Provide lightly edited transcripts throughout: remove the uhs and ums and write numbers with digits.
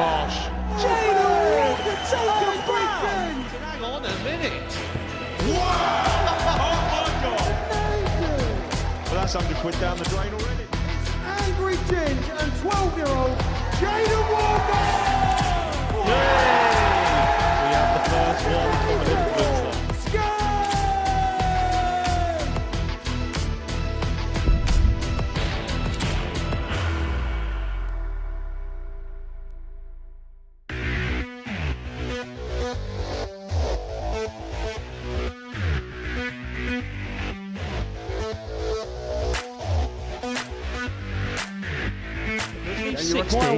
Bosh. Showdown! The taken Britain! Hang on a minute. Wow! Oh my God! Amazing! Well, that's £100 down the drain already. Angry Ginge and 12-year-old Jaden Walker! We have the first one from an influencer.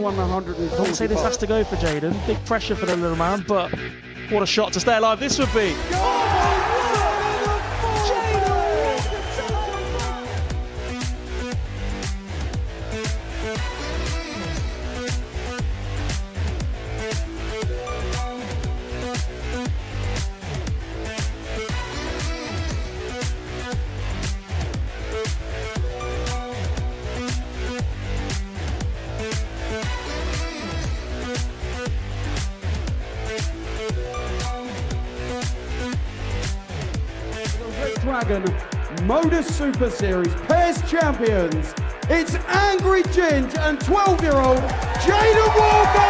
I wouldn't say this has to go for Jaden. Big pressure for the little man, but what a shot to stay alive this would be. Dragon Modus Super Series Pairs Champions. It's Angry Ginge and 12-year-old Jaden Walker!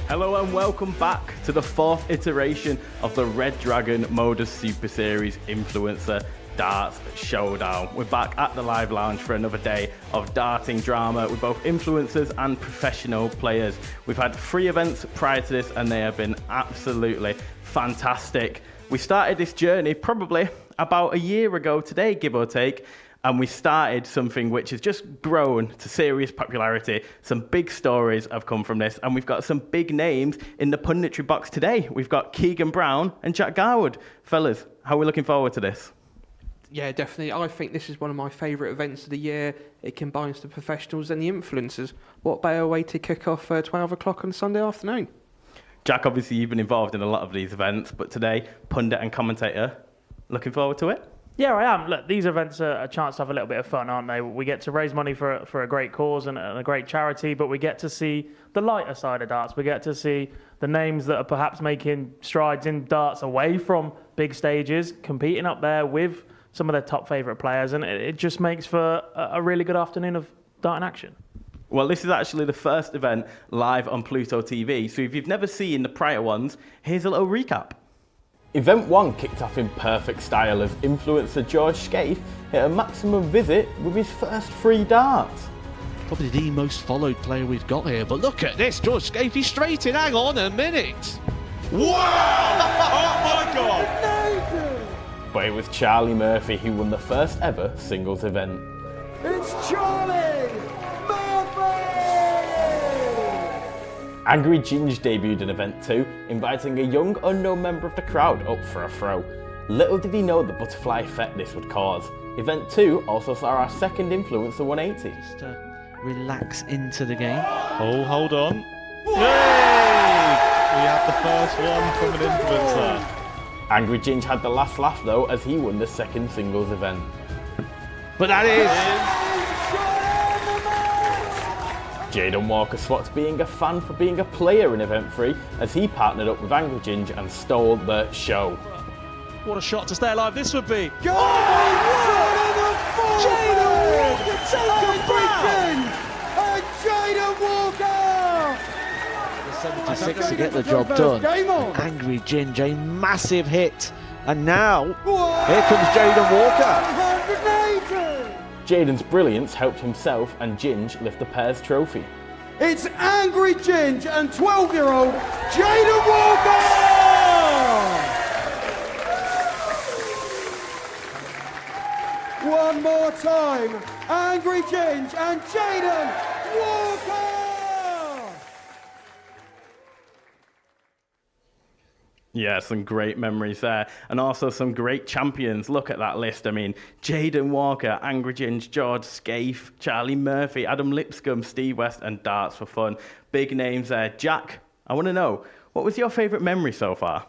Hello and welcome back to the fourth iteration of the Red Dragon Modus Super Series Influencer Darts Showdown. We're back at the live lounge for another day of darting drama with both influencers and professional players. We've had 3 events prior to this and they have been absolutely fantastic. We started this journey probably about a year ago today, give or take, and we started something which has just grown to serious popularity. Some big stories have come from this, and we've got some big names in the punditry box today. We've got Keegan Brown and Jack Garwood. Fellas, how are we looking forward to this? Yeah, definitely. I think this is one of my favourite events of the year. It combines the professionals and the influencers. What better way to kick off 12 o'clock on Sunday afternoon? Jack, obviously you've been involved in a lot of these events, but today, pundit and commentator, looking forward to it? Yeah, I am. Look, these events are a chance to have a little bit of fun, aren't they? We get to raise money for a great cause and a great charity, but we get to see the lighter side of darts. We get to see the names that are perhaps making strides in darts away from big stages, competing up there with some of their top favourite players, and it just makes for a really good afternoon of dart in action. Well, this is actually the first event live on Pluto TV, so if you've never seen the prior ones, here's a little recap. Event 1 kicked off in perfect style as influencer George Scaife hit a maximum visit with his first 3 darts. Probably the most followed player we've got here, but look at this, George Scaife, he's straight in, hang on a minute. Wow! Oh my God! But it was Charlie Murphy who won the first ever singles event. It's Charlie Murphy! Angry Ginge debuted in event 2, inviting a young unknown member of the crowd up for a throw. Little did he know the butterfly effect this would cause. Event 2 also saw our second influencer 180. Just relax into the game. Oh, hold on. Yay! We have the first one from an influencer. Angry Ginge had the last laugh though as he won the second singles event. But that is... Jaden Walker swapped being a fan for being a player in event 3 as he partnered up with Angry Ginge and stole the show. What a shot to stay alive this would be. Jaden Walker taken Britain! And Jaden Walker! 76 to get the job done. Angry Ginge, a massive hit. And now, here comes Jaden Walker. Jaden's brilliance helped himself and Ginge lift the pair's trophy. It's Angry Ginge and 12-year-old Jaden Walker! One more time, Angry Ginge and Jaden Walker! Yeah, some great memories there. And also some great champions. Look at that list. I mean, Jaden Walker, Angry Ginge, George Scaife, Charlie Murphy, Adam Lipscomb, Steve West, and Darts for Fun. Big names there. Jack, I want to know, what was your favourite memory so far?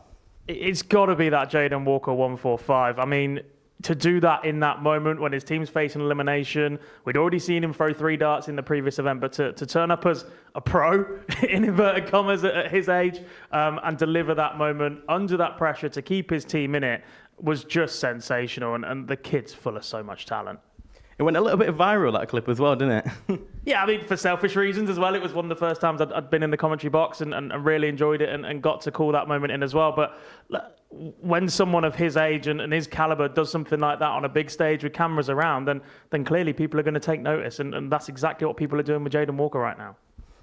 It's got to be that Jaden Walker 145. I mean, to do that in that moment when his team's facing elimination, we'd already seen him throw 3 darts in the previous event, but to turn up as a pro, in inverted commas, at his age, and deliver that moment under that pressure to keep his team in it was just sensational, and the kid's full of so much talent. It went a little bit viral, that clip as well, didn't it? Yeah, I mean, for selfish reasons as well. It was one of the first times I'd been in the commentary box and really enjoyed it and got to call that moment in as well. But when someone of his age and his caliber does something like that on a big stage with cameras around, then clearly people are going to take notice. And that's exactly what people are doing with Jaden Walker right now.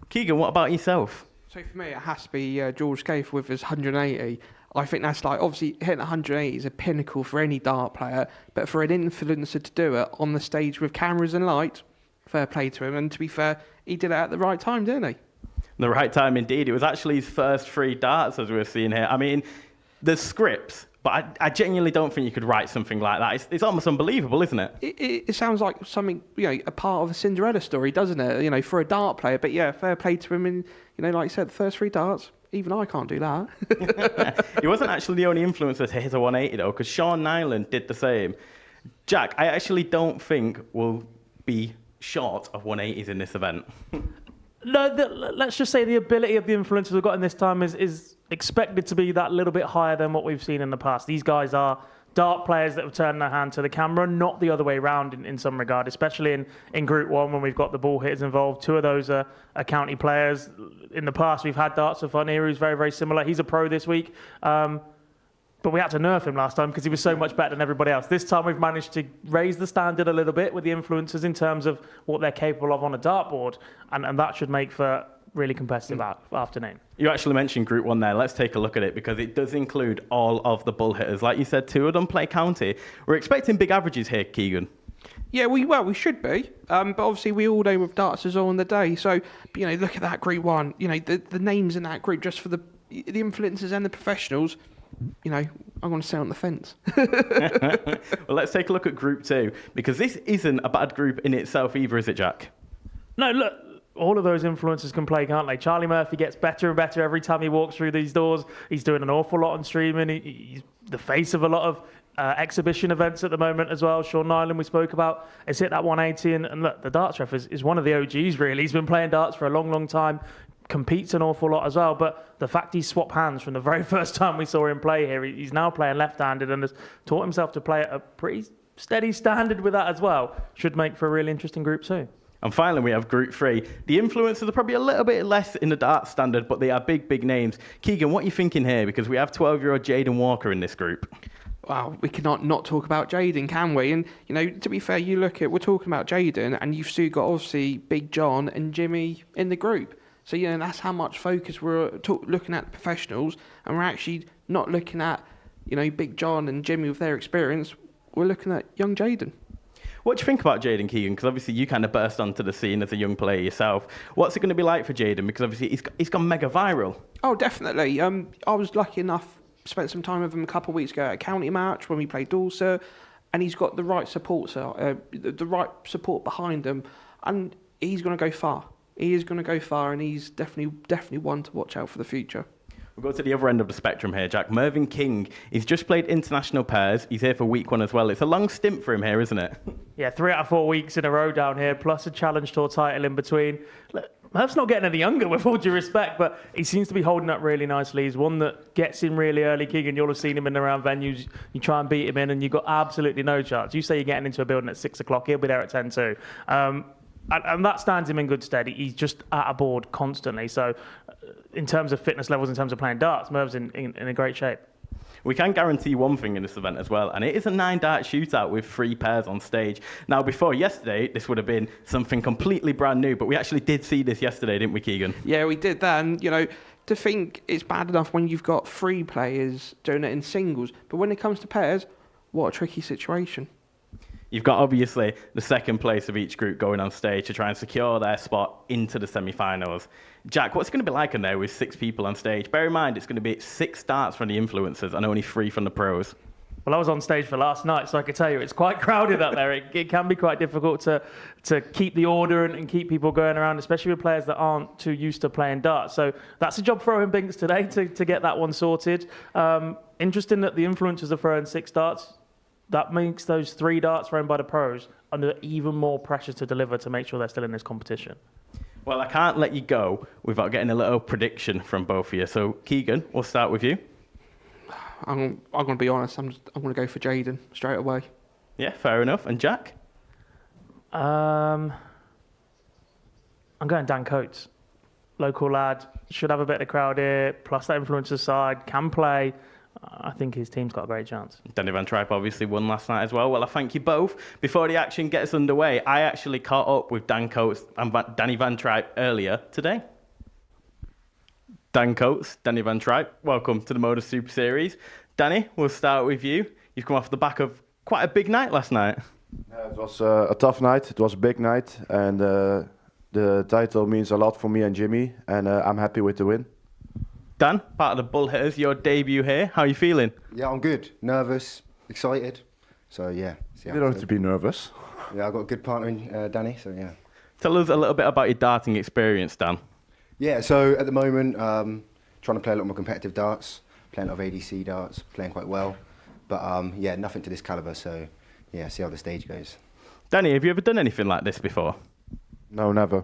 Keegan, what about yourself? So for me, it has to be George Scaife with his 180. I think that's like, obviously, hitting 180 is a pinnacle for any dart player, but for an influencer to do it on the stage with cameras and light, fair play to him. And to be fair, he did it at the right time, didn't he? The right time indeed. It was actually his first 3 darts, as we were seeing here. I mean, there's scripts, but I genuinely don't think you could write something like that. It's almost unbelievable, isn't it? It sounds like something, a part of a Cinderella story, doesn't it? For a dart player. But yeah, fair play to him. And, like you said, the first 3 darts, even I can't do that. He wasn't actually the only influencer to hit a 180, though, because Sean Nyland did the same. Jack, I actually don't think we'll be short of 180s in this event. No, let's just say the ability of the influencers we've got in this time is expected to be that little bit higher than what we've seen in the past. These guys are dart players that have turned their hand to the camera, not the other way around in some regard, especially in Group 1 when we've got the ball hitters involved. 2 of those are county players. In the past, we've had Darts for Fun here who's very, very similar. He's a pro this week. But we had to nerf him last time because he was so much better than everybody else. This time we've managed to raise the standard a little bit with the influencers in terms of what they're capable of on a dartboard, and that should make for really competitive afternoon. You actually mentioned Group 1 there. Let's take a look at it because it does include all of the bull hitters. Like you said, 2 of them play county. We're expecting big averages here, Keegan. Yeah, we should be. But obviously we all know with darts is all on the day. So, look at that Group 1. The names in that group just for the influencers and the professionals. I'm going to stay on the fence. Well, let's take a look at Group 2 because this isn't a bad group in itself either, is it, Jack? No, look. All of those influencers can play, can't they? Charlie Murphy gets better and better every time he walks through these doors. He's doing an awful lot on streaming. He's the face of a lot of exhibition events at the moment as well. Sean Nyland, we spoke about, has hit that 180. And look, the darts ref is one of the OGs, really. He's been playing darts for a long, long time, competes an awful lot as well. But the fact he's swapped hands from the very first time we saw him play here, he's now playing left-handed and has taught himself to play at a pretty steady standard with that as well. Should make for a really interesting Group 2. And finally, we have Group 3. The influencers are probably a little bit less in the darts standard, but they are big, big names. Keegan, what are you thinking here? Because we have 12-year-old Jaden Walker in this group. Wow, we cannot not talk about Jaden, can we? And, to be fair, we're talking about Jaden, and you've still got, obviously, Big John and Jimmy in the group. So, that's how much focus we're looking at the professionals, and we're actually not looking at, Big John and Jimmy with their experience. We're looking at young Jaden. What do you think about Jaden, Keegan? Because obviously you kind of burst onto the scene as a young player yourself. What's it going to be like for Jaden? Because obviously he's gone mega viral. Oh, definitely. I was lucky enough, spent some time with him a couple of weeks ago at a county match when we played Dorset, and he's got the right support, the right support behind him, and he's going to go far. He is going to go far, and he's definitely one to watch out for the future. We'll go to the other end of the spectrum here, Jack. Mervyn King, he's just played international pairs. He's here for week 1 as well. It's a long stint for him here, isn't it? Yeah, 3 out of 4 weeks in a row down here, plus a Challenge Tour title in between. Look, Merv's not getting any younger, with all due respect, but he seems to be holding up really nicely. He's one that gets in really early, Keegan. You'll have seen him in and around venues. You try and beat him in, and you've got absolutely no chance. You say you're getting into a building at 6 o'clock, he'll be there at 10 too. And that stands him in good stead. He's just at a board constantly. So in terms of fitness levels, in terms of playing darts, Merv's in a great shape. We can guarantee one thing in this event as well, and it is a 9-dart shootout with 3 pairs on stage. Now, before yesterday, this would have been something completely brand new, but we actually did see this yesterday, didn't we, Keegan? Yeah, we did that, and, to think it's bad enough when you've got 3 players doing it in singles, but when it comes to pairs, what a tricky situation. You've got, obviously, the second place of each group going on stage to try and secure their spot into the semi-finals. Jack, what's it going to be like in there with 6 people on stage? Bear in mind, it's going to be 6 darts from the influencers and only 3 from the pros. Well, I was on stage for last night, so I can tell you it's quite crowded out there. It can be quite difficult to keep the order and keep people going around, especially with players that aren't too used to playing darts. So that's a job for Owen Binks today to get that one sorted. Interesting that the influencers are throwing 6 darts. that makes those 3 darts thrown by the pros under even more pressure to deliver to make sure they're still in this competition. Well, I can't let you go without getting a little prediction from both of you. So, Keegan, we'll start with you. I'm going to be honest. I'm going to go for Jaden straight away. Yeah, fair enough. And Jack? I'm going Dan Coates. Local lad, should have a bit of crowd here, plus that influencer side, can play. I think his team's got a great chance. Danny Van Tripe obviously won last night as well. Well, I thank you both. Before the action gets underway, I actually caught up with Dan Coates and Danny Van Tripe earlier today. Dan Coates, Danny Van Tripe, welcome to the Modus Super Series. Danny, we'll start with you. You've come off the back of quite a big night last night. Yeah, it was a tough night. It was a big night, and the title means a lot for me and Jimmy, and I'm happy with the win. Dan, part of the Bull Hitters, your debut here. How are you feeling? Yeah, I'm good. Nervous, excited. So yeah. You don't have to be nervous. Yeah, I've got a good partner in Danny. So yeah. Tell us a little bit about your darting experience, Dan. Yeah. So at the moment, trying to play a lot more competitive darts, playing a lot of ADC darts, playing quite well. But yeah, nothing to this caliber. So yeah, see how the stage goes. Danny, have you ever done anything like this before? No, never.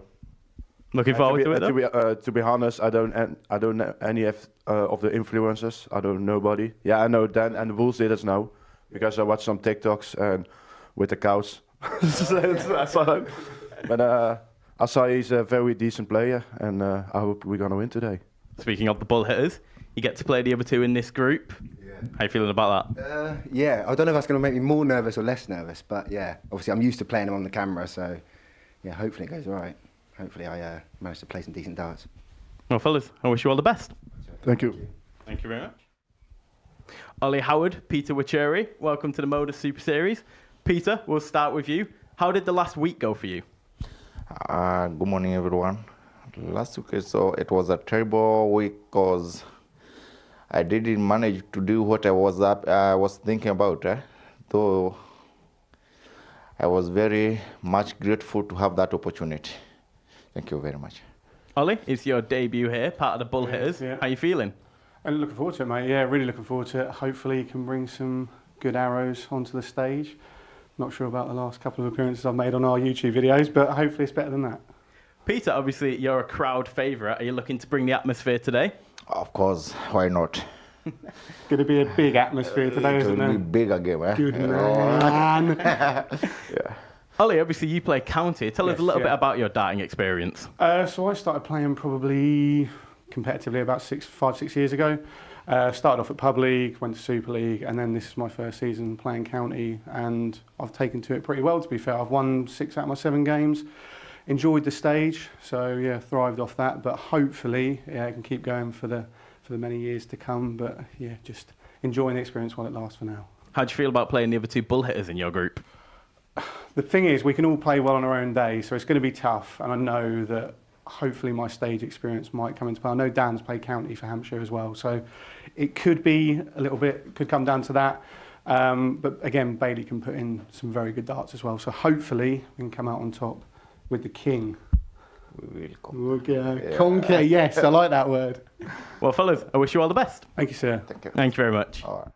Looking forward to it, though? To be honest, I don't know any of the influencers. I don't know nobody. Yeah, I know Dan and the Wolves did us now, because I watched some TikToks and with the cows. I saw him. But I saw he's a very decent player, and I hope we're gonna win today. Speaking of the Bull Hitters, you get to play the other 2 in this group. Yeah. How you feeling about that? Yeah, I don't know if that's going to make me more nervous or less nervous, but yeah, obviously I'm used to playing them on the camera, so yeah, hopefully it goes all right. Hopefully I manage to play some decent darts. Well, fellas, I wish you all the best. Thank you. Thank you very much. Ollie Howard, Peter Wacheri, welcome to the Modus Super Series. Peter, we'll start with you. How did the last week go for you? Good morning, everyone. Last week, so it was a terrible week because I didn't manage to do what I was thinking about. Though I was very much grateful to have that opportunity. Thank you very much. Ollie, it's your debut here, part of the Bull Hitters. Yeah. How you feeling? And looking forward to it, mate. Yeah, really looking forward to it. Hopefully you can bring some good arrows onto the stage. Not sure about the last couple of appearances I've made on our YouTube videos, but hopefully it's better than that. Peter, obviously you're a crowd favourite. Are you looking to bring the atmosphere today? Of course, why not? Going to be a big atmosphere today, It isn't will be there? big again, eh? Good man. Yeah. Ollie, obviously you play county. Tell us a Yes, little yeah. bit about your darting experience. So I started playing probably competitively about 5-6 years ago. Started off at Pub League, went to Super League, and then this is my first season playing county, and I've taken to it pretty well, to be fair. I've won 6 out of my 7 games, enjoyed the stage, so yeah, thrived off that, but hopefully yeah, I can keep going for the many years to come, but yeah, just enjoying the experience while it lasts for now. How do you feel about playing the other 2 Bull Hitters in your group? The thing is, we can all play well on our own day, so it's going to be tough, and I know that hopefully my stage experience might come into play. I know Dan's played county for Hampshire as well, so it could be a little bit, could come down to that. But again, Bailey can put in some very good darts as well, so hopefully we can come out on top with the king. We will come. Okay. Conquer, yes, I like that word. Well, fellas, I wish you all the best. Thank you, sir. Thank you. Thank you very much. All right.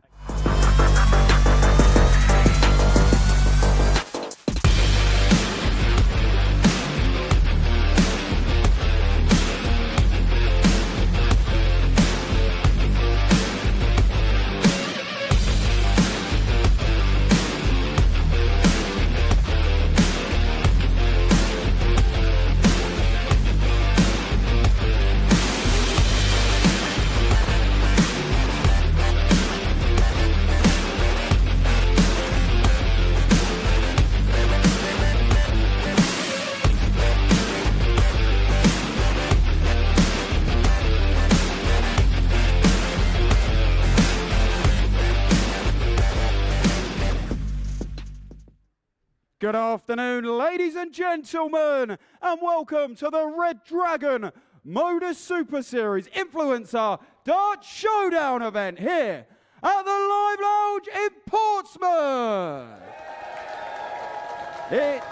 Good afternoon, ladies and gentlemen, and welcome to the Red Dragon Modus Super Series Influencer DARTS Showdown event here at the Live Lounge in Portsmouth. It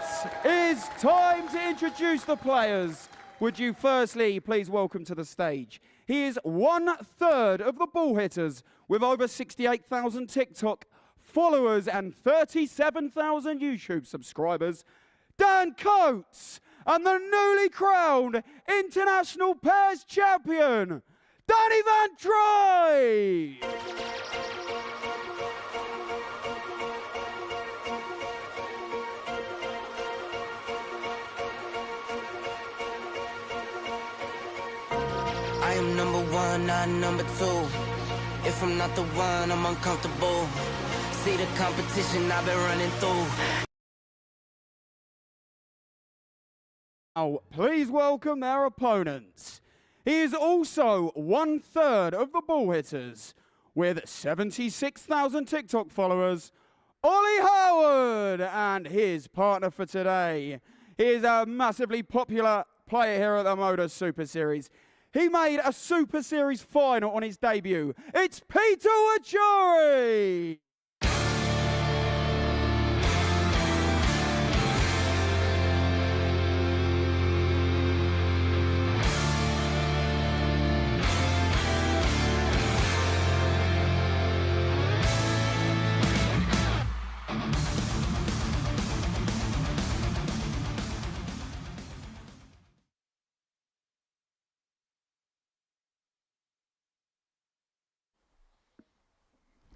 is time to introduce the players. Would you firstly please welcome to the stage? He is 1/3 of the ball hitters with over 68,000 TikTok followers and 37,000 YouTube subscribers, Dan Coates, and the newly crowned International Pairs Champion, Danny Van Troy. I am number one, not number two. If I'm not the one, I'm uncomfortable. See the competition I've been running through. Now, please welcome their opponents. He is also 1/3 of the ball hitters with 76,000 TikTok followers, Ollie Howard, and his partner for today. He is a massively popular player here at the Modus Super Series. He made a Super Series final on his debut. It's Peter Wachuri!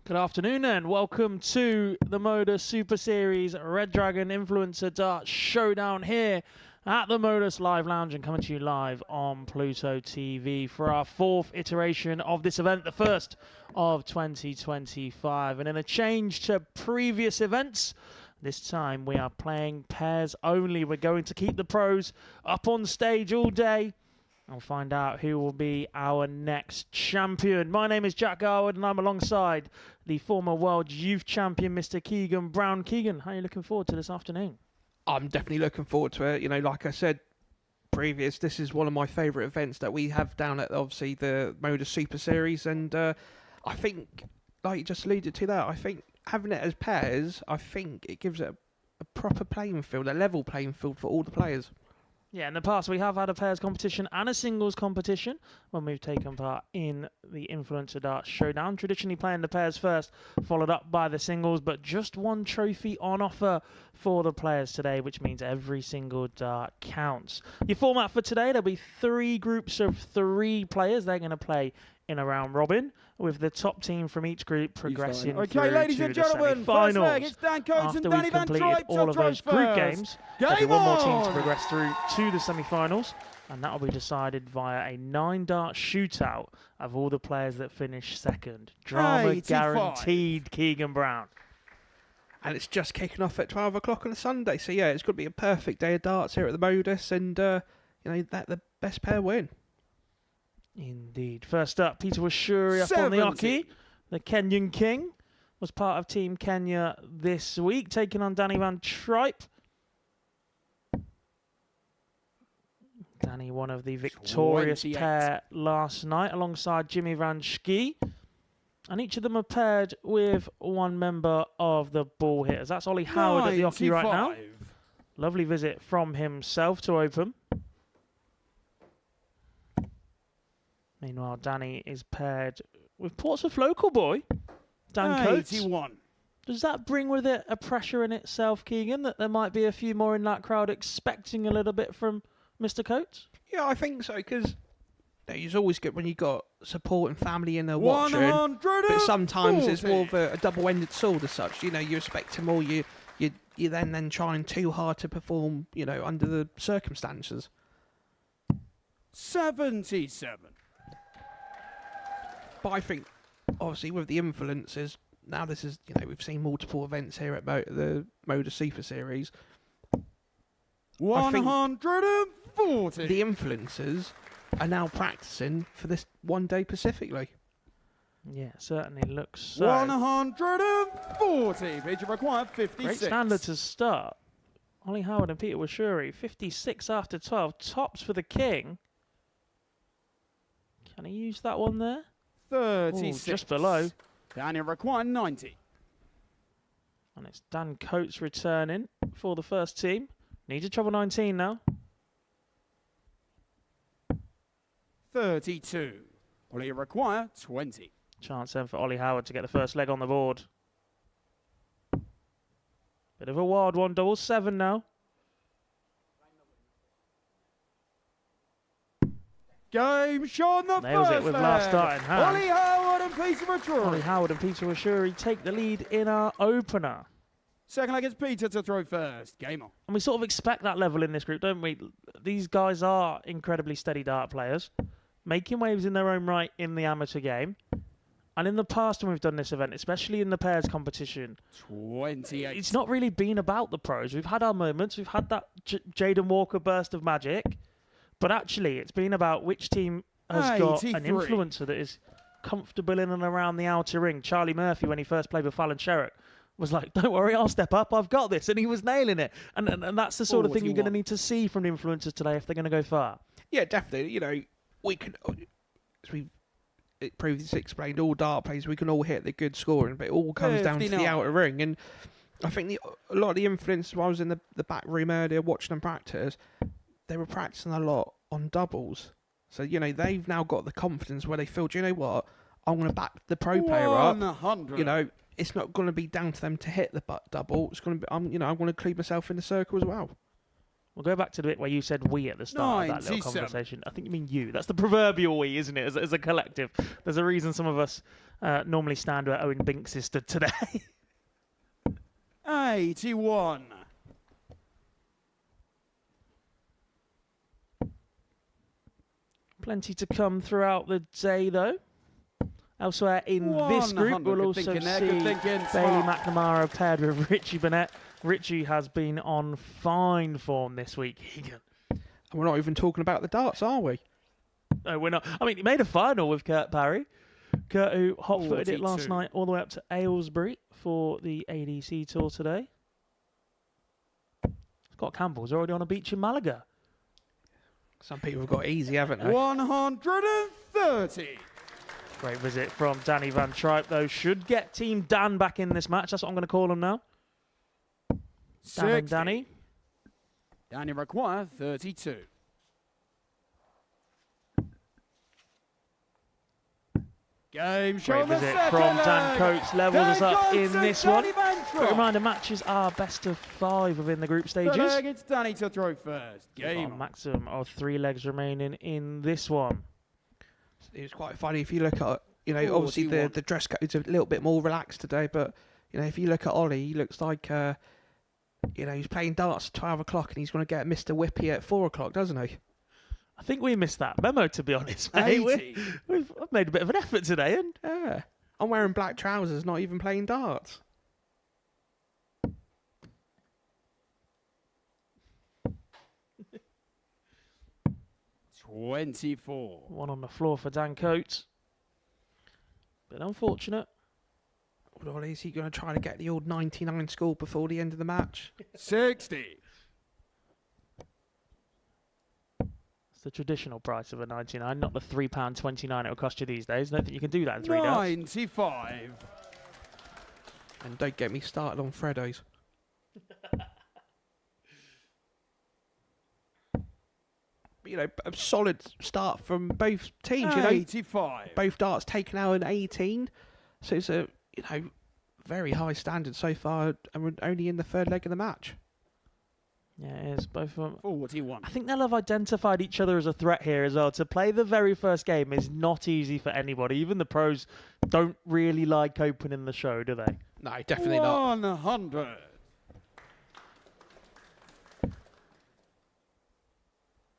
Good afternoon and welcome to the Modus Super Series Red Dragon Influencer Darts Showdown here at the Modus Live Lounge and coming to you live on Pluto TV for our 4th iteration of this event, the first of 2025. And in a change to previous events, this time we are playing pairs only. We're going to keep the pros up on stage all day. I'll find out who will be our next champion. My name is Jack Garwood and I'm alongside the former world youth champion, Mr. Keegan Brown. Keegan, how are you looking forward to this afternoon? I'm definitely looking forward to it. You know, like I said previous, this is one of my favourite events that we have down at obviously the Modus Super Series, and I think, like you just alluded to that, I think having it as pairs, I think it gives it a proper playing field, a level playing field for all the players. Yeah, in the past we have had a pairs competition and a singles competition when we've taken part in the Influencer Darts Showdown. Traditionally playing the pairs first, followed up by the singles, but just one trophy on offer for the players today, which means every single dart counts. Your format for today, there'll be 3 groups of 3 players. They're going to play in a round robin, with the top team from each group progressing okay, ladies and gentlemen, first leg, it's Dan Coates and Danny Van Troy. After we've completed all of those group games, there'll be one more team to progress through to the semi-finals, and that will be decided via a 9-dart shootout of all the players that finish second. Drama 85. guaranteed, Keegan Brown. And it's just kicking off at 12 o'clock on a Sunday, so yeah, it's going to be a perfect day of darts here at the Modus, and you know, that the best pair win. Indeed. First up, Peter Wachuri up on the Oki. The Kenyan King was part of Team Kenya this week, taking on Danny Van Tripe. Danny, one of the victorious 28. pair last night, alongside Jimmy Van Schie. And each of them are paired with one member of the ball hitters. That's Ollie Howard at the Oki right now. Lovely visit from himself to open. Meanwhile, Danny is paired with Portsmouth local boy, Dan Coates. 81. Does that bring with it a pressure in itself, Keegan, that there might be a few more in that crowd expecting a little bit from Mr. Coates? Yeah, I think so, because it's always good when you got support and family in there watching. But sometimes it's more of a double-ended sword as such. You know, you're expecting more. You're then trying too hard to perform, you know, under the circumstances. 77. But I think, obviously, with the influences, now this is, you know, we've seen multiple events here at the Modus Super Series. 140. The influencers are now practicing for this one day specifically. Yeah, certainly looks so. 140. Peter required 56. Great standard to start. Ollie Howard and Peter Wachuri, 56 after 12. Tops for the King. Can he use that one there? 36. Ooh, just below. Danny required 90. And it's Dan Coates returning for the first team. Needs a treble 19 now. 32. Ollie require 20. Chance then for Ollie Howard to get the first leg on the board. Bit of a wild one, double 7 now. Game Sean the Nails first it with leg. last start in hand. Ollie Howard and Peter Ollie Matrury. Howard and Peter Washuri take the lead in our opener. Second leg, it's Peter to throw first. Game on. And we sort of expect that level in this group, don't we? These guys are incredibly steady dart players, making waves in their own right in the amateur game. And in the past when we've done this event, especially in the pairs competition, 28. it's not really been about the pros. We've had our moments. We've had that Jaden Walker burst of magic. But actually, it's been about which team has got an 83. influencer that is comfortable in and around the outer ring. Charlie Murphy, when he first played with Fallon Sherrick, was like, don't worry, I'll step up, I've got this. And he was nailing it. And that's the sort of thing you're going to 41. need to see from the influencers today if they're going to go far. Yeah, definitely. You know, we can, as we've previously explained, all dart players, we can all hit the good scoring, but it all comes down to the 59. outer ring. And I think a lot of the influencers, while I was in the back room earlier watching them practice, they were practicing a lot on doubles. So, you know, they've now got the confidence where they feel, do you know what? I'm going to back the pro player up. 100. You know, it's not going to be down to them to hit the double. It's going to be, I'm going to include myself in the circle as well. We'll go back to the bit where you said we at the start of that little 97. conversation. I think you mean you. That's the proverbial we, isn't it, as a collective. There's a reason some of us normally stand where Owen Binks is stood today. 81. Plenty to come throughout the day, though. Elsewhere in this group, 100. we'll Good also thinking there, see good thinking. Bailey Smart. McNamara paired with Richie Burnett. Richie has been on fine form this week, Egan. And we're not even talking about the darts, are we? No, we're not. I mean, he made a final with Kurt Parry. Kurt, who hot-footed it last 42. night all the way up to Aylesbury for the ADC tour today. Scott Campbell's already on a beach in Malaga. Some people have got easy, haven't they? 130. Great visit from Danny Van Tripe, though. Should get Team Dan back in this match. That's what I'm going to call him now. Dan and 60. Danny. Danny require 32. Game show Great the visit second from Dan leg. Coates. Levels us Dan up Coates in and this one. Danny Van Quick Tripe. reminder, matches are best of 5 within the group The stages. leg, it's Danny to throw first. Game A on. maximum of 3 legs remaining in this one. It's quite funny if you look at, you know, obviously 41. the dress code's a little bit more relaxed today, but, you know, if you look at Ollie, he looks like, you know, he's playing darts at 12 o'clock and he's going to get Mr. Whippy at 4 o'clock, doesn't he? I think we missed that memo, to be honest, mate. 80. I've made a bit of an effort today, and Yeah. I'm wearing black trousers, not even playing darts. $24. one on the floor for Dan Coates. Bit unfortunate. Or is he going to try to get the old 99 score before the end of the match? 60. It's the traditional price of a 99, not the £3.29 it will cost you these days. I don't think you can do that in 3 darts. 95. And don't get me started on Freddo's. You know, a solid start from both teams. You know, 85. both darts taken out an 18, so it's a, you know, very high standard so far, and we're only in the third leg of the match. Yeah, it is. Both of them. 41. I think they'll have identified each other as a threat here as well. To play the very first game is not easy for anybody. Even the pros don't really like opening the show, do they? No, definitely not. 100.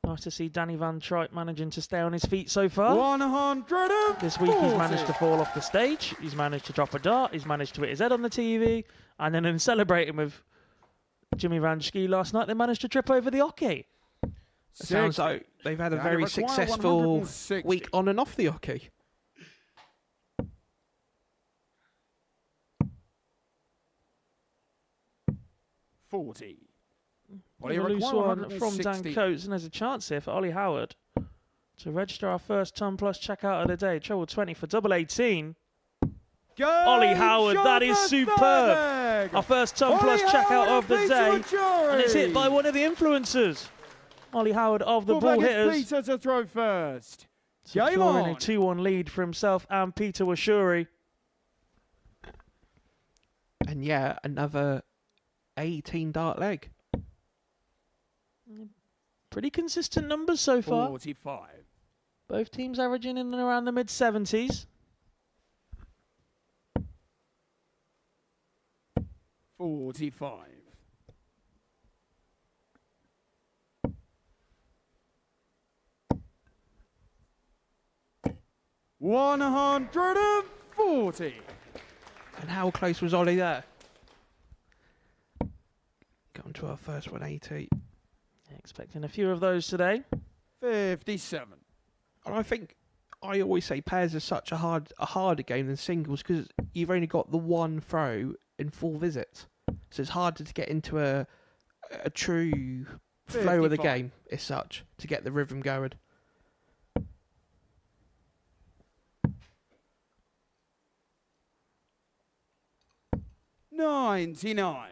Nice to see Danny Van Tripe managing to stay on his feet so far. 140. This week he's managed to fall off the stage. He's managed to drop a dart. He's managed to hit his head on the TV. And then in celebrating with Jimmy Van Schie last night, they managed to trip over the hockey. It sounds like they've had a Danny very require successful 160. week on and off the hockey. $40. A loose one from Dan Coates, and there's a chance here for Ollie Howard to register our first ton plus checkout of the day. Treble 20 for double 18. Ollie Howard, that is superb. Our first ton plus checkout of the day, and it's hit by one of the influencers. Ollie Howard of the ball hitters, Peter to throw first. Game securing a on. 2-1 lead for himself and Peter Washuri. And yeah, another 18 dart leg. Pretty consistent numbers so far. 45. Both teams averaging in and around the mid-70s. 45. 140. And how close was Ollie there? Got to our first 180. Expecting a few of those today. 57. And I think I always say pairs are such a harder game than singles because you've only got the one throw in 4 visits. So it's harder to get into a true flow of the 55. game as such to get the rhythm going. 99.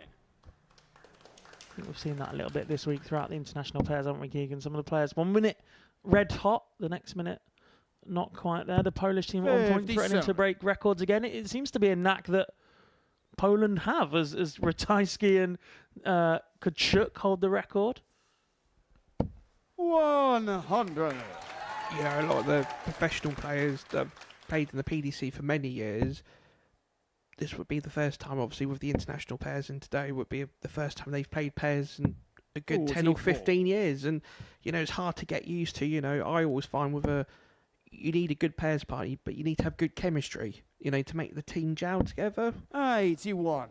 We've seen that a little bit this week throughout the international pairs, haven't we, Keegan? Some of the players, 1 minute red hot, the next minute not quite there. The Polish team at one point threatening to 57. break records again. It seems to be a knack that Poland have as Ratajski and Kachuk hold the record. 100. Yeah, a lot of the professional players that have played in the PDC for many years, this would be the first time, obviously, with the international pairs, and today would be the first time they've played pairs in a good 10 or 15 years. And, you know, it's hard to get used to. You know, I always find you need a good pairs party, but you need to have good chemistry, you know, to make the team gel together. 81.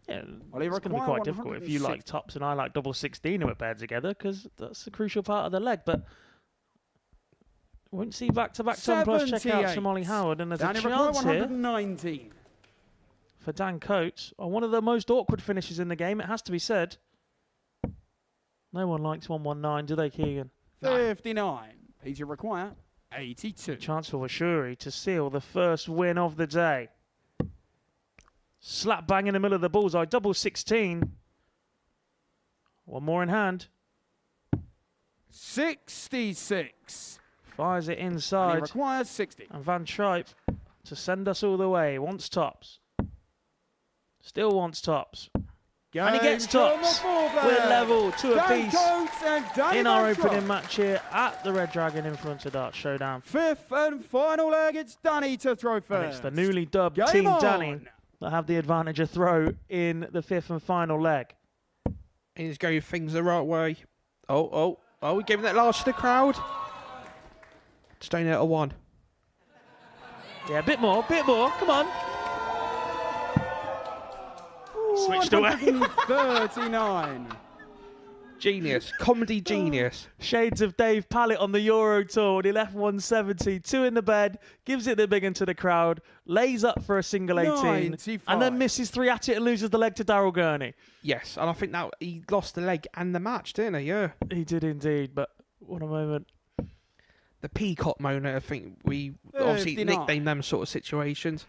Yeah, Well, it's going to be quite difficult if you like 106. tops and I like double 16 and we're paired together, because that's a crucial part of the leg. But won't see back-to-back ton plus. Check out 78. Somali Howard, and there's Danny a McCoy, chance here 119. for Dan Coates on one of the most awkward finishes in the game, it has to be said. No one likes 119, do they, Keegan? 59. Peter require 82. Chance for Washuri to seal the first win of the day. Slap bang in the middle of the bullseye, double 16. One more in hand. 66. Fires it And he inside. requires 60. And Van Tripe to send us all the way. Wants tops. Still wants tops. And he gets tops. We're level to a Dan piece Coates and Danny in our Van Tripe. opening match here at the Red Dragon Influencer Darts Showdown. Fifth and final leg, it's Danny to throw And first. it's the newly dubbed Game Team on. Danny that have the advantage of throw in the fifth and final leg. And he's going things the right way. Oh, we're giving that last to the crowd. Staying out of 1. Yeah, a bit more, come on. Switched away. 139. Genius. Comedy genius. Shades of Dave Pallett on the Euro Tour. When he left 170, 2 in the bed, gives it the big one to the crowd, lays up for a single 18, 95. and then misses 3 at it and loses the leg to Daryl Gurney. Yes, and I think that he lost the leg and the match, didn't he? Yeah. He did indeed, but what a moment. The peacock moment, I think we obviously 59. nicknamed them sort of situations.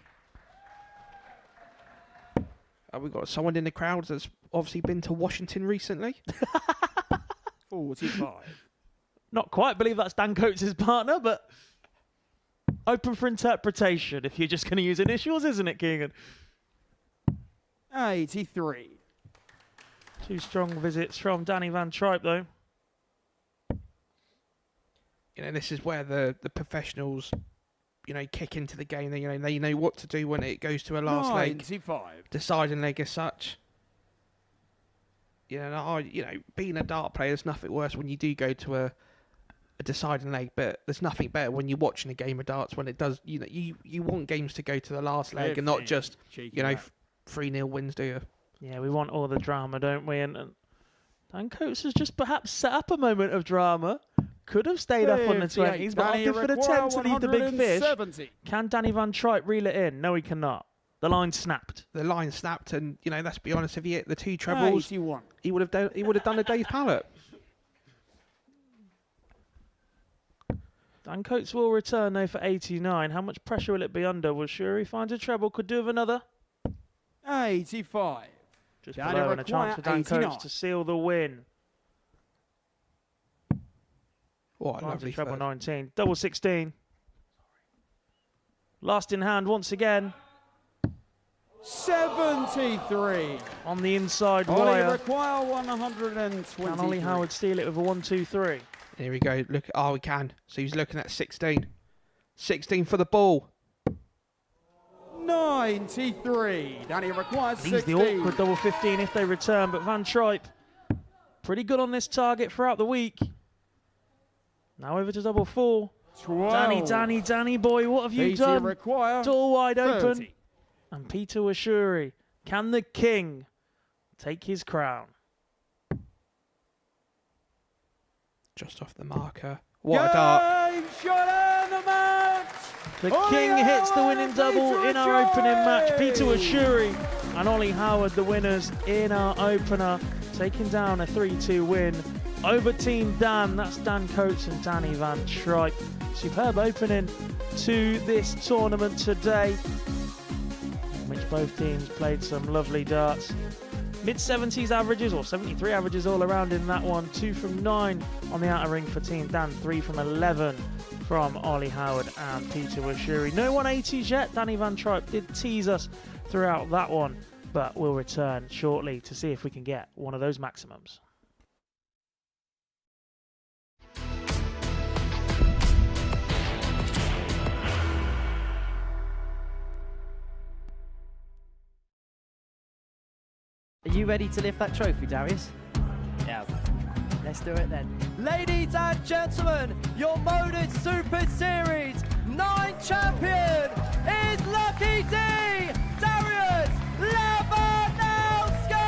We've got someone in the crowd that's obviously been to Washington recently. 45. Not quite believe that's Dan Coates' partner, but open for interpretation if you're just going to use initials, isn't it, Keegan? 83. 2 strong visits from Danny Van Tripe, though. You know, this is where the professionals, you know, kick into the game. They know what to do when it goes to a last leg, 95. deciding leg as such. Being a dart player, there's nothing worse when you do go to a deciding leg, but there's nothing better when you're watching a game of darts when it does. You know, you want games to go to the last leg and not 15. just Cheeky you know rat. 3-0 wins, do you? Yeah, we want all the drama, don't we? And Dan Coates has just perhaps set up a moment of drama. Could have stayed up on the 58. 20s, but Danny opted for the require 10 to leave the big fish. 170. Can Danny Van Tripe reel it in? No, he cannot. The line snapped. The line snapped, and you know, let's be honest, if he hit the 2 trebles, 81. he would have done a Dave Pallett. Dan Coates will return though for 89. How much pressure will it be under? Well, sure, he finds a treble. Could do with another. 85. Just Danny below, and a chance for Dan 89. Coates to seal the win. What a Finds lovely a treble third. 19. Double 16. Last in hand once again. 73. On the inside Ollie wire. require 120. Can Ollie Howard steal it with a 1-2-3? Here we go. Look. Oh, we can. So he's looking at 16. 16 for the ball. 93. Danny requires 16. He's the awkward double 15 if they return, but Van Tripe pretty good on this target throughout the week. Now over to double 4. 12. Danny boy, what have you Peter done? require Door wide 30. open. And Peter Washuri, can the king take his crown? Just off the marker. What a dart. Game shot and the match. The Ollie king hits the Howard, winning double Peter in our opening match. Peter Washuri. Washuri and Ollie Howard, the winners in our opener, taking down a 3-2 win over Team Dan. That's Dan Coates and Danny Van Tripe. Superb opening to this tournament today, in which both teams played some lovely darts. Mid-70s averages, or 73 averages all around in that one. 2 from 9 on the outer ring for Team Dan, 3 from 11 from Ollie Howard and Peter Washuri. No 180s yet. Danny Van Tripe did tease us throughout that one, but we'll return shortly to see if we can get one of those maximums. Are you ready to lift that trophy, Darius? Yes. Let's do it then. Ladies and gentlemen, your Modus Super Series 9 champion is Lucky D, Darius Labanowski!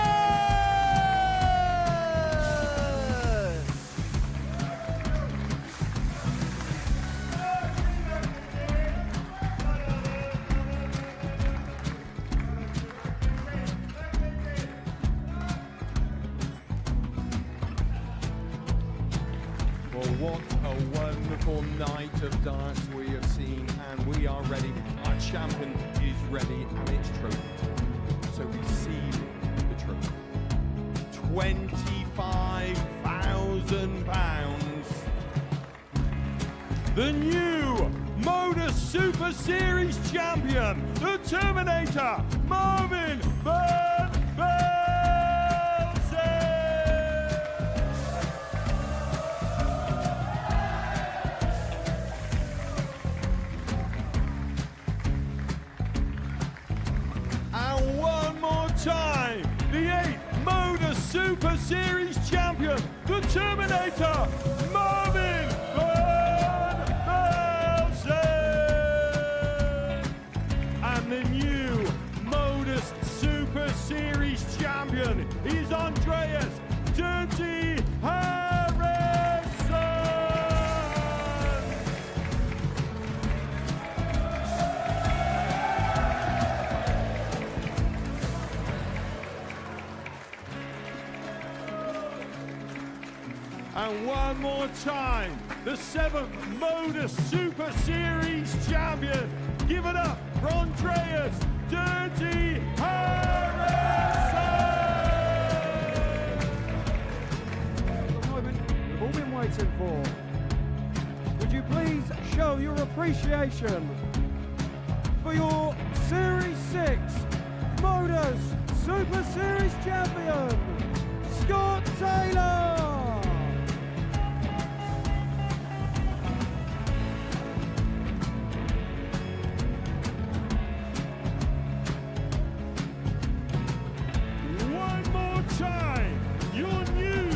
Well, what a wonderful night of darts we have seen, and we are ready. Our champion is ready, and it's trophy time. So receive the trophy. £25,000. The new Modus Super Series champion, the Terminator, Marvin Van Velzen. And one more time, the 8th Modus Super Series champion, the Terminator, Marvin Van Velzen. And the new Modus Super Series champion is Andreas Dirty Harrison. And one more time, the 7th Modus Super Series champion. Give it up for Andreas Dirty Harrison! The moment we've all been waiting for. Would you please show your appreciation for your Series 6 Modus Super Series champion, Scott Taylor! One more time, your new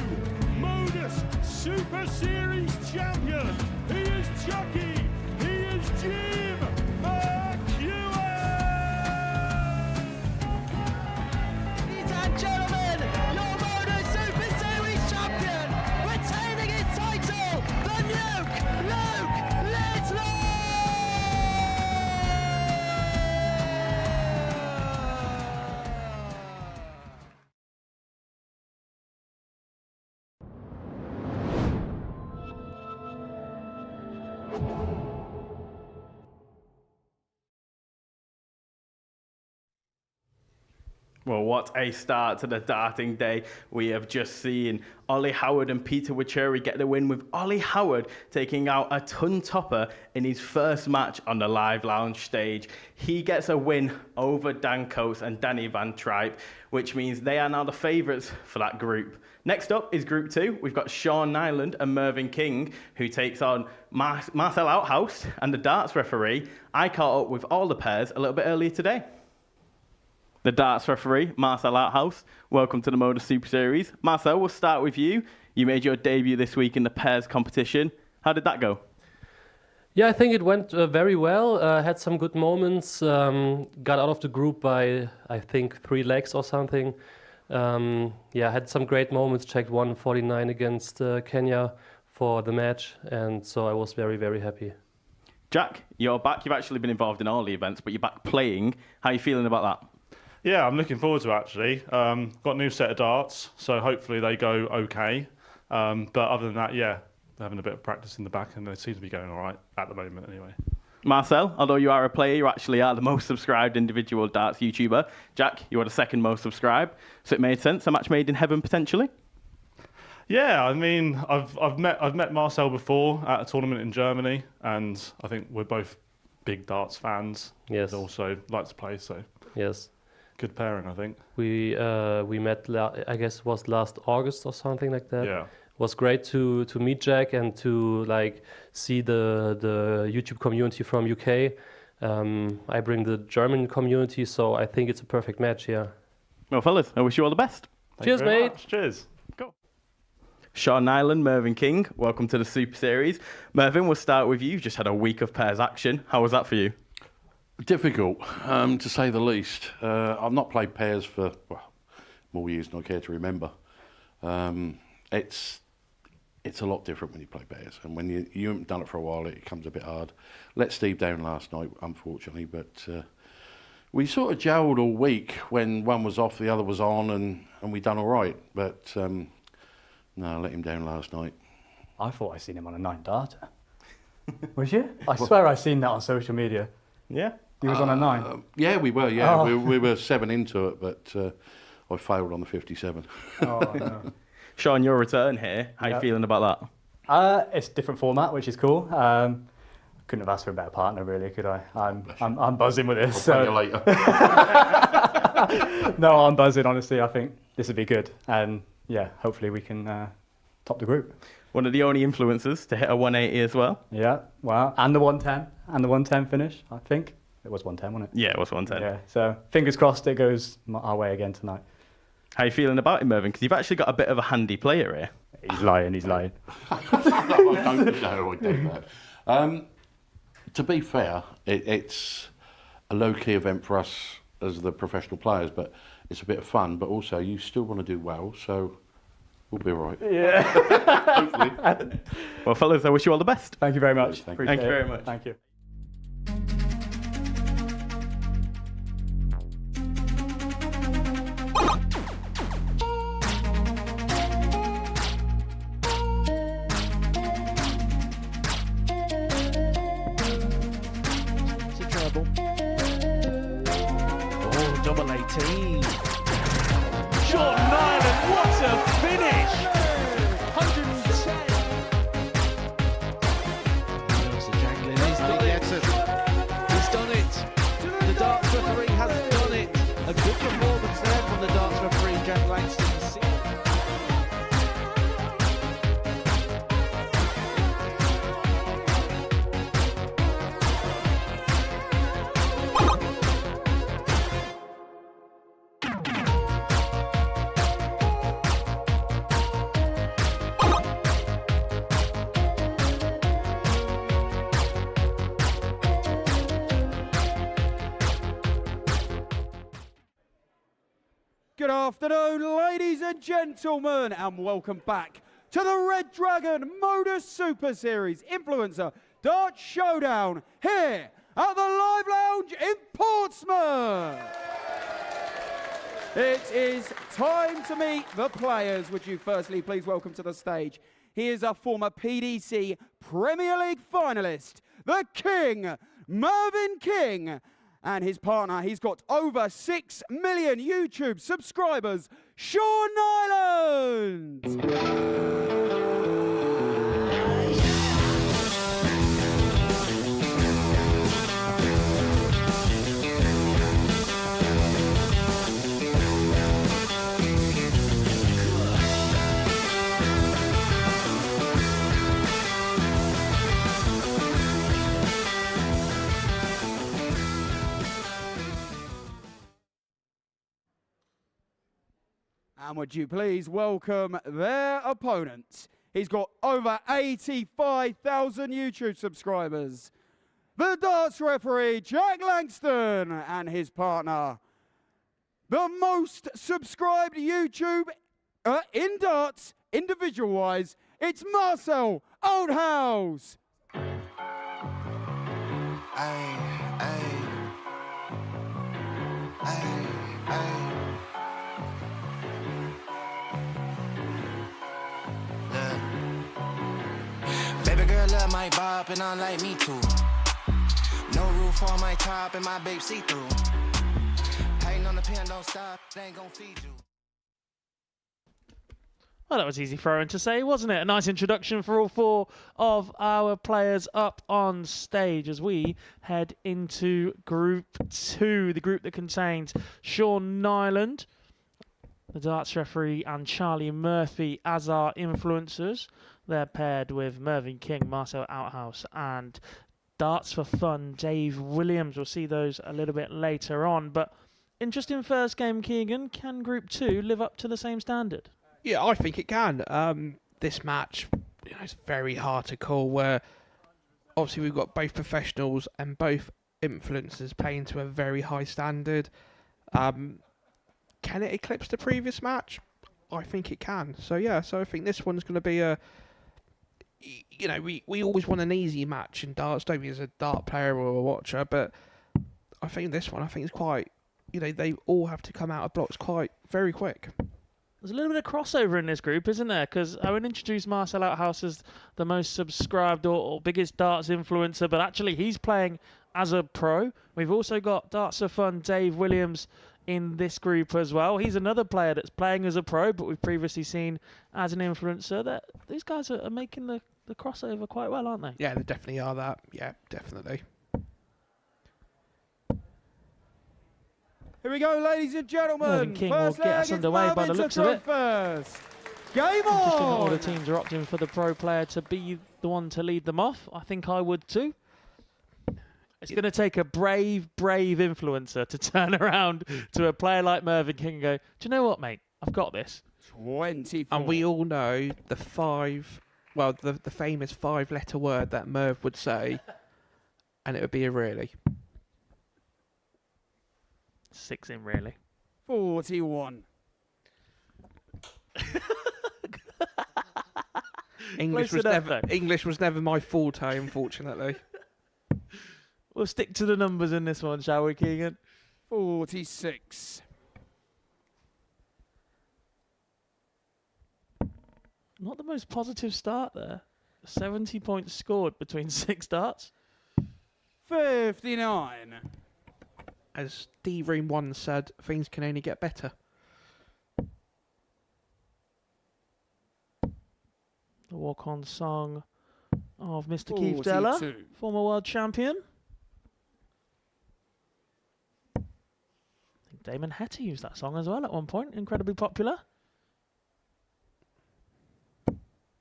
Modus Super Series champion. He is Chucky. He is Jim McEwen. Ladies and gentlemen, your Modus Super Series champion, retaining his title, the Nuke, Luke Lidlow! Well, what a start to the darting day. We have just seen Ollie Howard and Peter Wachuri get the win, with Ollie Howard taking out a ton topper in his first match on the Live Lounge stage. He gets a win over Dan Coates and Danny Van Tripe, which means they are now the favourites for that group. Next up is Group 2. We've got Sean Nyland and Mervyn King, who takes on Marcel Outhouse and the darts referee. I caught up with all the pairs a little bit earlier today. The darts referee, Marcel Outhouse, welcome to the Modus Super Series. Marcel, we'll start with you. You made your debut this week in the pairs competition. How did that go? Yeah, I think it went very well. Had some good moments. Got out of the group by, I think, 3 legs or something. Yeah, had some great moments. Checked 149 against Kenya for the match, and so I was very, very happy. Jack, you're back. You've actually been involved in all the events, but you're back playing. How are you feeling about that? Yeah, I'm looking forward to it, actually. Got a new set of darts, so hopefully they go okay. But other than that, yeah, they're having a bit of practice in the back, and they seem to be going all right at the moment anyway. Marcel, although you are a player, you actually are the most subscribed individual darts YouTuber. Jack, you are the second most subscribed, so it made sense. A match made in heaven, potentially? Yeah, I mean, I've met Marcel before at a tournament in Germany, and I think we're both big darts fans. Yes. And also like to play, so yes. Good pairing, I think. We met, I guess it was last August or something like that. Yeah. It was great to meet Jack and to like see the YouTube community from UK. I bring the German community, so I think it's a perfect match here. Well, fellas, I wish you all the best. Cheers, mate. Cheers. Go. Sean Nyland, Mervyn King, welcome to the Super Series. Mervyn, we'll start with you. You've just had a week of pairs action. How was that for you? Difficult, to say the least. I've not played pairs for more years than I care to remember. It's a lot different when you play pairs, and when you haven't done it for a while, it becomes a bit hard. Let Steve down last night, unfortunately, but we sort of gelled all week. When one was off, the other was on, and we done all right. But no, I let him down last night. I thought I seen him on a 9 darter. Was you? I swear I seen that on social media. Yeah. He was on a 9? Yeah, we were, yeah. Oh. We were 7 into it, but I failed on the 57. Oh, no. Sean, your return here. How are you feeling about that? It's a different format, which is cool. Couldn't have asked for a better partner, really, could I? I'm buzzing with this. I'll play you later. No, I'm buzzing, honestly. I think this would be good. And, yeah, hopefully we can top the group. One of the only influencers to hit a 180 as well. Yeah, wow. And the 110. And the 110 finish, I think. It was 110, wasn't it? Yeah, it was 110. Yeah, so fingers crossed it goes our way again tonight. How are you feeling about him, Mervyn? Because you've actually got a bit of a handy player here. He's lying, he's lying. I don't do that. To be fair, it's a low-key event for us as the professional players, but it's a bit of fun, but also you still want to do well, so we'll be all right. Yeah. Hopefully. Well, fellas, I wish you all the best. Thank you very much. Thank you very much. Thank you. Oh, double 18. Sean Nyland, what a finish! 110. There's the Jacqueline. He's done it. The darts referee has done it. A good performance there from the darts referee, Jack Langston. Good afternoon, ladies and gentlemen, and welcome back to the Red Dragon Modus Super Series Influencer Darts Showdown here at the Live Lounge in Portsmouth. It is time to meet the players. Would you firstly please welcome to the stage? He is a former PDC Premier League finalist, the King, Mervyn King, and his partner. He's got over 6 million YouTube subscribers, Sean Nyland. And would you please welcome their opponent? He's got over 85,000 YouTube subscribers. The darts referee, Jack Langston, and his partner. The most subscribed YouTube in darts, individual-wise, it's Marcel Oldhouse. Baby girl love my bop and I like me too. No roof on my top and my babe see through. Hating on the pen, don't stop, they ain't gon' feed you. Well, that was easy for Owen to say, wasn't it? A nice introduction for all 4 of our players up on stage as we head into Group 2, the group that contains Sean Nyland, the darts referee, and Charlie Murphy as our influencers. They're paired with Mervyn King, Marcel Outhouse, and Darts for Fun, Dave Williams. We'll see those a little bit later on. But interesting first game, Keegan. Can Group 2 live up to the same standard? Yeah, I think it can. This match, it's very hard to call, where obviously we've got both professionals and both influencers playing to a very high standard. Can it eclipse the previous match? I think it can. So yeah, so I think this one's going to be a... we always want an easy match in darts, don't we, as a dart player or a watcher, but I think this one, it's quite... they all have to come out of blocks quite very quick. There's a little bit of crossover in this group, isn't there? Because Owen introduced Marcel Outhouse as the most subscribed or biggest darts influencer, but actually he's playing as a pro. We've also got Darts for Fun, Dave Williams, in this group as well. He's another player that's playing as a pro, but we've previously seen as an influencer. These guys are making the crossover quite well, aren't they? Yeah, they definitely are that. Yeah, definitely. Here we go, ladies and gentlemen. Mervyn King will get us underway by the looks of it. First. Game Interesting that all on! the teams are opting for the pro player to be the one to lead them off. I think I would too. It's going to take a brave influencer to turn around to a player like Mervyn King and go, do you know what, mate? I've got this. 24. And we all know the famous 5-letter word that Merv would say, and it would be a really. 6 in really. 41. English was never my forte, unfortunately. We'll stick to the numbers in this one, shall we, Keegan? 46. Not the most positive start there. 70 points scored between 6 darts. 59. As D-Room once said, things can only get better. The walk-on song of Mr. Keith Della, former world champion. I think Damon Hetty used that song as well at one point, incredibly popular.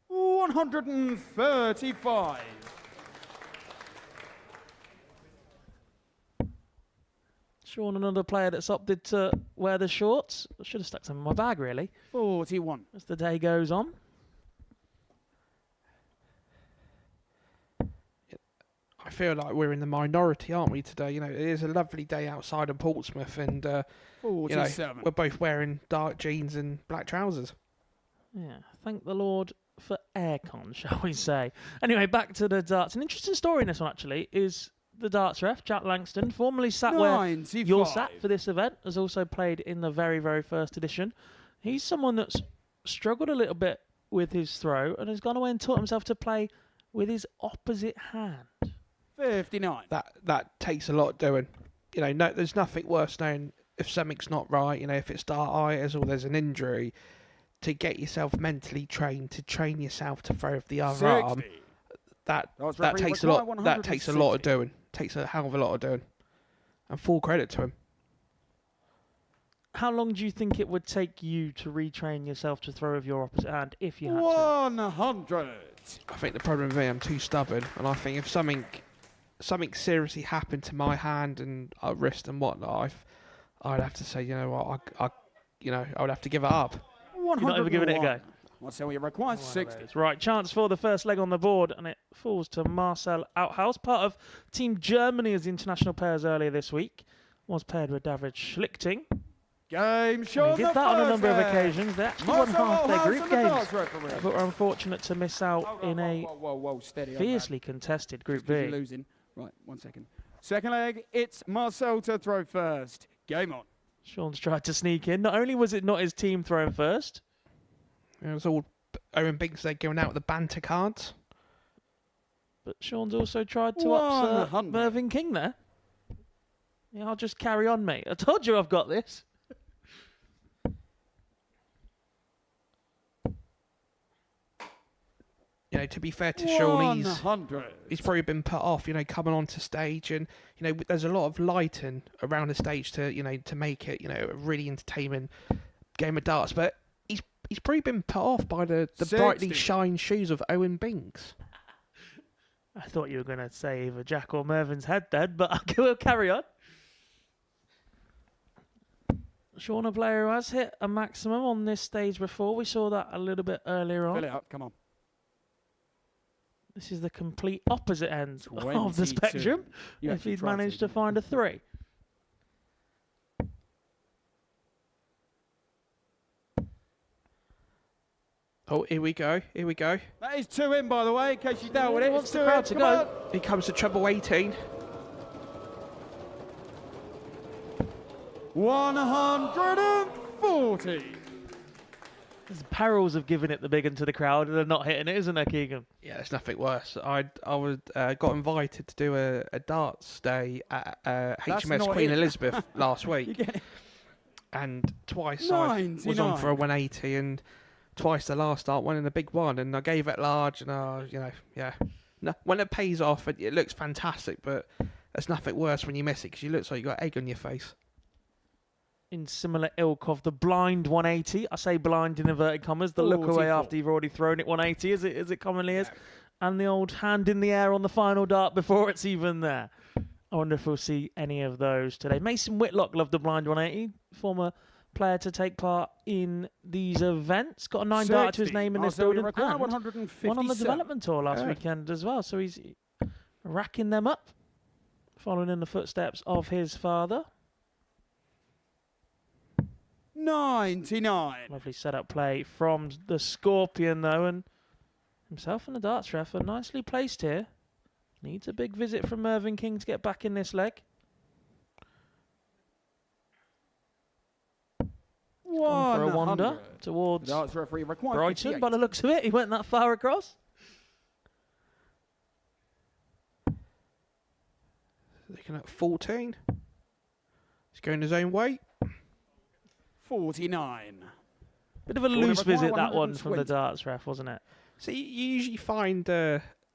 135. Sean, another player that's opted to wear the shorts. I should have stuck some in my bag, really. 41. As the day goes on. I feel like we're in the minority, aren't we, today? It is a lovely day outside of Portsmouth, and 47. we're both wearing dark jeans and black trousers. Yeah, thank the Lord for aircon, shall we say. Anyway, back to the darts. An interesting story in this one, actually, is the darts ref, Jack Langston, formerly sat 95. where you're sat for this event, has also played in the very, very first edition. He's someone that's struggled a little bit with his throw and has gone away and taught himself to play with his opposite hand. 59. That takes a lot doing. you know, no, there's nothing worse knowing if something's not right. You know, if it's dartitis or there's an injury, to get yourself mentally trained to train yourself to throw with the other arm. That takes a lot. That takes a lot of doing. Takes a hell of a lot of doing. And full credit to him. How long do you think it would take you to retrain yourself to throw with your opposite hand if you had to? 100. I think the problem with me, I'm too stubborn, and I think if something seriously happened to my hand and wrist and whatnot, I'd have to say, you know what, I would have to give it up. 101. You're not even giving it a go. What's all you require? 60. It's right. Chance for the first leg on the board, and it falls to Marcel Outhaus, part of Team Germany as the international pairs earlier this week. Was paired with David Schlichting. Game show. They did that on a number of occasions. They actually won half their group games, but were unfortunate to miss out in a fiercely contested Group B. You're losing. Right, 1 second. Second leg, it's Marcel to throw first. Game on. Sean's tried to sneak in. Not only was it not his team throwing first, it was all Owen Binksley going out with the banter cards. But Sean's also tried to upset Mervyn King there. Yeah, I'll just carry on, mate. I told you I've got this. You know, to be fair to Sean, he's probably been put off, you know, coming onto stage, and you know, there's a lot of lighting around the stage to, you know, to make it, you know, a really entertaining game of darts. But he's probably been put off by the brightly shine shoes of Owen Binks. I thought you were going to say either Jack or Mervyn's head then, but we'll carry on. Sean, a player who has hit a maximum on this stage before. We saw that a little bit earlier on. Fill it up, come on. This is the complete opposite end of the spectrum. If he'd managed to find a 3. Oh, here we go. Here we go. That is 2 in, by the way, in case you doubted it. Wants the crowd to go. Here comes the treble 18. 140. There's perils of giving it the big one to the crowd and then not hitting it, isn't there, Keegan? Yeah, there's nothing worse. I got invited to do a darts day at HMS Queen Elizabeth last week, and twice I was on for a 180, and twice the last dart went in a big one, and I gave it large, and you know, yeah. No, when it pays off, it looks fantastic, but there's nothing worse when you miss it because you look like you got egg on your face. In similar ilk of the blind 180, I say blind in inverted commas, the look away after you've already thrown it 180, as it commonly is, and the old hand in the air on the final dart before it's even there. I wonder if we'll see any of those today. Mason Whitlock loved the blind 180, former player to take part in these events. Got a 9 dart to his name in this building, and one on the development tour last weekend as well. So he's racking them up, following in the footsteps of his father. 99. Lovely setup play from the Scorpion, though, and himself and the darts ref are nicely placed here. Needs a big visit from Mervyn King to get back in this leg. For a wander towards Brighton, by the looks of it. He went that far across. Looking at 14. He's going his own way. 49. Bit of a loose visit, that one, from the darts ref, wasn't it? So you usually find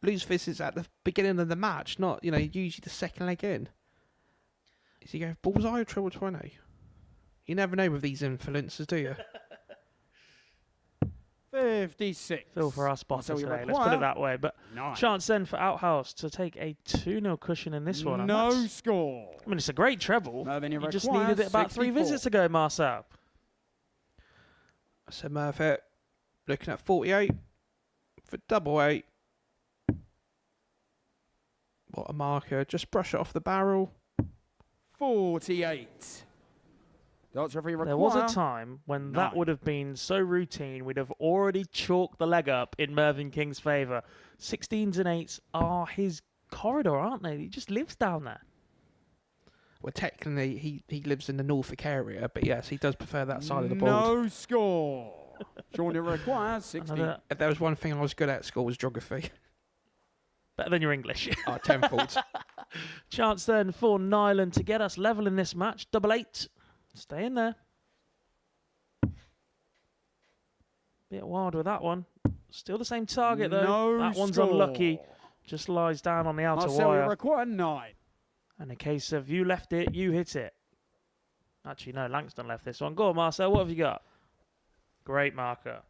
loose visits at the beginning of the match, not, you know, usually the second leg in. Is he going bullseye or treble 20? You never know with these influencers, do you? 56. Feel for our spotter today, let's put it that way. But chance then for Outhaus to take a 2-0 cushion in this one. No score. I mean, it's a great treble. You just needed it about 3 visits ago, Marcel. I said Merv hit. Looking at 48 for double 8. What a marker. Just brush it off the barrel. 48. There was a time when that would have been so routine, we'd have already chalked the leg up in Mervyn King's favour. 16s and 8s are his corridor, aren't they? He just lives down there. Well, technically, he lives in the Norfolk area, but yes, he does prefer that side of the board. No score. Sean, it requires 60. If there was one thing I was good at school was geography. Better than your English. Oh, tenfold. Chance then for Nyland to get us level in this match. 8-8. Stay in there. Bit wild with that one. Still the same target though. No that one's score. unlucky. Just lies down on the outer Marcel, wire. you require 9. And in case of you left it, you hit it. Actually, no, Langston left this one. Go on, Marcel. What have you got? Great marker.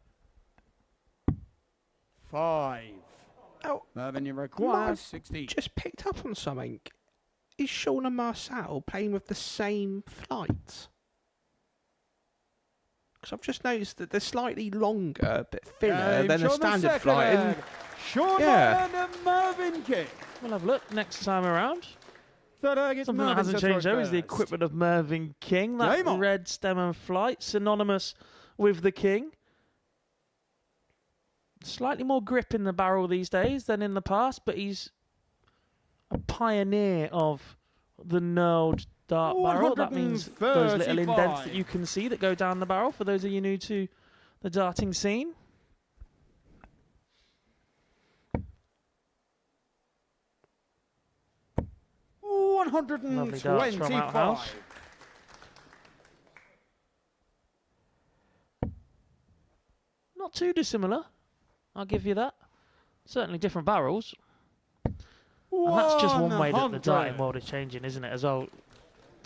5. Oh, Mervyn, you require I've 16. just picked up on something. Is Sean and Marcel playing with the same flights? Because I've just noticed that they're slightly longer, but thinner than a standard flight. And Sean yeah. Nyland and Mervyn King. We'll have a look next time around. Third egg is Something that Mervyn hasn't to throw changed though is the first. equipment of Mervyn King. That Game on. red stem and flight, synonymous with the King. Slightly more grip in the barrel these days than in the past, but he's a pioneer of the knurled dart barrel. That means those little indents that you can see that go down the barrel, for those of you new to the darting scene. Lovely darts from Outhouse. 125. Not too dissimilar, I'll give you that. Certainly different barrels. And that's just one way that the darting world is changing, isn't it, as well?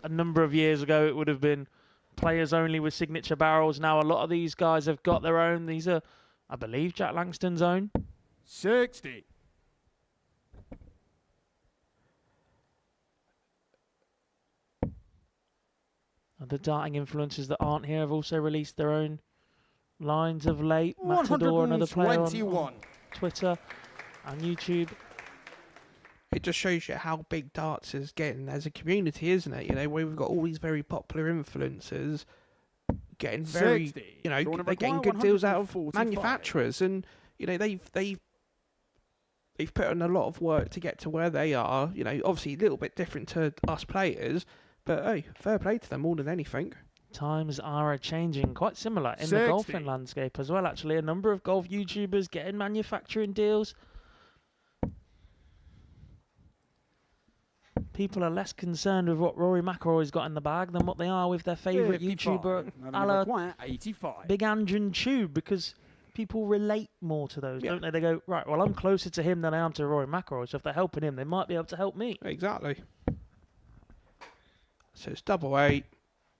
A number of years ago, it would have been players only with signature barrels. Now a lot of these guys have got their own. These are, I believe, Jack Langston's own. 60. The darting influencers that aren't here have also released their own lines of late. Matador, another player on Twitter and YouTube. it just shows you how big darts is getting as a community, isn't it? You know, where we've got all these very popular influencers getting very, 60. you know, Drawn they're getting require good deals out of 145. manufacturers, and you know they've put in a lot of work to get to where they are. You know, obviously a little bit different to us players, but hey, fair play to them more than anything. Times are changing, quite similar in the golfing landscape as well, actually. A number of golf YouTubers getting manufacturing deals. People are less concerned with what Rory McIlroy's got in the bag than what they are with their favourite 55. YouTuber, Now a la require 85. Big Andrew Tube, because people relate more to those, don't they? They go, right, well, I'm closer to him than I am to Rory McIlroy, so if they're helping him, they might be able to help me. Exactly. So it's 8.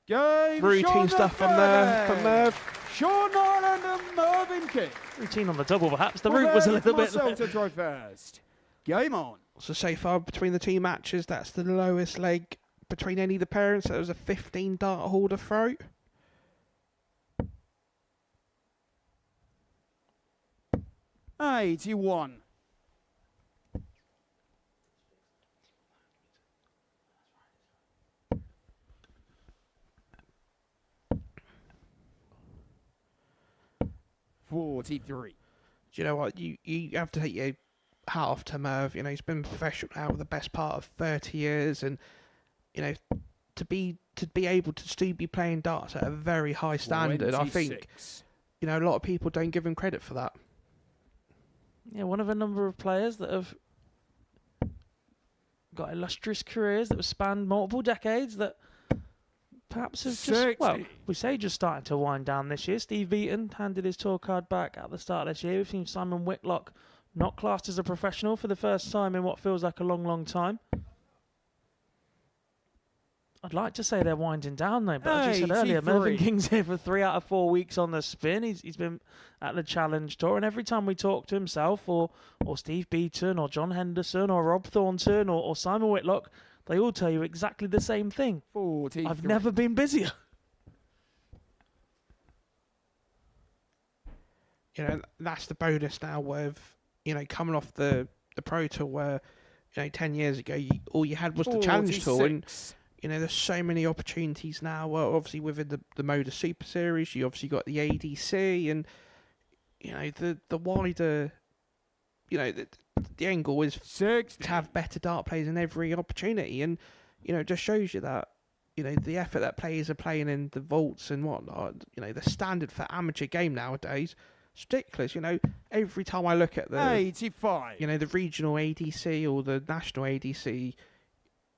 Game, routine Sean stuff from Merv. Sean Nyland and Mervyn King. Routine on the double, perhaps. The route was a little bit... Marcel to throw first. Game on. So far between the two matches, that's the lowest leg between any of the parents. That was a 15 dart hole to throw. $81. $43. Do you know what? You have to take your hat off to Merv. You know, he's been professional now for the best part of 30 years, and you know, to be able to still be playing darts at a very high standard, 26. I think, you know, a lot of people don't give him credit for that. Yeah, one of a number of players that have got illustrious careers that have spanned multiple decades that perhaps have just, well, we say just starting to wind down this year. Steve Beaton handed his tour card back at the start of this year. We've seen Simon Whitlock not classed as a professional for the first time in what feels like a long, long time. I'd like to say they're winding down though, but as you said earlier, Mervyn King's here for 3 out of 4 weeks on the spin. He's been at the Challenge Tour, and every time we talk to himself or Steve Beaton or John Henderson or Rob Thornton or Simon Whitlock, they all tell you exactly the same thing. 43. I've never been busier. You know, that's the bonus now with, you know, coming off the Pro Tour where, you know, 10 years ago, all you had was the Challenge Tour. And, you know, there's so many opportunities now. Well, obviously, within the Modus Super Series, you obviously got the ADC, and, you know, the wider, you know, the angle is to have better dart players in every opportunity. And, you know, it just shows you that, you know, the effort that players are playing in the vaults and whatnot, you know, the standard for amateur game nowadays, it's ridiculous. You know, every time I look at the 85, you know, the regional ADC or the national ADC,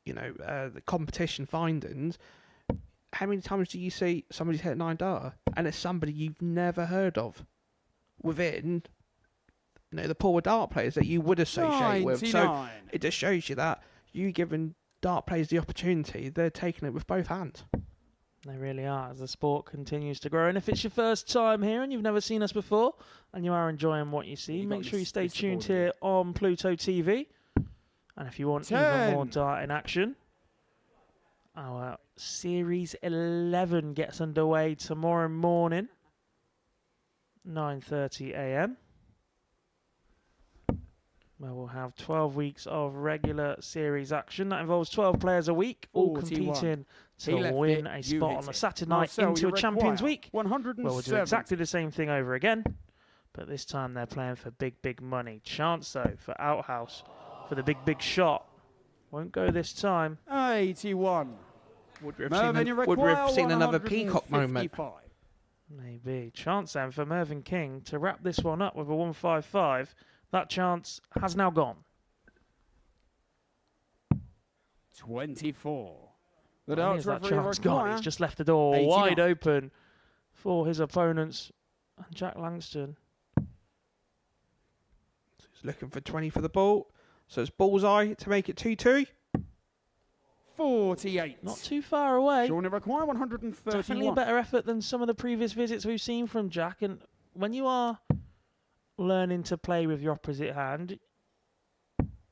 the competition findings, how many times do you see somebody's hit 9 dart and it's somebody you've never heard of within the poor dart players that you would associate with? So it just shows you that you giving dart players the opportunity, they're taking it with both hands. They really are, as the sport continues to grow. And if it's your first time here and you've never seen us before and you are enjoying what you see, make sure you stay tuned here on Pluto TV. And if you want even more dart in action, our Series 11 gets underway tomorrow morning, 9:30 a.m. where we'll have 12 weeks of regular series action. That involves 12 players a week, all 41. competing to win a spot on a Saturday night into a Champions Week. 107. Well, we'll do exactly the same thing over again, but this time they're playing for big, big money. Chance, though, for Outhouse, for the big, big shot. Won't go this time. 81. Would we have seen another peacock moment? Maybe. Chance then for Mervyn King to wrap this one up with a 155. That chance has now gone. 24. The Well, darts here's that referee chance gone. require He's just left the door 89. wide open for his opponents. And Jack Langston. He's looking for 20 for the ball. So it's bullseye to make it 2-2. 48. Not too far away. Shawnee require 131. Definitely a better effort than some of the previous visits we've seen from Jack. And when you are learning to play with your opposite hand,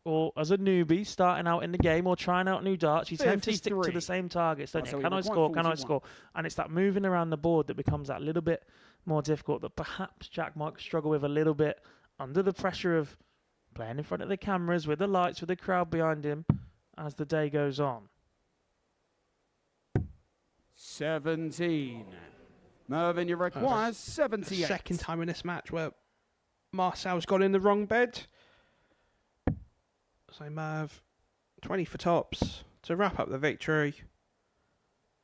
or as a newbie starting out in the game or trying out new darts, you tend to stick to 53. the same targets, don't Right, you? so Can we I require score? Can I 41. score? And it's that moving around the board that becomes that little bit more difficult, that perhaps Jack might struggle with a little bit under the pressure of playing in front of the cameras with the lights, with the crowd behind him as the day goes on. 17. Mervyn, you require 78. Second time in this match where Marcel's got in the wrong bed. So Merv, 20 for tops to wrap up the victory.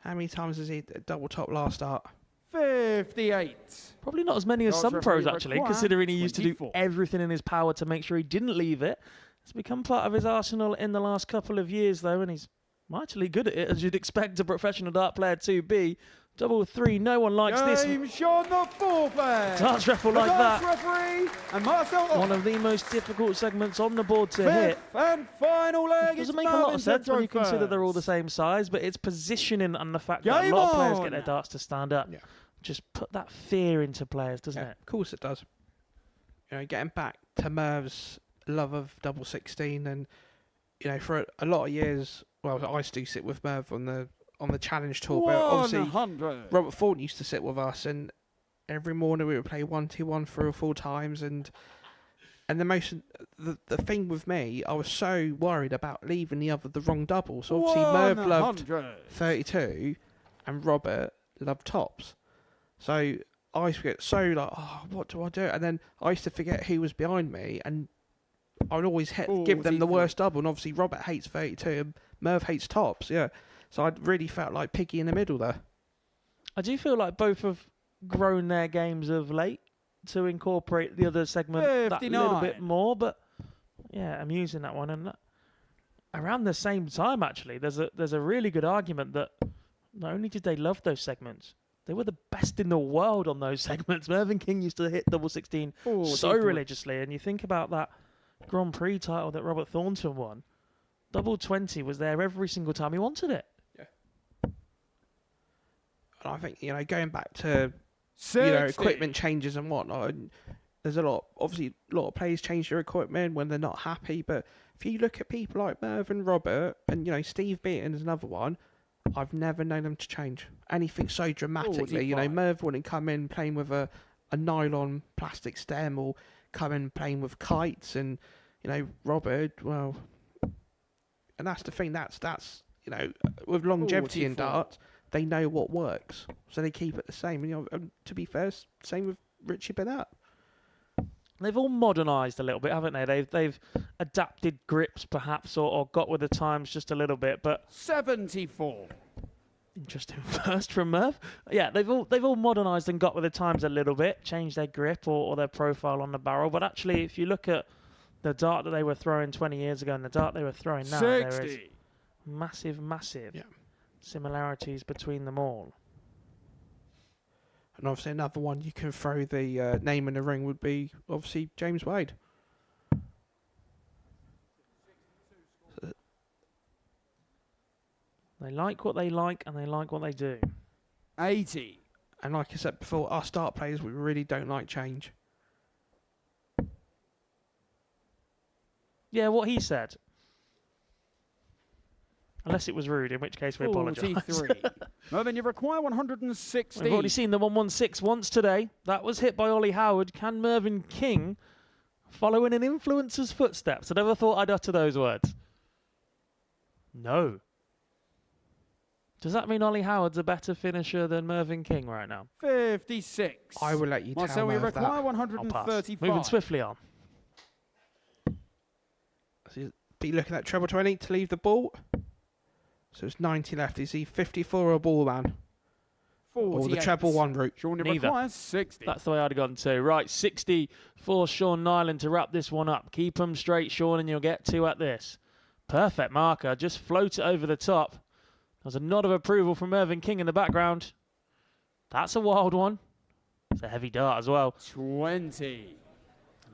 How many times has he double top last start? 58. Probably not as many as Darts some referee pros, actually, require considering he used to do 24. everything in his power to make sure he didn't leave it. It's become part of his arsenal in the last couple of years, though, and he's mightily good at it, as you'd expect a professional dart player to be. Double three, no one likes this. Game Sean the forfeit. Darts ref will The like darts that. referee and Marcel. One of the most difficult segments on the board to hit. Fifth and final leg. Doesn't make a lot of sense when you consider they're all the same size, but it's positioning and the fact that a lot of players get their darts to stand up. Yeah. Just put that fear into players, doesn't it? Of course it does. Getting back to Merv's love of double 16, and for a lot of years, well, I used to sit with Merv on the challenge tour, but obviously 100. Robert Thornton used to sit with us, and every morning we would play 1-2-1 3 or 4 times, and the thing with me, I was so worried about leaving the wrong double. So obviously Merv loved 32, and Robert loved tops. So I used to get so like, oh, what do I do? And then I used to forget who was behind me, and I would always give them the worst double. And obviously Robert hates 32, and Merv hates tops. Yeah, so I really felt like Piggy in the middle there. I do feel like both have grown their games of late to incorporate the other segment that little bit more. But yeah, I'm using that one. And around the same time, actually, there's a really good argument that not only did they love those segments, they were the best in the world on those segments. Mervyn King used to hit double 16 so religiously. And you think about that Grand Prix title that Robert Thornton won, double 20 was there every single time he wanted it. Yeah. And I think, going back to, 60. equipment changes and whatnot, and there's a lot of players change their equipment when they're not happy. But if you look at people like Merv and Robert, and, Steve Beaton is another one, I've never known them to change anything so dramatically. 45. Merv wouldn't come in playing with a nylon plastic stem, or come in playing with kites, and Robert, well, and that's the thing. That's with longevity in 44. darts, they know what works, so they keep it the same. And to be fair, same with Richie Bennett. They've all modernised a little bit, haven't they? They've adapted grips, perhaps, or got with the times just a little bit. But 74. interesting first from Merv. Yeah, they've all modernised and got with the times a little bit, changed their grip or their profile on the barrel. But actually, if you look at the dart that they were throwing 20 years ago and the dart they were throwing now, there is massive similarities between them all. And obviously another one you can throw the name in the ring would be obviously James Wade. They like what they like and they like what they do. 80. And like I said before, our start players, we really don't like change. Yeah, what he said. Unless it was rude, in which case we apologise. 43. Mervyn, you require 160. We've already seen the 116 once today. That was hit by Ollie Howard. Can Mervyn King follow in an influencer's footsteps? I never thought I'd utter those words. No. Does that mean Ollie Howard's a better finisher than Mervyn King right now? 56. I will let you tell Marcel, we Merv require that. 135. Moving swiftly on. So be looking at treble 20 to leave the ball. So it's 90 left. Is he 54 or a ball man? 48. Or the treble 1 route? Sean, you Neither. require 60. That's the way I'd have gone too. Right, 60 for Sean Nyland to wrap this one up. Keep them straight, Sean, and you'll get 2 at this. Perfect marker. Just float it over the top. There's a nod of approval from Mervyn King in the background. That's a wild one. It's a heavy dart as well. 20.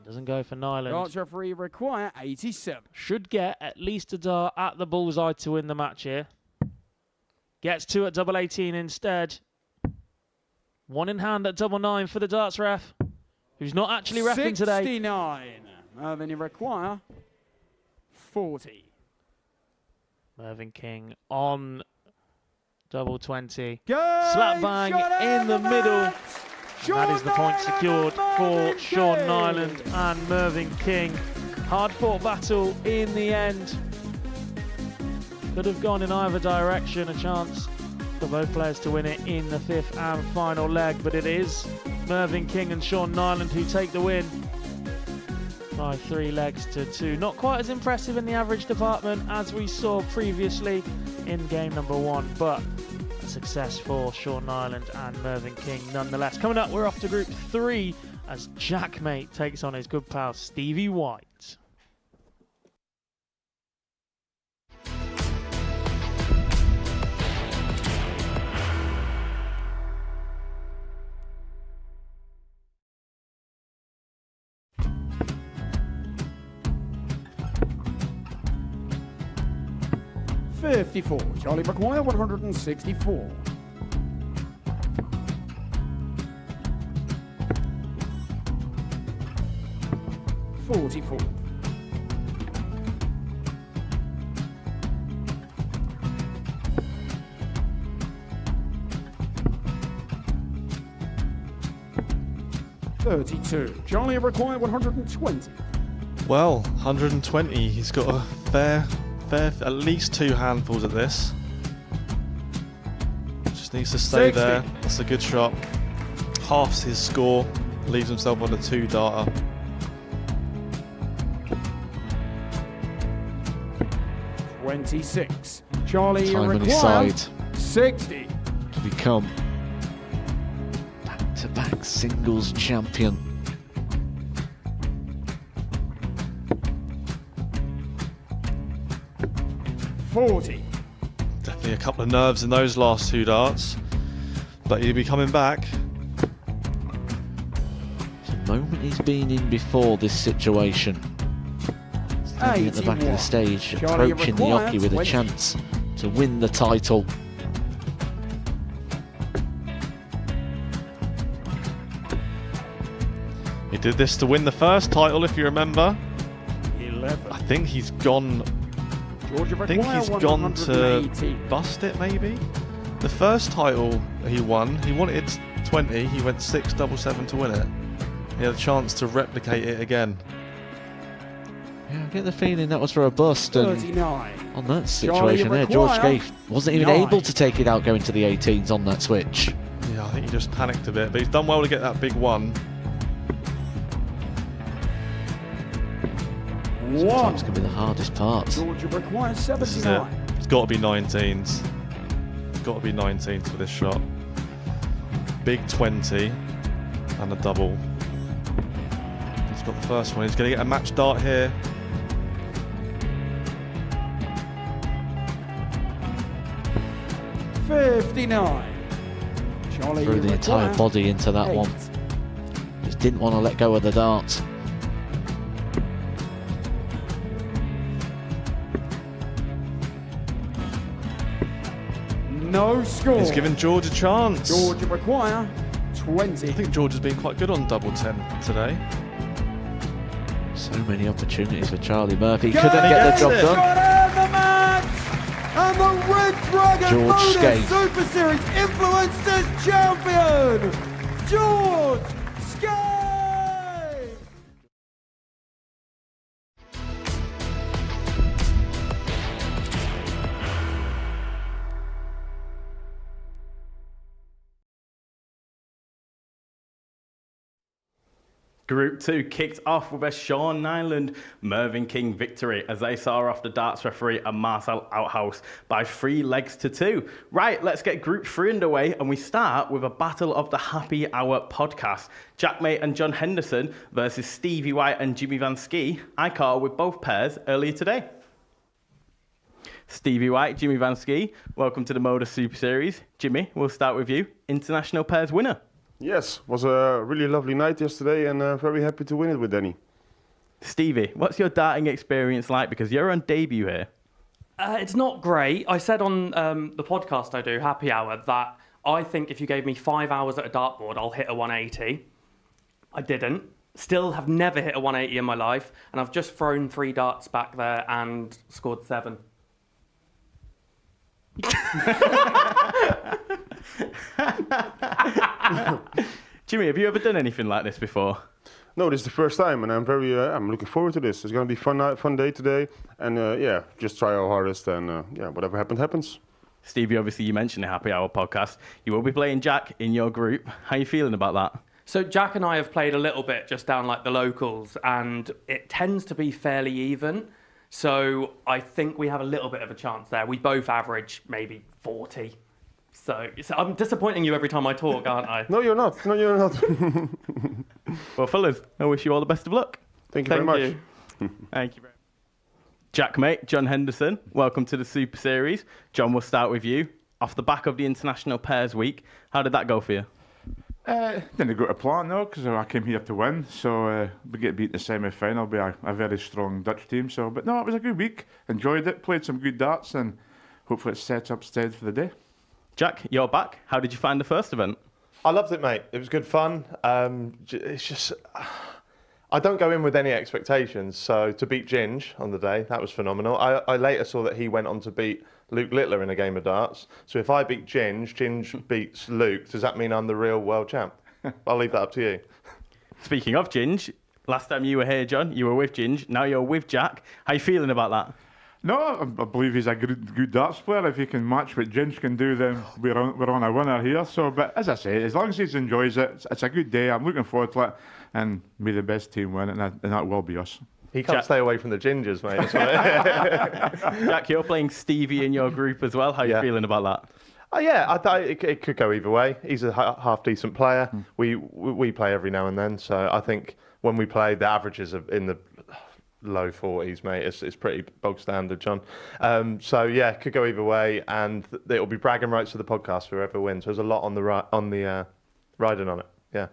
Doesn't go for Nyland. Darts referee require 87. Should get at least a dart at the bullseye to win the match here. Gets 2 at double 18 instead. 1 in hand at double 9 for the darts ref, who's not actually reffing today. 69. Mervyn, you require 40. Mervyn King on double 20. Good Slap bang shot in the middle. And that is the point Nyland secured and for Mervyn Sean King. Nyland and Mervyn King. Hard fought battle in the end. Could have gone in either direction. A chance for both players to win it in the 5th and final leg. But it is Mervyn King and Sean Nyland who take the win by 3 legs to 2. Not quite as impressive in the average department as we saw previously in game number 1, but a success for Sean Nyland and Mervyn King nonetheless. Coming up, we're off to Group 3 as Jackmate takes on his good pal Stevie White. $54. Charlie require 164. $44. $32. Charlie require 120. Well, 120. He's got a fair, at least 2 handfuls of this. Just needs to stay 60. there. That's a good shot. Halves his score. Leaves himself on a 2-darter. $26. Charlie Time on his require side 60. to become back-to-back singles champion. $40. Definitely a couple of nerves in those last 2 darts. But he'll be coming back. It's a moment he's been in before this situation. Standing at the back of the stage, Charlie approaching the required hockey with a 20. chance to win the title. He did this to win the first title, if you remember. 11. I think he's gone. Georgia I think require he's gone to 180. bust it, maybe. The first title he won, he wanted 20. He went 6 double 7 to win it. He had a chance to replicate it again. Yeah, I get the feeling that was for a bust. And 39. on that situation there, George require Gay wasn't even 9. able to take it out going to the 18s on that switch. Yeah, I think he just panicked a bit, but he's done well to get that big one. Sometimes can be the hardest part. Georgia requires This is it. 79. It's got to be 19s. It's got to be 19s for this shot. Big 20 and a double. He's got the first one. He's going to get a match dart here. 59. Charlie Threw the entire Maguire, body into that 8. one. Just didn't want to let go of the darts. No score. He's given George a chance. George Maguire, 20. I think George has been quite good on double 10 today. So many opportunities for Charlie Murphy. Go Couldn't get the job Got done. out the match! And the Red Dragon George Modus Skate. Super Series Influencers Champion, George Skate! Group 2 kicked off with a Sean Nyland Mervyn King victory as they saw off the darts referee and Marcel Outhouse by 3 legs to 2. Right, let's get Group 3 underway, and we start with a battle of the Happy Hour podcast. Jack Mate and John Henderson versus Stevie White and Jimmy Van Ski. I caught with both pairs earlier today. Stevie White, Jimmy Van Ski, welcome to the Modus Super Series. Jimmy, we'll start with you. International pairs winner. Yes, was a really lovely night yesterday, and very happy to win it with Danny. Stevie, what's your darting experience like? Because you're on debut here. It's not great. I said on the podcast I do, Happy Hour, that I think if you gave me 5 hours at a dartboard, I'll hit a 180. I didn't. Still have never hit a 180 in my life, and I've just thrown 3 darts back there and scored 7. Jimmy, have you ever done anything like this before? No, this is the first time, and I'm looking forward to this. It's going to be fun day today, and yeah, just try our hardest, and yeah, whatever happens. Stevie, obviously you mentioned the Happy Hour podcast. You will be playing Jack in your group. How are you feeling about that? So Jack and I have played a little bit just down like the locals, and it tends to be fairly even. So I think we have a little bit of a chance there. We both average maybe 40. So I'm disappointing you every time I talk, aren't I? No, you're not. No, you're not. Well, fellas, I wish you all the best of luck. Thank you very much. Thank you very much. Jack, mate, John Henderson, welcome to the Super Series. John, we'll start with you. Off the back of the International Pairs Week, how did that go for you? Didn't go to plan, no, because I came here to win. So we get beat in the semi-final by a very strong Dutch team. So, but no, it was a good week. Enjoyed it, played some good darts, and hopefully it sets up stead for the day. Jack, you're back. How did you find the first event? I loved it, mate. It was good fun. It's just, I don't go in with any expectations. So to beat Ginge on the day, that was phenomenal. I later saw that he went on to beat Luke Littler in a game of darts. So if I beat Ginge beats Luke, does that mean I'm the real world champ? I'll leave that up to you. Speaking of Ginge, last time you were here, John, you were with Ginge. Now you're with Jack. How you feeling about that? No, I believe he's a good darts player. If he can match what Ginge can do, then we're on a winner here. So, but as I say, as long as he enjoys it, it's a good day. I'm looking forward to it, and may the best team win, and that will be us. He can't stay away from the Gingers, mate. Jack, you're playing Stevie in your group as well. How are you feeling about that? Yeah, I thought it could go either way. He's a half decent player. We play every now and then, so I think when we play, the averages are in the low 40s, mate. It's pretty bog standard, John. So yeah, could go either way, and it'll be bragging rights for the podcast for whoever wins. There's a lot on the riding on it. Yeah.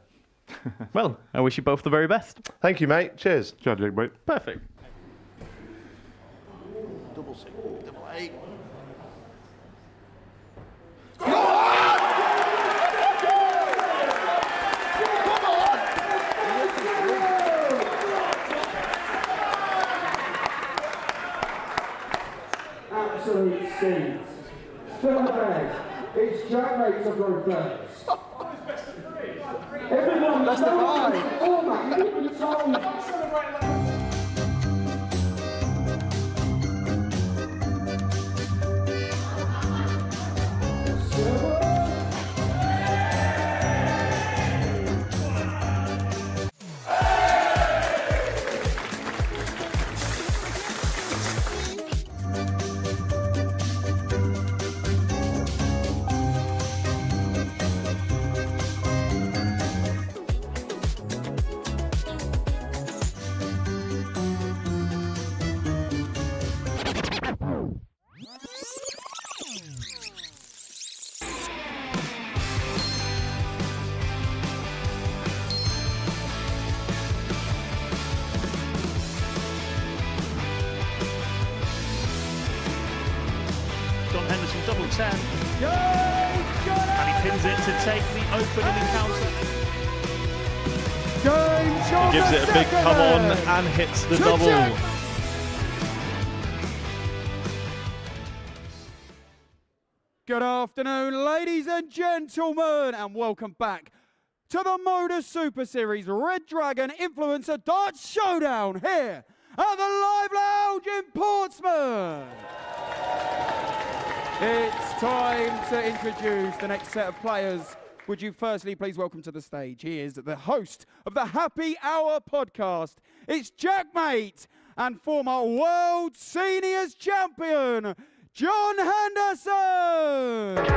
Well, I wish you both the very best. Thank you, mate. Cheers. Cheers, mate. Perfect. Double 6, double 8. Absolute steeds. Third leg, it's Jack Mate to go first. Everyone, that's the vibe. Format, you can tell. 10. And he pins it to take the opening encounter. He gives it a big come on and hits the double. Good afternoon, ladies and gentlemen, and welcome back to the Modus Super Series Red Dragon Influencer Darts Showdown here at the Live Lounge in Portsmouth. It's time to introduce the next set of players. Would you firstly please welcome to the stage? He is the host of the Happy Hour podcast. It's Jack Mate and former World Seniors Champion, John Henderson.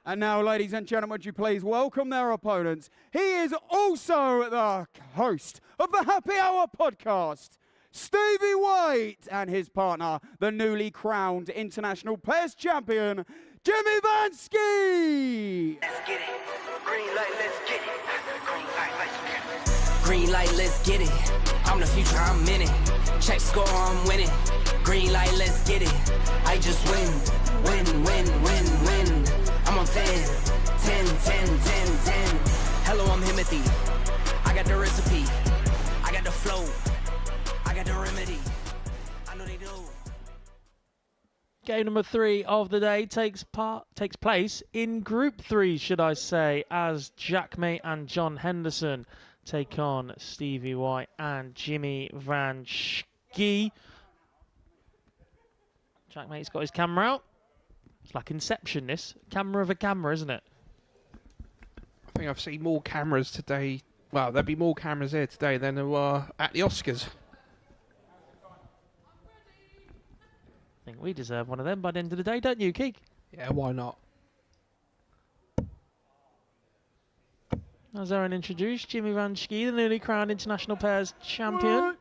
And now, ladies and gentlemen, would you please welcome their opponents? He is also the host of the Happy Hour podcast, Stevie White, and his partner, the newly crowned International Pairs Champion, Jimmy Vansky. Let's get it. Green light, let's get it. Green light, let's get it. Green light, let's get it. I'm the future, I'm in it. Check score, I'm winning. Green light, let's get it. I just win. Win, win, win, win. I'm on 10, 10, 10, 10, 10. Hello, I'm Himothy. I got the recipe. I got the flow. I got the remedy. I know they do. Game number 3 of the day takes place in Group 3, should I say, as Jack Mate and John Henderson take on Stevie White and Jimmy Vansky. Jack Mate's got his camera out. It's like Inception, this. Camera of a camera, isn't it? I think I've seen more cameras today. Well, there'll be more cameras here today than there were at the Oscars. I think we deserve one of them by the end of the day, don't you, Keek? Yeah, why not? As Aaron introduced, Jimmy Vansky, the newly crowned International Pairs Champion.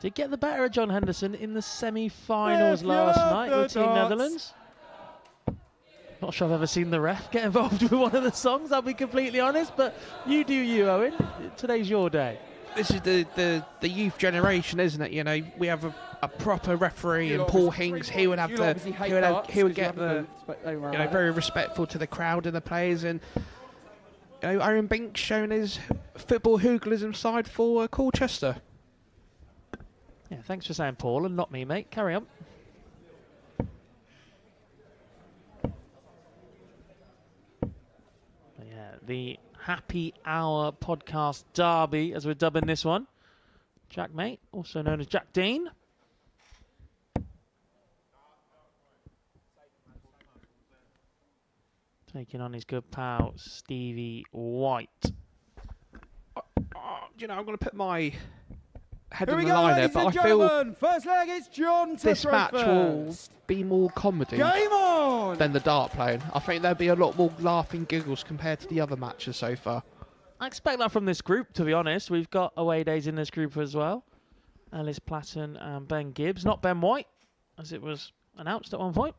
Did get the better of John Henderson in the semi-finals last night with Team Netherlands. Not sure I've ever seen the ref get involved with one of the songs, I'll be completely honest, but you do you, Owen. Today's your day. This is the youth generation, isn't it? You know, we have a proper referee in Paul Hinks. He would have he would get the very respectful to the crowd and the players, and you know, Aaron Binks showing his football hooliganism side for Colchester. Yeah, thanks for saying Paul and not me, mate. Carry on. Yeah, the Happy Hour podcast derby, as we're dubbing this one. Jack Mate, also known as Jack Dean. Taking on his good pal, Stevie White. You know, I'm going to put my head Here in we the go, line there, ladies but and I feel gentlemen. First leg, it's John to this throw match will first. be more comedy Game on! than the dart playing. I think there'll be a lot more laughing giggles compared to the other matches so far. I expect that from this group, to be honest. We've got away days in this group as well. Ellis Platten and Ben Gibbs. Not Ben White, as it was announced at one point.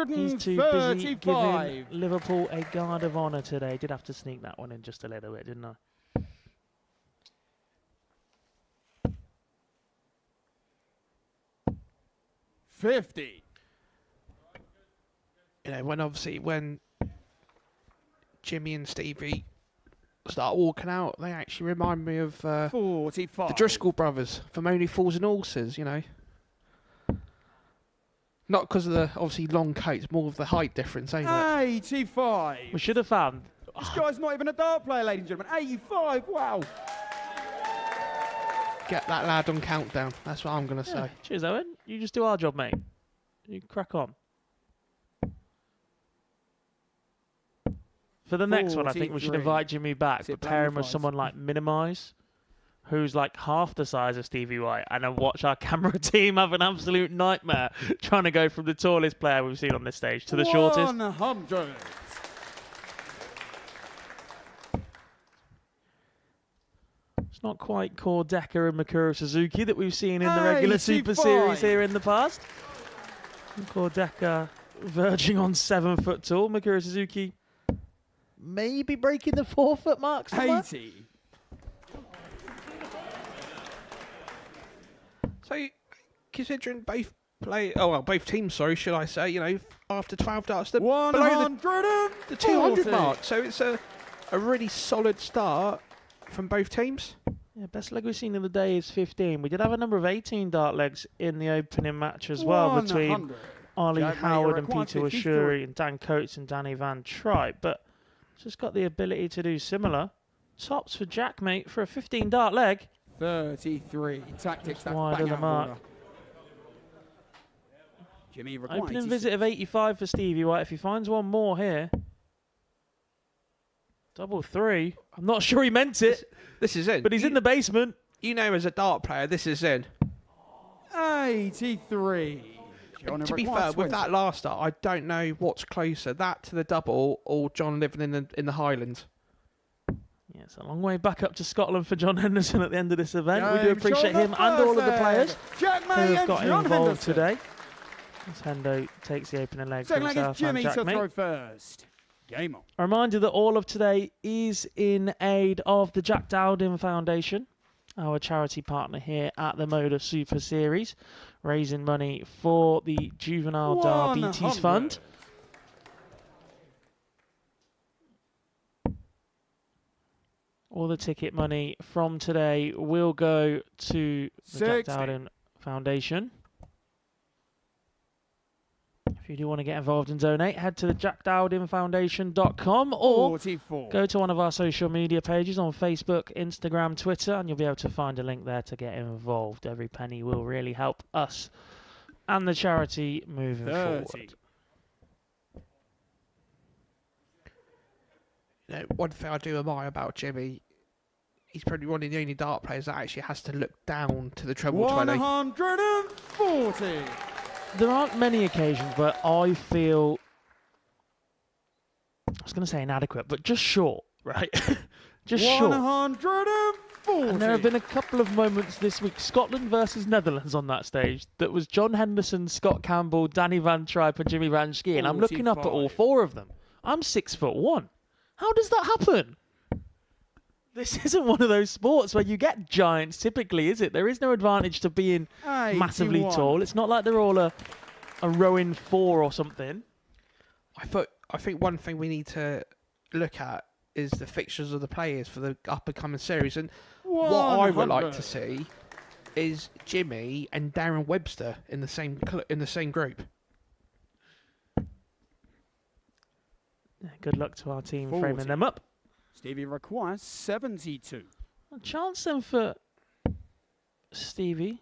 He's too busy giving 135. Liverpool a guard of honour today. Did have to sneak that one in just a little bit, didn't I? $50. You know, when Jimmy and Stevie start walking out, they actually remind me of 45. the Driscoll brothers from Only Fools and Horses, you know. Not because of the, obviously, long coats, more of the height difference, ain't it? 85. We should have found. This guy's not even a dart player, ladies and gentlemen. 85, wow. Get that lad on countdown. That's what I'm going to say. Cheers, Owen. You just do our job, mate. You crack on. For the next one, I think we should 43. invite Jimmy back, but pair him with someone like Minimise, who's like half the size of Stevie White, and then watch our camera team have an absolute nightmare trying to go from the tallest player we've seen on this stage to the shortest. 100. not quite core Decker and Mikuru Suzuki that we've seen in the regular Super Series here in the past. Core Decker verging on 7 foot tall. Mikuru Suzuki maybe breaking the 4 foot mark somewhere. 80. So, considering both both teams, should I say, after 12 darts, they're below the 200 mark. So it's a really solid start from both teams. Yeah, best leg we've seen in the day is 15. We did have a number of 18 dart legs in the opening match as well between Ollie Howard and Peter Washuri and Dan Coates and Danny Van Tripe, but just got the ability to do similar. Tops for Jack, mate, for a 15 dart leg. 33. Tactics that wide bang of the out mark. order. Jimmy requires Opening visit of 85 for Stevie White. If he finds one more here. Double 3. I'm not sure he meant it. This is in. But he's in the basement. As a dart player, this is in. 83. To be fair, with that last start, I don't know what's closer, that to the double or John living in the Highlands. Yeah, it's a long way back up to Scotland for John Henderson at the end of this event. We do James appreciate Shaw him and all of the players Jack who May have and got John involved Henderson. today. As Hendo takes the opening leg Second for leg himself is Jimmy and to Jack May. throw first. Game on. A reminder that all of today is in aid of the Jack Dowding Foundation, our charity partner here at the Modus Super Series, raising money for the Juvenile Diabetes 100. Fund. All the ticket money from today will go to the Jack 60. Dowding Foundation. If you do want to get involved and donate, head to the jackdowdingfoundation.com or 44. go to one of our social media pages on Facebook, Instagram, Twitter, and you'll be able to find a link there to get involved. Every penny will really help us and the charity moving 30. forward. One thing I do admire about Jimmy, he's probably one of the only dart players that actually has to look down to the treble 20. 140. There aren't many occasions where I feel, I was going to say inadequate, but just short, right? Just short. 140. And there have been a couple of moments this week, Scotland versus Netherlands on that stage, that was John Henderson, Scott Campbell, Danny Van Tripe and Jimmy Van Schie, and I'm looking up at all 4 of them. I'm 6'1". How does that happen? This isn't one of those sports where you get giants typically, is it? There is no advantage to being massively 81. tall. It's not like they're all a rowing 4 or something. I think one thing we need to look at is the fixtures of the players for the up-and-coming series. And what I would like to see is Jimmy and Darren Webster in the same group. Good luck to our team 40. framing them up. Stevie requires 72. A chance then for Stevie.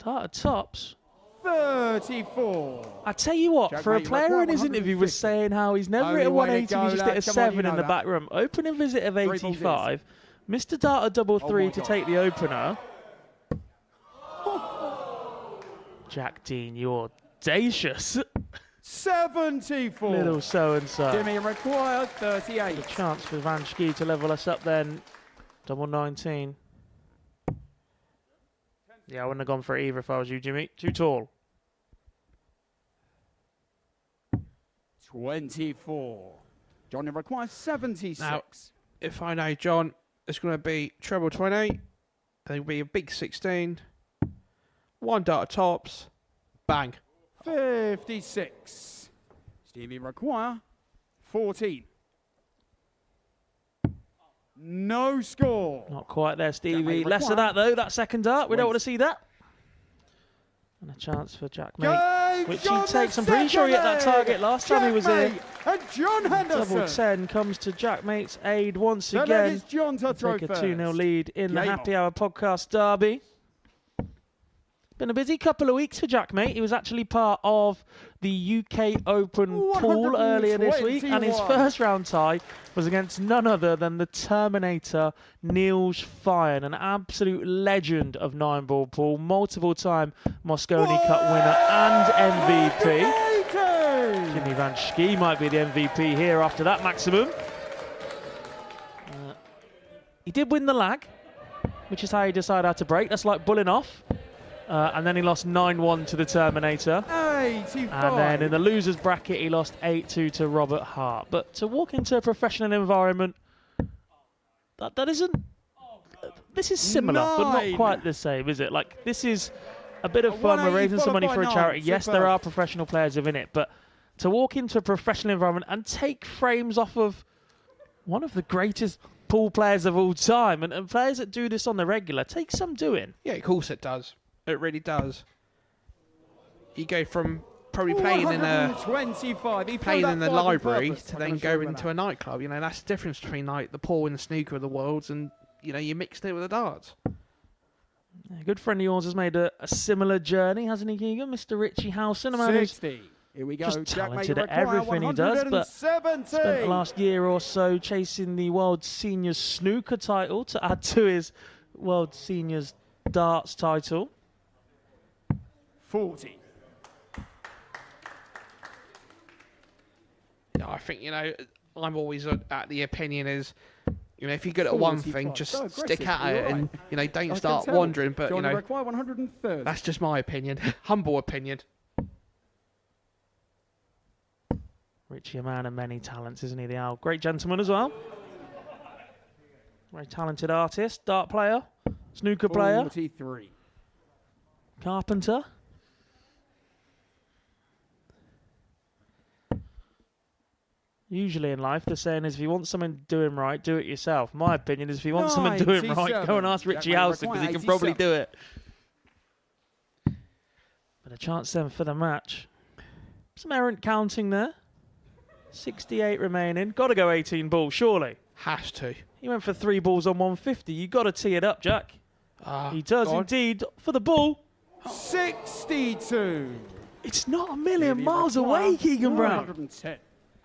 Dart tops. 34. I tell you what, Jack for a May, player in his 150. interview was saying how he's never Only hit a way to 180, go, he just lad. hit a Come on, 7 you in know the that. back room. Opening visit of Three balls 85. Mr. Dart a double 3 to God. take the opener. Jack Dean, you're audacious. 74. Little so-and-so. Jimmy required 38. A chance for Van Schie to level us up then. Double 19. Yeah, I wouldn't have gone for it either if I was you, Jimmy. Too tall. 24. Johnny requires 76. Now, if I know John, it's going to be treble 20. It'll be a big 16. 1 dart tops. Bang. 56. Stevie require 14. No score. Not quite there, Jack Stevie. May Less of require that, though. That second dart. We don't want to see that. And a chance for Jack May, which he takes. I'm pretty sure he hit that target last time he was here. And John Henderson. Double 10 comes to Jack Mate's aid once So again. that is John to throw Take a first. 2-0 lead in the Game Happy Hour podcast derby. Been a busy couple of weeks for Jack Mate. He was actually part of the UK Open pool earlier this week, and his 121. first round tie was against none other than the Terminator, Niels Fine, an absolute legend of 9-ball pool, multiple-time Mosconi Cup winner and MVP. Jimmy Van Schie might be the MVP here after that maximum. He did win the lag, which is how he decided how to break. That's like bulling off. And then he lost 9-1 to the Terminator. 85. And then in the losers bracket, he lost 8-2 to Robert Hart. But to walk into a professional environment, that isn't... This is similar, but not quite the same, is it? Like, this is a bit of fun. We're raising some money for a charity. Yes, there are professional players within it, but to walk into a professional environment and take frames off of one of the greatest pool players of all time, and players that do this on the regular, takes some doing. Yeah, of course it does. It really does. You go from probably playing in the library to then go into a nightclub. You know, that's the difference between like the pool and the snooker of the worlds, and you know, you mixed it with the darts. A good friend of yours has made a similar journey, hasn't he, Keegan? Mr. Richie Howson, a man who's 60. Here we go. just talented at everything he does, but spent the last year or so chasing the World Seniors Snooker title to add to his World Seniors Darts title. 40. Yeah, I think, you know, I'm always at the opinion is, you know, if you're good at one thing, just stick at it and, you know, don't start wandering. But, you know, that's just my opinion. Humble opinion. Richie, a man of many talents, isn't he, the Owl? Great gentleman as well. Very talented artist, dart player, snooker player. 43. Carpenter. Usually in life, the saying is, if you want something doing right, do it yourself. My opinion is, if you want something doing right, go and ask Richie Howson, because he can probably do it. But a chance then for the match. Some errant counting there. 68 remaining. Got to go 18 balls, surely. Has to. He went for 3 balls on 150. You got to tee it up, Jack. He does indeed for the ball. 62. It's not a million miles away, Keegan Brown. 110.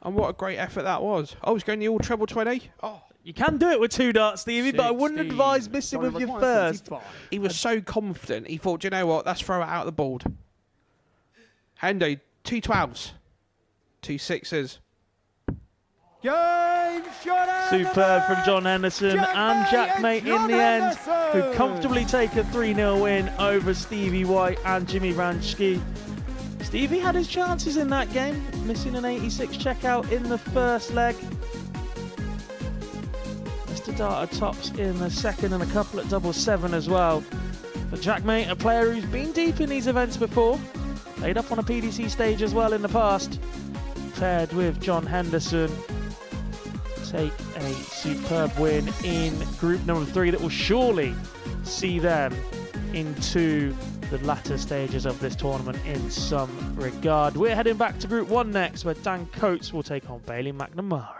And what a great effort that was. Oh, he's going the all treble 20. Oh, you can do it with 2 darts, Stevie, but I wouldn't advise missing with your first. He was so confident. He thought, you know what? Let's throw it out the board. Hendo, 2 12s, 2 6s. Game Showdown. Superb from John Henderson and Jack Mate in the end, who comfortably take a 3-0 win over Stevie White and Jimmy Ranchke. Stevie had his chances in that game, missing an 86 checkout in the first leg. Mr. Darter tops in the second and a couple at double 7 as well. But Jack Mate, a player who's been deep in these events before, played up on a PDC stage as well in the past, paired with John Henderson, take a superb win in group number 3 that will surely see them into the latter stages of this tournament in some regard. We're heading back to Group 1 next, where Dan Coates will take on Bailey McNamara.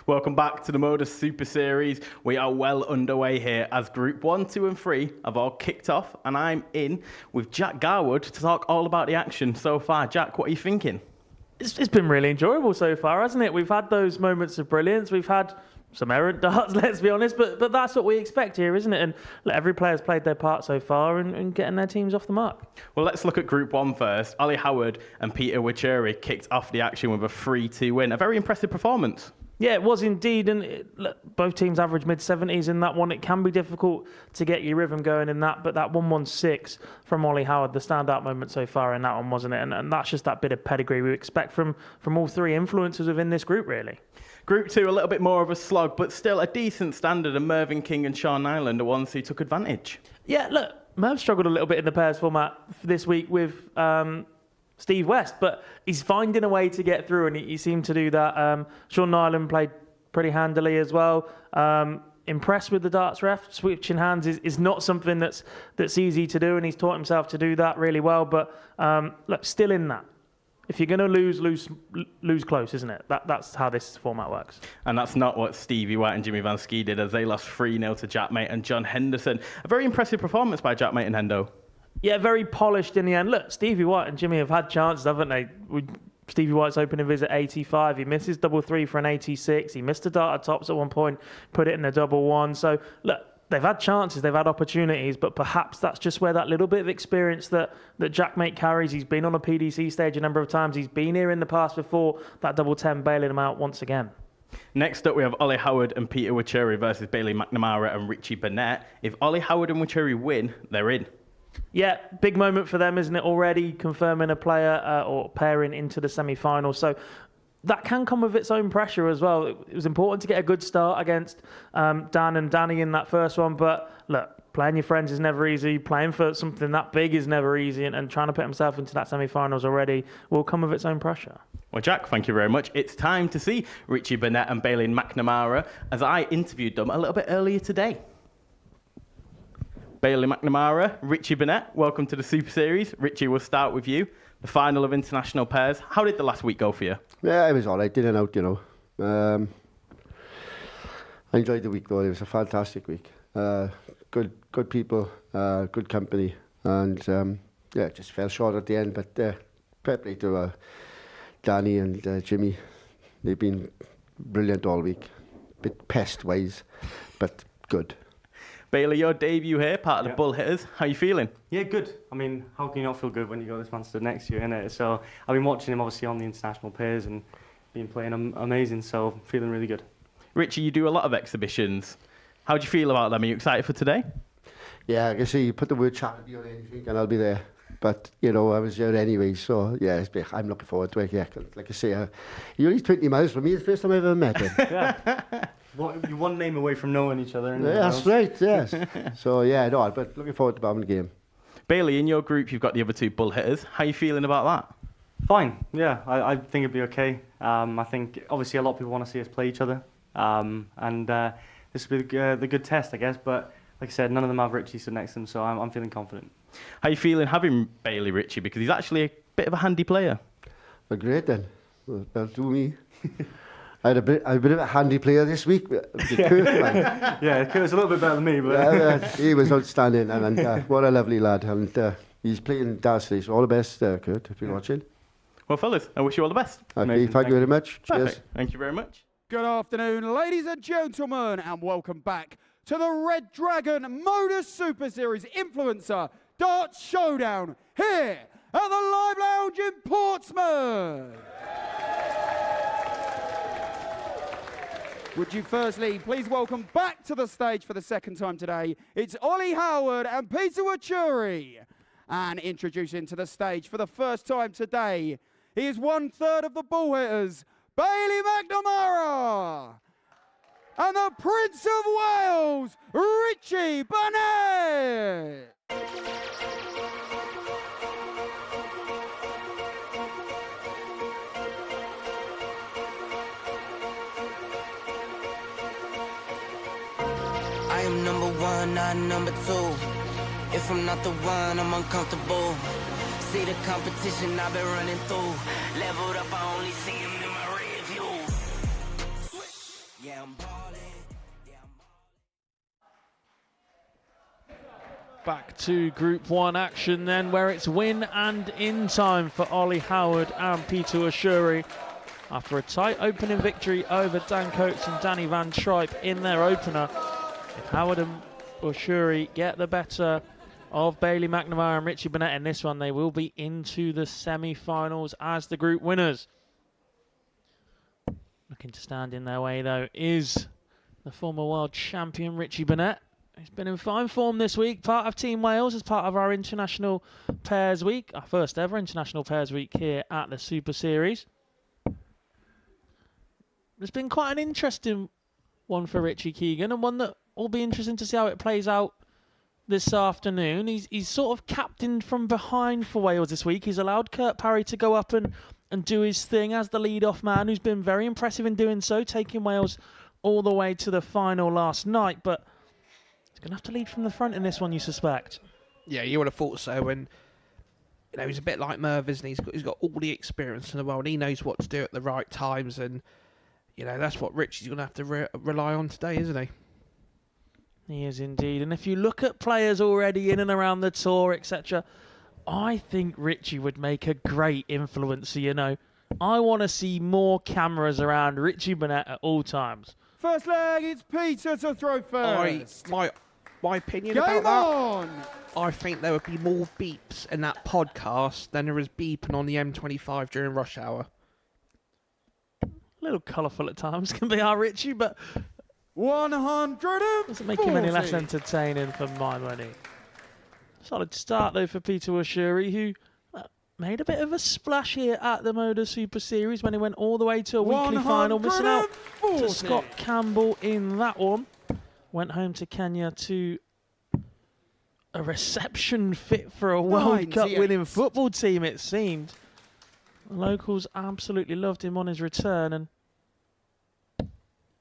Welcome back to the Modus Super Series. We are well underway here as Group 1, 2 and 3 have all kicked off, and I'm in with Jack Garwood to talk all about the action so far. Jack, what are you thinking? It's been really enjoyable so far, hasn't it? We've had those moments of brilliance. We've had some errant darts, let's be honest, but that's what we expect here, isn't it? And every player's played their part so far and getting their teams off the mark. Well, let's look at Group 1 first. Ollie Howard and Peter Wachuri kicked off the action with a 3-2 win. A very impressive performance. Yeah, it was indeed, and both teams average mid-70s in that one. It can be difficult to get your rhythm going in that, but that 1-1-6 from Ollie Howard, the standout moment so far in that one, wasn't it? And that's just that bit of pedigree we expect from all three influencers within this group, really. Group 2, a little bit more of a slog, but still a decent standard, and Mervyn King and Sean Nyland are ones who took advantage. Yeah, look, Merv struggled a little bit in the pairs format this week with Steve West, but he's finding a way to get through, and he seemed to do that. Sean Nyland played pretty handily as well. Impressed with the darts ref. Switching hands is not something that's easy to do, and he's taught himself to do that really well. But look, still in that. If you're going to lose close, isn't it? That's how this format works. And that's not what Stevie White and Jimmy Van Ski did, as they lost 3-0 to Jackmate and John Henderson. A very impressive performance by Jackmate and Hendo. Yeah, very polished in the end. Look, Stevie White and Jimmy have had chances, haven't they? Stevie White's opening visit 85. He misses double 3 for an 86. He missed a dart at tops at one point, put it in a double 1. So, look, they've had chances, they've had opportunities, but perhaps that's just where that little bit of experience that Jackmate carries. He's been on a PDC stage a number of times. He's been here in the past before. That double 10 bailing him out once again. Next up, we have Ollie Howard and Peter Wachuri versus Bailey McNamara and Richie Burnett. If Ollie Howard and Wachuri win, they're in. Yeah, big moment for them, isn't it? Already confirming a player or pairing into the semi-final. So that can come with its own pressure as well. It was important to get a good start against Dan and Danny in that first one. But look, playing your friends is never easy. Playing for something that big is never easy. And trying to put himself into that semi-finals already will come with its own pressure. Well, Jack, thank you very much. It's time to see Richie Burnett and Bailey McNamara, as I interviewed them a little bit earlier today. Bailey McNamara, Richie Burnett, welcome to the Super Series. Richie, we'll start with you. The final of international pairs. How did the last week go for you? Yeah, it was all right. Did it out, you know. I enjoyed the week, though. It was a fantastic week. Good people, good company. And, yeah, just fell short at the end. But fair play to Danny and Jimmy. They've been brilliant all week. Bit pest-wise, but good. Bailey, your debut here, part of the Bull Hitters. How are you feeling? Yeah, good. I mean, how can you not feel good when you got this man stood next to you, innit? So I've been watching him, obviously, on the international pairs and been playing amazing, so feeling really good. Richie, you do a lot of exhibitions. How do you feel about them? Are you excited for today? Yeah, I can see you put the word charity on anything and I'll be there. But, you know, I was there anyway, so, yeah, I'm looking forward to it. Yeah, like I say, you're only 20 miles from me. It's the first time I've ever met him. Yeah. You're one name away from knowing each other. Yeah, that's right, yes. So, yeah, no, but looking forward to having the game. Bailey, in your group, you've got the other two Bull Hitters. How are you feeling about that? Fine, yeah, I think it'd be okay. I think, obviously, a lot of people want to see us play each other. This will be the good test, I guess. But, like I said, none of them have Richie stood next to them, so I'm feeling confident. How are you feeling having Bailey, Richie? Because he's actually a bit of a handy player. Well, great, then. Well, that'll do me. I had a bit of a handy player this week. Yeah, Kurt's a little bit better than me, but he was outstanding, and what a lovely lad. And he's playing darts today, so all the best, Kurt, if you're watching. Well, fellas, I wish you all the best. Okay, thank you very much. Perfect. Cheers. Thank you very much. Good afternoon, ladies and gentlemen, and welcome back to the Red Dragon Modus Super Series Influencer Darts Showdown here at the Live Lounge in Portsmouth. Would you firstly please welcome back to the stage for the second time today, it's Ollie Howard and Peter Wachuri. And introducing to the stage for the first time today, he is 1/3 of the Bull Hitters, Bailey McNamara. And the Prince of Wales, Richie Burnett. I am number one, not number two. If I'm not the one, I'm uncomfortable. See the competition I've been running through. Leveled up, I only see him in my rear view. Yeah, I'm ballin'. Back to Group 1 action then, where it's win and in time for Ollie Howard and Peter Ashuri. After a tight opening victory over Dan Coates and Danny Van Tripe in their opener, if Howard and Ashuri get the better of Bailey McNamara and Richie Burnett in this one, they will be into the semi-finals as the group winners. Looking to stand in their way, though, is the former world champion Richie Burnett. He's been in fine form this week, part of Team Wales as part of our International Pairs Week, our first ever International Pairs Week here at the Super Series. It's been quite an interesting one for Richie Keegan, and one that will be interesting to see how it plays out this afternoon. He's sort of captained from behind for Wales this week. He's allowed Kurt Parry to go up and do his thing as the lead-off man, who's been very impressive in doing so, taking Wales all the way to the final last night, but he's going to have to lead from the front in this one, you suspect. Yeah, you would have thought so. And he's a bit like Merv, isn't he? He's got all the experience in the world. He knows what to do at the right times, and that's what Richie's going to have to rely on today, isn't he? He is indeed. And if you look at players already in and around the tour, etc., I think Richie would make a great influencer. I want to see more cameras around Richie Burnett at all times. First leg, it's Peter to throw first. My opinion Game about on! that, I think there would be more beeps in that podcast than there is beeping on the M25 during rush hour. A little colourful at times can be our Richie, but 140. doesn't make him any less entertaining for my money. Solid start, though, for Peter Ashuri, who made a bit of a splash here at the Modus Super Series when he went all the way to a weekly final, missing out to Scott Campbell in that one. Went home to Kenya to a reception fit for a World Cup winning football team, it seemed. The locals absolutely loved him on his return, and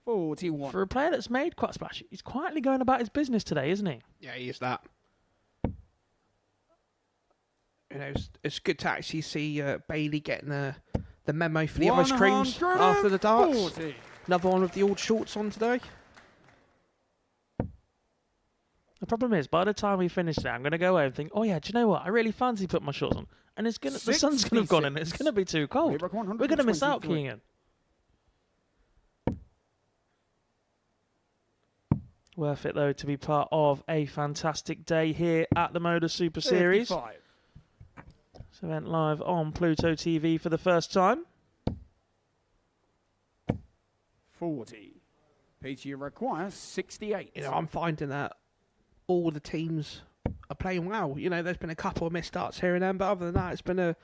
41. for a player that's made quite a splash, he's quietly going about his business today, isn't he? Yeah, he is that. It's good to actually see Bailey getting the memo for the ice creams after the darts. Another one with the old shorts on today. The problem is, by the time we finish that, I'm going to go away and think, oh yeah, do you know what? I really fancy putting my shorts on. And the sun's going to have gone in. It's going to be too cold. We're going to miss out, Keegan. Worth it, though, to be part of a fantastic day here at the Modus Super Series. 55. This event live on Pluto TV for the first time. 40. Peter, you require 68. I'm finding that all the teams are playing well. There's been a couple of missed starts here and there, but other than that, it's been a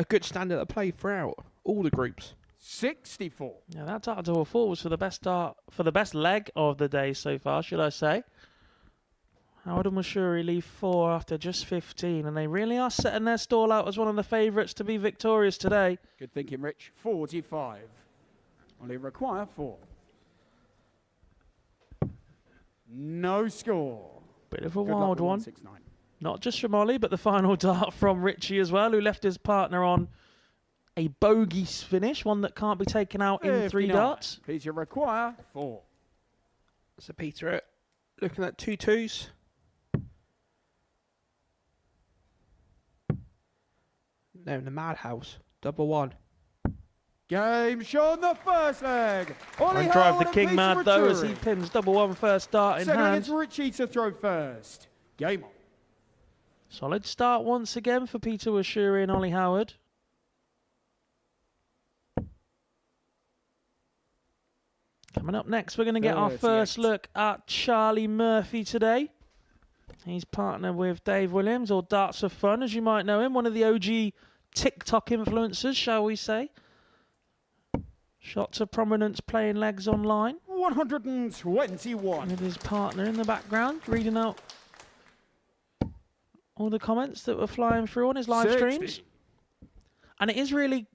good standard of play throughout all the groups. 64. Yeah, that dart to 4 was for the best start, for the best leg of the day so far, should I say. Howard and Mashuri leave 4 after just 15, and they really are setting their stall out as one of the favourites to be victorious today. Good thinking, Rich. 45. Only require 4. No score. Bit of a Good luck wild with one. 169. Not just from Ollie, but the final dart from Richie as well, who left his partner on a bogey finish, one that can't be taken out in 3 darts. Peter require 4. So Peter looking at 2 2s. No, in the madhouse. 1-1. Game shown the first leg. Ollie And drive the Howard king and mad, Peter though, as he Richuri. pins 1-1 first dart in Second hand. against Richie to throw first. Game on. Solid start once again for Peter Ashuri and Ollie Howard. Coming up next, we're going to get our first look at Charlie Murphy today. He's partnered with Dave Williams, or Darts for Fun, as you might know him, one of the OG TikTok influencers, shall we say. Shot to prominence playing legs online. 121. With his partner in the background, reading out all the comments that were flying through on his live 60. streams. And it is really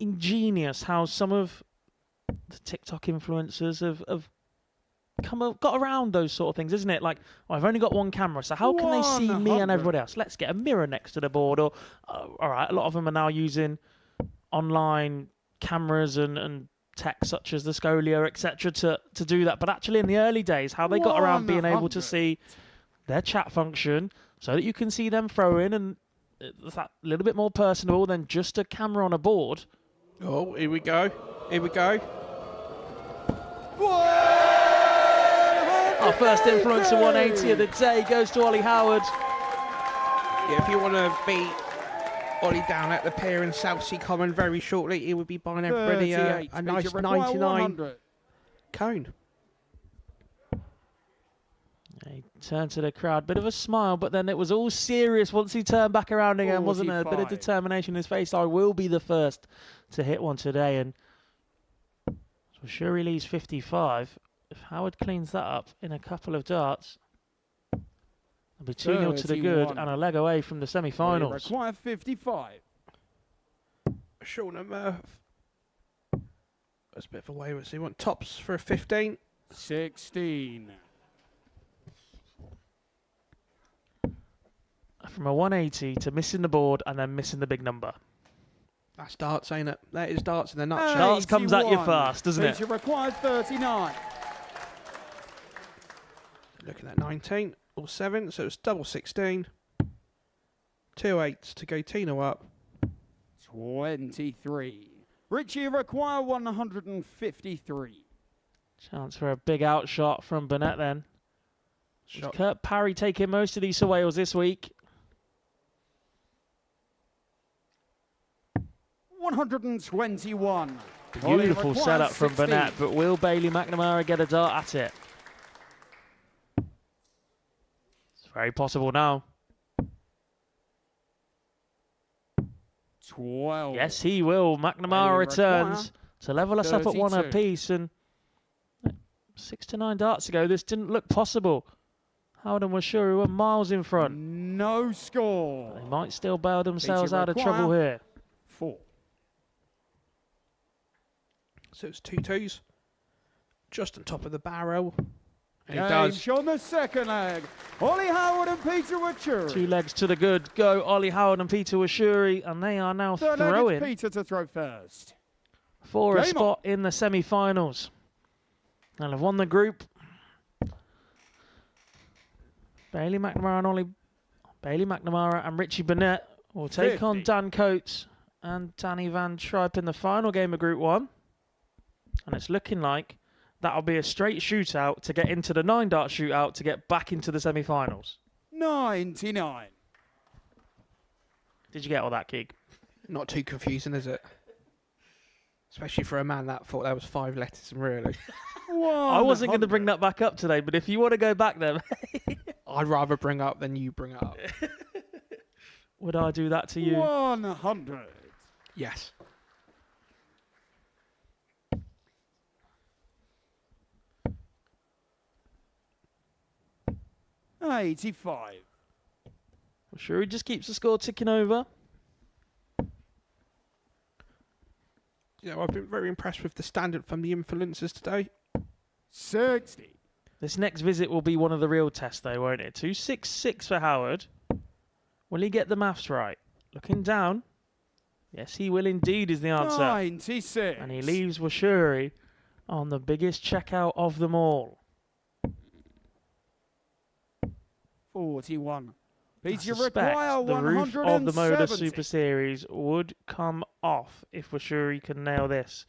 ingenious how some of the TikTok influencers have got around those sort of things, isn't it? Like, oh, I've only got one camera, so how can they see me and everybody else? Let's get a mirror next to the board. Or, all right, a lot of them are now using online cameras and tech such as the Scolio, etc., to do that. But actually, in the early days, how they got around being able to see their chat function so that you can see them throw in, and it's that little bit more personal than just a camera on a board. Oh, here we go. Here we go. Our first influencer 180 of the day goes to Ollie Howard. Yeah, if you want to beat Ollie down at the pier in South Sea Common very shortly, he would be buying everybody a nice 99 cone. He turned to the crowd, bit of a smile, but then it was all serious once he turned back around again, wasn't there? A bit of determination in his face. I will be the first to hit one today, and so sure he leaves 55. If Howard cleans that up in a couple of darts, it'll be 2-0 to the good and a leg away from the semi-finals. Require 55. Sean and Murph. That's a bit of a wayward. So you want tops for a 15? 16. From a 180 to missing the board and then missing the big number. That's darts, ain't it? That is darts in a nutshell. Darts comes at you fast, doesn't it? Feature required 39. Looking at 19 or 7, so it's double 16. 2 8s to go Tino up. 23. Richie require 153. Chance for a big outshot from Burnett then. With Kurt Parry taking most of these surveils this week. 121. Beautiful setup from Burnett, but will Bailey McNamara get a dart at it? It's very possible now. 12. Yes, he will. McNamara returns to level us up at 1 apiece, and 6 to 9 darts ago, this didn't look possible. Howard and Washuri were miles in front. No score. They might still bail themselves out of trouble here. 4. So it's 2 2s. Just on top of the barrel. And he Game does. on the second leg. Ollie Howard and Peter Wachuri. 2 legs to the good. Go Ollie Howard and Peter Washuri, and they are now Third leg, it's throwing Peter to throw first. for a Game spot in the semi-finals. They'll have won the group. Bailey McNamara and Richie Burnett will take on Dan Coates and Danny Van Tripe in the final game of Group 1. And it's looking like that'll be a straight shootout to get into the 9-dart shootout to get back into the semi-finals. 99. Did you get all that, Keeg? Not too confusing, is it? Especially for a man that thought there was 5 letters, really. I wasn't going to bring that back up today, but if you want to go back there... I'd rather bring up than you bring up. Would I do that to you? 100. Yes. $85. I'm sure he just keeps the score ticking over. Yeah, I've been very impressed with the standard from the influencers today. 60. This next visit will be one of the real tests, though, won't it? 266 for Howard. Will he get the maths right? Looking down. Yes, he will indeed, is the answer. 96. And he leaves Washuri on the biggest checkout of them all. 41. I Peter suspect require the roof of the Modus 170. Super Series would come off if Washuri can nail this.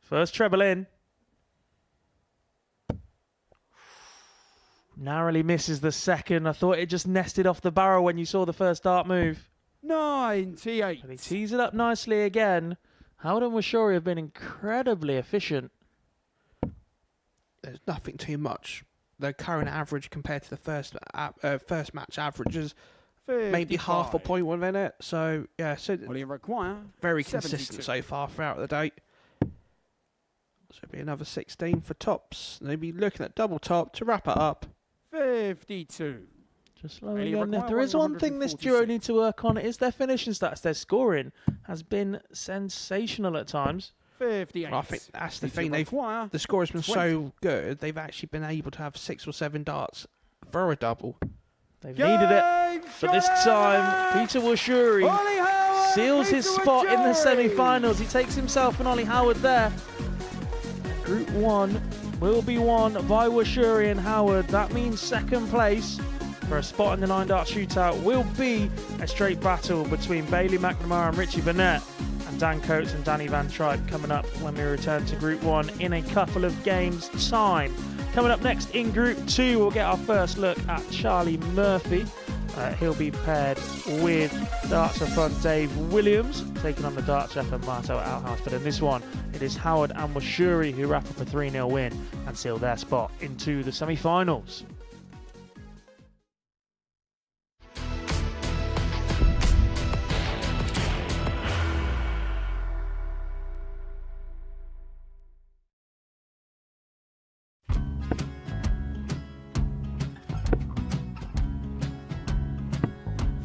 First treble in. Narrowly misses the second. I thought it just nested off the barrel when you saw the first dart move. 98. And he tees it up nicely again. Howard and Washuri have been incredibly efficient. There's nothing too much. The current average compared to the first match averages, maybe half a point within it. So yeah, so Will he require very 72. consistent so far throughout the day. So it'll be another 16 for tops. And they'll be looking at double top to wrap it up. 52. Just slowly getting there. There is one thing this duo need to work on. It is their finishing stats. Their scoring has been sensational at times. 58. Well, I think that's the thing. Require The score has been 20. so good, they've actually been able to have 6 or 7 darts for a double. They've needed it. But this time, Peter Washuri seals his spot in the semi-finals. He takes himself and Ollie Howard there. Group 1 will be won by Washuri and Howard. That means second place for a spot in the 9 Darts Shootout will be a straight battle between Bailey McNamara and Richie Burnett, and Dan Coates and Danny Van Tripe coming up when we return to Group 1 in a couple of games' time. Coming up next in Group 2, we'll get our first look at Charlie Murphy. He'll be paired with Darts for Fun Dave Williams, taking on the Darts F and Marto Outhouse. But in this one, it is Howard and Washuri who wrap up a 3-0 win and seal their spot into the semi-finals.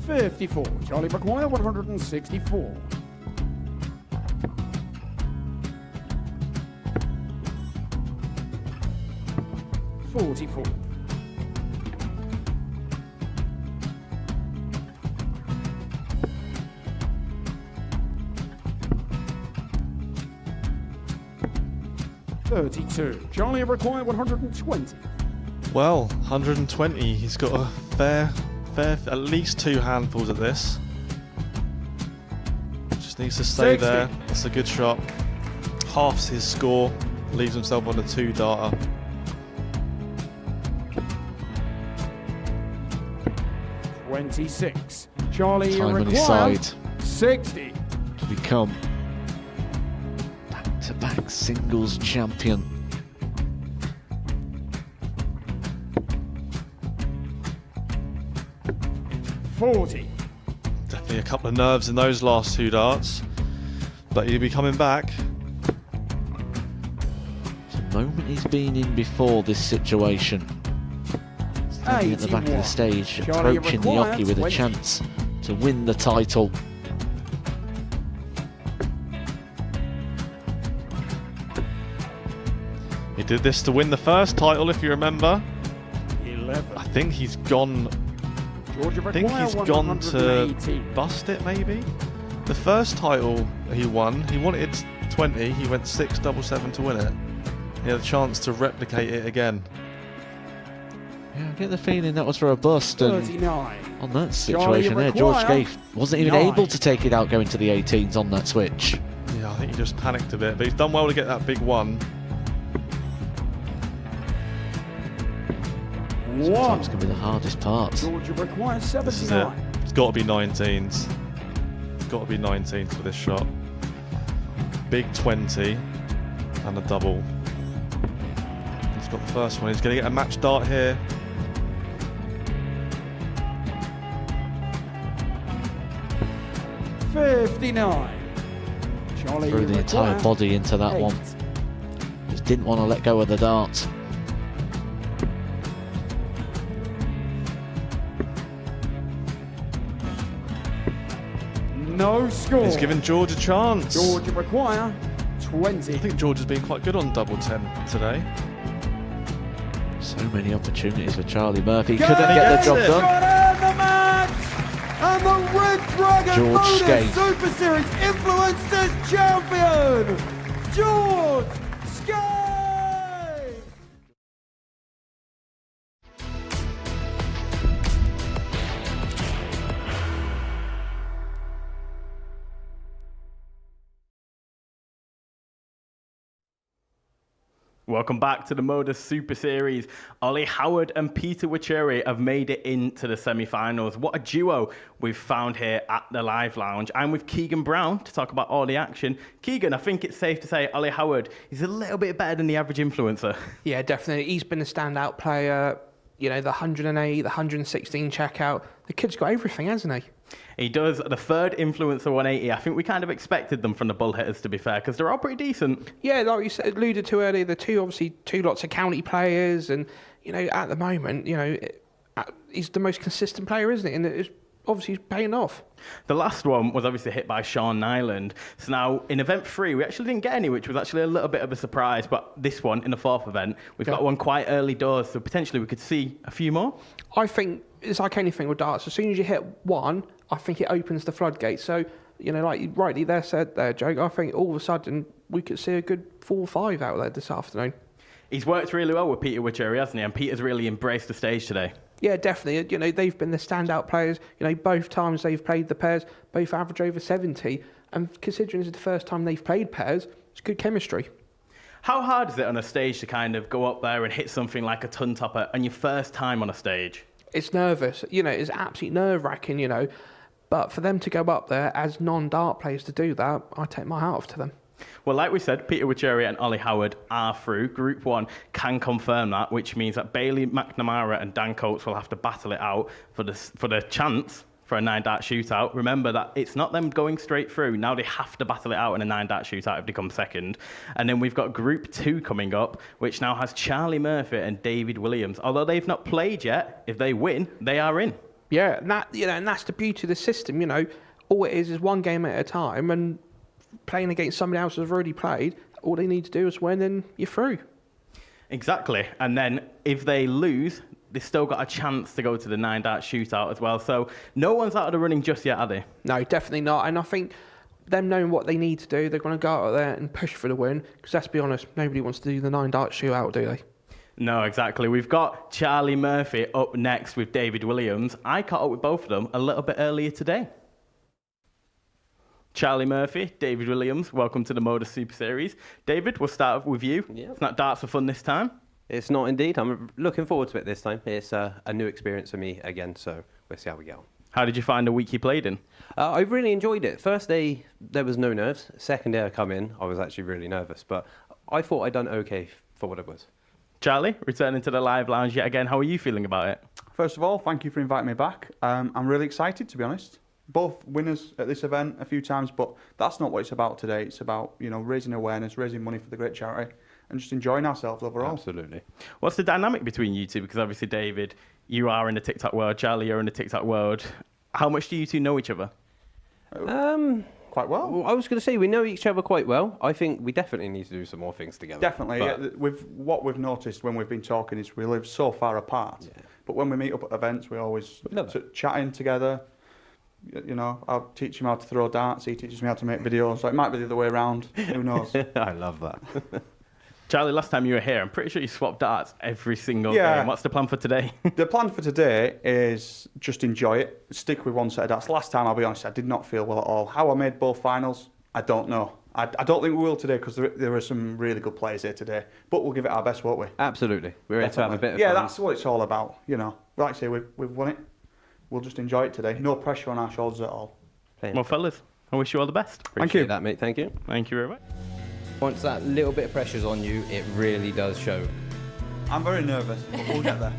$54. Charlie McGuire, 164. $44. $32. Charlie required 120. Well, 120. He's got a fair, at least 2 handfuls at this. Just needs to stay 60. there. That's a good shot. Halves his score. Leaves himself on a 2-darter. $26. Charlie Time on his required side 60. to become back-to-back singles champion. $40. Definitely a couple of nerves in those last 2 darts, but he'll be coming back. It's a moment he's been in before this situation. Standing at the back of the stage, Charlie approaching the required hockey with a 20. chance to win the title. He did this to win the first title, if you remember. 11. I think he's gone. Georgia I think he's gone to bust it, maybe. The first title he won, he wanted 20. He went 6-7-7 to win it. He had a chance to replicate it again. Yeah, I get the feeling that was for a bust, and 39. on that situation there, George Scaife wasn't even able to take it out going to the 18s on that switch. Yeah, I think he just panicked a bit, but he's done well to get that big one. Sometimes can be the hardest part. Georgia requires This is it. 79. It's got to be 19s. It's got to be 19s for this shot. Big 20 and a double. He's got the first one. He's going to get a match dart here. $59. Charlie Threw the entire required body into that 8. one. Just didn't want to let go of the dart. No score. He's giving George a chance. Georgia require 20. I think George has been quite good on double 10 today. So many opportunities for Charlie Murphy. Go! Couldn't get the job Got done. in the match! And the Red Dragon George Modus Scaife. Super Series Influencers Champion, George Scaife! Welcome back to the Modus Super Series. Ollie Howard and Peter Wacheri have made it into the semi-finals. What a duo we've found here at the Live Lounge. I'm with Keegan Brown to talk about all the action. Keegan, I think it's safe to say Ollie Howard is a little bit better than the average influencer. Yeah, definitely. He's been a standout player. You know, the 108, the 116 checkout. The kid's got everything, hasn't he? He does. The third influencer 180. I think we kind of expected them from the bull hitters, to be fair, because they're all pretty decent. Yeah, like you said, alluded to earlier, the two lots of county players, and you know, at the moment, you know, he's the most consistent player, isn't it? And it's obviously paying off. The last one was obviously hit by Sean Nyland. So now in event 3, we actually didn't get any, which was actually a little bit of a surprise. But this one, in the 4th event, we've got one quite early doors, so potentially we could see a few more. I think it's like anything with darts. As soon as you hit one, I think it opens the floodgates. So, you know, like you rightly there said there, Jake, I think all of a sudden we could see a good 4 or 5 out there this afternoon. He's worked really well with Peter Witchery, hasn't he? And Peter's really embraced the stage today. Yeah, definitely. You know, they've been the standout players. You know, both times they've played the pairs, both average over 70. And considering this is the first time they've played pairs, it's good chemistry. How hard is it on a stage to kind of go up there and hit something like a ton topper on your first time on a stage? It's nervous. You know, it's absolutely nerve-wracking, you know. But for them to go up there as non-dart players to do that, I take my hat off to them. Well, like we said, Peter Witchery and Ollie Howard are through. Group 1 can confirm that, which means that Bailey McNamara and Dan Coates will have to battle it out for the chance for a 9-dart shootout. Remember that it's not them going straight through. Now they have to battle it out in a 9-dart shootout if they come second. And then we've got Group 2 coming up, which now has Charlie Murphy and David Williams. Although they've not played yet, if they win, they are in. Yeah, and and that's the beauty of the system. You know, all it is one game at a time, and playing against somebody else who's already played, all they need to do is win, and you're through. Exactly. And then if they lose, they've still got a chance to go to the 9-dart shootout as well. So no one's out of the running just yet, are they? No, definitely not. And I think them knowing what they need to do, they're going to go out there and push for the win. Because let's be honest, nobody wants to do the 9-dart shootout, do they? No, exactly. We've got Charlie Murphy up next with David Williams. I caught up with both of them a little bit earlier today. Charlie Murphy, David Williams, welcome to the Modus Super Series. David, we'll start with you. Yeah. It's not darts for fun this time. It's not indeed. I'm looking forward to it this time. It's a new experience for me again, so we'll see how we get on. How did you find the week you played in? I really enjoyed it. First day, there was no nerves. Second day I come in, I was actually really nervous, but I thought I'd done okay for what it was. Charlie, returning to the live lounge yet again, how are you feeling about it? First of all, thank you for inviting me back. I'm really excited, to be honest. Both winners at this event a few times, but that's not what it's about today. It's about, you know, raising awareness, raising money for the great charity, and just enjoying ourselves overall. Absolutely. What's the dynamic between you two? Because obviously, David, you are in the TikTok world. Charlie, you're in the TikTok world. How much do you two know each other? Quite well. I was going to say we know each other quite well. I think we definitely need to do some more things together. Definitely. But Yeah, what we've noticed when we've been talking is we live so far apart. Yeah. But when we meet up at events, we always chatting together. You know, I'll teach him how to throw darts. He teaches me how to make videos. So it might be the other way around. Who knows? I love that. Charlie, last time you were here, I'm pretty sure you swapped darts every single game. What's the plan for today? The plan for today is just enjoy it. Stick with one set of darts. Last time, I'll be honest, I did not feel well at all. How I made both finals, I don't know. I don't think we will today because there are some really good players here today. But we'll give it our best, won't we? Absolutely. We're here to have a bit of Yeah, fun. that's what it's all about. You know, like I say, we've won it. We'll just enjoy it today. No pressure on our shoulders at all. Well, fellas, I wish you all the best. Appreciate that, mate. Thank you. Thank you very much. Once that little bit of pressure's on you, it really does show. I'm very nervous, but we'll get there.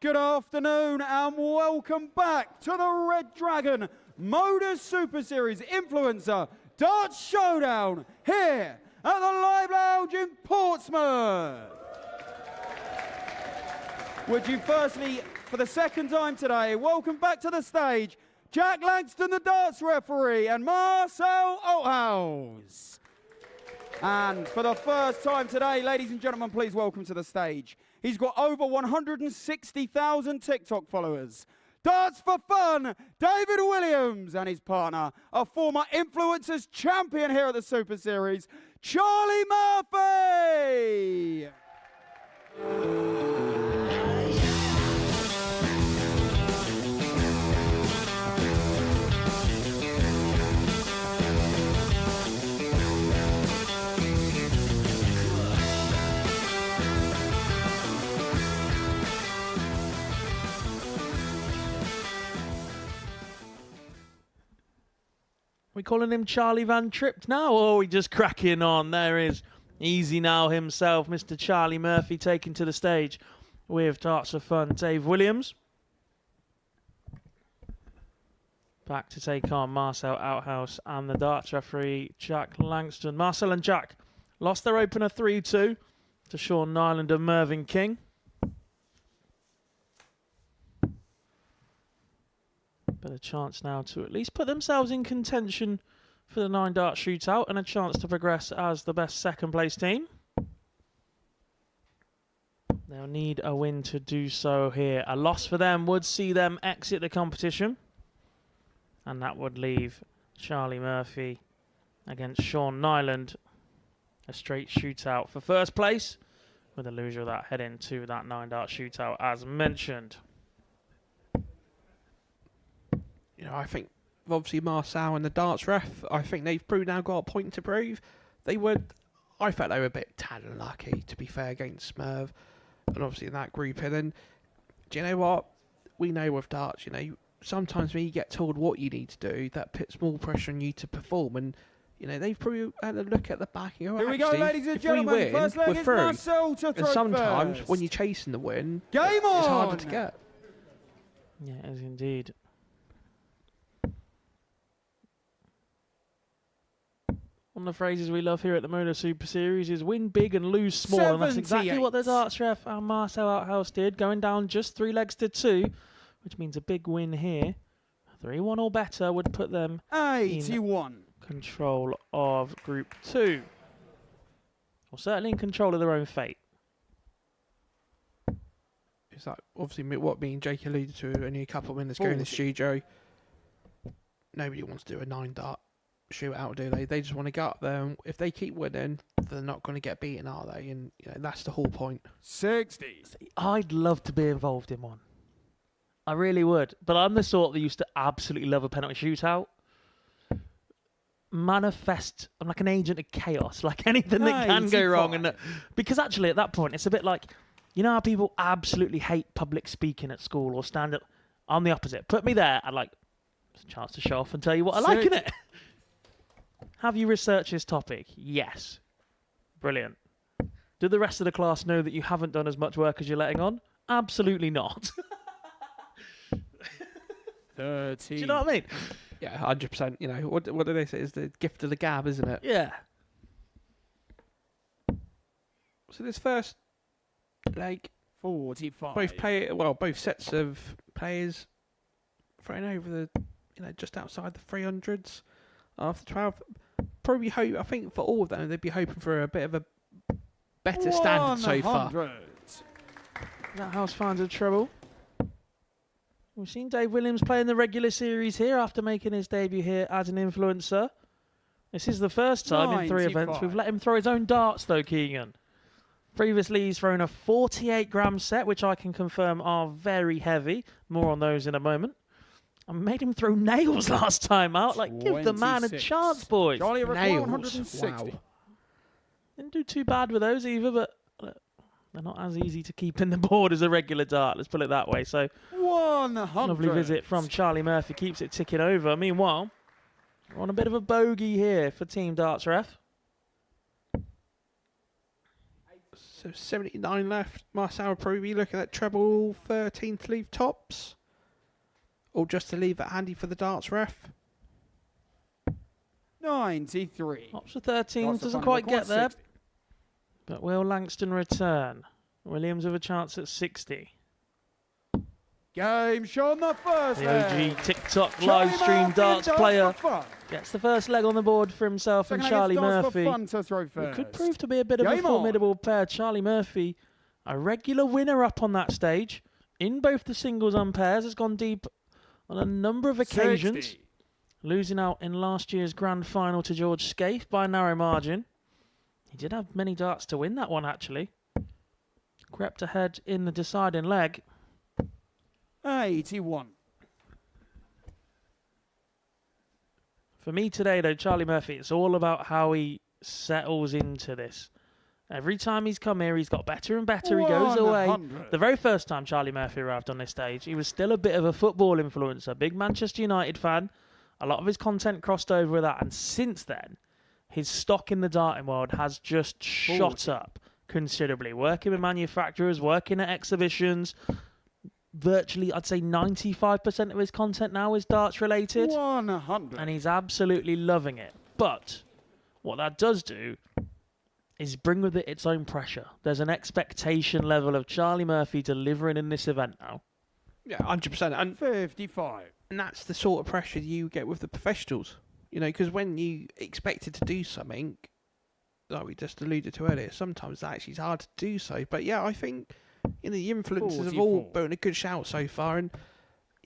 Good afternoon and welcome back to the Red Dragon Modus Super Series Influencer DARTS Showdown here at the Live Lounge in Portsmouth. Would you firstly, for the second time today, welcome back to the stage Jack Langston, the darts referee, and Marcel Althaus. And for the first time today, ladies and gentlemen, please welcome to the stage. He's got over 160,000 TikTok followers. Darts for Fun, David Williams, and his partner, a former Influencers champion here at the Super Series, Charlie Murphy. We calling him Charlie Van Tripped now, or are we just cracking on? There is Easy Now himself, Mr. Charlie Murphy, taken to the stage. with Darts of Fun, Dave Williams. Back to take on Marcel Outhouse and the darts referee, Jack Langston. Marcel and Jack lost their opener 3-2 to Sean Nyland and Mervyn King. But a chance now to at least put themselves in contention for the 9-dart shootout and a chance to progress as the best second-place team. They'll need a win to do so here. A loss for them would see them exit the competition. And that would leave Charlie Murphy against Sean Nyland. A straight shootout for first place, with a loser of that head into that 9-dart shootout as mentioned. You know, I think obviously Marcel and the darts ref, I think they've now got a point to prove. I felt they were a bit tad unlucky, to be fair, against Smurv, and obviously in that group. And then, do you know what? We know with darts, you know, sometimes when you get told what you need to do, that puts more pressure on you to perform. And, you know, they've probably had a look at the back and go, Here we go, ladies and gentlemen. Win, First leg we're is through. Marcel to throw And sometimes first. when you're chasing the win, Game it's on! harder to get. Yeah, it is indeed. One of the phrases we love here at the Modus Super Series is win big and lose small, and that's exactly what the darts ref and Marcel Outhouse did, going down just 3 legs to 2, which means a big win here. 3-1 or better would put them 81 in control of Group 2. Or certainly in control of their own fate. Is that obviously what me and Jake alluded to only a couple of minutes ago in the studio? Nobody wants to do a 9-dart shootout, do they? They just want to go up there, and if they keep winning, they're not going to get beaten, are they? And you know, that's the whole point. 60. I'd love to be involved in one. I really would. But I'm the sort that used to absolutely love a penalty shootout. Manifest, I'm like an agent of chaos, like anything that can go wrong. And because actually at that point, it's a bit like, you know how people absolutely hate public speaking at school or stand up? I'm the opposite. Put me there, I'd like, it's a chance to show off and tell you what I like in it. Have you researched this topic? Yes. Brilliant. Do the rest of the class know that you haven't done as much work as you're letting on? Absolutely not. 30. Do you know what I mean? Yeah, 100%. You know, what do they say? It's the gift of the gab, isn't it? Yeah. So this first leg, 45. Both sets of players thrown over the, you know, just outside the 300s after 12. Probably hope. I think for all of them, they'd be hoping for a bit of a better standard so far. That house finds a treble. We've seen Dave Williams play in the regular series here after making his debut here as an influencer. This is the first time in 3 events we've let him throw his own darts, though, Keegan. Previously, he's thrown a 48-gram set, which I can confirm are very heavy. More on those in a moment. I made him throw nails last time out. Like, give the man a chance, boys. Charlie nails. 160. Wow. Didn't do too bad with those either, but they're not as easy to keep in the board as a regular dart. Let's put it that way. So, 100. lovely visit from Charlie Murphy. Keeps it ticking over. Meanwhile, we're on a bit of a bogey here for Team Darts Ref. So 79 left. Marcel Pruby looking at treble 13 to leave tops. Or just to leave it handy for the darts ref. 93. Tops for 13 doesn't quite get there. But will Langston return? Williams with a chance at 60. Game shown the first The leg. OG TikTok Charlie live stream Murphy darts and player for fun. gets the first leg on the board for himself Second and leg Charlie is darts Murphy. for fun to throw It first. could prove to be a bit of Game a formidable pair. Charlie Murphy, a regular winner up on that stage in both the singles and pairs, has gone deep on a number of occasions, 60. losing out in last year's grand final to George Scaife by a narrow margin. He did have many darts to win that one, actually. Crept ahead in the deciding leg. 81. For me today, though, Charlie Murphy, it's all about how he settles into this. Every time he's come here, he's got better and better. He goes away. 100. The very first time Charlie Murphy arrived on this stage, he was still a bit of a football influencer, big Manchester United fan. A lot of his content crossed over with that. And since then, his stock in the darting world has just shot up considerably. Working with manufacturers, working at exhibitions. Virtually, I'd say 95% of his content now is darts related. 100. And he's absolutely loving it. But what that does do is bring with it its own pressure. There's an expectation level of Charlie Murphy delivering in this event now. Yeah, 100%. And 55. And that's the sort of pressure you get with the professionals. You know, because when you expected to do something, like we just alluded to earlier, sometimes actually it's hard to do so. But yeah, I think, you know, the influencers have all been a good shout so far. And,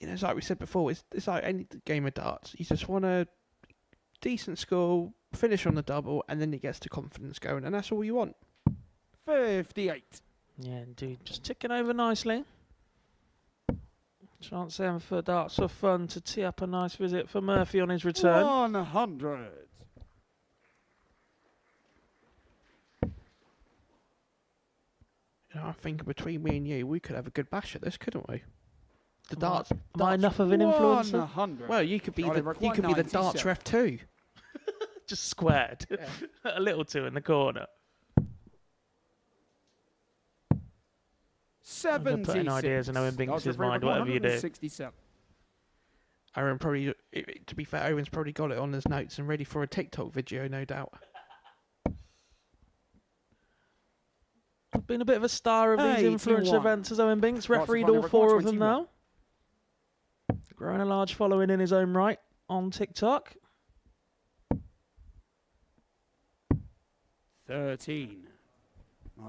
you know, it's like we said before, it's like any game of darts. You just want a decent score, finish on the double, and then it gets the confidence going. And that's all you want. 58. Yeah, indeed. Just ticking over nicely. Chance then for Darts of Fun to tee up a nice visit for Murphy on his return. 100. You know, I think between me and you, we could have a good bash at this, couldn't we? The darts. Am I enough of an influencer? 100. Well, you could be the darts ref too. Just squared. Yeah. A little two in the corner. 76. Putting ideas in Owen Binks' mind, whatever you do. 67. Owen probably, to be fair, Owen's probably got it on his notes and ready for a TikTok video, no doubt. Been a bit of a star of these influencer events as Owen Binks. Refereed all 4 of them now. Growing a large following in his own right on TikTok. 13.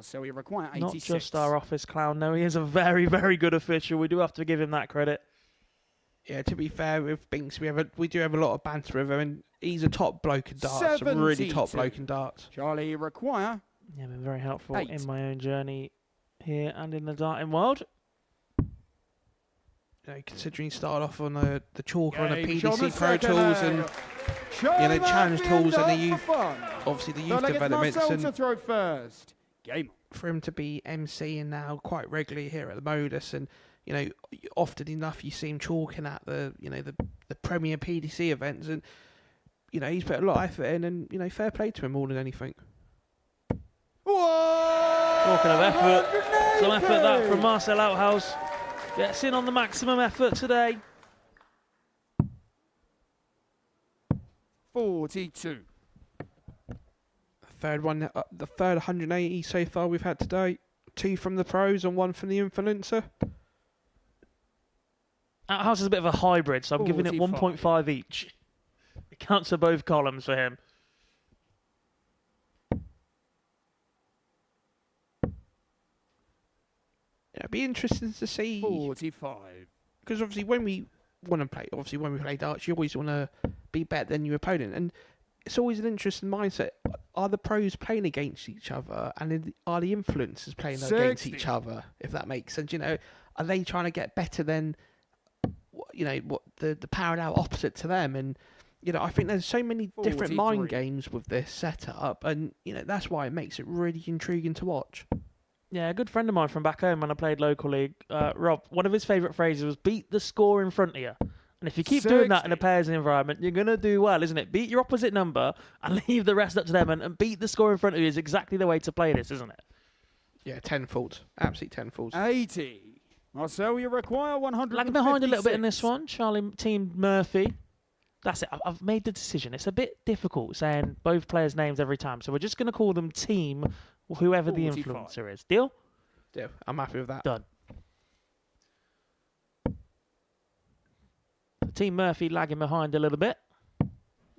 So we require 86. Not just our office clown, no, he is a very, very good official. We do have to give him that credit. Yeah, to be fair, with Binks, we do have a lot of banter with him, and he's a top bloke in darts, a really top bloke in darts. Charlie require. Yeah, been very helpful in my own journey here and in the darting world. You know, considering he started off on the chalker and the PDC Pro Tools and challenge tools and the youth, obviously the youth developments, and to throw first. Game. For him to be emceeing now quite regularly here at the Modus, and you know, often enough you see him chalking at the premier PDC events, and you know, he's put a lot of effort in, and you know, fair play to him more than anything. Talking of effort, some effort that from Marcel Outhouse. Gets in on the maximum effort today. 42. Third one, the third 180 so far we've had today. 2 from the pros and 1 from the influencer. Outhouse is a bit of a hybrid, so I'm giving it 1.5 each. It counts for both columns for him. Yeah, it'd be interesting to see. 45. Because obviously when we play darts, you always want to be better than your opponent, and it's always an interesting mindset. Are the pros playing against each other, and are the influencers playing against each other? If that makes sense, you know, are they trying to get better than, you know, what the parallel opposite to them? And you know, I think there's so many different mind games with this setup, and you know, that's why it makes it really intriguing to watch. Yeah, a good friend of mine from back home when I played local league, Rob, one of his favourite phrases was beat the score in front of you. And if you keep doing that in a pairs environment, you're going to do well, isn't it? Beat your opposite number and leave the rest up to them, and beat the score in front of you is exactly the way to play this, isn't it? Yeah, tenfold. Absolutely tenfold. 80. Marcel, you require 100. Lagging behind a little bit in this one, Charlie Team Murphy. That's it. I've made the decision. It's a bit difficult saying both players' names every time, so we're just going to call them Team whoever the influencer is. Deal? Deal. I'm happy with that. Done. Team Murphy lagging behind a little bit.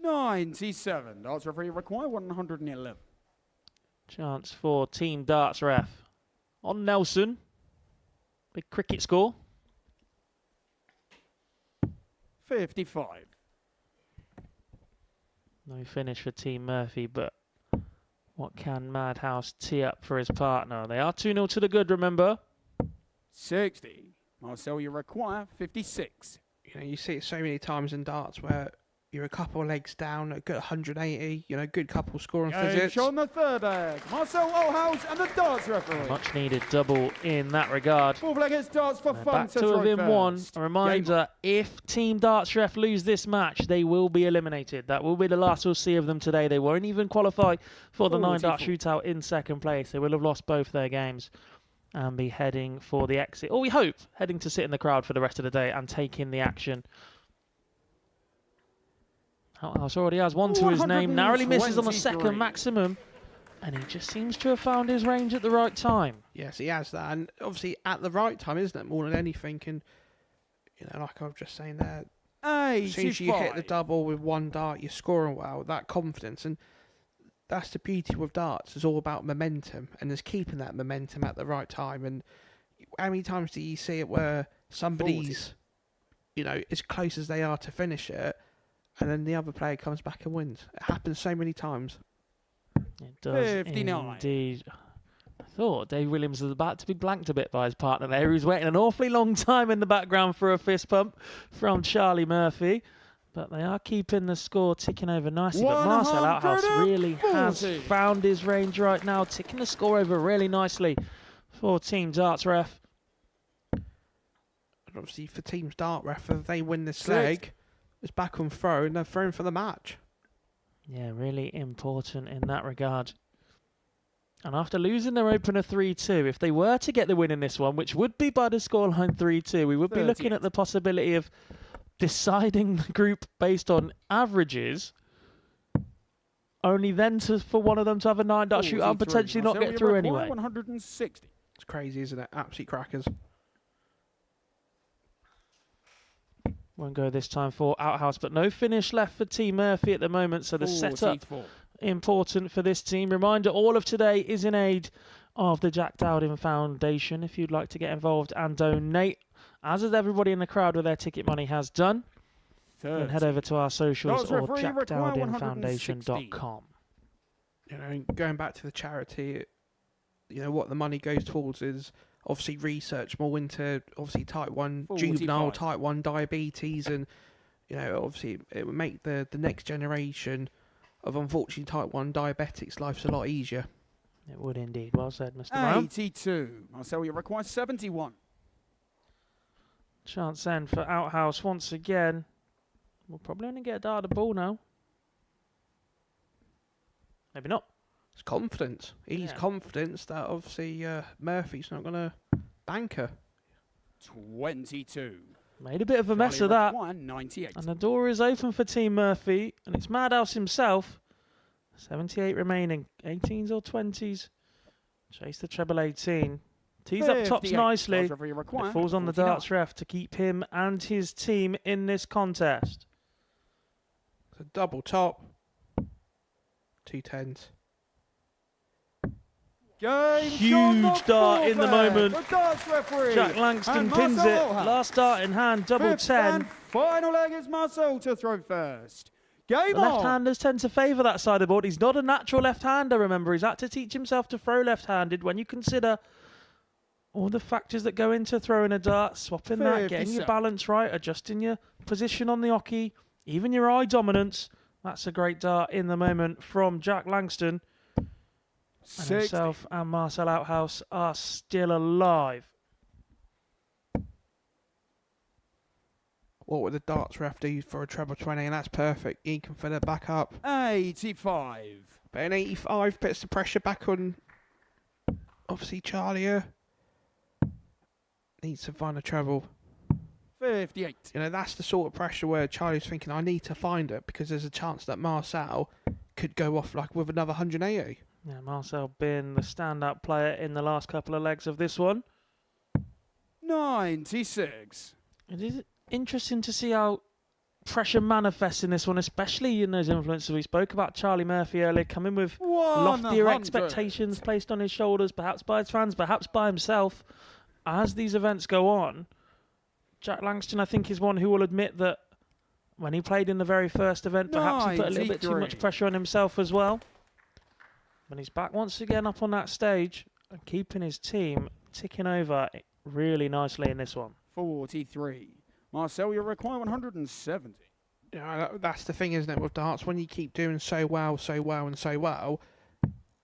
97. Darts referee require 111. Chance for Team Darts ref. On Nelson. Big cricket score. 55. No finish for Team Murphy, but what can Madhouse tee up for his partner? They are 2-0 to the good, remember? 60. Marcel, you require 56. You know, you see it so many times in darts where you're a couple of legs down, a good 180, good couple scoring Gage visits. on the third leg. Marcel Olhaus and the darts referee. Much needed double in that regard. Fourth leg is darts for fun Back to to throw within one. first. A reminder, if Team Darts Ref lose this match, they will be eliminated. That will be the last we'll see of them today. They won't even qualify for the 9-dart shootout in second place. They will have lost both their games and be heading for the exit. Or we hope, heading to sit in the crowd for the rest of the day and take in the action. Outhouse already has one to his name. Narrowly misses on the second maximum. And he just seems to have found his range at the right time. Yes, he has that. And obviously at the right time, isn't it? More than anything. And, like I was just saying there, as soon as you hit the double with one dart, you're scoring well. That confidence. And that's the beauty with darts. It's all about momentum. And it's keeping that momentum at the right time. And how many times do you see it where somebody's, as close as they are to finish it, and then the other player comes back and wins? It happens so many times. It does 59. Indeed. I thought Dave Williams was about to be blanked a bit by his partner there. He was waiting an awfully long time in the background for a fist pump from Charlie Murphy. But they are keeping the score ticking over nicely. But Marcel Outhouse really has found his range right now, ticking the score over really nicely for Team Darts Ref. And obviously for Team Dart Ref, if they win this leg, it's back on throw and they're thrown for the match. Yeah, really important in that regard. And after losing their opener 3-2, if they were to get the win in this one, which would be by the scoreline 3-2, we would be looking at the possibility of deciding the group based on averages, only then for one of them to have a 9-dart shootout and potentially not get through anyway. 160. It's crazy, isn't it? Absolute crackers. Won't go this time for Outhouse, but no finish left for Team Murphy at the moment, so the setup important for this team. Reminder, all of today is in aid of the Jack Dowding Foundation. If you'd like to get involved and donate, as is everybody in the crowd with their ticket money has done, then head over to our socials or jackdowdingfoundation.com. Going back to the charity, what the money goes towards is obviously research more into obviously type 1 juvenile, type 1 diabetes, and obviously it would make the next generation of unfortunately type 1 diabetics' lives a lot easier. It would indeed. Well said, Mr. Brown. 82. Marcel, you require 71. Chance then for Outhouse once again. We'll probably only get a dart at the ball now. Maybe not. It's confidence. He's confidence that obviously Murphy's not going to bank her. 22. Made a bit of a mess of that. 98. And the door is open for Team Murphy. And it's Madhouse himself. 78 remaining. 18s or 20s. Chase the treble 18. Tees up tops nicely. It falls on the darts ref to keep him and his team in this contest. It's a double top. 2 10s. Huge dart in the moment. Jack Langston pins it. Last dart in hand, double 10. And final leg is Marcel to throw first. Game on. Left-handers tend to favour that side of the board. He's not a natural left-hander, remember. He's had to teach himself to throw left-handed. When you consider all the factors that go into throwing a dart, swapping that, getting your balance right, adjusting your position on the hockey, even your eye dominance, that's a great dart in the moment from Jack Langston. And himself and Marcel Outhouse are still alive. What would the darts ref do for a treble 20? And that's perfect. He can fill it back up. 85. But an 85 puts the pressure back on, obviously, Charlie here. Needs to find a treble. 58. That's the sort of pressure where Charlie's thinking, I need to find it, because there's a chance that Marcel could go off like with another 180. Yeah, Marcel been the standout player in the last couple of legs of this one. 96. It is interesting to see how pressure manifests in this one, especially in those influences we spoke about. Charlie Murphy earlier coming with loftier expectations placed on his shoulders, perhaps by his fans, perhaps by himself. As these events go on, Jack Langston, I think, is one who will admit that when he played in the very first event, perhaps he put a little bit too much pressure on himself as well. But he's back once again up on that stage and keeping his team ticking over really nicely in this one. 43. Marcel, you require 170. You know, that's the thing, isn't it, with darts? When you keep doing so well,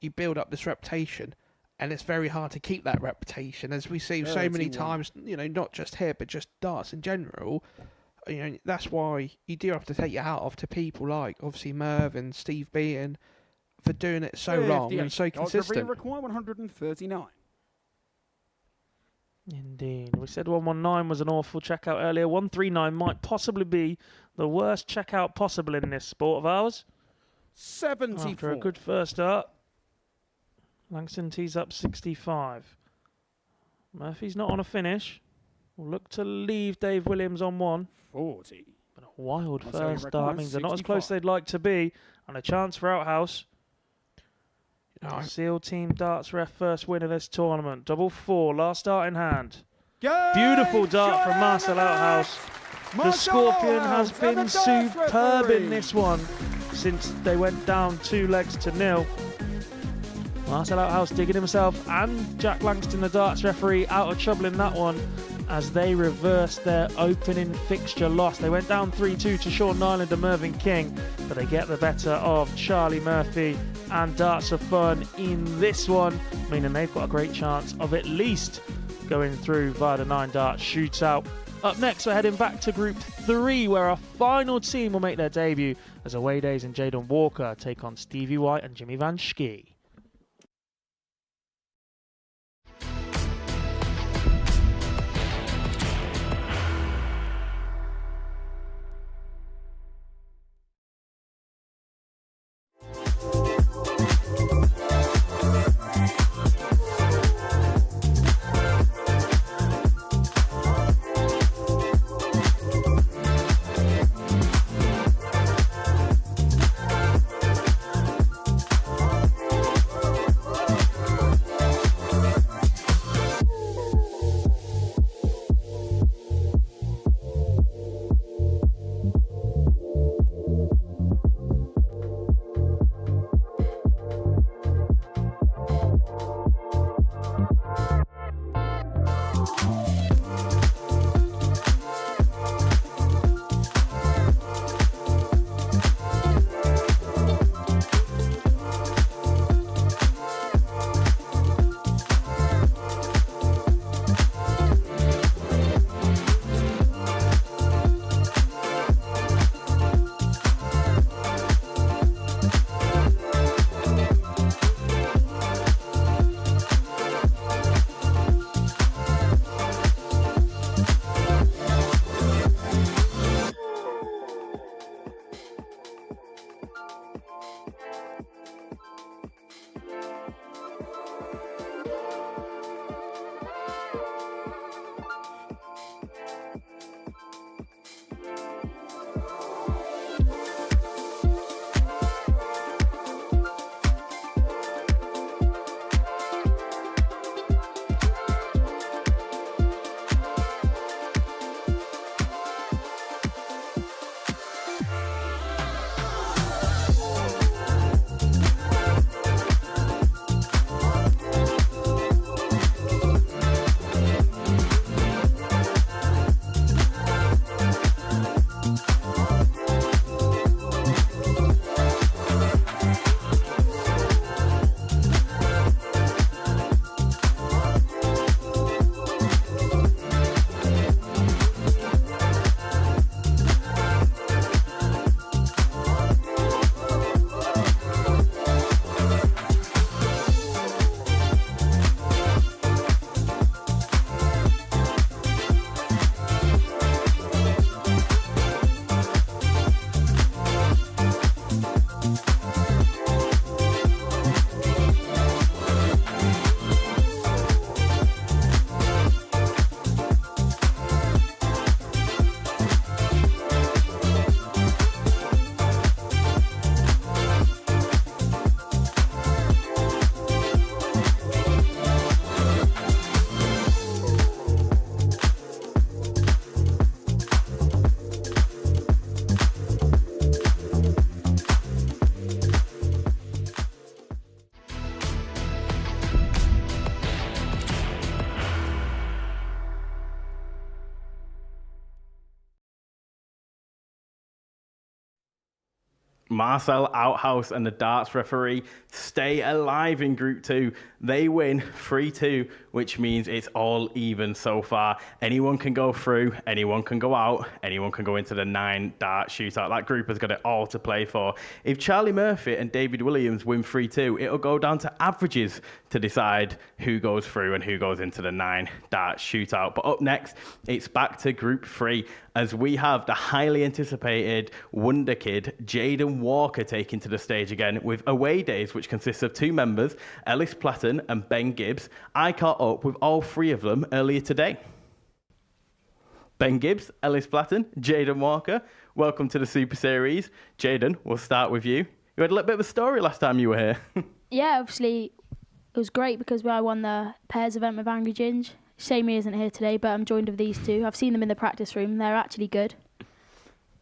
you build up this reputation, and it's very hard to keep that reputation, as we see so many times. You know, not just here, but just darts in general. You know, that's why you do have to take your hat off to people like obviously Merv and Steve Beaton for doing it so long and so consistent. Require 139. Indeed. We said 119 was an awful checkout earlier. 139 might possibly be the worst checkout possible in this sport of ours. 74. After a good first start. Langston tees up 65. Murphy's not on a finish. We'll look to leave Dave Williams on 1. 40. But a wild I'll say first start means they're not as close as 65. they'd like to be. And a chance for Outhouse. SEAL Team Darts ref first win of this tournament. Double 4, last start in hand. Beautiful dart from Marcel Outhouse. The Scorpion has been superb in this one since they went down 2 legs to 0. Marcel Outhouse digging himself and Jack Langston, the darts referee, out of trouble in that one as they reversed their opening fixture loss. They went down 3-2 to Sean Nyland and Mervyn King, but they get the better of Charlie Murphy and Darts of Fun in this one, meaning they've got a great chance of at least going through via the 9 darts shootout. Up next, we're heading back to Group 3, where our final team will make their debut as Away Days and Jaden Walker take on Stevie White and Jimmy Van Schie. Marcel Outhouse and the darts referee stay alive in Group 2. They win 3-2, which means it's all even so far. Anyone can go through, anyone can go out, anyone can go into the 9 dart shootout. That group has got it all to play for. If Charlie Murphy and David Williams win 3-2, it'll go down to averages to decide who goes through and who goes into the 9 dart shootout. But up next, it's back to Group 3 as we have the highly anticipated wonder kid Jaden Walker taking to the stage again with away days, which consists of 2 members, Ellis Platten and Ben Gibbs. I caught up with all 3 of them earlier today. Ben Gibbs, Ellis Platten, Jaden Walker, welcome to the Super Series. Jaden, we'll start with you. You had a little bit of a story last time you were here. Yeah, obviously it was great because I won the pairs event with Angry Ginge. Shame he isn't here today, but I'm joined with these 2. I've seen them in the practice room. They're actually good.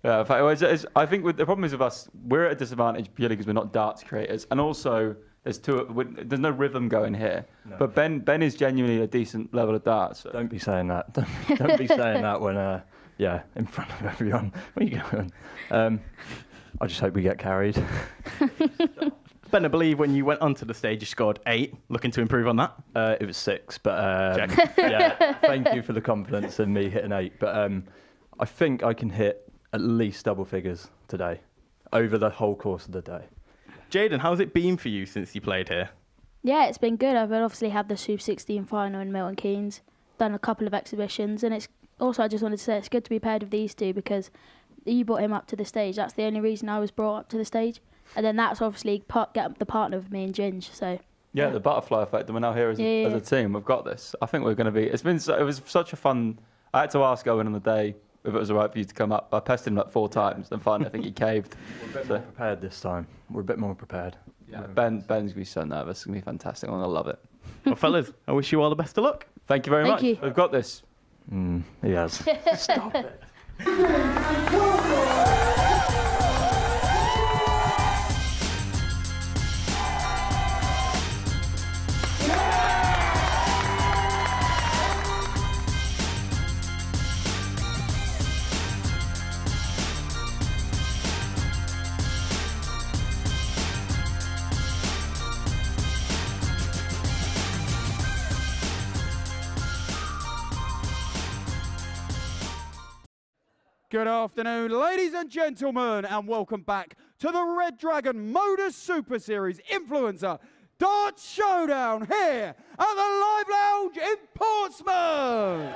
Yeah, in fact, I think the problem is with us, we're at a disadvantage purely because we're not darts creators, and also there's no rhythm going here. No. But Ben is genuinely a decent level of darts. So. Don't be saying that. Don't be saying that when in front of everyone. Where are you going? I just hope we get carried. Ben, I believe when you went onto the stage, you scored 8. Looking to improve on that? It was 6, but yeah. Thank you for the confidence in me hitting 8. But I think I can hit at least double figures today, over the whole course of the day. Jaden, how's it been for you since you played here? Yeah, it's been good. I've obviously had the Super 16 final in Milton Keynes, done a couple of exhibitions, and it's also, I just wanted to say, it's good to be paired with these 2 because you brought him up to the stage. That's the only reason I was brought up to the stage. And then that's obviously get the partner with me and Ginge. So yeah, the butterfly effect. And we're now here as a team. We've got this. I think we're going to be. It was such a fun. I had to ask Owen on the day if it was all right for you to come up. I pestered him like 4 times, and finally I think he caved. We're a bit more prepared this time. We're a bit more prepared. Yeah, Ben's going to be so nervous. It's going to be fantastic. I'm going to love it. Well, fellas, I wish you all the best of luck. Thank you very much. You. We've got this. He has. Stop it. Good afternoon, ladies and gentlemen, and welcome back to the Red Dragon Modus Super Series Influencer DARTS Showdown here at the Live Lounge in Portsmouth.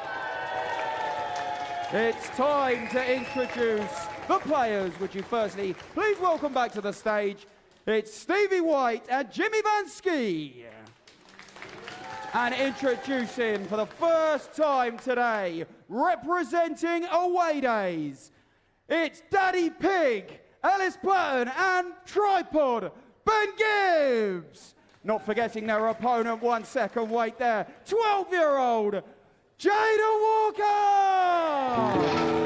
It's time to introduce the players. Would you firstly please welcome back to the stage, it's Stevie White and Jimmy Vansky. And introducing for the first time today, representing away days, it's Daddy Pig, Ellis Platten and Tripod, Ben Gibbs. Not forgetting their opponent, 1 second wait there, 12-year-old Jaden Walker.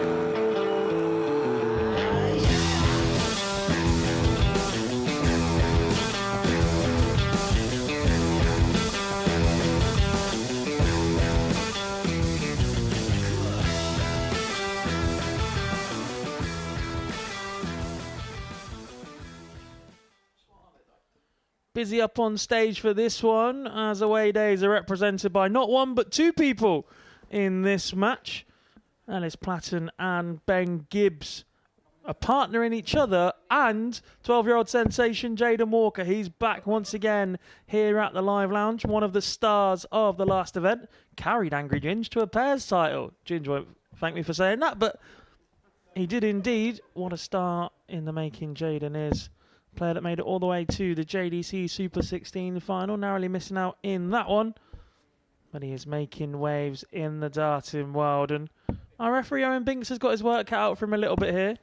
Busy up on stage for this one, as away days are represented by not 1 but 2 people in this match. Ellis Platten and Ben Gibbs are partnering each other, and 12-year-old sensation Jaden Walker. He's back once again here at the Live Lounge, one of the stars of the last event. Carried Angry Ginge to a pairs title. Ginge won't thank me for saying that, but he did indeed. What a star in the making Jaden is. Player that made it all the way to the JDC Super 16 final, narrowly missing out in that one. But he is making waves in the darting world. And our referee Owen Binks has got his work cut out for him a little bit here,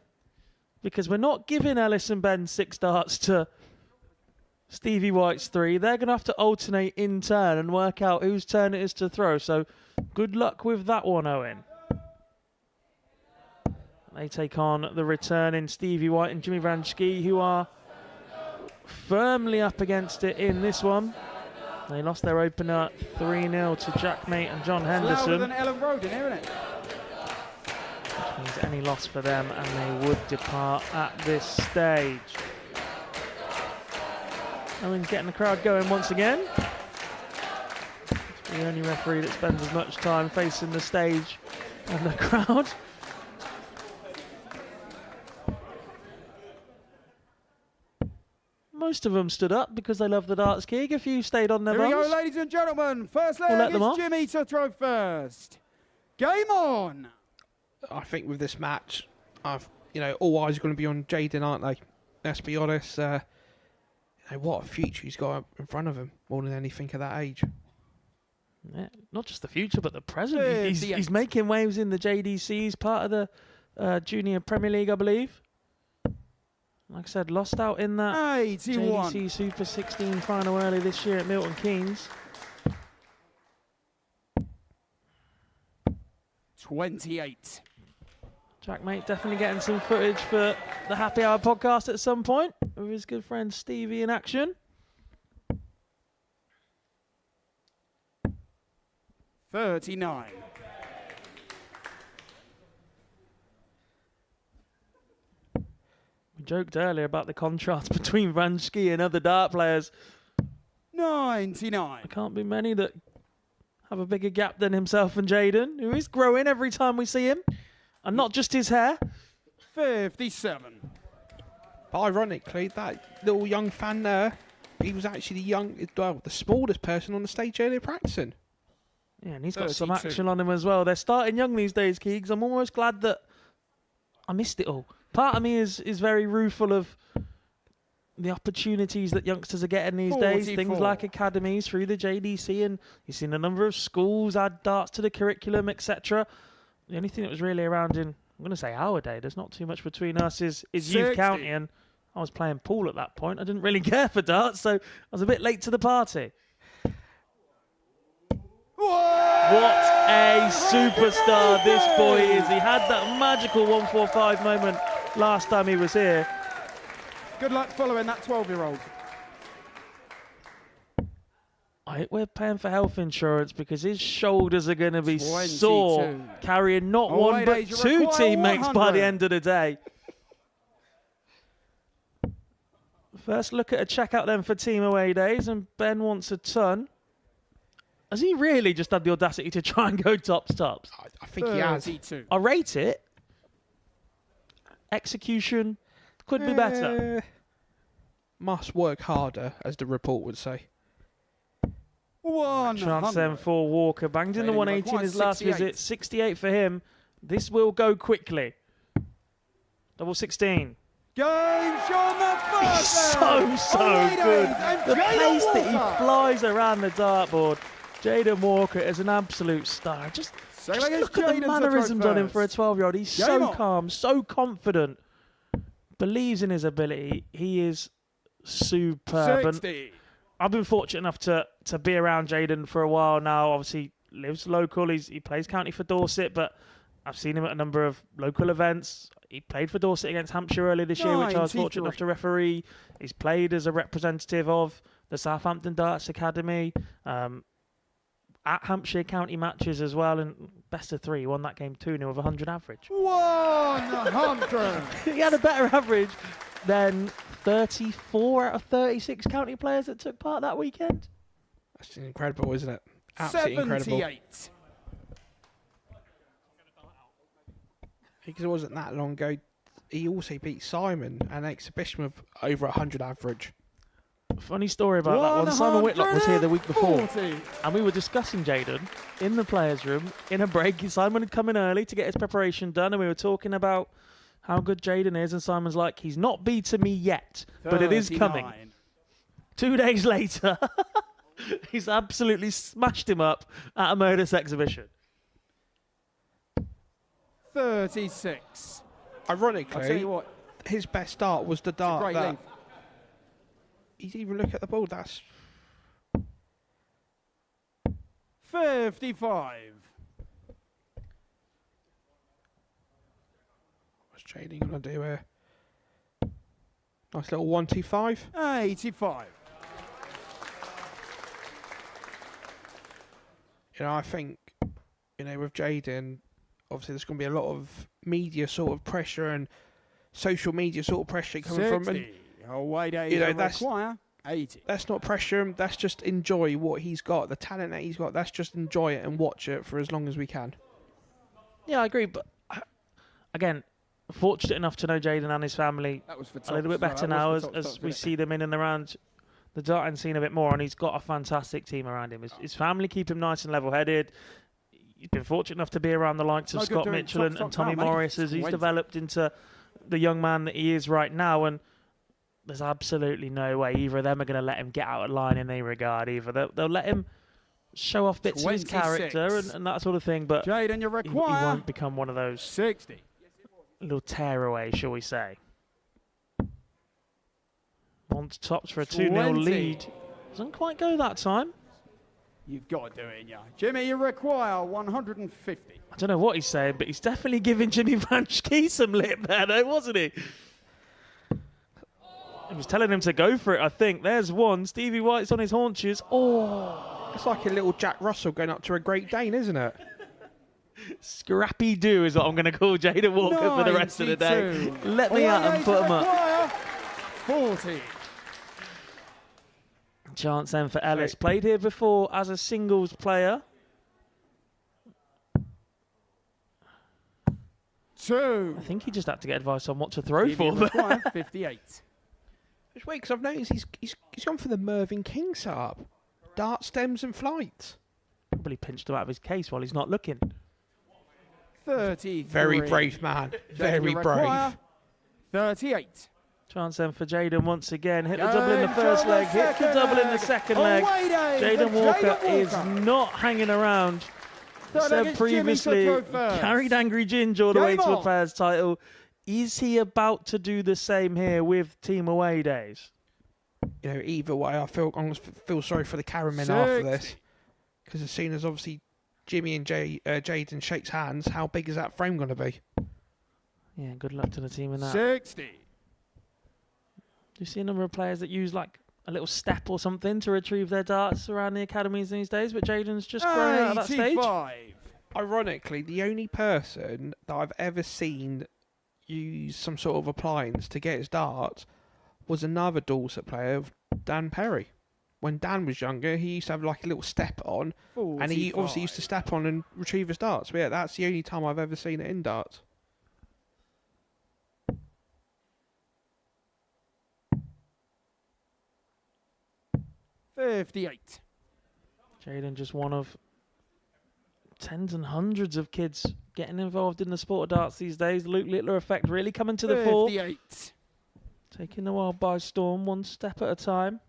because we're not giving Ellis and Ben 6 darts to Stevie White's 3. They're going to have to alternate in turn and work out whose turn it is to throw. So good luck with that one, Owen. They take on the returning Stevie White and Jimmy Vansky, who are firmly up against it in this one. They lost their opener 3-0 to Jack Mate and John Henderson. Louder than Ellen Roden, isn't it? Which means any loss for them, and they would depart at this stage. Owen's getting the crowd going once again. He's the only referee that spends as much time facing the stage and the crowd. Most of them stood up because they love the darts gig. A few stayed on their Here we bums. go, ladies and gentlemen. First We'll let leg them is off. Jimmy to throw first. Game on. I think with this match, all eyes are going to be on Jaden, aren't they? Let's be honest. What a future he's got in front of him, more than anything at that age. Yeah, not just the future, but the present. He's making waves in the JDC. He's part of the Junior Premier League, I believe. Like I said, lost out in that 81. JDC Super 16 final early this year at Milton Keynes. 28. Jack Mate definitely getting some footage for the Happy Hour podcast at some point with his good friend Stevie in action. 39. We joked earlier about the contrast between Vanski and other dart players. 99. There can't be many that have a bigger gap than himself and Jaden, who is growing every time we see him. And not just his hair. 57. But ironically, that little young fan there, he was actually the smallest person on the stage earlier practicing. Yeah, and he's got some 32. action on him as well. They're starting young these days, Keegs. I'm almost glad that I missed it all. Part of me is very rueful of the opportunities that youngsters are getting these days. Things 44. like academies through the JDC, and you've seen a number of schools add darts to the curriculum, etc. The only thing that was really around in, I'm going to say our day, there's not too much between us, is Youth 60. County, and I was playing pool at that point. I didn't really care for darts, so I was a bit late to the party. What a superstar this boy is. He had that magical 145 moment last time he was here. Good luck following that 12-year-old. I hope we're paying for health insurance because his shoulders are going to be 22. sore, carrying not Oh, one wait, but age two require teammates by 100. the end of the day. First look at a checkout then for team away days, and Ben wants a ton. Has he really just had the audacity to try and go tops? I think he has. 32. I rate it. Execution could be better. Must work harder, as the report would say. 100. Chance then for Walker. Banged in the Rating 180 in his last 68. visit. 68 for him. This will go quickly. Double 16. Game on the first So good. And The Jaden pace that he Walker. flies around the dartboard. Jaden Walker is an absolute star. Just Second leg is look at Jaden the to throw mannerisms on him for a first. 12-year-old. He's Game so on. calm, so confident. Believes in his ability. He is superb. And 60. I've been fortunate enough to be around Jaden for a while now. Obviously, lives local. He plays county for Dorset, but I've seen him at a number of local events. He played for Dorset against Hampshire earlier this year, which I was 93. fortunate enough to referee. He's played as a representative of the Southampton Darts Academy at Hampshire county matches as well, and best of three. He won that game 2-0 with 100 average. 100. He had a better average than 34 out of 36 county players that took part that weekend. That's incredible, isn't it? Absolutely incredible. 78. Because it wasn't that long ago, he also beat Simon an exhibition of over 100 average. Funny story about that one. Simon Whitlock was here the week before, 140. and we were discussing Jaden in the players' room in a break. Simon had come in early to get his preparation done, and we were talking about how good Jaden is, and Simon's like, he's not beaten me yet, but it is coming. 39. 2 days later, he's absolutely smashed him up at a Modus exhibition. 36. Ironically, I'll tell you what. his best start was the dart Great that length. he's even look at the ball. That's 55. what's Jaden gonna do here? Nice little 1-2-5. 85. I think with Jaden, obviously there's going to be a lot of media sort of pressure and social media sort of pressure coming from him. 60. Away days that's require 80. Let's not pressure him. Let's just enjoy what he's got, the talent that he's got. Let's just enjoy it and watch it for as long as we can. Yeah, I agree. But again, fortunate enough to know Jaden and his family That was for a little bit Tops, better that now was as, for Tops, as we wasn't it? see them in and around the darting scene a bit more, and he's got a fantastic team around him. His family keep him nice and level-headed. He's been fortunate enough to be around the likes of No good Scott doing Mitchell top, and top Tommy now, mate. Morris as he's 20. developed into the young man that he is right now, and there's absolutely no way either of them are going to let him get out of line in any regard either. They'll let him show off bits of his 26. character and that sort of thing, but Jaden, you he require won't become one of those 60. little tearaways, shall we say. On to Tops for a 2-0 20. lead. Doesn't quite go that time. You've got to do it, yeah. Jimmy, you require 150. I don't know what he's saying, but he's definitely giving Jimmy Van Schie some lip there, though, wasn't he? He was telling him to go for it, I think. There's one. Stevie White's on his haunches. Oh, it's like a little Jack Russell going up to a Great Dane, isn't it? Scrappy Doo is what I'm going to call Jaden Walker for the rest of the day. 92. Let me at him, put him up. Require 40. Chance then for Ellis. Played here before as a singles player. 2. I think he just had to get advice on what to throw Stevie for. require 58. Just wait, because I've noticed he's gone for the Mervyn King setup. Dart stems and flights. Probably pinched him out of his case while he's not looking. 33. Very brave man. Very you brave. require 38. Chance then for Jaden once again. Hit the double in the first leg, hit the double in the second leg. Away days Jaden for Walker Jaden is Walker. not hanging around. Third leg, Said it's Jimmy previously, to throw first. carried Angry Ginge all the way Game to a on. player's title. Is he about to do the same here with Team Away Days? You know, either way, I'm gonna feel sorry for the cameramen after 60. this, because as soon as obviously Jimmy and Jaden shakes hands, how big is that frame going to be? Yeah, good luck to the team in that. 60. Do you see a number of players that use like a little step or something to retrieve their darts around the academies these days? But Jaden's just grown out of that stage. 85. Ironically, the only person that I've ever seen use some sort of appliance to get his darts was another Dorset player, Dan Perry. When Dan was younger, he used to have like a little step on, and he obviously used to step on and retrieve his darts. But yeah, that's the only time I've ever seen it in darts. $58. Jaden just one of tens and hundreds of kids getting involved in the sport of darts these days. The Luke Littler effect really coming to the fore. 58. Taking the world by storm, one step at a time.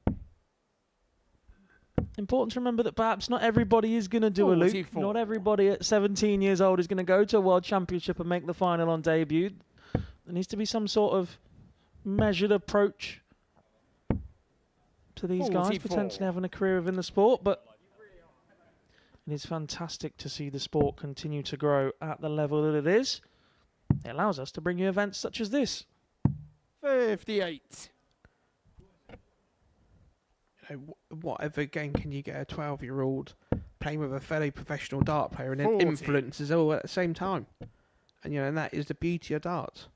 Important to remember that perhaps not everybody is going to do a Luke. 44. Not everybody at 17 years old is going to go to a world championship and make the final on debut. There needs to be some sort of measured approach to these guys 44. potentially having a career within the sport, but it is fantastic to see the sport continue to grow at the level that it is. It allows us to bring you events such as this. 58. You know, whatever game can you get a 12-year-old playing with a fellow professional dart player and then 40. influences all at the same time? And you know, and that is the beauty of darts.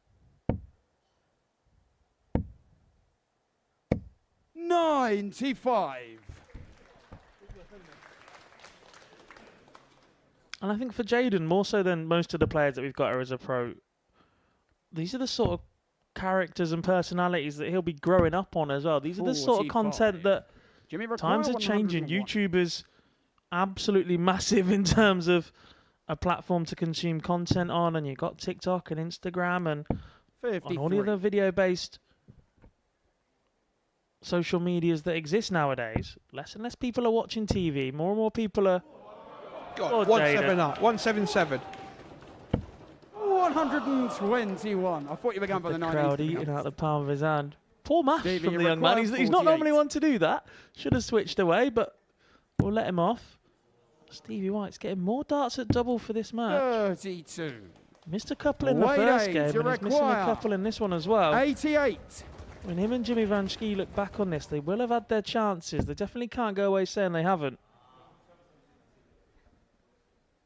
95. And I think for Jaden, more so than most of the players that we've got here as a pro, these are the sort of characters and personalities that he'll be growing up on as well. These are the sort of 45. content that Jimmy require times are changing. 101. YouTube is absolutely massive in terms of a platform to consume content on, and you've got TikTok and Instagram and on all the other video-based social medias that exist nowadays. Less and less people are watching TV. More and more people are... God, 177. 121. I thought you were going for the 90s. Crowd eating out the palm of his hand. Poor mash Stevie, from you the young man. require He's not 48. normally one to do that. Should have switched away, but we'll let him off. Stevie White's getting more darts at double for this match. 32. Missed a couple in the Away first days, game, you and he's missing a require couple in this one as well. 88. When him and Jimmy Van Schie look back on this, they will have had their chances. They definitely can't go away saying they haven't.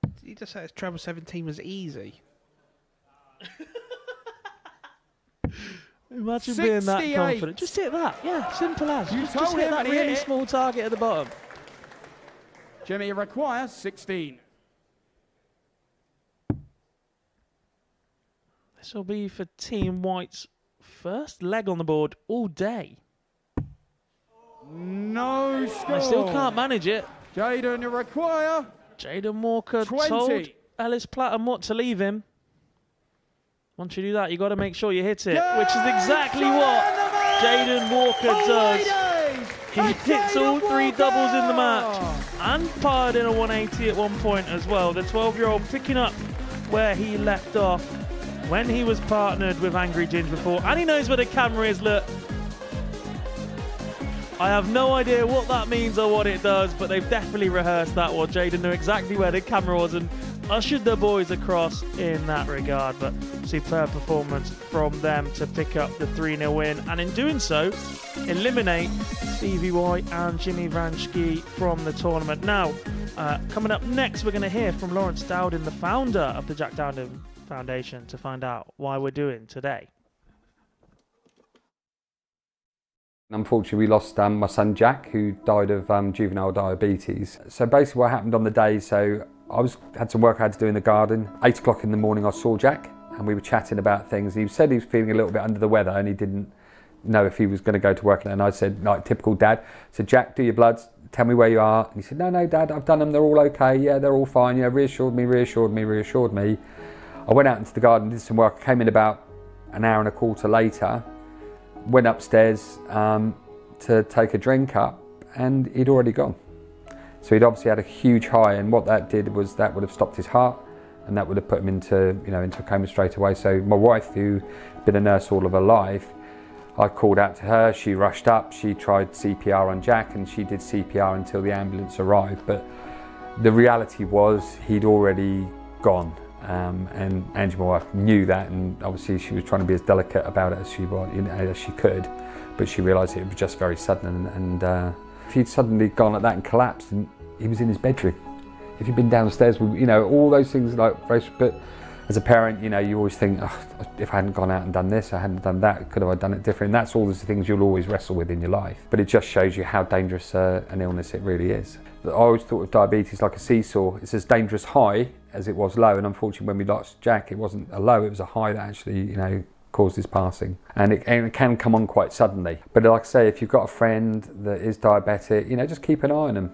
Did you just say treble 17 was easy? Imagine being that 68. confident. Just hit that. Yeah, simple as. You Just told hit him that and he hit really it. small target at the bottom. Jimmy requires 16. This will be for Team White's first leg on the board all day. No score. They still can't manage it. Jaden, you require. Jaden Walker 20. told Ellis Platham what to leave him. Once you do that, you got to make sure you hit it, which is exactly what Jaden Walker does. He hits all 3 doubles in the match and fired in a 180 at one point as well. The 12-year-old picking up where he left off when he was partnered with Angry Ginge before, and he knows where the camera is. Look, I have no idea what that means or what it does, but they've definitely rehearsed that one. Jaden knew exactly where the camera was and ushered the boys across in that regard. But superb performance from them to pick up the 3-0 win, and in doing so, eliminate Stevie White and Jimmy Vanschke from the tournament. Now, coming up next, we're going to hear from Lawrence Dowden, the founder of the Jack Dowden Foundation, to find out why we're doing today. Unfortunately, we lost my son Jack, who died of juvenile diabetes. So basically what happened on the day, so I had some work I had to do in the garden. 8 o'clock in the morning I saw Jack and we were chatting about things. He said he was feeling a little bit under the weather and he didn't know if he was going to go to work. And I said, like typical dad, I said, Jack, do your bloods, tell me where you are. And he said, no, Dad, I've done them, they're all okay. Yeah, they're all fine. Yeah, reassured me. I went out into the garden, did some work, came in about an hour and a quarter later, went upstairs to take a drink up, and he'd already gone. So he'd obviously had a huge high, and what that did was that would have stopped his heart, and that would have put him into a coma straight away. So my wife, who'd been a nurse all of her life, I called out to her, she rushed up, she tried CPR on Jack, and she did CPR until the ambulance arrived. But the reality was he'd already gone. And Angie, my wife, knew that, and obviously she was trying to be as delicate about it as she could, but she realised it was just very sudden. And if he'd suddenly gone like that and collapsed, and he was in his bedroom. If he'd been downstairs, all those things but as a parent, you always think, oh, if I hadn't gone out and done this, I hadn't done that, could have I done it different? And that's all the things you'll always wrestle with in your life. But it just shows you how dangerous an illness it really is. I always thought of diabetes like a seesaw. It's as dangerous high as it was low, and unfortunately when we lost Jack, it wasn't a low, it was a high that actually, caused his passing. And it can come on quite suddenly. But like I say, if you've got a friend that is diabetic, just keep an eye on them.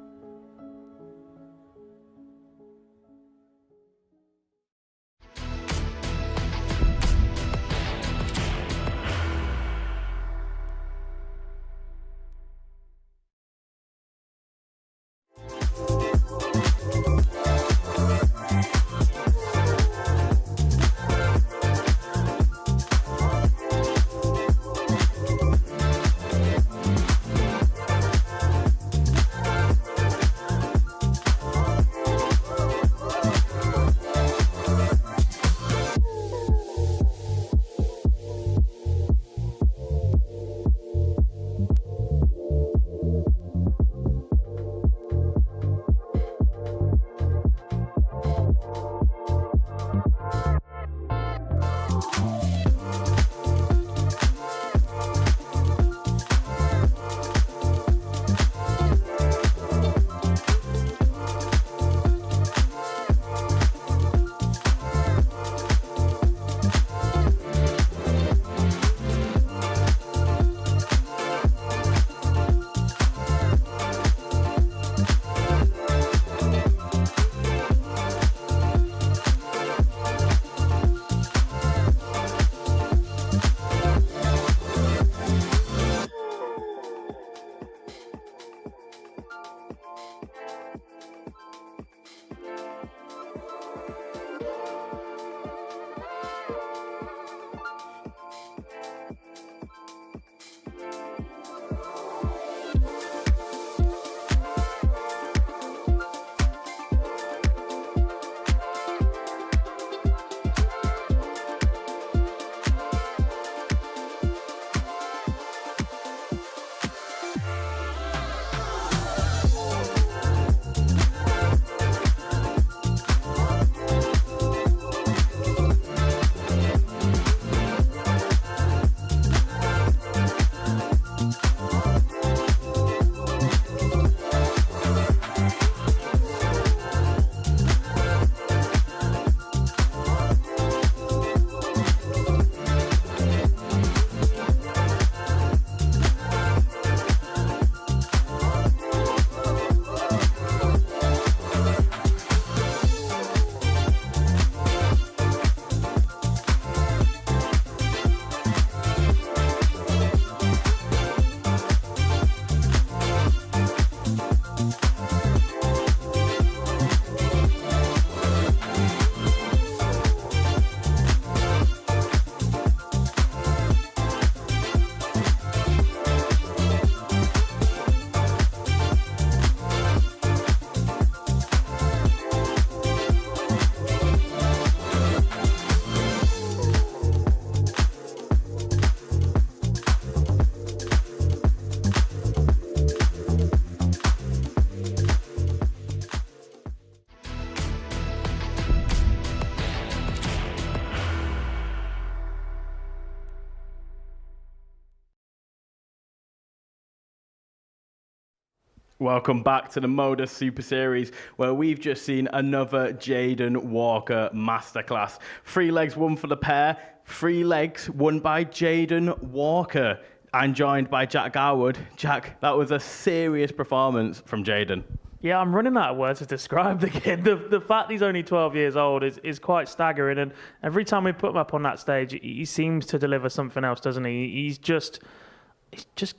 Welcome back to the Modus Super Series, where we've just seen another Jaden Walker masterclass. 3 legs won for the pair, 3 legs won by Jaden Walker. I'm joined by Jack Garwood. Jack, that was a serious performance from Jaden. Yeah, I'm running out of words to describe the kid. The fact he's only 12 years old is quite staggering, and every time we put him up on that stage, he seems to deliver something else, doesn't he? He's just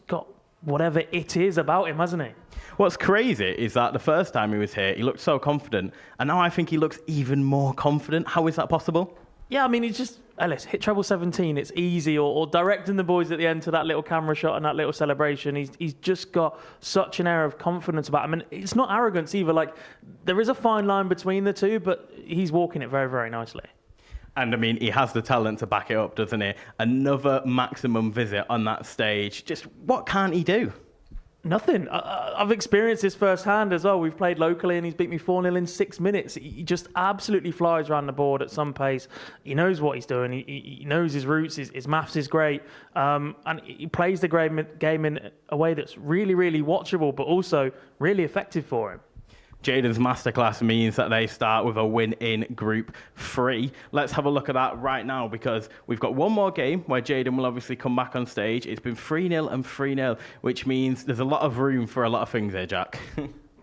got whatever it is about him, hasn't he? What's crazy is that the first time he was here, he looked so confident, and now I think he looks even more confident. How is that possible? Yeah, I mean, he's just, Ellis, hit treble 17, it's easy, or directing the boys at the end to that little camera shot and that little celebration. He's just got such an air of confidence about him, and it's not arrogance either. Like, there is a fine line between the two, but he's walking it very, very nicely. And I mean, he has the talent to back it up, doesn't he? Another maximum visit on that stage. Just what can't he do? Nothing. I've experienced this firsthand as well. We've played locally and he's beat me 4-0 in 6 minutes. He just absolutely flies around the board at some pace. He knows what he's doing. He knows his roots. His maths is great. And he plays the game in a way that's really, really watchable, but also really effective for him. Jaden's masterclass means that they start with a win in Group 3. Let's have a look at that right now, because we've got one more game where Jaden will obviously come back on stage. It's been 3-0 and 3-0, which means there's a lot of room for a lot of things here, Jack.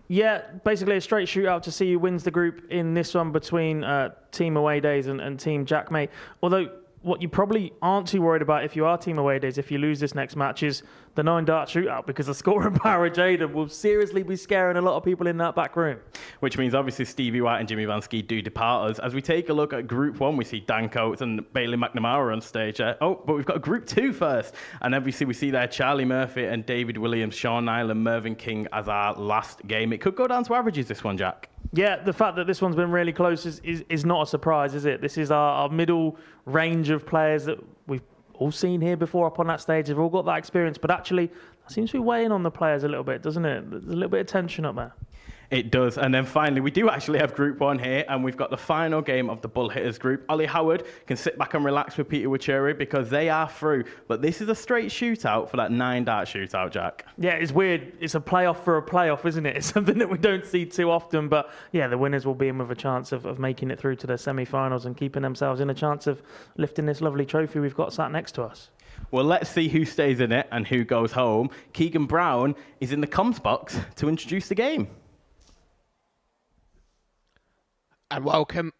Yeah, basically a straight shootout to see who wins the group in this one between Team Away Days and Team Jackmate. Although what you probably aren't too worried about if you are Team Away Days, if you lose this next match, is the 9-dart shootout, because the scoring power of Jaden will seriously be scaring a lot of people in that back room. Which means obviously Stevie White and Jimmy Vansky do depart us. As we take a look at Group 1, we see Dan Coates and Bailey McNamara on stage. Oh, but we've got Group 2 first. And obviously we see there Charlie Murphy and David Williams, Sean Nyland, Mervyn King as our last game. It could go down to averages, this one, Jack. Yeah, the fact that this one's been really close is not a surprise, is it? This is our middle range of players that we've all seen here before up on that stage. They've all got that experience, but actually that seems to be weighing on the players a little bit, doesn't it? There's a little bit of tension up there. It does. And then finally, we do actually have Group 1 here, and we've got the final game of the Bull Hitters group. Ollie Howard can sit back and relax with Peter Wachuri because they are through. But this is a straight shootout for that 9-dart shootout, Jack. Yeah, it's weird. It's a playoff for a playoff, isn't it? It's something that we don't see too often. But yeah, the winners will be in with a chance of making it through to the semi-finals and keeping themselves in a chance of lifting this lovely trophy we've got sat next to us. Well, let's see who stays in it and who goes home. Keegan Brown is in the comms box to introduce the game. And welcome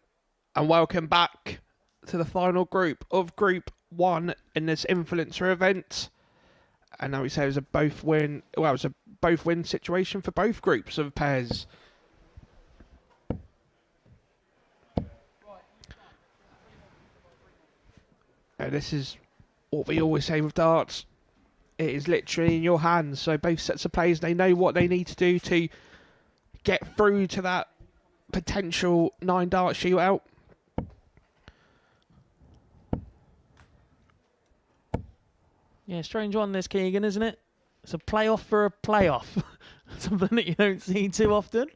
back to the final group of Group 1 in this influencer event. And now we say it was a both win situation for both groups of pairs. And this is what we always say with darts. It is literally in your hands. So both sets of players, they know what they need to do to get through to that potential 9-dart shootout. Yeah, strange one this, Keegan, isn't it? It's a playoff for a playoff. Something that you don't see too often.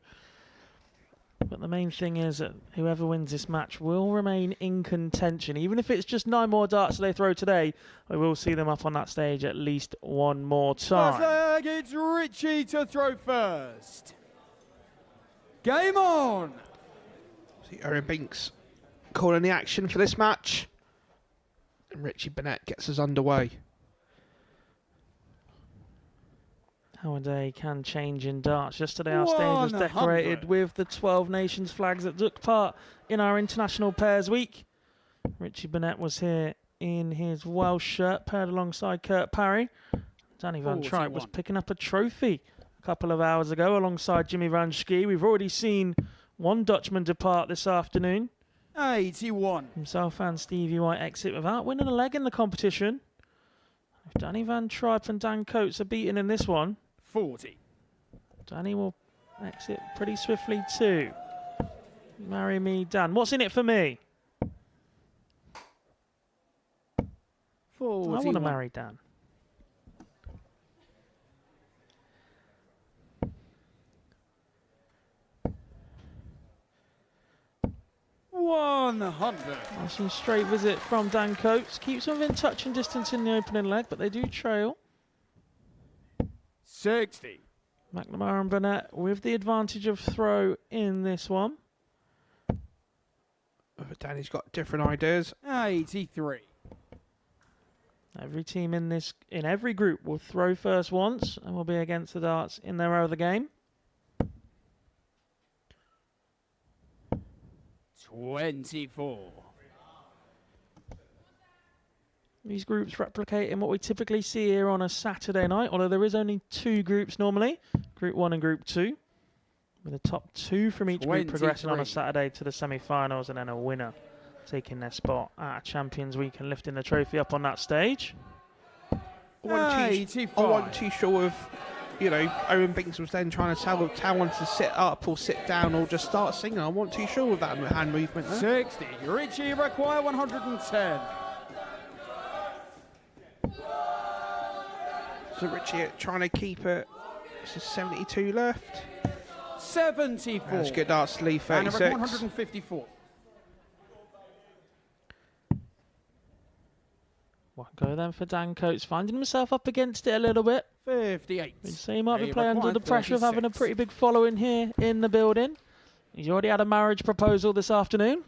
But the main thing is that whoever wins this match will remain in contention. Even if it's just 9 more darts they throw today, we will see them up on that stage at least one more time. First leg, it's Richie to throw first. Game on! See Aaron Binks calling the action for this match. And Richie Burnett gets us underway. Nowadays can change in darts. Yesterday our stage was decorated with the 12 nations flags that took part in our International Pairs Week. Richie Burnett was here in his Welsh shirt, paired alongside Kurt Parry. Danny Van Tripe was picking up a trophy a couple of hours ago alongside Jimmy Van Schie. We've already seen one Dutchman depart this afternoon. 81. Himself and Stevie White exit without winning a leg in the competition. If Danny Van Tripe and Dan Coates are beaten in this one, 40. Danny will exit pretty swiftly too. Marry me, Dan. What's in it for me? 41. I want to marry Dan. Nice and straight visit from Dan Coates. Keeps them within touch and distance in the opening leg, but they do trail. 60. McNamara and Burnett with the advantage of throw in this one. Danny's got different ideas. 83. Every team in every group will throw first once and will be against the darts in their other game. 24. These groups replicating what we typically see here on a Saturday night, although there is only 2 groups normally, Group 1 and Group 2, with the top 2 from each group progressing on a Saturday to the semi-finals, and then a winner taking their spot at Champions Week and lifting the trophy up on that stage. I wasn't too sure if, Owen Binks was then trying to tell Talon to sit up or sit down or just start singing. I wasn't too sure with that hand movement there. 60. Richie require 110. So Richie trying to keep it. This is 72 left. 74. That's good darts to leave 36. And 154. One go then for Dan Coates, finding himself up against it a little bit. 58. So he might be playing under the pressure of having a pretty big following here in the building. He's already had a marriage proposal this afternoon.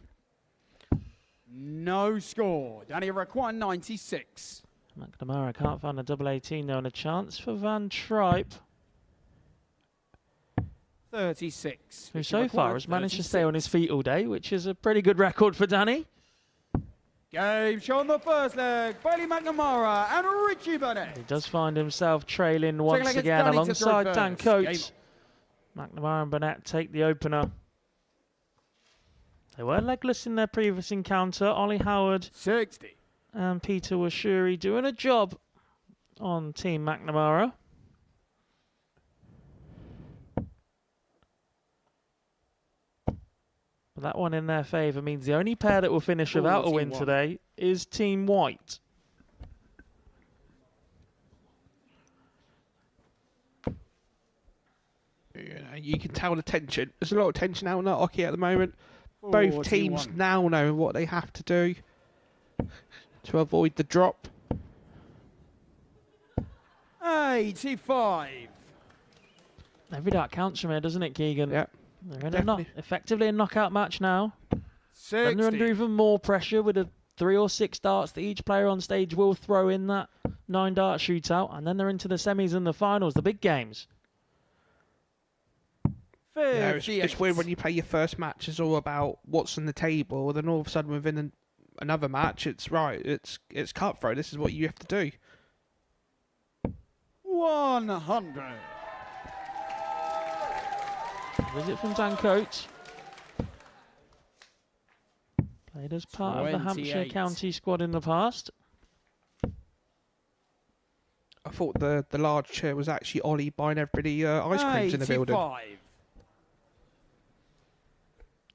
No score. Danny require 96. McNamara can't find a double 18 though, and a chance for Van Tripe, 36. who so far has managed to stay on his feet all day, which is a pretty good record for Danny. Game show on the first leg. Bailey McNamara and Richie Burnett. He does find himself trailing once again alongside Dan Coates. McNamara and Burnett take the opener. They were legless in their previous encounter. Ollie Howard 60. And Peter Washuri doing a job on Team McNamara. But that one in their favour means the only pair that will finish without a win today is Team White. You can tell the tension. There's a lot of tension out in that hockey at the moment. Both teams now know what they have to do to avoid the drop. 85. Every dart counts from here, doesn't it, Keegan? Yeah. They're in effectively a knockout match now. 60. And they're under even more pressure with the 3 or 6 darts that each player on stage will throw in that 9-dart shootout. And then they're into the semis and the finals, the big games. Yeah, it's weird when you play your first match. It's all about what's on the table. Then all of a sudden, within another match, it's cutthroat. This is what you have to do. 100. Visit from Dan Coates. Played as part of the Hampshire County squad in the past. I thought the large chair was actually Ollie buying everybody ice creams in the building. 85.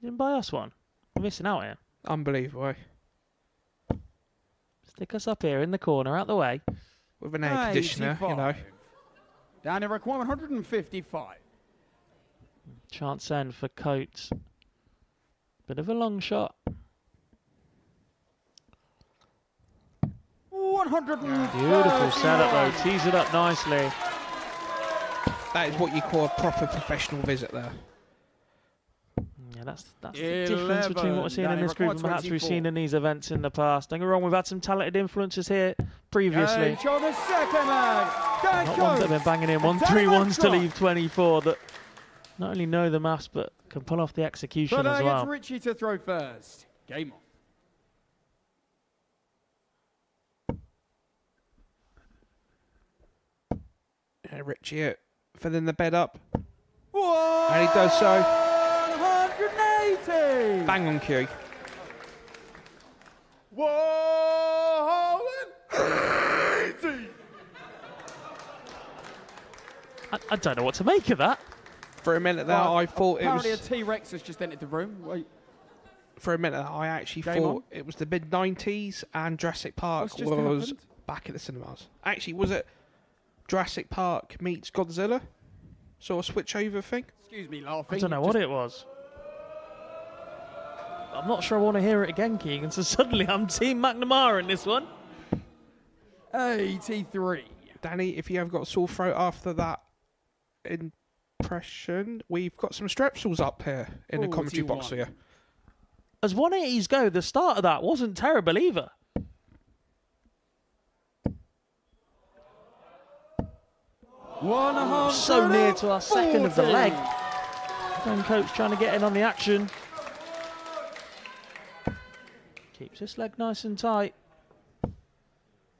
You didn't buy us one. We're missing out here. Unbelievable. Stick us up here in the corner, out the way. With an air conditioner, you know. Down in requirement 155. Chance end for Coates. Bit of a long shot. 130. Beautiful setup though. Tees it up nicely. That is what you call a proper professional visit there. Yeah, that's the difference between what we're seeing in this group and perhaps we've seen in these events in the past. Don't get me wrong, we've had some talented influencers here previously. On the second leg. Not ones that have been banging in 1-3-1s to leave 24 that not only know the maths but can pull off the execution as well. It's Richie to throw first. Game on. Yeah, Richie filling the bed up. Whoa! And he does so. 180. Bang on cue. Whoa! I don't know what to make of that. For a minute there, I thought it was... Apparently a T-Rex has just entered the room. Wait. For a minute, I actually thought it was the mid-90s and Jurassic Park was back at the cinemas. Actually, was it Jurassic Park meets Godzilla? Sort of switch over thing? Excuse me, laughing. I don't know what it was. I'm not sure I want to hear it again, Keegan, so suddenly I'm Team McNamara in this one. 83. Danny, if you have got a sore throat after that in impression, we've got some strepsils up here in the commentary box 41. here. As 180s go, the start of that wasn't terrible either. So near to our second of the leg. Ben Coates trying to get in on the action. Keeps this leg nice and tight.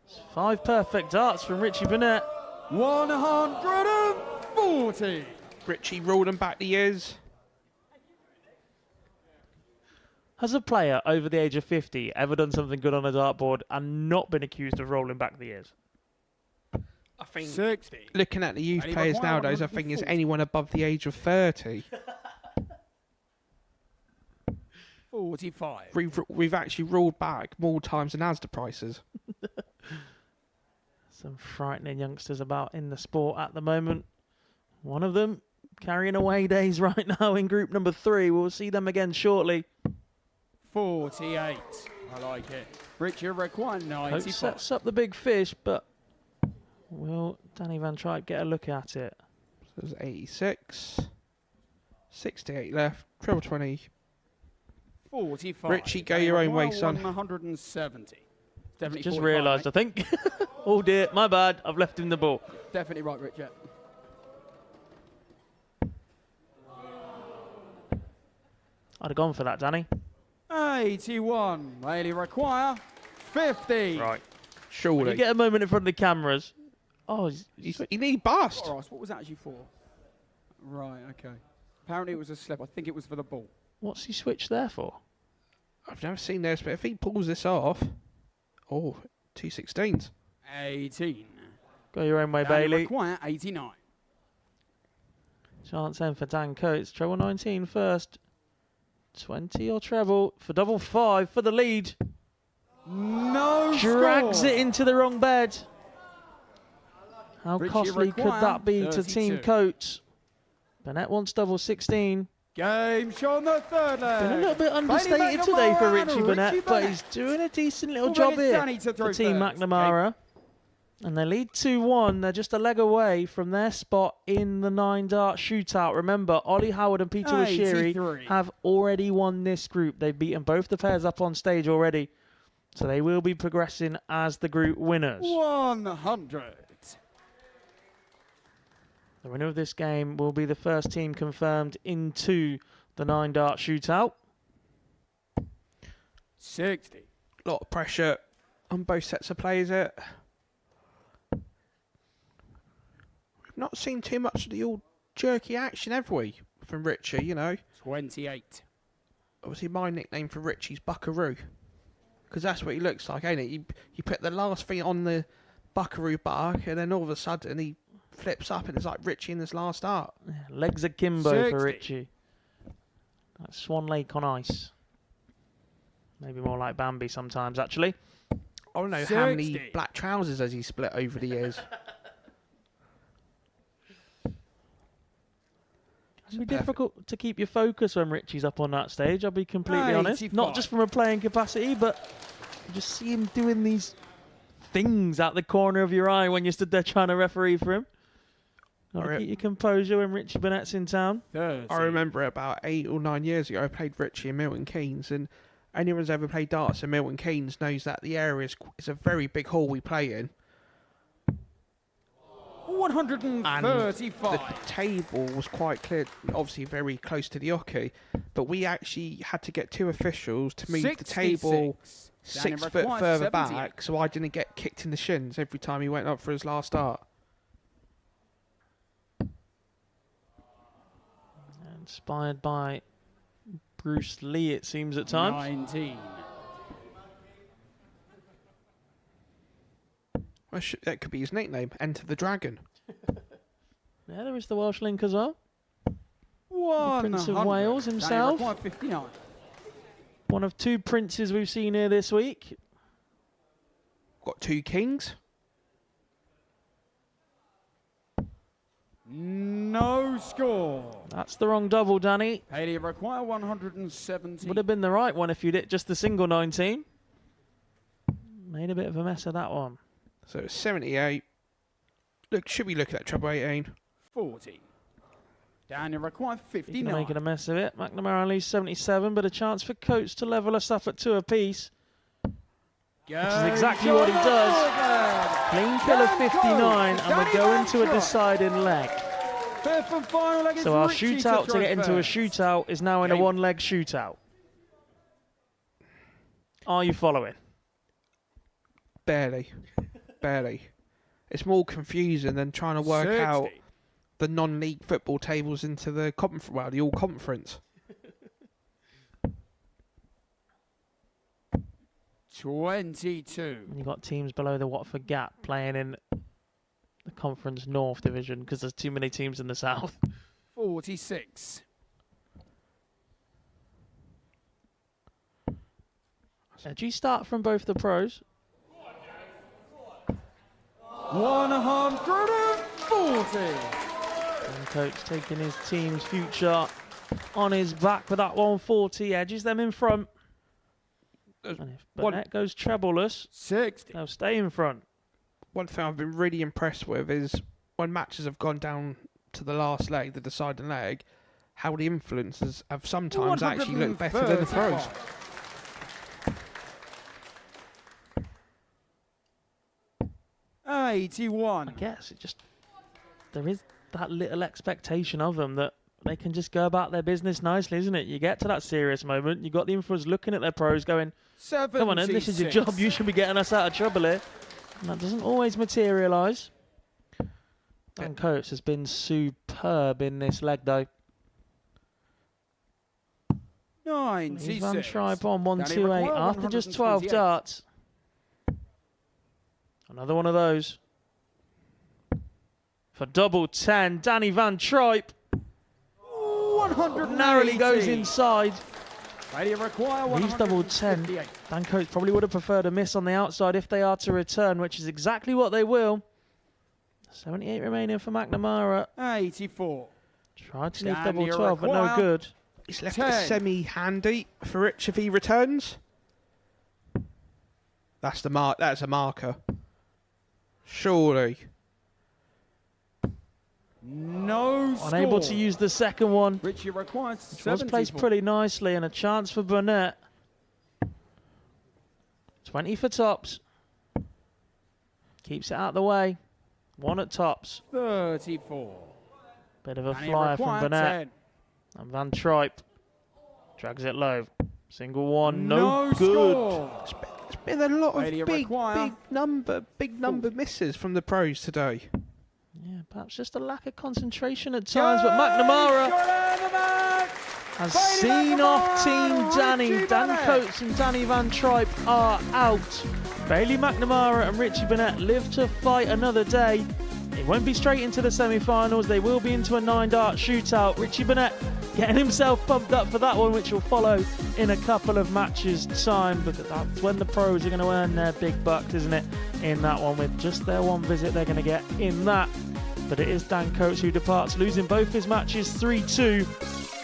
It's 5 perfect darts from Richie Burnett. 140. Richie rolling back the ears. Has a player over the age of 50 ever done something good on a dartboard and not been accused of rolling back the ears? I think 60. looking at the youth Any players require nowadays, I think it's 140. anyone above the age of 30. 45. We've actually rolled back more times than Asda prices. Some frightening youngsters about in the sport at the moment. One of them carrying away days right now in group number 3. We'll see them again shortly. 48. I like it. Richard require Coates 95. sets up the big fish, but will Danny Van Tripe get a look at it? So there's 86. 68 left. Treble 20. 45. Richie, go your own way, son. 170. Definitely Just 45, realised, I mate. think. Oh dear, my bad. I've left him the ball. Definitely right, Richard. I'd have gone for that, Danny. 81. Really require 50. Right. Surely. You get a moment in front of the cameras. Oh, he need bust. All right, what was that actually for? Right, okay. Apparently it was a slip. I think it was for the ball. What's he switched there for? I've never seen this, but if he pulls this off, 2/16. 18. Go your own way, Danny Bailey. require 89. Chance then for Dan Coates. Treble 19 first. 20 or treble for double 5 for the lead. No Drags score. it into the wrong bed. How Richie costly could require that be to 32. Team Coates? Burnett wants double 16. Game show on the third leg. Been a little bit Bailey understated today for McNamara Richie and Burnett, Richie but Burnett. he's doing a decent little We'll job bring here Danny to for throw Team first. McNamara. And they lead 2-1. They're just a leg away from their spot in the 9-dart shootout. Remember, Ollie Howard and Peter Washiri 83. have already won this group. They've beaten both the pairs up on stage already. So they will be progressing as the group winners. 100. The winner of this game will be the first team confirmed into the 9-dart shootout. 60. A lot of pressure on both sets of players here. We've not seen too much of the old jerky action, have we, from Richie, you know? 28. Obviously, my nickname for Richie's Buckaroo. Because that's what he looks like, ain't it? You put the last thing on the Buckaroo bark, and then all of a sudden he flips up and it's like Richie in his last art. Yeah, legs akimbo 60. for Richie. That's Swan Lake on ice. Maybe more like Bambi sometimes, actually. I don't know how many 60. black trousers has he split over the years. It's be difficult to keep your focus when Richie's up on that stage, I'll be completely honest. Not 85. just from a playing capacity, but you just see him doing these things out the corner of your eye when you stood there trying to referee for him. Gotta keep your composure when Richie Burnett's in town. 30. I remember about 8 or 9 years ago, I played Richie in Milton Keynes, and anyone who's ever played darts in Milton Keynes knows that the area is a very big hall we play in. 135. The table was quite clear, obviously very close to the hockey, but we actually had to get 2 officials to move the table 6 foot further back so I didn't get kicked in the shins every time he went up for his last dart. Inspired by Bruce Lee, it seems at times. 19. Well, that could be his nickname, Enter the Dragon. Yeah, there is the Welsh link as well. 100. Prince of Wales Danny himself. require 59. One of 2 princes we've seen here this week. Got 2 kings. No score. That's the wrong double, Danny. Haley require 170. Would have been the right one if you'd hit just the single 19. Made a bit of a mess of that one. So it's 78. Look, should we look at treble 18? 40. Daniel required He's 59. making a mess of it. McNamara leads 77, but a chance for Coates to level us up at 2 apiece. Which is exactly what he does. Clean kill of 59, and we're going to a deciding leg. Fifth and final leg is So our Richie shootout to get into a first. shootout is now in a one-leg shootout. Are you following? Barely. Barely. It's more confusing than trying to work 60. out the non-league football tables into the the all-conference. 22. You've got teams below the Watford Gap playing in the Conference North Division because there's too many teams in the South. 46. Do you start from both the pros? 140. And Coates taking his team's future on his back with that 140, edges them in front. And if Burnett goes trebleless, 60. They'll stay in front. One thing I've been really impressed with is when matches have gone down to the last leg, the deciding leg, how the influencers have sometimes actually looked better than the pros. 81. I guess it just, there is that little expectation of them that they can just go about their business nicely, isn't it? You get to that serious moment, you got the influencers looking at their pros going, come on in, this is your job, you should be getting us out of trouble here. And that doesn't always materialise. Dan Coates has been superb in this leg though. 96. Van Schrijp on 128 after just 12 darts. Another one of those. For double 10, Danny Van Tripe. 180. Narrowly goes inside. Require He's double 10. Dan Coates probably would have preferred a miss on the outside if they are to return, which is exactly what they will. 78 remaining for McNamara. 84. Tried to leave double 12, but no good. He's left it semi-handy for Rich if he returns. That's the mark. That's a marker. Surely. No score. Unable to use the second one. Richie requires Which was placed pretty nicely, and a chance for Burnett. 20 for tops. Keeps it out of the way. One at tops. 34. Bit of a And he flyer from required Burnett. 10. And Van Tripe drags it low. Single one, no No good. score. It's been a lot of Radio big require number misses from the pros today. Yeah, perhaps just a lack of concentration at times, but McNamara has seen off Team Danny. Dan Coates and Danny Van Tripe are out. Bailey McNamara and Richie Burnett live to fight another day. It won't be straight into the semi-finals. They will be into a 9-dart shootout. Richie Burnett getting himself pumped up for that one, which will follow in a couple of matches' time. But that's when the pros are going to earn their big bucks, isn't it? In that one, with just their one visit they're going to get in that. But it is Dan Coates who departs, losing both his matches 3-2.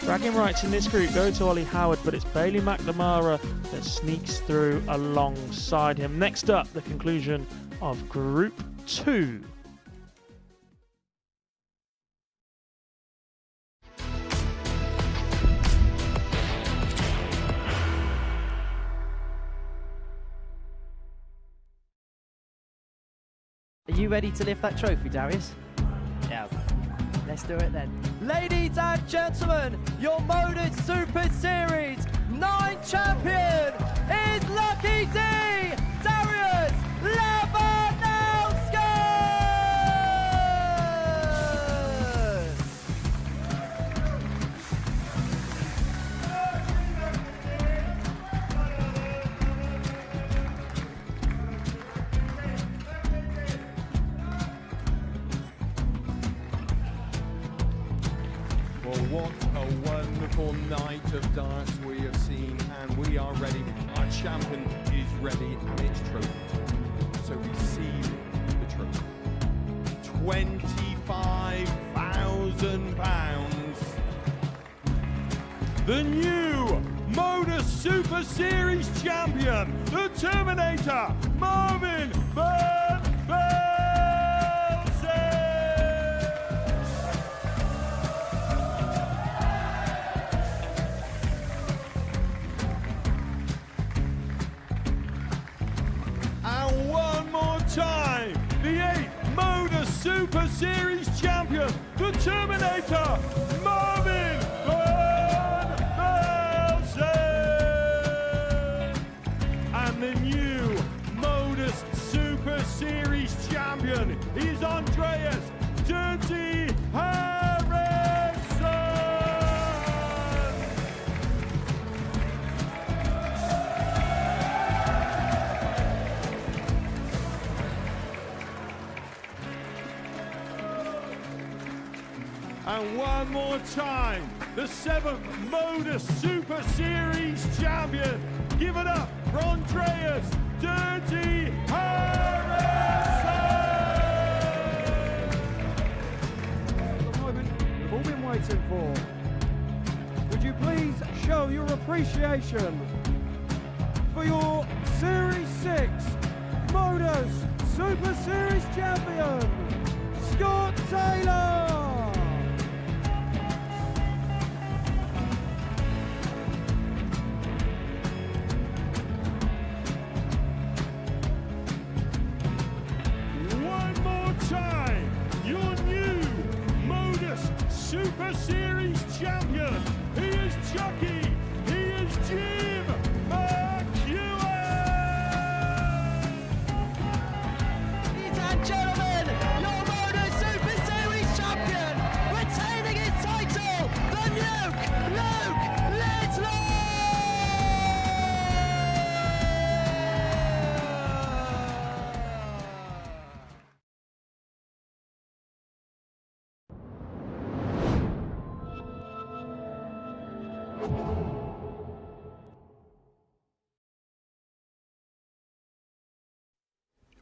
Bragging rights in this group go to Ollie Howard, but it's Bailey McNamara that sneaks through alongside him. Next up, the conclusion of Group 2. Are you ready to lift that trophy, Darius? Yeah. Let's do it then. Ladies and gentlemen, your Modus Super Series 9 champion is Lucky D, Darius Labanowski! Well, what a wonderful night of darts we have seen, and we are ready. Our champion is ready, and it's trophy time. So receive the trophy. £25,000. The new Modus Super Series champion, the Terminator, Marvin Van Velzen. Super Series champion, the Terminator, Marvin Van Velzen. And the new Modus Super Series champion is Andreas Dirty Harrison. And one more time, the 7th Modus Super Series champion. Give it up for Andreas Dirty Harrison. The moment we've all been waiting for. Would you please show your appreciation for your Series 6 Modus Super Series champion, Scott Taylor? Your new Modus Super Series champion. He is Chucky. He is Jim McEwen. Ladies and gentlemen, your Modus Super Series champion, retaining his title, the Luke Lidlow.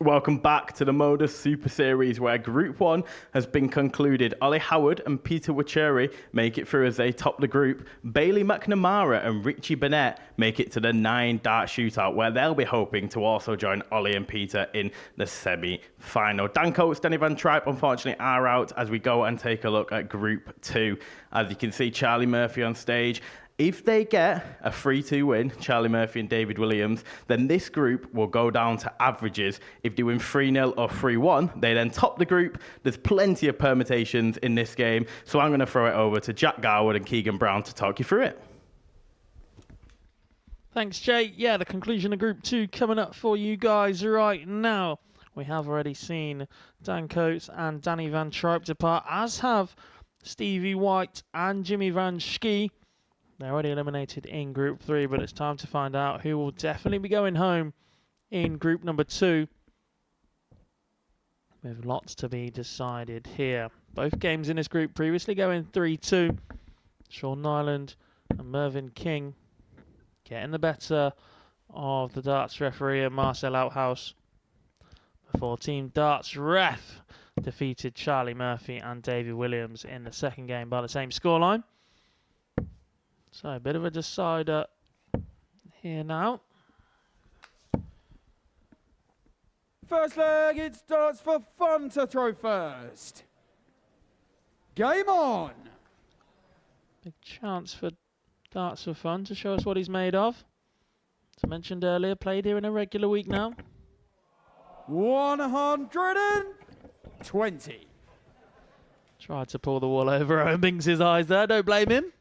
Welcome back to the Modus Super Series, where Group 1 has been concluded. Ollie Howard and Peter Wacheri make it through as they top the group. Bailey McNamara and Richie Burnett make it to the 9 dart shootout, where they'll be hoping to also join Ollie and Peter in the semi-final. Dan Coates, Danny Van Tripe, unfortunately, are out as we go and take a look at Group 2. As you can see, Charlie Murphy on stage. If they get a 3-2 win, Charlie Murphy and David Williams, then this group will go down to averages. If doing 3-0 or 3-1, they then top the group. There's plenty of permutations in this game, so I'm going to throw it over to Jack Garwood and Keegan Brown to talk you through it. Thanks, Jay. Yeah, the conclusion of Group 2 coming up for you guys right now. We have already seen Dan Coates and Danny Van Tripe depart, as have Stevie White and Jimmy Van Schie. They're already eliminated in Group 3, but it's time to find out who will definitely be going home in Group number 2. With lots to be decided here. Both games in this group previously going 3-2. Sean Nyland and Mervyn King getting the better of the darts referee and Marcel Outhouse before Team Darts ref defeated Charlie Murphy and David Williams in the second game by the same scoreline. So a bit of a decider here now. First leg, it starts for fun to throw first. Game on. Big chance for Darts for Fun to show us what he's made of. As I mentioned earlier, played here in a regular week now. 120. Tried to pull the wool over Owen Binks' eyes there, don't blame him.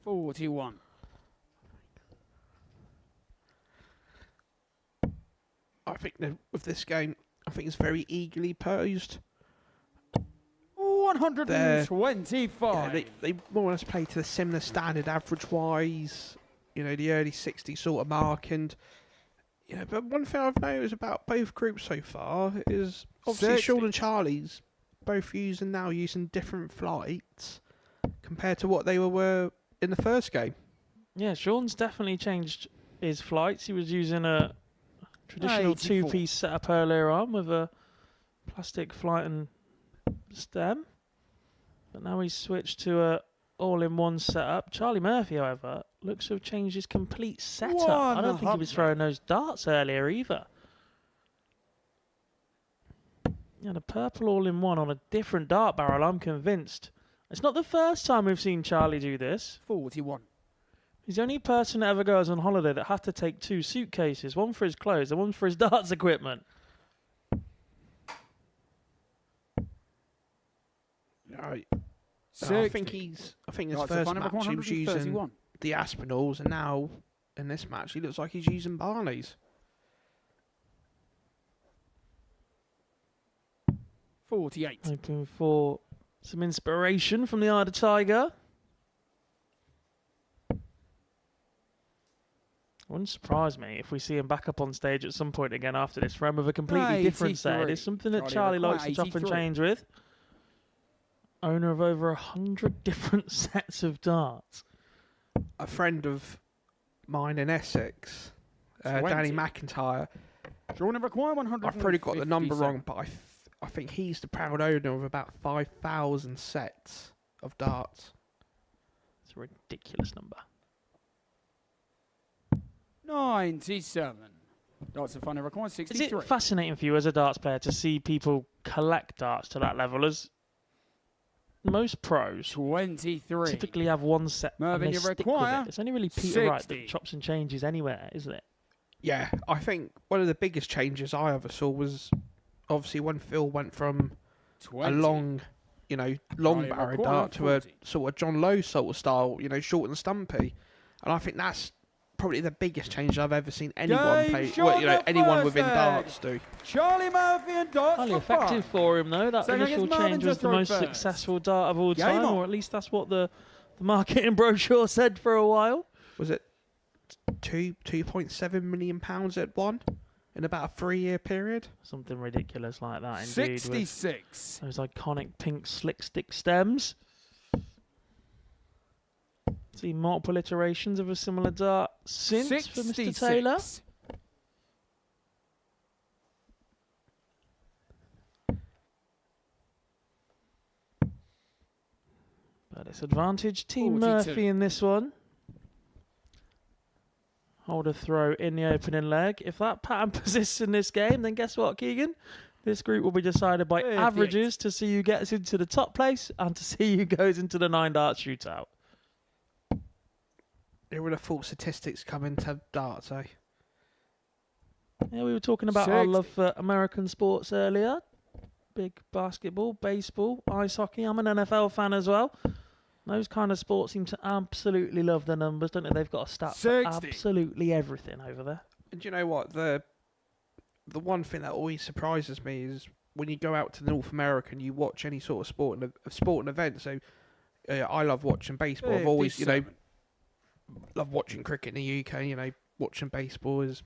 $41. I think that with this game, I think it's very eagerly posed. 125. Yeah, they more or less play to the similar standard average-wise, you know, the early 60 sort of mark. And, you know, but one thing I've noticed about both groups so far is obviously 60. Sean and Charlie's both using different flights compared to what they were in the first game. Yeah, Sean's definitely changed his flights. He was using a traditional 84. two-piece setup earlier on with a plastic flight and stem. But now he's switched to a all-in-one setup. Charlie Murphy, however, looks to have changed his complete setup. I don't think he was throwing those darts earlier either. Yeah, the purple all-in-one on a different dart barrel, I'm convinced. It's not the first time we've seen Charlie do this. 41. He's the only person that ever goes on holiday that has to take 2 suitcases, one for his clothes and one for his darts equipment. Right. I think his first match he was using the Aspinalls, and now in this match he looks like he's using Barney's. 48. Hoping for some inspiration from the Eye of the Tiger. Wouldn't surprise me if we see him back up on stage at some point again after this run with a completely different set. It's something that Charlie likes to chop and change with. Owner of over 100 different sets of darts. A friend of mine in Essex, Danny McIntyre. I've probably got the number wrong, but I think he's the proud owner of about 5,000 sets of darts. It's a ridiculous number. 97. Darts of fun required 63. Is it fascinating for you as a darts player to see people collect darts to that level? As most pros 23 typically have one set Mervyn, and they you stick require with it. It's only really Peter Wright 60. that chops and changes anywhere, isn't it? Yeah, I think one of the biggest changes I ever saw was obviously when Phil went from 20. a long Only barrow require dart to a 40. sort of John Lowe sort of style, short and stumpy. And I think that's probably the biggest change I've ever seen anyone play. Anyone within darts do. Charlie Murphy and darts Highly for fun. effective for him, though. That Second initial against Marvin change was to the throw most first. successful dart of all Game time, on. or at least that's what the marketing brochure said for a while. Was it 2.7 million pounds it won in about a 3-year period? Something ridiculous like that, indeed. with 66. Those iconic pink slick stick stems. See multiple iterations of a similar dart since for Mr. 66. Taylor. But it's advantage Team 42. Murphy in this one. Hold a throw in the opening leg. If that pattern persists in this game, then guess what, Keegan? This group will be decided by 58. averages to see who gets into the top place and to see who goes into the 9-dart shootout. Who would have thought statistics come into darts, eh? Yeah, we were talking about our love for American sports earlier. Big basketball, baseball, ice hockey. I'm an NFL fan as well. Those kind of sports seem to absolutely love the numbers, don't they? They've got a stat for 60. absolutely everything over there. And do you know what? The one thing that always surprises me is when you go out to North America and you watch any sort of sport and event. So I love watching baseball. I've always, love watching cricket in the UK. Watching baseball is,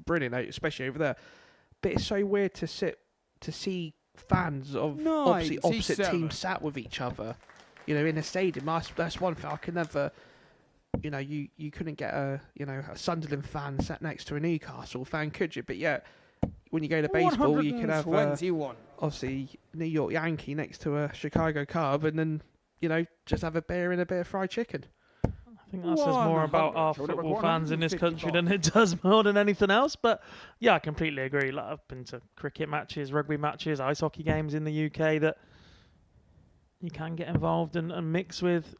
brilliant, especially over there. But it's so weird to see fans of opposite 97. teams sat with each other, in a stadium. That's one thing I could never. You couldn't get a Sunderland fan sat next to a Newcastle fan, could you? But yeah, when you go to baseball, you could have 121. obviously New York Yankee next to a Chicago Cub, and then just have a beer and a bit of fried chicken. I think that says more about our football fans in this country than it does more than anything else. But yeah, I completely agree. Like, I've been to cricket matches, rugby matches, ice hockey games in the UK that you can get involved and mix with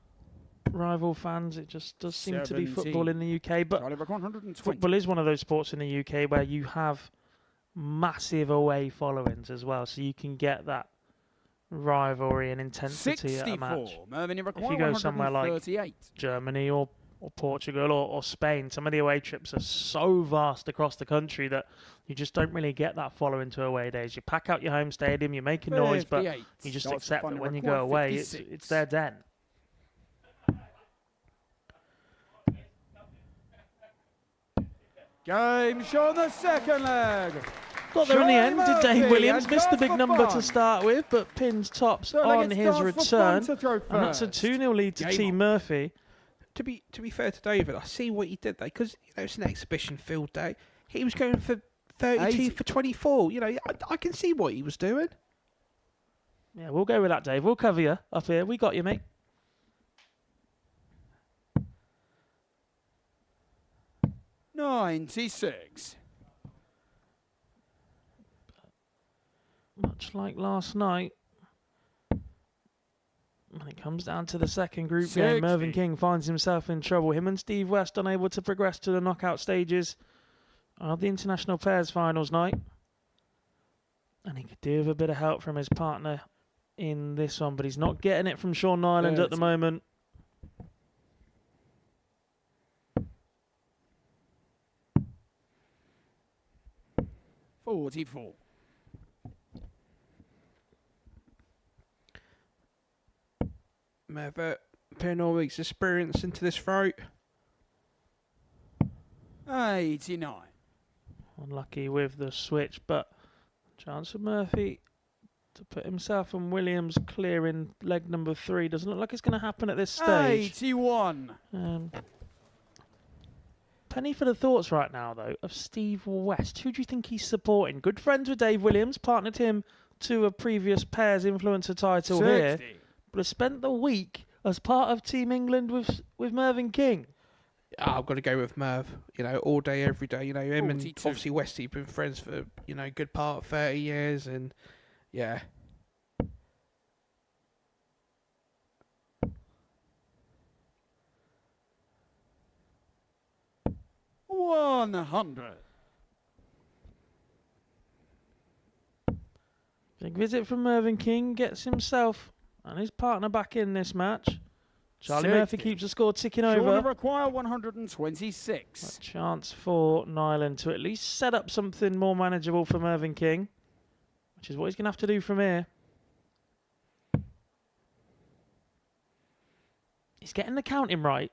rival fans. It just does seem to be football in the UK. But football is one of those sports in the UK where you have massive away followings as well. So you can get that rivalry and intensity at a match. Mervyn, If you go somewhere like 138. Germany or Portugal or Spain, some of the away trips are so vast across the country that you just don't really get that following to away days. You pack out your home stadium, you make a noise, but 58. you just Darts accept for that fun when you required go away, 56. it's their den. Game show on the second leg. Got there in the end. Did Dave Murphy Williams and miss the Darts big for number fun. to start with, but pins tops So on it's his Darts for fun return. to throw And that's a first. 2-0 lead to Game Team on. Murphy. To be fair to David, I see what he did there because it's an exhibition field day. He was going for 32 80. for 24. I can see what he was doing. Yeah, we'll go with that, Dave. We'll cover you up here. We got you, mate. $96. Much like last night, When it comes down to the second group game, Mervyn King finds himself in trouble. Him and Steve West unable to progress to the knockout stages of the international pairs finals night. And he could do with a bit of help from his partner in this one, but he's not getting it from Sean Nyland at the moment. $44. Merv putting all his experience into this throat. 89. Unlucky with the switch, but chance for Murphy to put himself and Williams clear in leg number 3. Doesn't look like it's going to happen at this stage. 81. Penny for the thoughts right now, though, of Steve West. Who do you think he's supporting? Good friends with Dave Williams, partnered him to a previous pairs influencer title 60. here, but has spent the week as part of Team England with Mervyn King. I've got to go with Merv. You know, all day, every day. You know, him 42. and obviously Westy been friends for, you know, good part of 30 years, and yeah. $100. Big visit from Mervyn King, gets himself and his partner back in this match. Charlie 60. Murphy keeps the score ticking Sean over. require 126. A chance for Nyland to at least set up something more manageable for Mervyn King, which is what he's going to have to do from here. He's getting the counting right.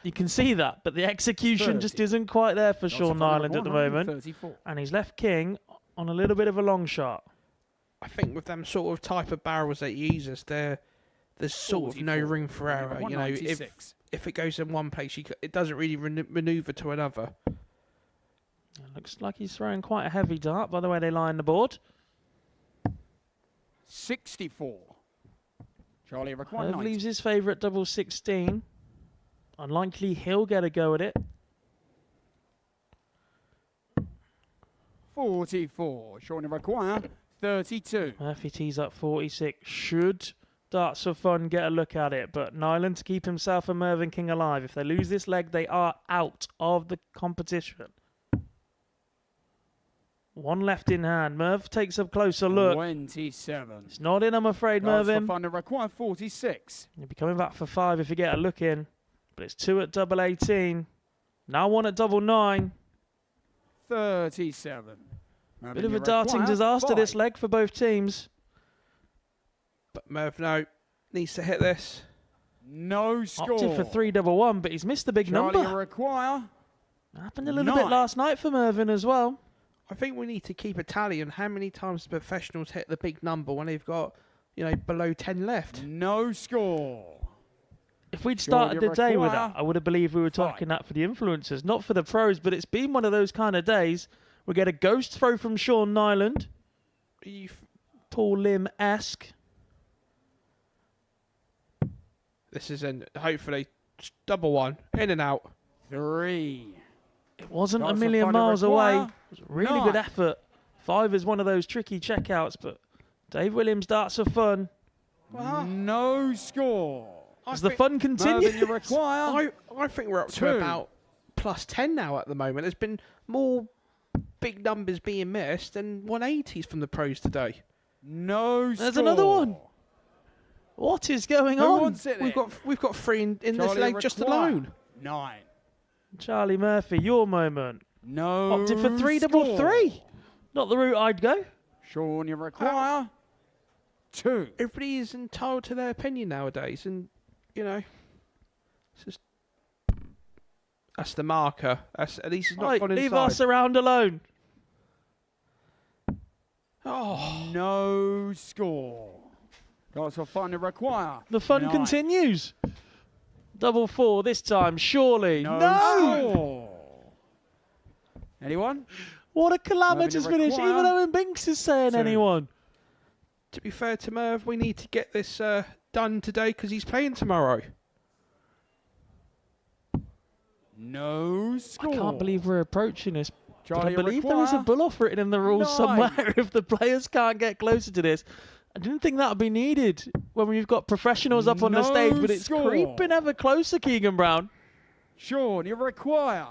You can see that, but the execution 30. just isn't quite there for That's Sean a final Nyland at the moment. 134. And he's left King on a little bit of a long shot. I think with them sort of type of barrels that he uses, there's sort of no 44. room for error. You know, 196. if it goes in one place, it doesn't really maneuver to another. It looks like he's throwing quite a heavy dart by the way they line the board. 64. Charlie require Herb 90. leaves his favourite double 16. Unlikely he'll get a go at it. 44. Sean require 32. Murphy tees up 46. Should Darts for Fun get a look at it, but Nyland to keep himself and Mervyn King alive. If they lose this leg, they are out of the competition. One left in hand. Merv takes a closer look. 27. It's not in, I'm afraid, Darts Mervyn. for Fun require 46. You'll be coming back for 5 if you get a look in. But it's 2 at double 18. Now 1 at double 9. 37. Bit of a darting disaster this leg for both teams. But Merv, no, needs to hit this. No score. Opted for 3 double 1, but he's missed the big Charlie number. require. Happened a little bit last night for Mervyn as well. I think we need to keep a tally on how many times the professionals hit the big number when they've got, you know, below 10 left. No score. If we'd started the day with that, I would have believed we were talking that for the influencers, not for the pros. But it's been one of those kind of days. We get a ghost throw from Sean Nyland. Paul Lim-esque. This is hopefully double 1, in and out. 3. It wasn't Darts a for million Fun miles away. require It was a really 9. good effort. 5 is one of those tricky checkouts, but Dave Williams Darts for Fun. No score. As the fun continues. Mervyn, you require. I think we're up 2. to about plus 10 now at the moment. There's been more big numbers being missed than 180s from the pros today. No score. There's another one. What is going Who on? wants it We've got 3 in this Charlie leg just require alone. 9. Charlie Murphy, your moment. No Opted for 3 double 3. Not the route I'd go. Sean, you require 2. Everybody's entitled to their opinion nowadays, and you know, it's just that's the marker. At least it's not Right, gone leave inside. us around alone. Oh, No score. Darts for Fun require. The fun 9. continues. Double 4 this time, surely. No score. Anyone? What a calamitous Mervyn, you finish. require Even Owen Binks is saying 2. anyone. to be fair to Merv, we need to get this done today because he's playing tomorrow. No score. I can't believe we're approaching this. But Charlie I believe there is a require bull off written in the rules 9. somewhere if the players can't get closer to this. I didn't think that would be needed when we've got professionals up on the stage, but it's score. creeping ever closer, Keegan Brown. Sean, you require.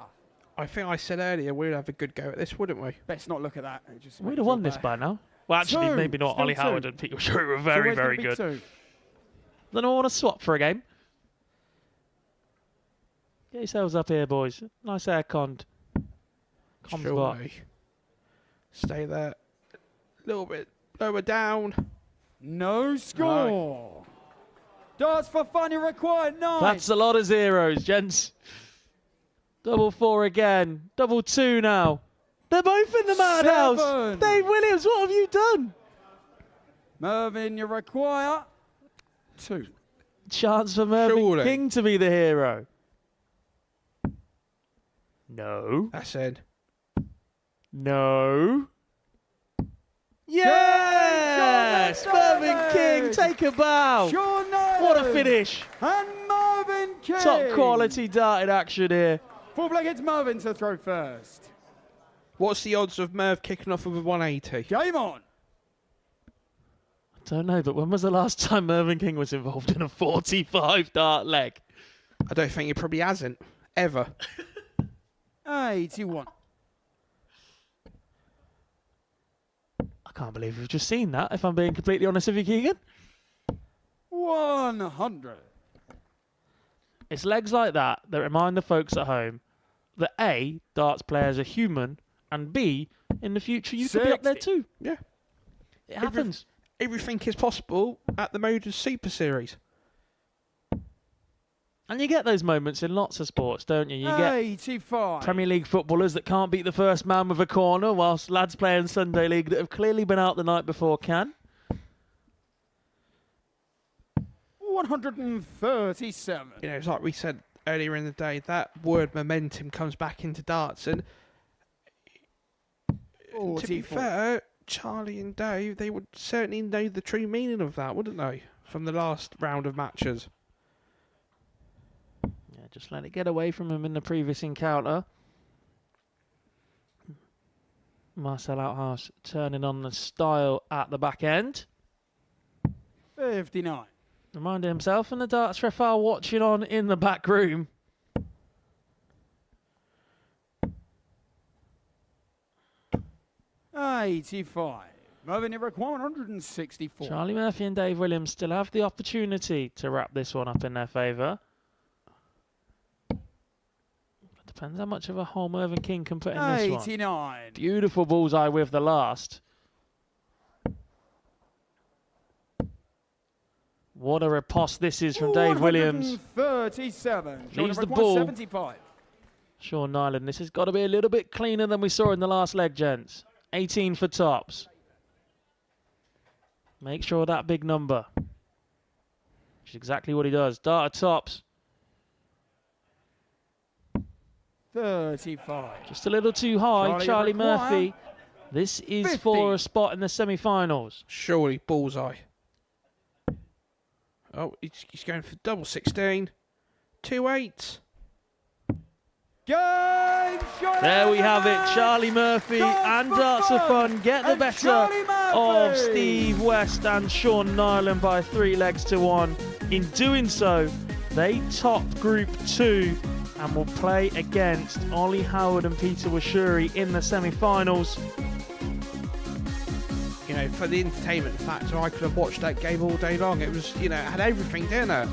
I think I said earlier we'd have a good go at this, wouldn't we? Best not look at that. It just We'd makes have me won feel this bad. by now. Well, actually, Two. maybe not. Still Ollie two. Howard and Peter Shrew were It's very, always gonna very be good. two. Then I want to swap for a game. Get yourselves up here, boys. Nice air-conned. Comms bar. Surely. Stay there. A little bit lower down. No score. Darts for fun, you require 9. That's a lot of zeros, gents. Double 4 again. Double 2 now. They're both in the madhouse. 7. Dave Williams, what have you done? Mervyn, you require 2. Chance for Mervyn Surely. King to be the hero. No. That's it. No. Yes! Mervyn King, take a bow. Sean Nyland. What a finish. And Mervyn King. Top quality darted action here. Full flag, it's Mervyn to throw first. What's the odds of Merv kicking off with a 180? Game on. I don't know, but when was the last time Mervyn King was involved in a 45 dart leg? I don't think he probably hasn't. Ever. 81. I can't believe we've just seen that, if I'm being completely honest with you, Keegan. 100. It's legs like that that remind the folks at home that A, darts players are human, and B, in the future you could be up there too. Yeah. It happens. Everything is possible at the Modus Super Series. And you get those moments in lots of sports, don't you? You get 85. Premier League footballers that can't beat the first man with a corner, whilst lads playing Sunday League that have clearly been out the night before can. 137. You know, it's like we said earlier in the day, that word momentum comes back into darts. And to be 44. fair, Charlie and Dave, they would certainly know the true meaning of that, wouldn't they? From the last round of matches. Yeah, just let it get away from him in the previous encounter. Marcel Outhouse turning on the style at the back end. 59. Reminding himself and the darts ref are watching on in the back room. $85. Mervyn, you require 164. Charlie Murphy and Dave Williams still have the opportunity to wrap this one up in their favour. Depends how much of a hole Mervyn King can put in this one. 89. Beautiful bullseye with the last. What a riposte this is from Dave Williams. 137. Leaves the require ball. 75. Sean Nyland, this has got to be a little bit cleaner than we saw in the last leg, gents. 18 for tops. Make sure that big number. Which is exactly what he does. Dart at tops. 35. Just a little too high. Charlie require Murphy. This is 50. for a spot in the semi-finals. Surely bullseye. Oh, he's going for double 16. 2-8. There we have it. Charlie Murphy and Darts of Fun get the better of Steve West and Sean Nyland by 3 legs to 1. In doing so, they topped Group 2 and will play against Ollie Howard and Peter Washuri in the semi-finals. You know, for the entertainment factor, I could have watched that game all day long. It was, you know, it had everything, didn't it?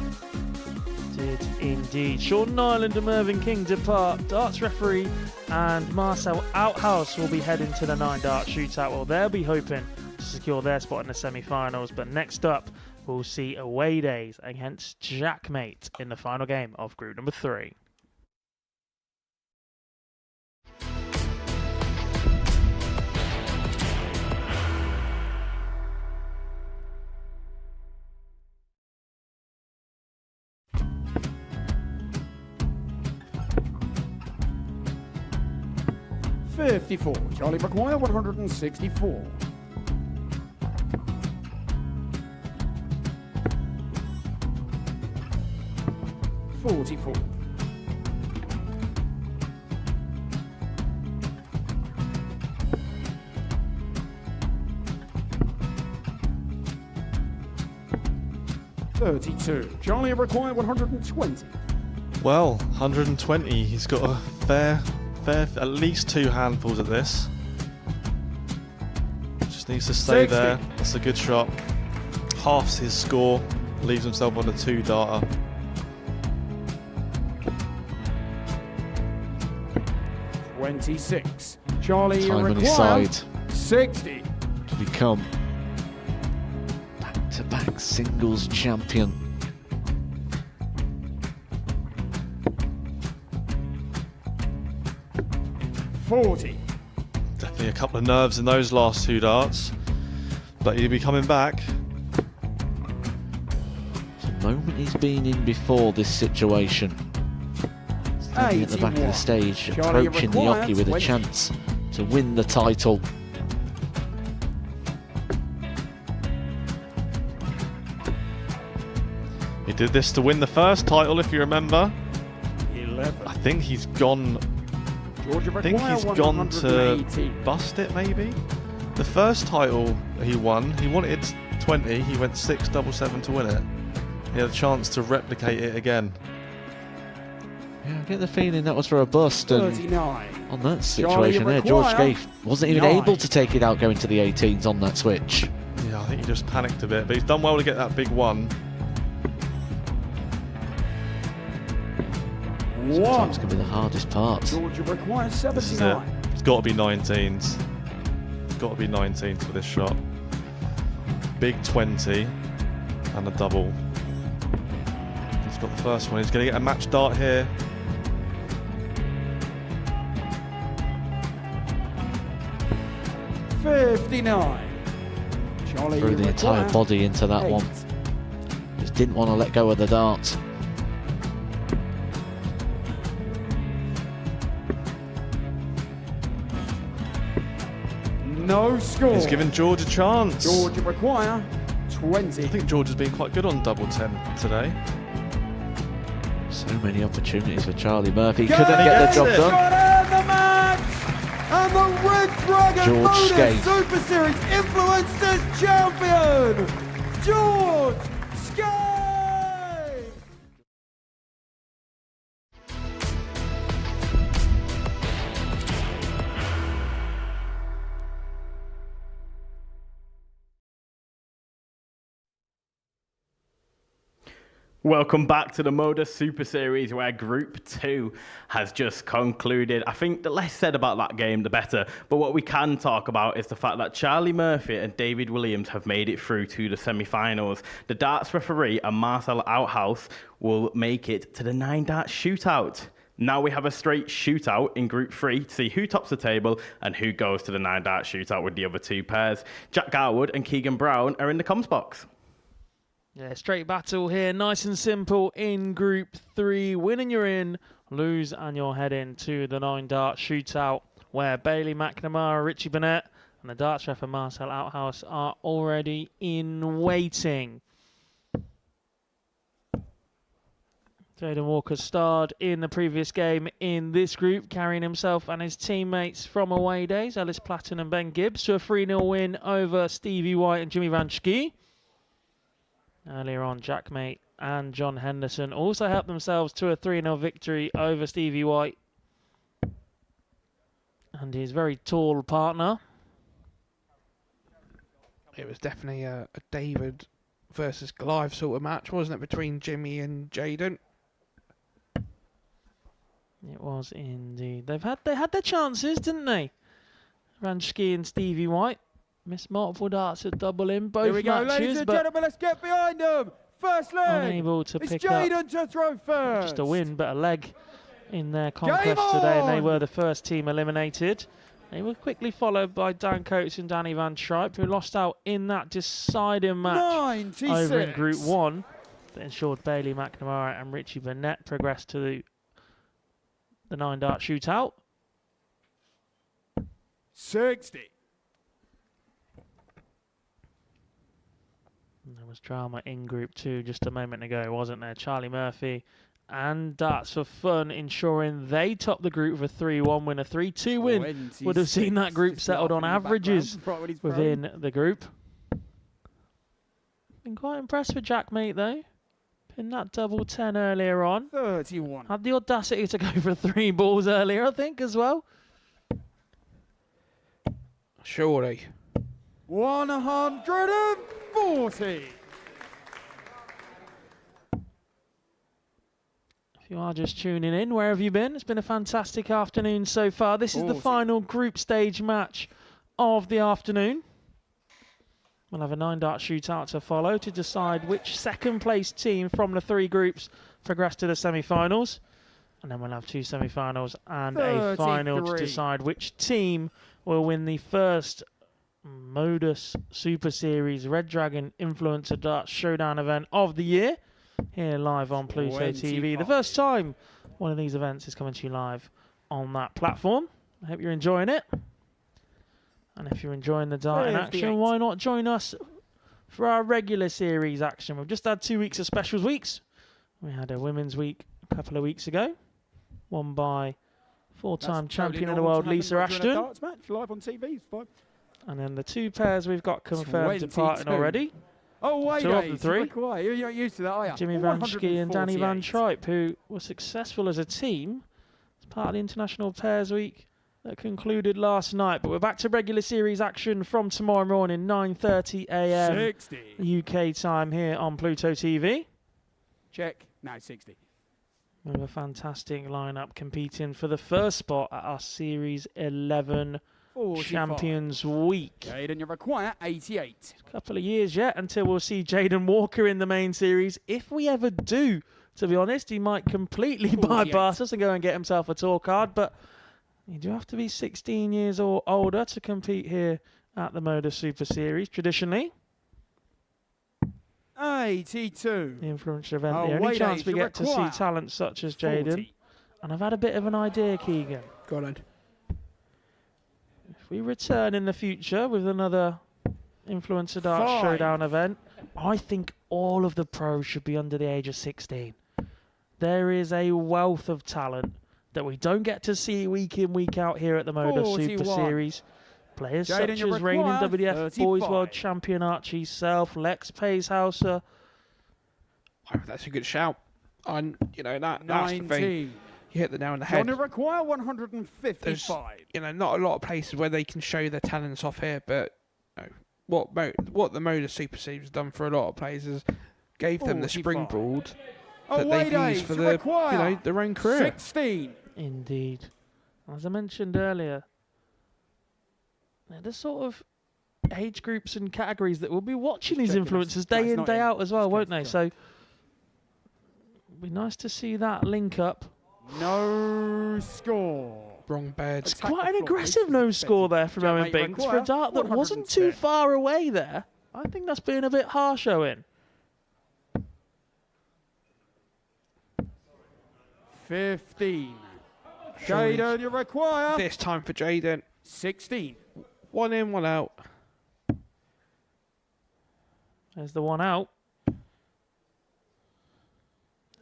Did indeed. Sean Nyland and Mervyn King depart. Darts referee and Marcel Outhouse will be heading to the 9-dart shootout. Well, they'll be hoping to secure their spot in the semi-finals. But next up, we'll see away days against Jackmate in the final game of group number 3. $54. Charlie require 164. $44. 32. Charlie require 120. Well, 120. He's got a fair, at least 2 handfuls at this. Just needs to stay 60. there. That's a good shot. Halves his score. Leaves himself on a 2-darter. $26. Charlie Time on his require side 60. to become back-to-back singles champion. $40. Definitely a couple of nerves in those last 2 darts. But he'll be coming back. It's a moment he's been in before this situation. Standing at the back of the stage, Charlie approaching the require hockey with a 20. chance to win the title. He did this to win the first title, if you remember. 11. I think he's gone. Georgia I think he's require gone to 180. bust it, maybe. The first title he won, he wanted 20. He went 6-7-7 to win it. He had a chance to replicate it again. Yeah, I get the feeling that was for a bust, and 39. on that situation there, George Gave wasn't even 9. able to take it out going to the 18s on that switch. Yeah, I think he just panicked a bit, but he's done well to get that big one. Sometimes can be the hardest part. Georgia requires This is it. 79. It's got to be 19s. It's got to be 19s for this shot. Big 20 and a double. He's got the first one. He's going to get a match dart here. $59. Charlie Threw the entire require body into that 8. one. Just didn't want to let go of the dart. No score. He's given George a chance. Georgia require 20. I think George has been quite good on double 10 today. So many opportunities for Charlie Murphy. Got Couldn't get the job it. done. Got to end the match. And the Red Dragon George Modus Skate. Super Series Influencers Champion, George Skate. Welcome back to the Modus Super Series, where Group 2 has just concluded. I think the less said about that game, the better. But what we can talk about is the fact that Charlie Murphy and David Williams have made it through to the semi-finals. The darts referee and Marcel Outhouse will make it to the 9-dart shootout. Now we have a straight shootout in Group 3 to see who tops the table and who goes to the 9-dart shootout with the other 2 pairs. Jack Garwood and Keegan Brown are in the comms box. Yeah, straight battle here, nice and simple in Group 3. Win and you're in, lose and you're heading to the 9-dart shootout, where Bailey McNamara, Richie Burnett, and the darts ref and Marcel Outhouse are already in waiting. Jaden Walker starred in the previous game in this group, carrying himself and his teammates from away days, Ellis Platten and Ben Gibbs, to a 3-0 win over Stevie White and Jimmy Van Schie. Earlier on, Jack Mate and John Henderson also helped themselves to a 3-0 victory over Stevie White and his very tall partner. It was definitely a David versus Goliath sort of match, wasn't it, between Jimmy and Jaden? It was indeed. They had their chances, didn't they? Ranchki and Stevie White missed multiple darts at double in both Here we go, matches, ladies and but gentlemen, let's get behind them. First leg. unable to It's pick Jaden up to throw first. just a win, but a leg in their conquest Game today, and they on! were the first team eliminated. They were quickly followed by Dan Coates and Danny Van Schrijp, who lost out in that deciding match 96. over in Group 1 that ensured Bailey McNamara and Richie Burnett progressed to the 9-dart shootout. 60. And there was drama in Group 2 just a moment ago, wasn't there? Charlie Murphy and Darts for Fun ensuring they topped the group with a 3-1 win. A 3-2 win would have seen that group settled on averages within the group. Been quite impressed with Jack, mate, though. Pinned that double 10 earlier on. 31. Had the audacity to go for 3 balls earlier, I think, as well. Surely. 140. If you are just tuning in, where have you been? It's been a fantastic afternoon so far. This is the final group stage match of the afternoon. We'll have a 9-dart shootout to follow to decide which second place team from the 3 groups progress to the semi-finals. And then we'll have 2 semi-finals and a final to decide which team will win the first Modus Super Series Red Dragon Influencer Darts Showdown event of the year. Here live on Pluto TV. The first time one of these events is coming to you live on that platform. I hope you're enjoying it. And if you're enjoying the dart in action, why not join us for our regular series action? We've just had 2 weeks of specials weeks. We had a women's week a couple of weeks ago, won by 4-time champion of the world Lisa Ashton. Darts match live on TV. It's fine. And then the 2 pairs we've got confirmed departing already. Oh, wait, 2 of the 3. You're not used to that, are you? Jimmy Van Schie and Danny Van Tripe, who were successful as a team as part of the International Pairs Week that concluded last night. But we're back to regular series action from tomorrow morning, 9:30 a.m. UK time here on Pluto TV. Check. No, 60. We have a fantastic lineup competing for the first spot at our Series 11 Champions Week. Jaden, you require 88. A couple of years yet until we'll see Jaden Walker in the main series. If we ever do, to be honest, he might completely bypass us and go and get himself a tour card. But you do have to be 16 years or older to compete here at the Modus Super Series, traditionally. 82. The influencer event. The only chance we get to see talent such as Jaden. And I've had a bit of an idea, Keegan. Go on. If we return in the future with another Influencer Darts Showdown event, I think all of the pros should be under the age of 16. There is a wealth of talent that we don't get to see week in, week out here at the Modus Super Series. Players such as reigning WWF Boys World Champion Archie Self, Lex Payshauser. Oh, that's a good shout. And, you know, that's the thing. You hit the nail on the head. Johnny require 155. There's, you know, not a lot of places where they can show their talents off here, but you know, what the Modus Super Series has done for a lot of players is gave them the springboard that they can use for their own career. 16. Indeed. As I mentioned earlier, they're the sort of age groups and categories that will be watching these influencers day in, day out as well, won't they? So it'll be nice to see that link up. No score. Wrong bed. It's quite an aggressive no score there from Owen Binks for a dart that wasn't too far away there. I think that's being a bit harsh, Owen. 15. Jaden, you require. This time for Jaden. 16. 1 in, 1 out. There's the 1 out.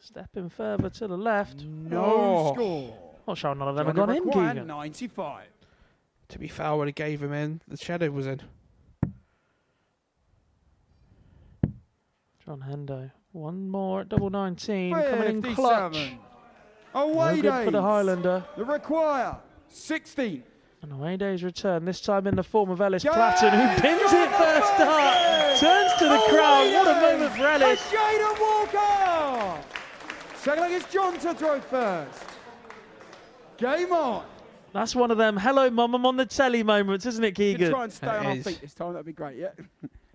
Stepping further to the left. No score. Not sure none of them have gone in, Keegan. 95. To be fair, I would have gave him in. The shadow was in. John Hendo. 1 more at double 19. Coming in clutch. Away no good for the Highlander. You require 16. And away days return, this time in the form of Ellis Platten, who pins it first dart. Turns to the crowd. What a moment for Ellis. Jaden Walker. Second leg is John to throw first. Game on. That's one of them hello mum, I'm on the telly moments, isn't it, Keegan? You try and stay on our feet this time, that'd be great, yeah.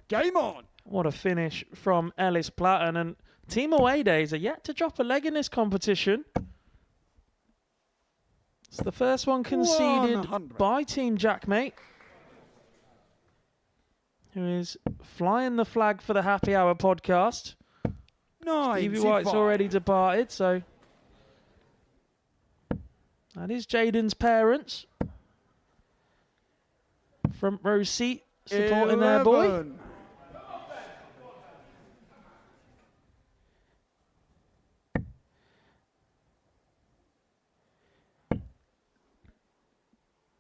Game on. What a finish from Ellis Platten. And Team Away Days are yet to drop a leg in this competition. It's the first one conceded 100. by Team Jackmate, who is flying the flag for the Happy Hour podcast. Stevie White's already departed, so that is Jaden's parents. Front row seat supporting their boy.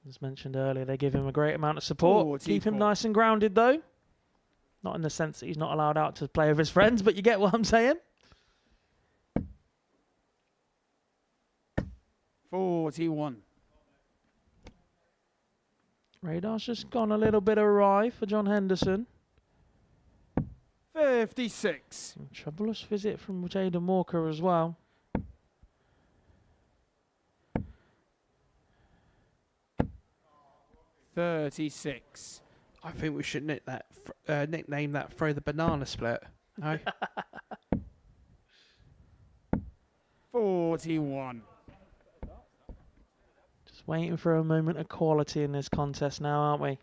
As mentioned earlier, they give him a great amount of support. Keep him nice and grounded, though. Not in the sense that he's not allowed out to play with his friends, but you get what I'm saying. 41. Radar's just gone a little bit awry for John Henderson. 56. Troublous visit from Jaden Walker as well. $36. I think we should nickname that throw the banana split. No? 41. Just waiting for a moment of quality in this contest now, aren't we?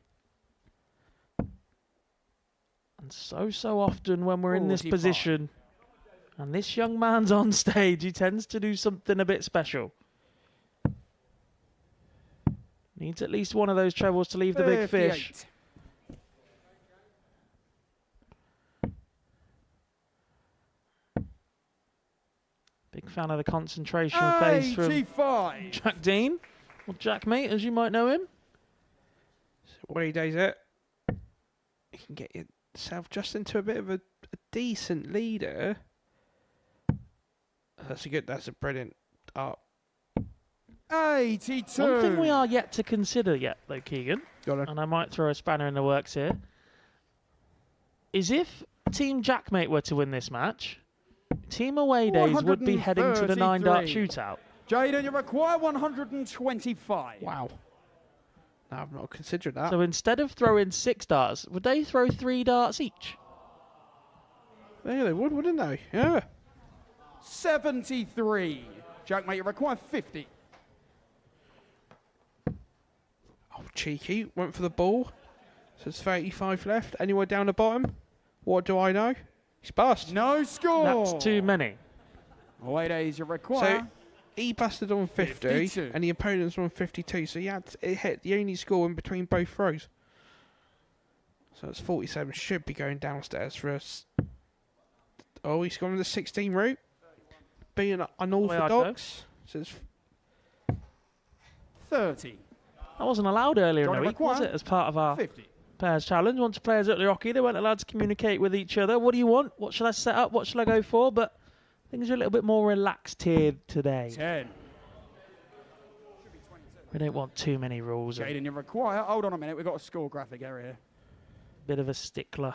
And so often when we're in this 45. position and this young man's on stage, he tends to do something a bit special. Needs at least one of those trebles to leave the big fish. 58. Big fan of the concentration face from 85. Jack Dean, or Jack Mate as you might know him. So what he does it, you can get yourself just into a bit of a decent leader. That's a brilliant art. 82. One thing we are yet to consider yet, though, Keegan, and I might throw a spanner in the works here, is if Team Jackmate were to win this match, Team Away Days would be heading to the 9-dart shootout. Jaden, you require 125. Wow. No, I've not considered that. So instead of throwing 6 darts, would they throw 3 darts each? Yeah, they would, wouldn't they? Yeah. 73. Jackmate, you require 50. Oh, cheeky. Went for the ball. So there's 35 left. Anywhere down the bottom? What do I know? He's bust. No score. That's too many. Away Days, you require. So he busted on 50 52. and the opponent's on 52. So it hit the only score in between both throws. So it's 47. Should be going downstairs for us. Oh, he's gone with the 16 route. Being unorthodox. So it's 30. That wasn't allowed earlier in Johnny the week, was McQuarrie, it, as part of our 50. pairs challenge? Once players at the hockey, they weren't allowed to communicate with each other. What do you want? What shall I set up? What shall I go for? But things are a little bit more relaxed here today. 10. We don't want too many rules. Jaden, you require. Hold on a minute, we've got a score graphic error here. Bit of a stickler.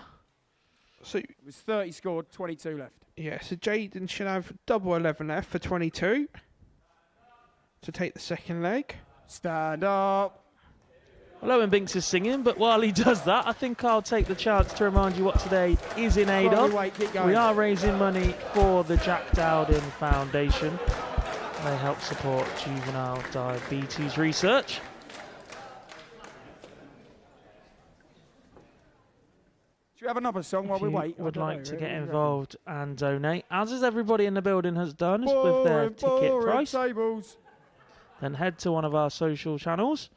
So it was 30 scored, 22 left. yeah, so Jaden should have double 11 left for 22 to take the second leg. Stand up. Well, Owen Binks is singing, but while he does that, I think I'll take the chance to remind you what today is in aid of. We are raising money for the Jack Dowden Foundation. They help support juvenile diabetes research. Should we have another song while we If you wait? would like to get involved and donate, as is everybody in the building has done with their ticket price, tables. then head to one of our social channels,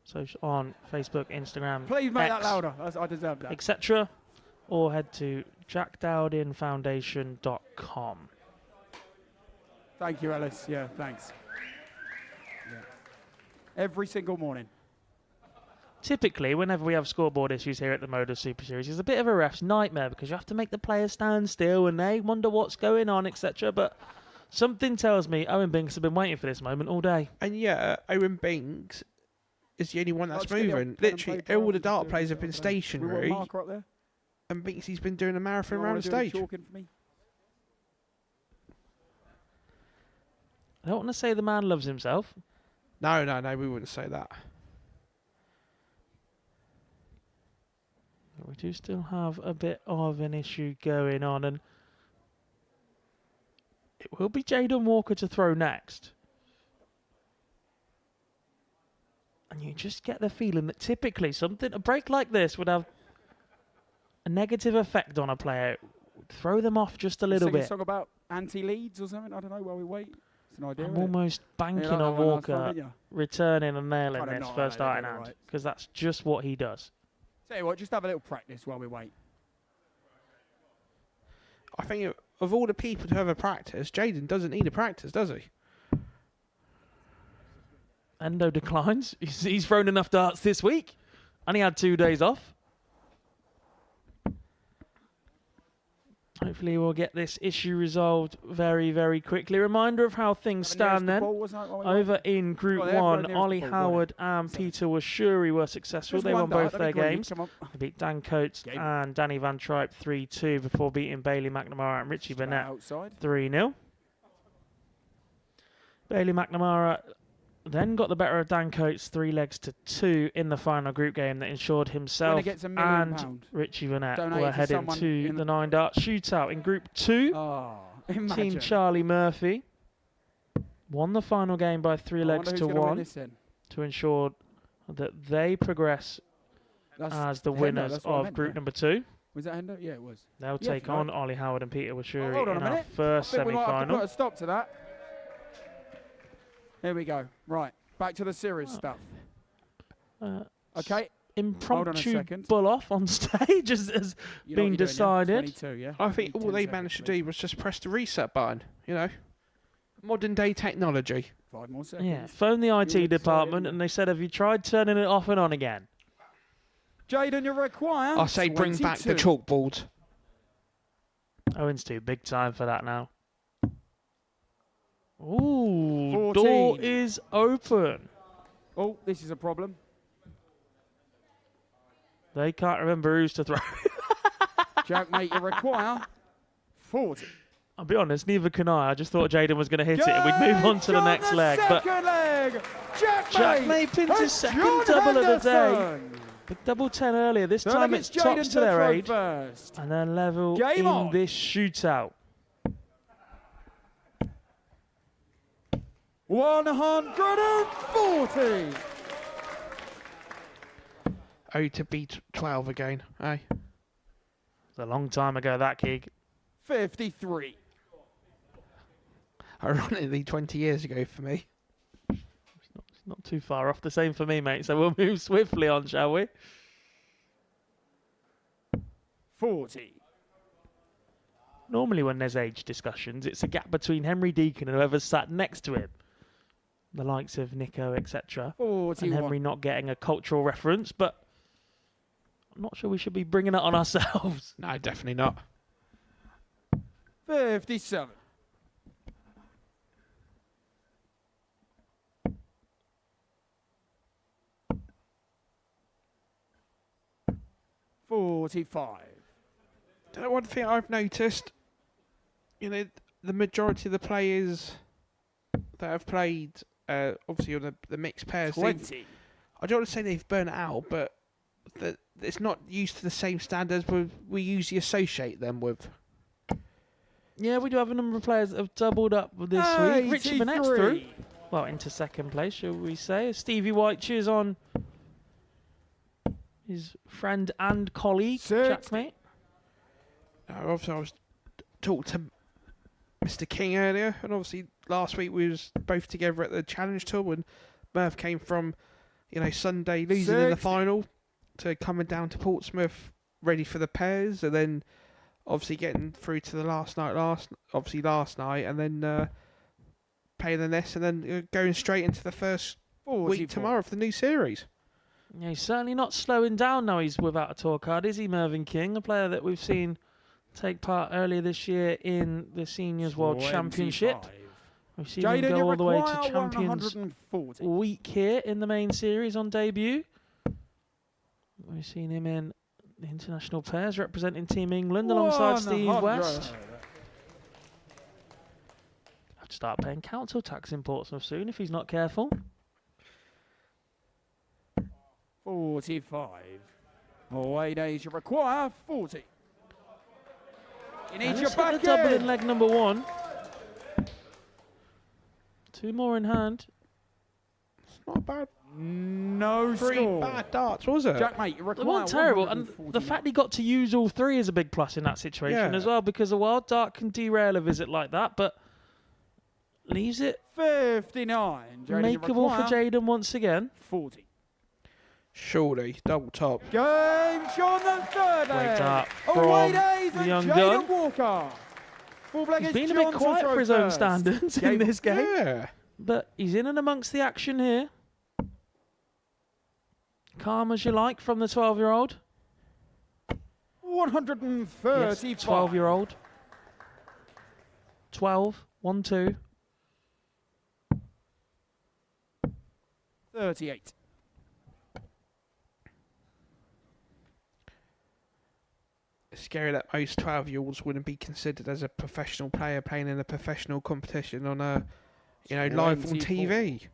so on Facebook, Instagram, Please make that X, louder. I deserve that. etc., or head to jackdowdenfoundation.com. Thank you, Ellis. Yeah, thanks. Yeah. Every single morning. Typically, whenever we have scoreboard issues here at the Modus Super Series, it's a bit of a ref's nightmare because you have to make the players stand still and they wonder what's going on, etc. But something tells me Owen Binks have been waiting for this moment all day. And yeah, Owen Binks is the only one that's Just get moving. pen and Literally, paper all the and dart do players it. have been We want a stationary. marker up there. And Binksy's been doing a marathon You around wanna the do the stage. chalking for me? I don't want to say the man loves himself. No, we wouldn't say that. But we do still have a bit of an issue going on, and it will be Jaden Walker to throw next. And you just get the feeling that typically a break like this would have a negative effect on a player. Throw them off just a little Sing a bit. song about anti-leads or something? I don't know, while we wait. It's an idea, I'm isn't it? almost banking Yeah, like on that one last time, Walker didn't you? returning and nailing Kinda this not, first I know, starting they're hand, right. because that's just what he does. Tell you what, just have a little practice while we wait. I think of all the people to have a practice, Jaden doesn't need a practice, does he? Endo declines. He's thrown enough darts this week, and he had 2 days off. Hopefully we'll get this issue resolved very, very quickly. Reminder of how things stand then. Over in Group 1, Ollie Howard and Peter Washuri were successful. They won both their games. They beat Dan Coates and Danny Van Tripe 3-2 before beating Bailey McNamara and Richie Burnett 3-0. Bailey McNamara then got the better of Dan Coates 3-2 in the final group game that ensured himself and Richie Burnett were heading to the 9 Darts Shootout. In Group 2, Team Charlie Murphy won the final game by 3-1 to ensure that they progress as the winners of Group number 2. Was that Hendo? Yeah, it was. They'll take on Ollie Howard and Peter Washuri in our first I think we might have to semi-final. put a stop to that. Here we go. Right, back to the serious stuff. Okay. Impromptu bull off on stage has been decided. I think all they managed to do was just press the reset button. You know, modern day technology. 5 more seconds. Yeah, phone the IT department and they said, have you tried turning it off and on again? Jaden, you require. I say bring back the chalkboard. Owen's too big time for that now. Ooh, 14. Door is open. Oh, this is a problem. They can't remember who's to throw. Jack, mate, you require 40. I'll be honest, neither can I. I just thought Jaden was going to hit it and we'd move on to the next leg. But Jack May pins his second double of the day. The double 10 earlier. This time it's tops to their aid. And then level in this shootout. 140. Oh, to beat 12 again, eh? It's a long time ago, that gig. 53. Ironically, 20 years ago for me. It's not too far off. The same for me, mate. So we'll move swiftly on, shall we? 40. Normally when there's age discussions, it's a gap between Henry Deacon and whoever's sat next to him. The likes of Nico, etc. And Henry not getting a cultural reference, but I'm not sure we should be bringing it on ourselves. No, definitely not. 57. $45. One thing I've noticed, you know, the majority of the players that have played, obviously on the mixed pairs, I don't want to say they've burnt out, but it's not used to the same standards we usually associate them with. Yeah, we do have a number of players that have doubled up this week. Richard Burnett's through. Well, into second place, shall we say. Stevie White cheers on his friend and colleague, Jack Mate. Obviously, I was talking to Mr. King earlier, and obviously last week we was both together at the Challenge Tour when Merv came from, you know, Sunday losing in the final to coming down to Portsmouth ready for the pairs, and then obviously getting through to the last night, and then playing the nest, and then going straight into the first week tomorrow of the new series. Yeah, he's certainly not slowing down now he's without a tour card, is he, Mervyn King? A player that we've seen take part earlier this year in the Seniors World Championship. We've seen him go all the way to Champions Week here in the main series on debut. We've seen him in the international pairs representing Team England alongside Steve West. Have to start paying council tax in Portsmouth soon if he's not careful. 45. Away days you require 40. You need your back a double in leg number 1. 2 more in hand. It's not bad. No Three score. bad darts, was it? Jack, mate, you require They weren't terrible, and the fact he got to use all 3 is a big plus in that situation as well, because a wild dart can derail a visit like that, but leaves it 59. makeable for Jaden once again. 40. Surely, double top. Game Sean the third. Great dart Away from days the and young Jaden gun. Walker. He's been a bit quiet for his own standards in this game. Yeah. But he's in and amongst the action here. Calm as you like from the 12-year-old. 135. Yes, 12-year-old. 12, 1, 2. 38. It's scary that most 12-year-olds wouldn't be considered as a professional player playing in a professional competition on a, live on 24. TV.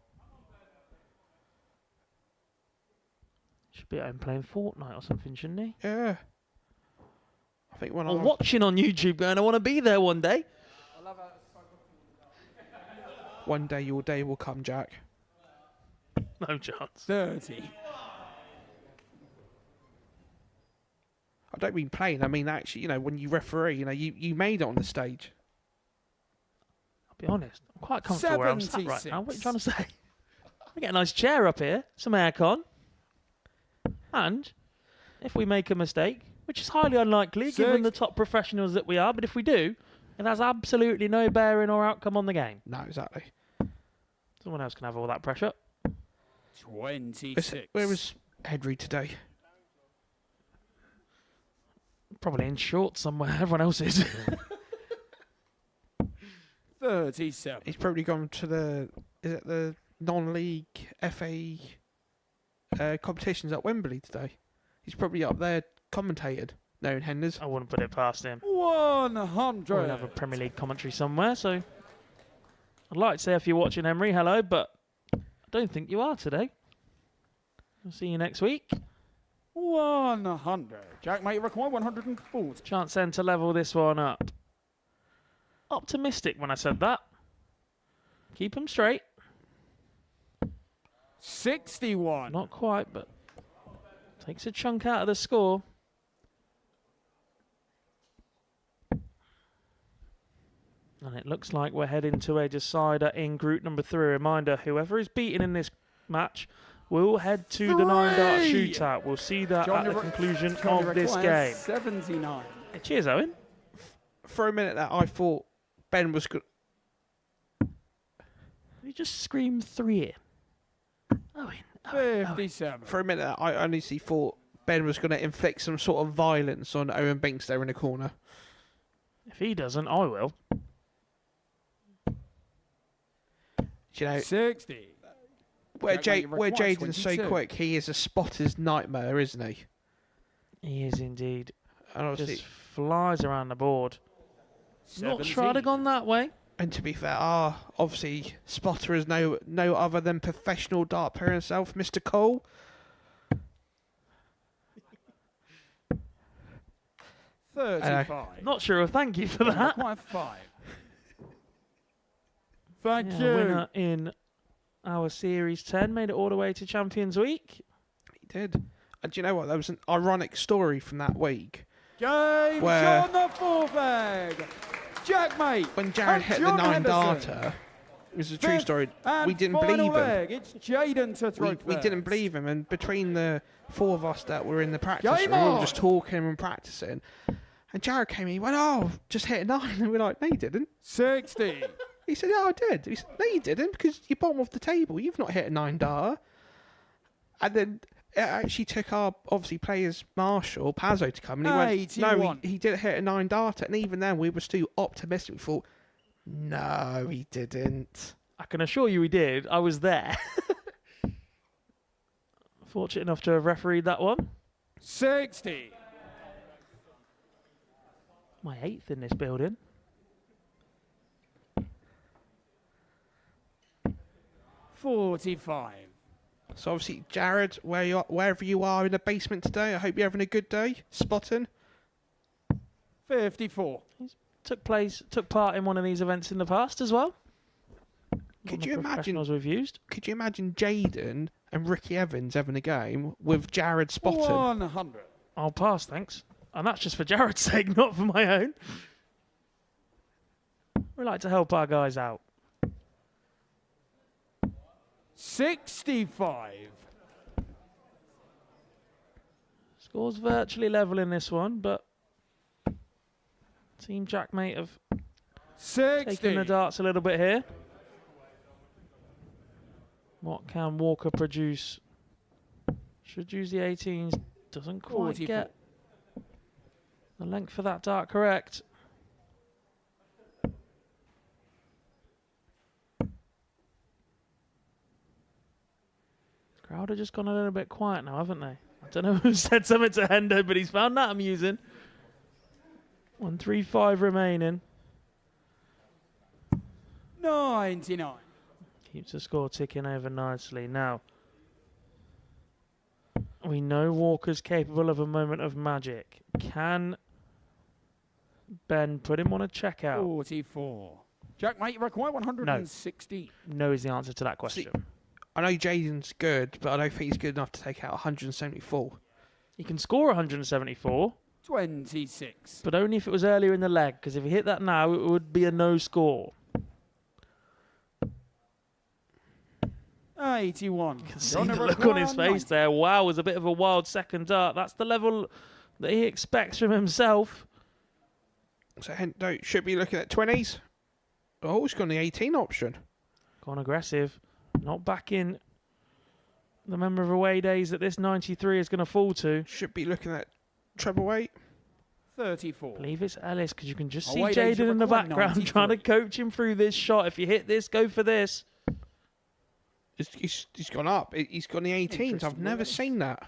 Should be at home playing Fortnite or something, shouldn't he? Yeah. I think when Or watching on YouTube going, I want to be there one day. One day your day will come, Jack. No chance. 30. I don't mean playing, I mean actually, when you referee, you made it on the stage. I'll be honest, I'm quite comfortable where I'm sat right 76. now. What are you trying to say? We get a nice chair up here, some aircon. And if we make a mistake, which is highly unlikely given the top professionals that we are, but if we do, it has absolutely no bearing or outcome on the game. No, exactly. Someone else can have all that pressure. 26. Where was Henry today? Probably in shorts somewhere. Everyone else is. 37. He's probably gone to the non-league FA competitions at Wembley today. He's probably up there commentated. No, Henders. I wouldn't put it past him. 100. We'll have a Premier League commentary somewhere, so I'd like to say if you're watching Henry, hello, but I don't think you are today. I'll see you next week. 100. Jack, mate, require 140. Chance then to level this one up. Optimistic when I said that. Keep them straight. 61. Not quite, but takes a chunk out of the score. And it looks like we're heading to a decider in group number 3. Reminder, whoever is beaten in this match will head to the 9-dart shootout. We'll see that at the conclusion of this game. 79. Cheers, Owen. For a minute there, I thought Ben was good. You just screamed 3 in. Owen. 57. For a minute there, I honestly thought Ben was going to inflict some sort of violence on Owen Binks there in the corner. If he doesn't, I will. 60. Where Jack, mate, where requires Jaden's so 22. quick, he is a spotter's nightmare, isn't he? He is indeed. And obviously, Just flies around the board. Not 17. sure I'd have gone that way. and to be fair, obviously spotter is no other than professional dart player himself, Mr. Cole. Not sure. Thank you for that. Quite 5. Thank you. Winner in our Series 10 made it all the way to Champions Week. He did. And do you know what? There was an ironic story from that week. Game where on the fourth egg. Jack, mate. When Jared hit the 9-darter, it was a true story. We didn't believe him. It's Jaden to throw we didn't believe him, and between the 4 of us that were in the practice Game room, we were on. just talking and practicing. And Jared came in, he went, "Oh, just hit a 9." And we're like, "No, you didn't." 60. He said, "Yeah, I did." He said, "No, you didn't, because you're bottom off the table. You've not hit a 9-darter." And then it actually took our, obviously, players, Marshall, Pazzo, to come. And he went, "No, 81. he did hit a 9-darter." And even then, we were still optimistic. We thought, "No, he didn't." I can assure you he did. I was there. Fortunate enough to have refereed that one. 60. My 8th in this building. $45. So obviously, Jared, wherever you are in the basement today, I hope you're having a good day. Spotting. 54. Took part in one of these events in the past as well. Could you imagine? Professionals we've used. Could you imagine Jaden and Ricky Evans having a game with Jared spotting? 100. I'll pass, thanks. And that's just for Jared's sake, not for my own. We like to help our guys out. 65. Scores virtually level in this one, but Team Jackmate have 60. taken the darts a little bit here. What can Walker produce? Should use the 18s. Doesn't quite 44. get the length for that dart correct. Crowd have just gone a little bit quiet now, haven't they? I don't know who said something to Hendo, but he's found that amusing. 1:35 remaining. 99. Keeps the score ticking over nicely. Now, we know Walker's capable of a moment of magic. Can Ben put him on a checkout? 44. Jack, mate, you require 160. No is the answer to that question. I know Jaden's good, but I don't think he's good enough to take out 174. He can score 174. 26. But only if it was earlier in the leg, because if he hit that now, it would be a no score. 81. You can see the look on his face there. Wow, was a bit of a wild second dart. That's the level that he expects from himself. So Hendo should be looking at 20s. Oh, he's gone the 18 option. Gone aggressive. Not back in the member of away days that this 93 is going to fall to. Should be looking at treble weight. 34. I believe it's Ellis, because you can just see Away days, Jaden in the require background 93. trying to coach him through this shot. If you hit this, go for this. He's gone up. He's gone the 18s. I've never seen that.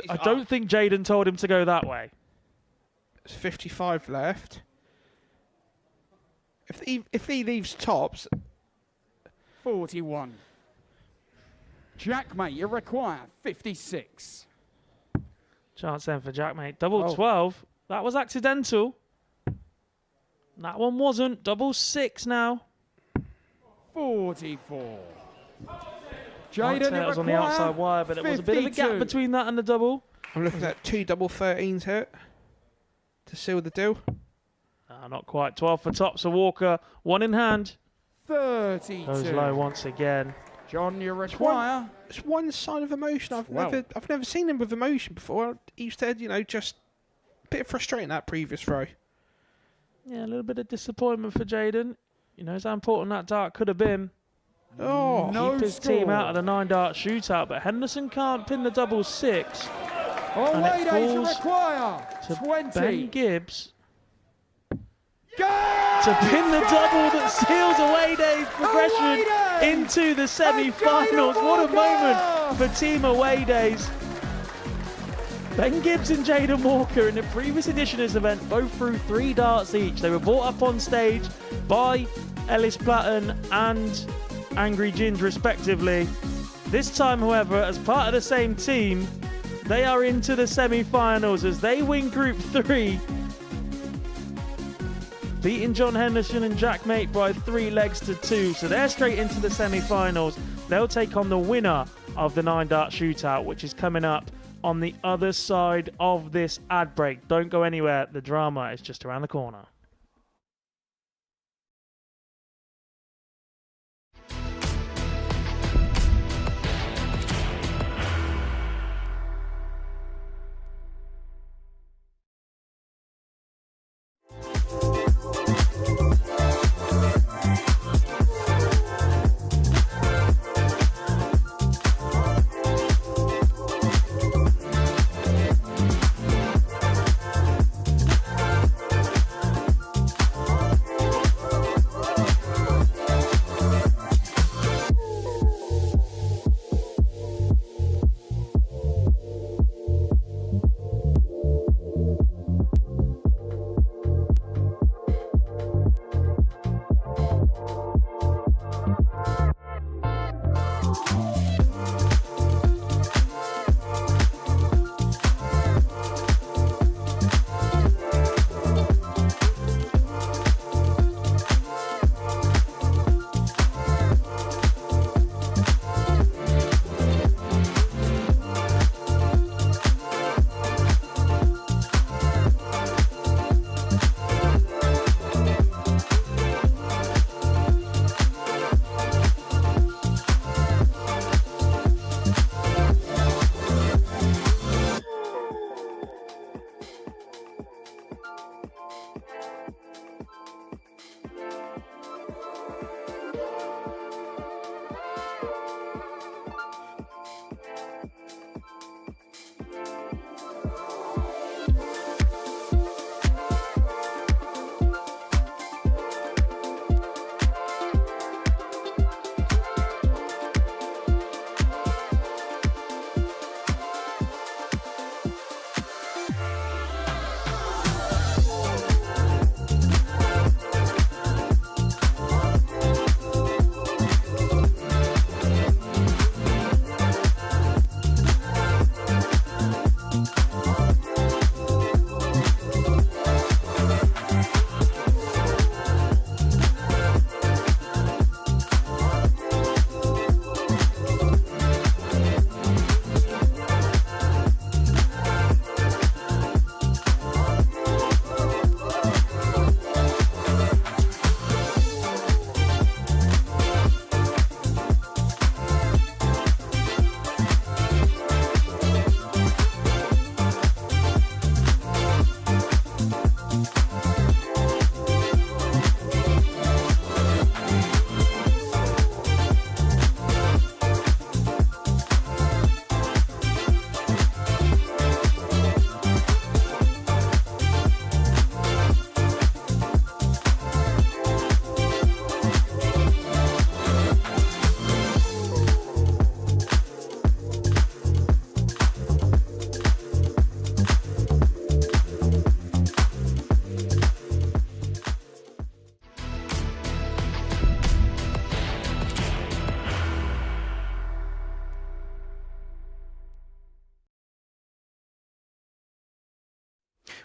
I don't think Jaden told him to go that way. There's 55 left. If he leaves tops... 41. Jack, mate, you require 56. Chance then for Jack, mate. Double Oh. 12. That was accidental. That one wasn't. Double 6 now. 44. Jaden, it was on the outside wire, but there was a bit of a gap 52. between that and the double. I'm looking at 2 double 13s hit to seal the deal. Not quite. 12 for tops for Walker. One in hand. 32. Goes low once again. John, you require... It's one sign of emotion. I've never seen him with emotion before. He said, just a bit frustrating that previous throw. Yeah, a little bit of disappointment for Jaden. You knows how important that dart could have been. Oh, keep his team out of the 9-dart shootout, but Henderson can't pin the double 6. And Away it days, you falls require to 20. Ben Gibbs to pin the double that seals away days progression into the semi-finals. What a moment for Team Away Days. Ben Gibbs and Jaden Walker in the previous edition of this event both threw 3 darts each. They were brought up on stage by Ellis Platten and Angry Ginge respectively. This time, however, as part of the same team, they are into the semi-finals as they win Group 3, beating John Henderson and Jack Mate by 3 legs to 2. So they're straight into the semi-finals. They'll take on the winner of the 9-dart shootout, which is coming up on the other side of this ad break. Don't go anywhere. The drama is just around the corner.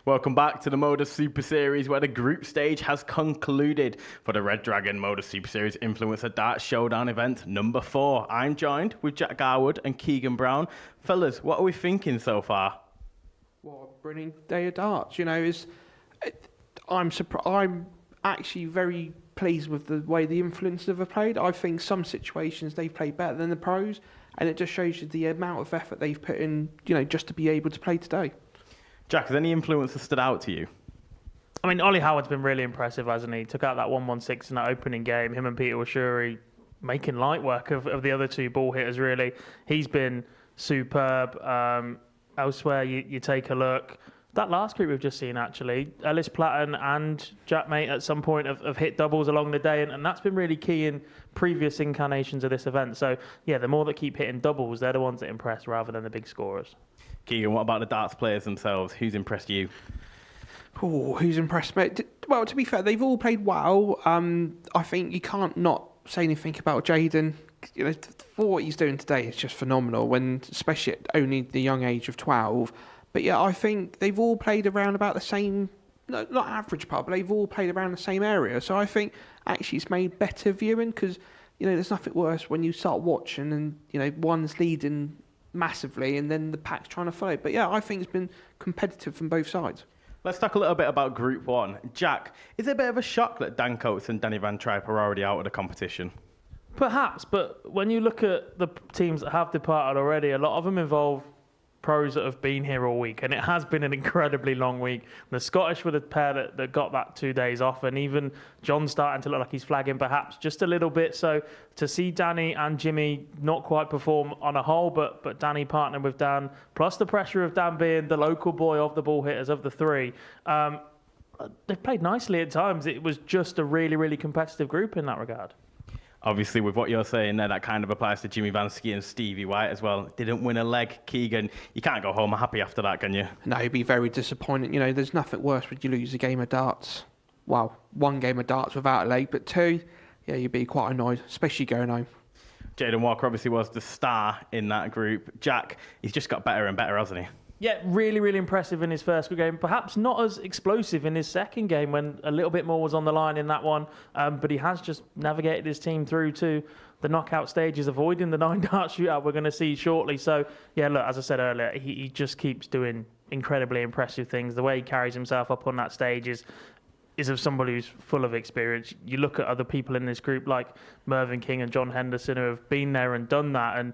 Welcome back to the Modus Super Series, where the group stage has concluded for the Red Dragon Modus Super Series Influencer Darts Showdown event number 4. I'm joined with Jack Garwood and Keegan Brown. Fellas, what are we thinking so far? What a brilliant day of darts. You know, I'm actually very pleased with the way the influencers have played. I think some situations they've played better than the pros, and it just shows you the amount of effort they've put in, you know, just to be able to play today. Jack, has any influencer stood out to you? I mean, Ollie Howard's been really impressive, hasn't he? Took out that 116 in that opening game. Him and Peter Washuri making light work of the other two ball hitters, really. He's been superb. Elsewhere, you take a look. That last group we've just seen, actually, Ellis Platten and Jack Mate at some point have hit doubles along the day, and that's been really key in previous incarnations of this event. So, yeah, the more that keep hitting doubles, they're the ones that impress rather than the big scorers. Keegan, what about the darts players themselves? Who's impressed you? Oh, who's impressed me? Well, to be fair, they've all played well. I think you can't not say anything about Jaden. You know, for what he's doing today, it's just phenomenal, when especially at only the young age of 12. But yeah, I think they've all played around about the same, not average part, but they've all played around the same area. So I think actually it's made better viewing, because, you know, there's nothing worse when you start watching and, you know, one's leading massively and then the pack's trying to follow. But yeah, I think it's been competitive from both sides. Let's talk a little bit about Group 1. Jack, is it a bit of a shock that Dan Coates and Danny Van Tripe are already out of the competition? Perhaps, but when you look at the teams that have departed already, a lot of them involve pros that have been here all week, and it has been an incredibly long week. The Scottish were the pair that got that 2 days off, and even John's starting to look like he's flagging perhaps just a little bit. So to see Danny and Jimmy not quite perform on a whole, but Danny partnering with Dan, plus the pressure of Dan being the local boy of the ball hitters of the three, they've played nicely at times. It was just a really, really competitive group in that regard. Obviously, with what you're saying there, that kind of applies to Jimmy Vansky and Stevie White as well. Didn't win a leg. Keegan, you can't go home happy after that, can you? No, you'd be very disappointed. You know, there's nothing worse when you lose a game of darts. Well, one game of darts without a leg, but two, yeah, you'd be quite annoyed, especially going home. Jaden Walker obviously was the star in that group. Jack, he's just got better and better, hasn't he? Yeah, really, really impressive in his first game. Perhaps not as explosive in his second game, when a little bit more was on the line in that one. But he has just navigated his team through to the knockout stages, avoiding the 9-dart shootout we're going to see shortly. So, yeah, look, as I said earlier, he just keeps doing incredibly impressive things. The way he carries himself up on that stage is of somebody who's full of experience. You look at other people in this group like Mervyn King and John Henderson, who have been there and done that, and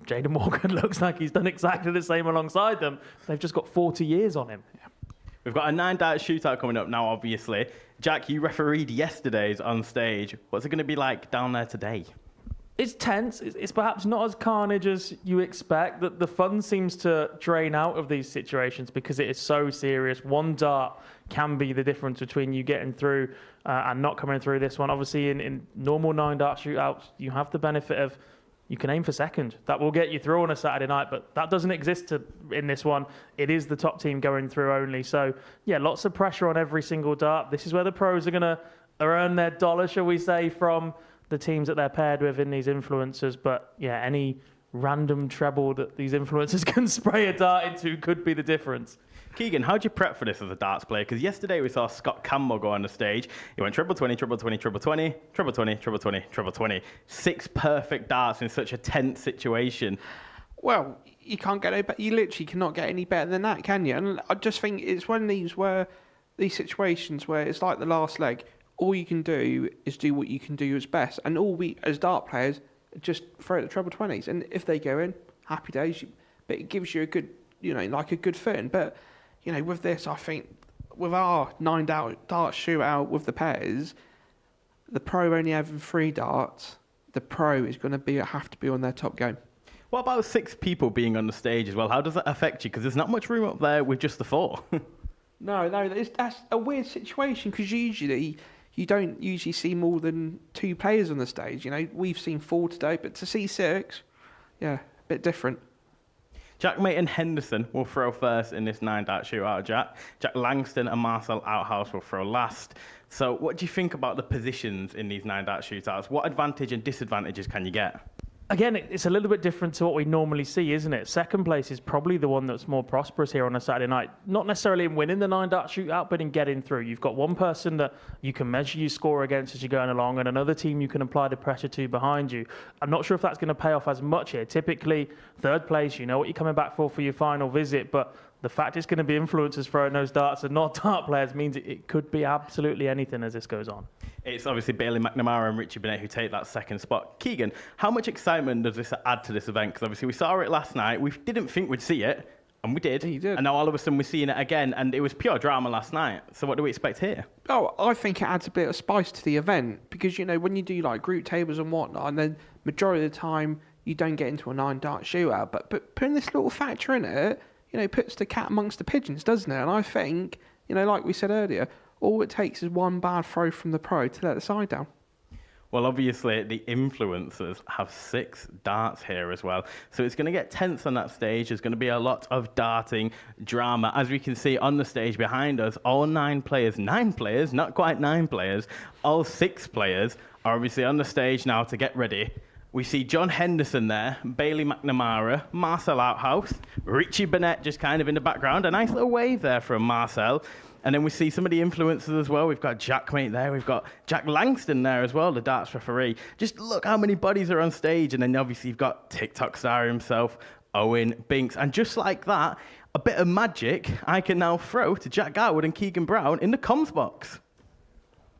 Jaden Walker looks like he's done exactly the same alongside them. They've just got 40 years on him. We've got a 9-dart shootout coming up now, obviously. Jack, you refereed yesterday's on stage. What's it going to be like down there today? It's tense. It's perhaps not as carnage as you expect. The fun seems to drain out of these situations because it is so serious. One dart can be the difference between you getting through and not coming through this one. Obviously, in normal 9-dart shootouts, you have the benefit of you can aim for second. That will get you through on a Saturday night, but that doesn't exist in this one. It is the top team going through only. So, yeah, lots of pressure on every single dart. This is where the pros are going to earn their dollar, shall we say, from the teams that they're paired with in these influencers. But, yeah, any random treble that these influencers can spray a dart into could be the difference. Keegan, how'd you prep for this as a darts player? Because yesterday we saw Scott Campbell go on the stage. He went treble 20, treble 20, treble 20, treble 20, treble 20, treble 20. 6 perfect darts in such a tense situation. Well, you can't get it, but you literally cannot get any better than that, can you? And I just think it's one of these situations where it's like the last leg. All you can do is do what you can do as best, and all we as dart players just throw the treble 20s. And if they go in, happy days. But it gives you a good, you know, like a good footing. But you know, with this, I think with our 9-dart shootout with the pairs, the pro only having 3 darts, the pro is going to have to be on their top game. What about 6 people being on the stage as well? How does that affect you? Because there's not much room up there with just the 4. No, that's a weird situation, because usually you don't usually see more than 2 players on the stage. You know, we've seen 4 today, but to see 6, yeah, a bit different. Jack Mate and Henderson will throw first in this 9-dart shootout, Jack. Jack Langston and Marcel Outhouse will throw last. So what do you think about the positions in these 9-dart shootouts? What advantage and disadvantages can you get? Again, it's a little bit different to what we normally see, isn't it? Second place is probably the one that's more prosperous here on a Saturday night. Not necessarily in winning the 9-dart shootout, but in getting through. You've got one person that you can measure your score against as you're going along, and another team you can apply the pressure to behind you. I'm not sure if that's going to pay off as much here. Typically, third place, you know what you're coming back for your final visit, but the fact it's going to be influencers throwing those darts and not dart players means it could be absolutely anything as this goes on. It's obviously Bailey McNamara and Richie Burnett who take that second spot. Keegan, how much excitement does this add to this event? Because obviously we saw it last night. We didn't think we'd see it, and we did. You did. And now all of a sudden we're seeing it again, and it was pure drama last night. So what do we expect here? Oh, I think it adds a bit of spice to the event because, you know, when you do like group tables and whatnot, and then majority of the time you don't get into a 9-dart shootout, but putting this little factor in it, you know, puts the cat amongst the pigeons, doesn't it? And I think, you know, like we said earlier, all it takes is one bad throw from the pro to let the side down. Well, obviously, the influencers have 6 darts here as well. So it's going to get tense on that stage. There's going to be a lot of darting drama. As we can see on the stage behind us, all 9 players, not quite 9 players, all 6 players are obviously on the stage now to get ready. We see John Henderson there, Bailey McNamara, Marcel Outhouse, Richie Burnett just kind of in the background. A nice little wave there from Marcel. And then we see some of the influencers as well. We've got Jack Mate there. We've got Jack Langston there as well, the darts referee. Just look how many bodies are on stage. And then obviously you've got TikTok star himself, Owen Binks. And just like that, a bit of magic I can now throw to Jack Garwood and Keegan Brown in the comms box.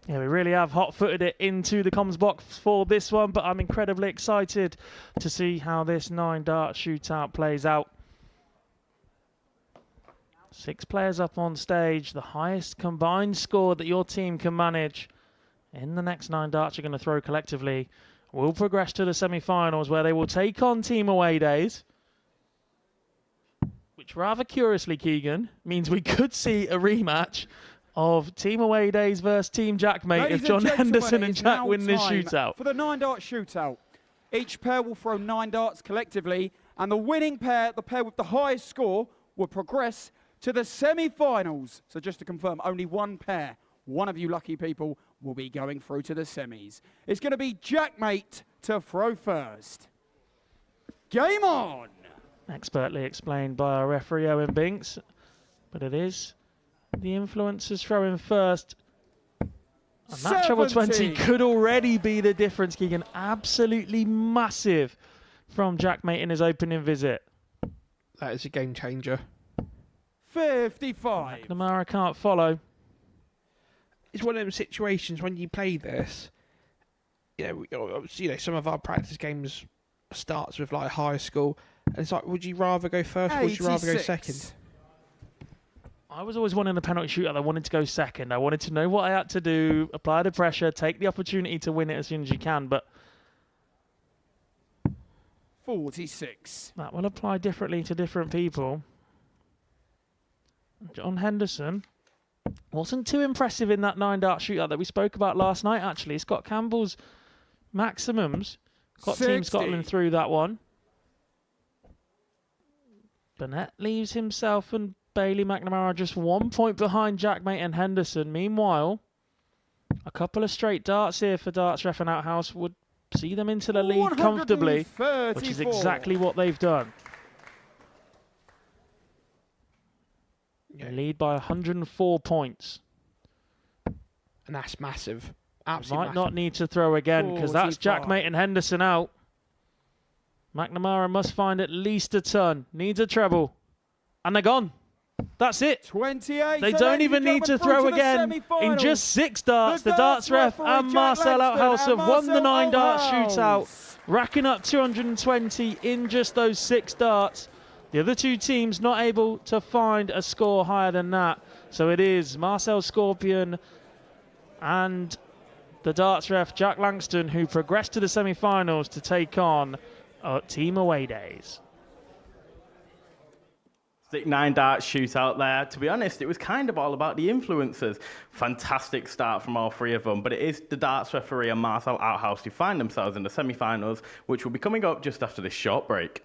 Yeah, we really have hot-footed it into the comms box for this one, but I'm incredibly excited to see how this 9-dart shootout plays out. 6 players up on stage, the highest combined score that your team can manage in the next 9 darts you're going to throw collectively will progress to the semi-finals where they will take on Team Away Days, which rather curiously, Keegan, means we could see a rematch of Team Away Days versus Team Jackmate if John Henderson and Jack win this shootout. For the 9-dart shootout, each pair will throw 9 darts collectively, and the winning pair, the pair with the highest score, will progress to the semi-finals. So just to confirm, only one pair, one of you lucky people, will be going through to the semis. It's going to be Jackmate to throw first. Game on! Expertly explained by our referee Owen Binks, but it is the influencers throwing first. And that treble 20 could already be the difference, Keegan. Absolutely massive from Jackmate in his opening visit. That is a game changer. 55. McNamara can't follow. It's one of them situations when you play this, you know, some of our practice games starts with like high school, and it's like, would you rather go first or would you rather go second? I was always wanting a penalty shootout. I wanted to go second. I wanted to know what I had to do, apply the pressure, take the opportunity to win it as soon as you can, but 46. That will apply differently to different people. John Henderson wasn't too impressive in that 9-dart shootout that we spoke about last night, actually. Scott Campbell's maximums got 60. Team Scotland through that one. Burnett leaves himself and Bailey McNamara just 1 point behind Jackmate and Henderson. Meanwhile, a couple of straight darts here for Darts Ref and Outhouse would see them into the lead comfortably, which is exactly what they've done. They lead by 104 points. And that's massive. Absolutely might not need to throw again because that's Jackmate and Henderson out. McNamara must find at least a ton. Needs a treble. And they're gone. That's it. 28. They don't even need to throw again. In just 6 darts, the Darts Ref and Marcel Outhouse have won the 9-dart shootout, racking up 220 in just those 6 darts. The other 2 teams not able to find a score higher than that. So it is Marcel Scorpion and the Darts Ref Jack Langston who progressed to the semi-finals to take on Team Away Days. 9-dart shootout there. To be honest, it was kind of all about the influencers. Fantastic start from all 3 of them, but it is the Darts referee and Marcel Outhouse who find themselves in the semi-finals, which will be coming up just after this short break.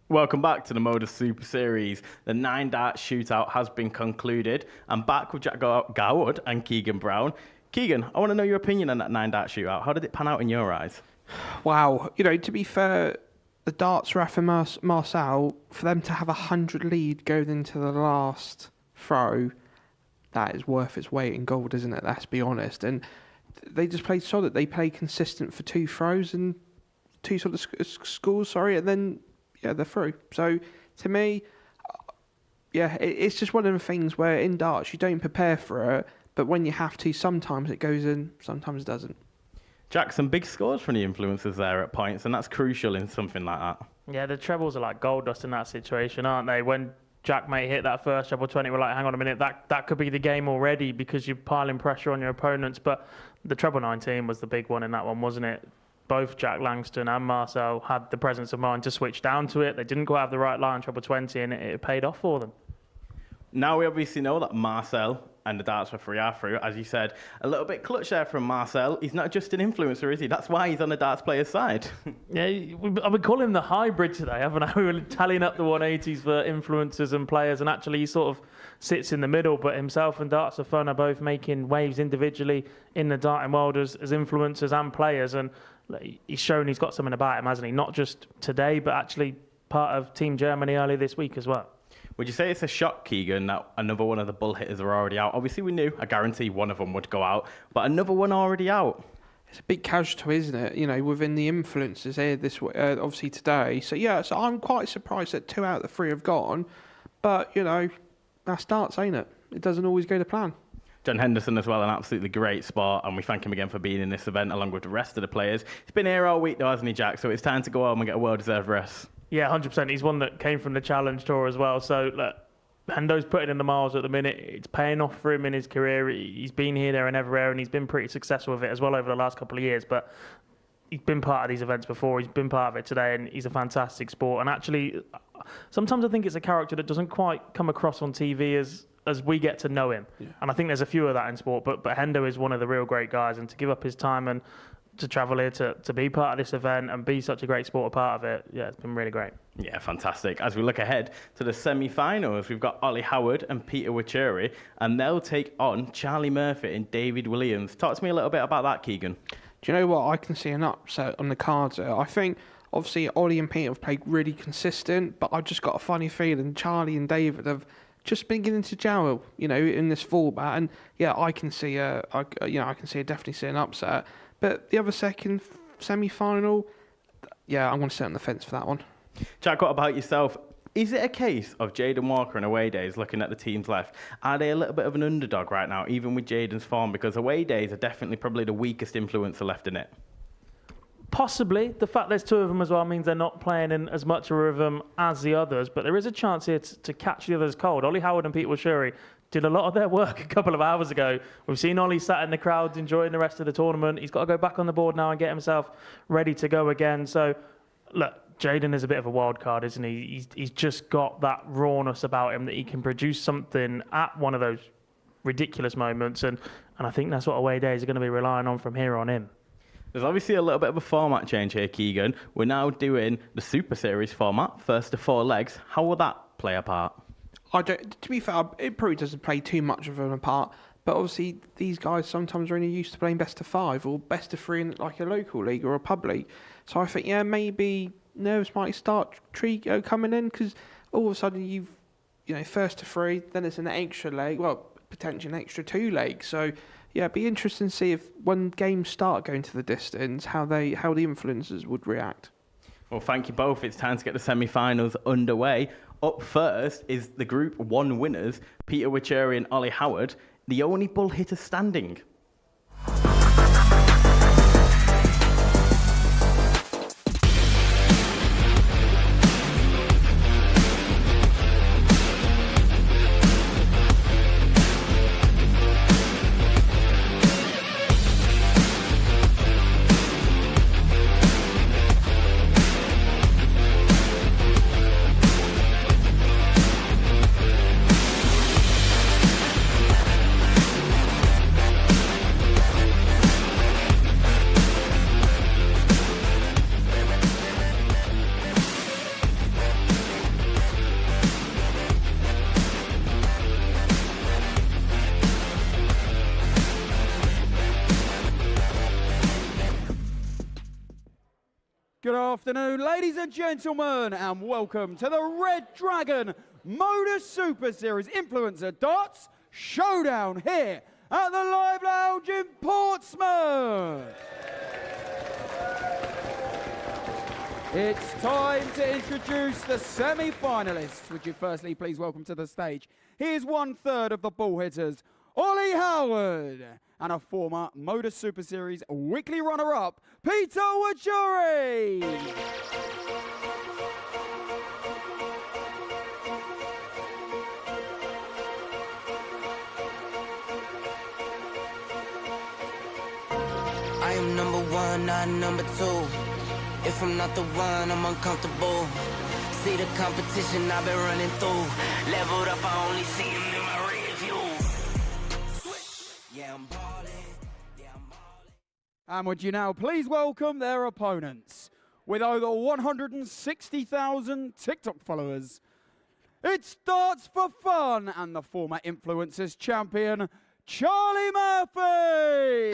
Welcome back to the Modus Super Series. The 9-dart shootout has been concluded. I'm back with Jack Garwood and Keegan Brown. Keegan, I want to know your opinion on that 9-dart shootout. How did it pan out in your eyes? Wow, to be fair, the darts ref and Marcel, for them to have 100 lead going into the last throw, that is worth its weight in gold, isn't it? Let's be honest. And they just played solid. They played consistent for 2 throws and 2 sort of scores, and then, they're through. So, to me, it's just one of the things where in darts you don't prepare for it, but when you have to, sometimes it goes in, sometimes it doesn't. Jack, some big scores from the influencers there at points, and that's crucial in something like that. Yeah, the trebles are like gold dust in that situation, aren't they? When Jack may hit that first treble 20, we're like, hang on a minute, that could be the game already because you're piling pressure on your opponents. But the treble 19 was the big one in that one, wasn't it? Both Jack Langston and Marcel had the presence of mind to switch down to it. They didn't quite have the right line, treble 20, and it paid off for them. Now we obviously know that Marcel and the darts referee are through. As you said, a little bit clutch there from Marcel. He's not just an influencer, is he? That's why he's on the darts player's side. Yeah, I've been calling him the hybrid today, haven't I? We were tallying up the 180s for influencers and players, and actually he sort of sits in the middle, but himself and Darts of Fun are both making waves individually in the darting world as influencers and players, and he's shown he's got something about him, hasn't he? Not just today, but actually part of Team Germany early this week as well. Would you say it's a shock, Keegan, that another one of the bull hitters are already out? Obviously, we knew, I guarantee one of them would go out, but another one already out. It's a big casualty, isn't it? Within the influencers here this obviously today. So I'm quite surprised that 2 out of the 3 have gone. But that's darts, ain't it? It doesn't always go to plan. John Henderson as well, an absolutely great sport, and we thank him again for being in this event along with the rest of the players. He's been here all week though, hasn't he, Jack? So it's time to go home and get a well-deserved rest. Yeah, 100%. He's one that came from the Challenge Tour as well. So look, Hendo's putting in the miles at the minute. It's paying off for him in his career. He's been here, there, and everywhere, and he's been pretty successful with it as well over the last couple of years. But he's been part of these events before. He's been part of it today, and he's a fantastic sport. And actually, sometimes I think it's a character that doesn't quite come across on TV as we get to know him. Yeah. And I think there's a few of that in sport. But Hendo is one of the real great guys, and to give up his time and to travel here to be part of this event and be such a great sport a part of it, it's been really great. Yeah, fantastic. As we look ahead to the semi-finals, we've got Ollie Howard and Peter Wachuri, and they'll take on Charlie Murphy and David Williams. Talk to me a little bit about that, Keegan. Do you know what? I can see an upset on the cards there. I think, obviously, Ollie and Peter have played really consistent, but I've just got a funny feeling Charlie and David have just been getting to gel, in this format. And I can see definitely see an upset. But the other second semi-final, I'm going to sit on the fence for that one. Jack, what about yourself? Is it a case of Jaden Walker and away days looking at the teams left? Are they a little bit of an underdog right now, even with Jaden's form? Because away days are definitely probably the weakest influencer left in it. Possibly. The fact there's 2 of them as well means they're not playing in as much of a rhythm as the others, but there is a chance here to catch the others cold. Ollie Howard and Peter Wachuri did a lot of their work a couple of hours ago. We've seen Ollie sat in the crowd enjoying the rest of the tournament. He's got to go back on the board now and get himself ready to go again. So, look, Jaden is a bit of a wild card, isn't he? He's just got that rawness about him that he can produce something at one of those ridiculous moments. And I think that's what away days are going to be relying on from here on in. There's obviously a little bit of a format change here, Keegan. We're now doing the Super Series format, first to 4 legs. How will that play a part? To be fair, it probably doesn't play too much of an part, but obviously these guys sometimes are only used to playing best of 5 or best of 3 in like a local league or a pub league. So I think, maybe nerves might start coming in because all of a sudden you've, first to 3, then it's an extra leg, potentially an extra 2 legs. So it'd be interesting to see if when games start going to the distance, how the influencers would react. Well, thank you both. It's time to get the semi-finals underway. Up first is the Group 1 winners, Peter Wachuri and Ollie Howard, the only bull hitters standing. Good afternoon, ladies and gentlemen, and welcome to the Red Dragon Modus Super Series Influencer Darts Showdown here at the Live Lounge in Portsmouth. It's time to introduce the semi-finalists. Would you firstly please welcome to the stage? Here's 1/3 of the ball hitters, Ollie Howard, and a former Modus Super Series weekly runner-up, Peter Wajuri. I am number one, not number two. If I'm not the one, I'm uncomfortable. See the competition I've been running through. Leveled up, I only see him in my rear view. Yeah, I'm balling. And would you now please welcome their opponents? With over 160,000 TikTok followers, it's Darts for Fun and the former Influencers champion, Charlie Murphy.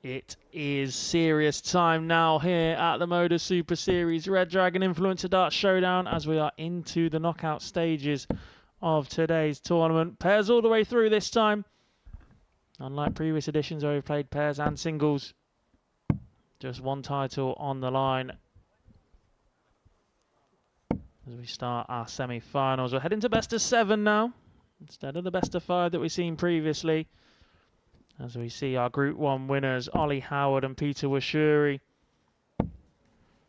It is serious time now here at the Modus Super Series Red Dragon Influencer Darts Showdown as we are into the knockout stages of today's tournament. Pairs all the way through this time. Unlike previous editions where we've played pairs and singles, just one title on the line. As we start our semi-finals, we're heading to best of 7 now, instead of the best of 5 that we've seen previously. As we see our Group 1 winners, Ollie Howard and Peter Washuri.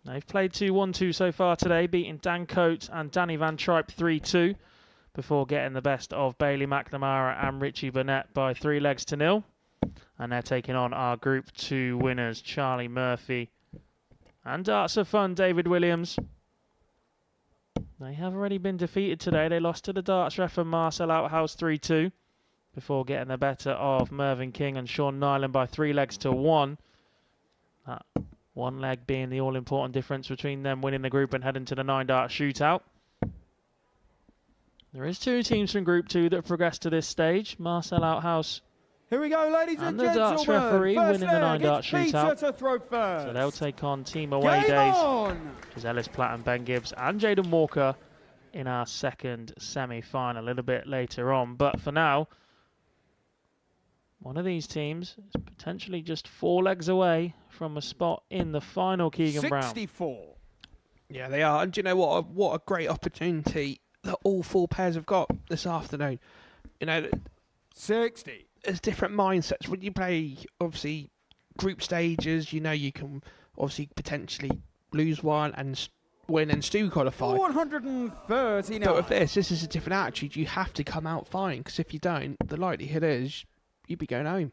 They've played 2-1-2 so far today, beating Dan Coates and Danny Van Tripe 3-2, before getting the best of Bailey McNamara and Richie Burnett by 3-0. And they're taking on our Group 2 winners, Charlie Murphy and Darts of Fun, David Williams. They have already been defeated today. They lost to the darts ref and Marcel Outhouse 3-2. Before getting the better of Mervyn King and Sean Nyland by 3-1. That one leg being the all-important difference between them winning the group and heading to the 9-dart shootout. There is 2 teams from Group 2 that have progressed to this stage. Marcel Outhouse Here we go, ladies and and the gentlemen. darts referee First winning the leg, 9-dart it's Peter shootout. to throw first. So they'll take on Team Away Game Days, on. which is Ellis Platt and Ben Gibbs and Jaden Walker in our second semi-final a little bit later on. But for now, one of these teams is potentially just 4 legs away from a spot in the final, Keegan Brown. 64. Yeah, they are. And do you know what a great opportunity that all 4 pairs have got this afternoon. You know, 60. There's different mindsets. When you play, obviously, group stages, you know you can obviously potentially lose one and win and still qualify. 130 now. But with this is a different attitude. You have to come out fine, because if you don't, the likelihood is you'd be going home.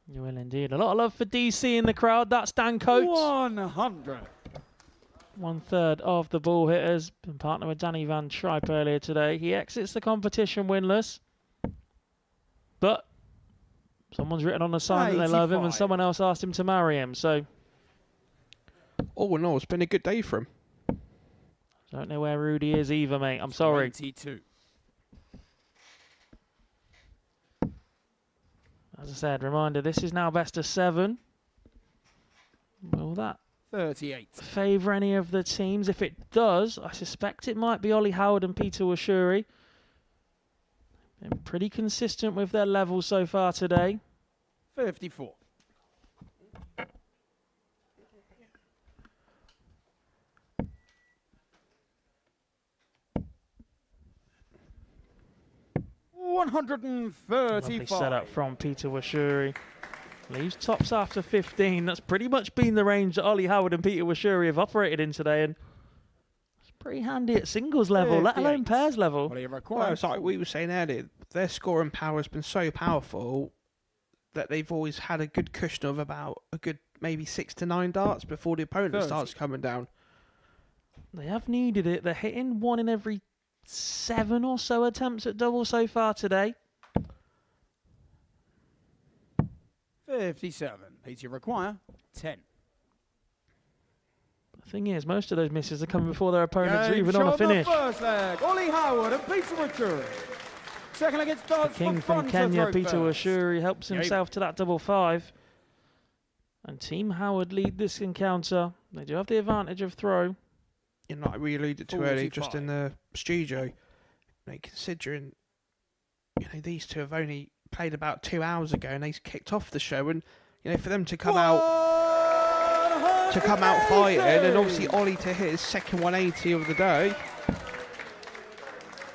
You will indeed. A lot of love for DC in the crowd. That's Dan Coates. 100. 1/3 of the ball hitters. Been partnered with Danny Van Tripe earlier today. He exits the competition winless. But someone's written on the sign that they love him, and 85. someone else asked him to marry him. So, all in all, it's been a good day for him. don't know where Rudy is either, mate. I'm sorry. 22. As I said, reminder, this is now best of 7. Will that 38. favour any of the teams? If it does, I suspect it might be Ollie Howard and Peter Washuri. Been pretty consistent with their levels so far today. 54. Lovely 135. setup from Peter Washuri. Leaves tops after 15. That's pretty much been the range that Ollie Howard and Peter Washuri have operated in today, and it's pretty handy at singles level, let alone pairs level. Well, it's like we were saying earlier, their scoring power has been so powerful that they've always had a good cushion of about a good maybe 6 to 9 darts before the opponent 30. starts coming down. They have needed it. They're hitting 1 in every 7 or so attempts at double so far today. 57. Peter, you require 10. The thing is, most of those misses are coming before their opponents are Game even on a shot finish. The first leg, Ollie Howard and Peter Wachuri. Second leg, it's darts King from Kenya, Peter Wachuri, helps himself to that double 5. And Team Howard lead this encounter. They do have the advantage of throw. You know, like we alluded to earlier, just in the studio, considering these two have only played about 2 hours ago and they kicked off the show, and for them to come out fighting, and obviously Ollie to hit his second 180 of the day.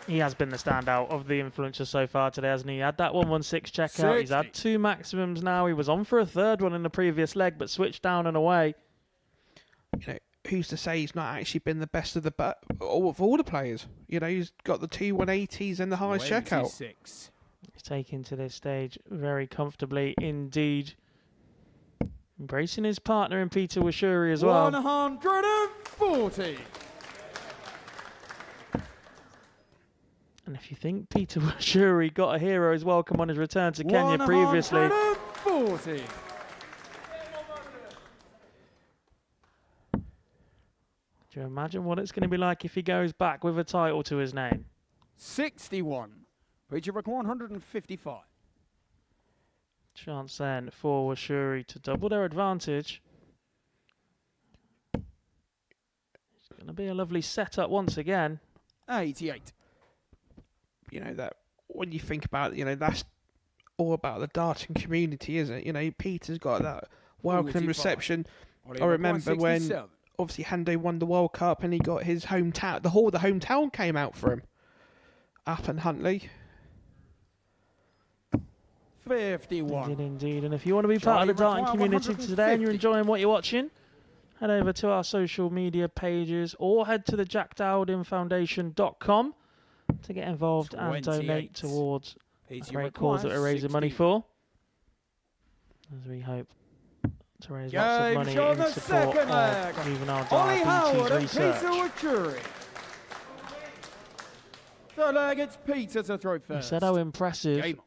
He has been the standout of the influencers so far today, hasn't he? He had that 116 checkout. He's had 2 maximums now. He was on for a third one in the previous leg, but switched down and away. Who's to say he's not actually been the best of all the players? He's got the 2 180s and the highest checkout. He's taken to this stage very comfortably indeed. Embracing his partner in Peter Wachuri as well. 140. And if you think Peter Wachuri got a hero's welcome on his return to Kenya previously. 140. Do you imagine what it's going to be like if he goes back with a title to his name? 61. Peter require 155. Chance then for Wachuri to double their advantage. It's going to be a lovely setup once again. 88. That when you think about it, that's all about the darting community, isn't it? Peter's got that welcome reception. I remember when obviously Hando won the World Cup and he got his hometown, the hometown came out for him up in Huntley. 51. Indeed. And if you want to be part of the darting community today and you're enjoying what you're watching, head over to our social media pages or head to the jackdowdinfoundation.com to get involved and donate towards a great cause that we're raising money for. As we hope to raise lots of money in support of juvenile diabetes research. Third leg, it's Peter to throw first. You said how impressive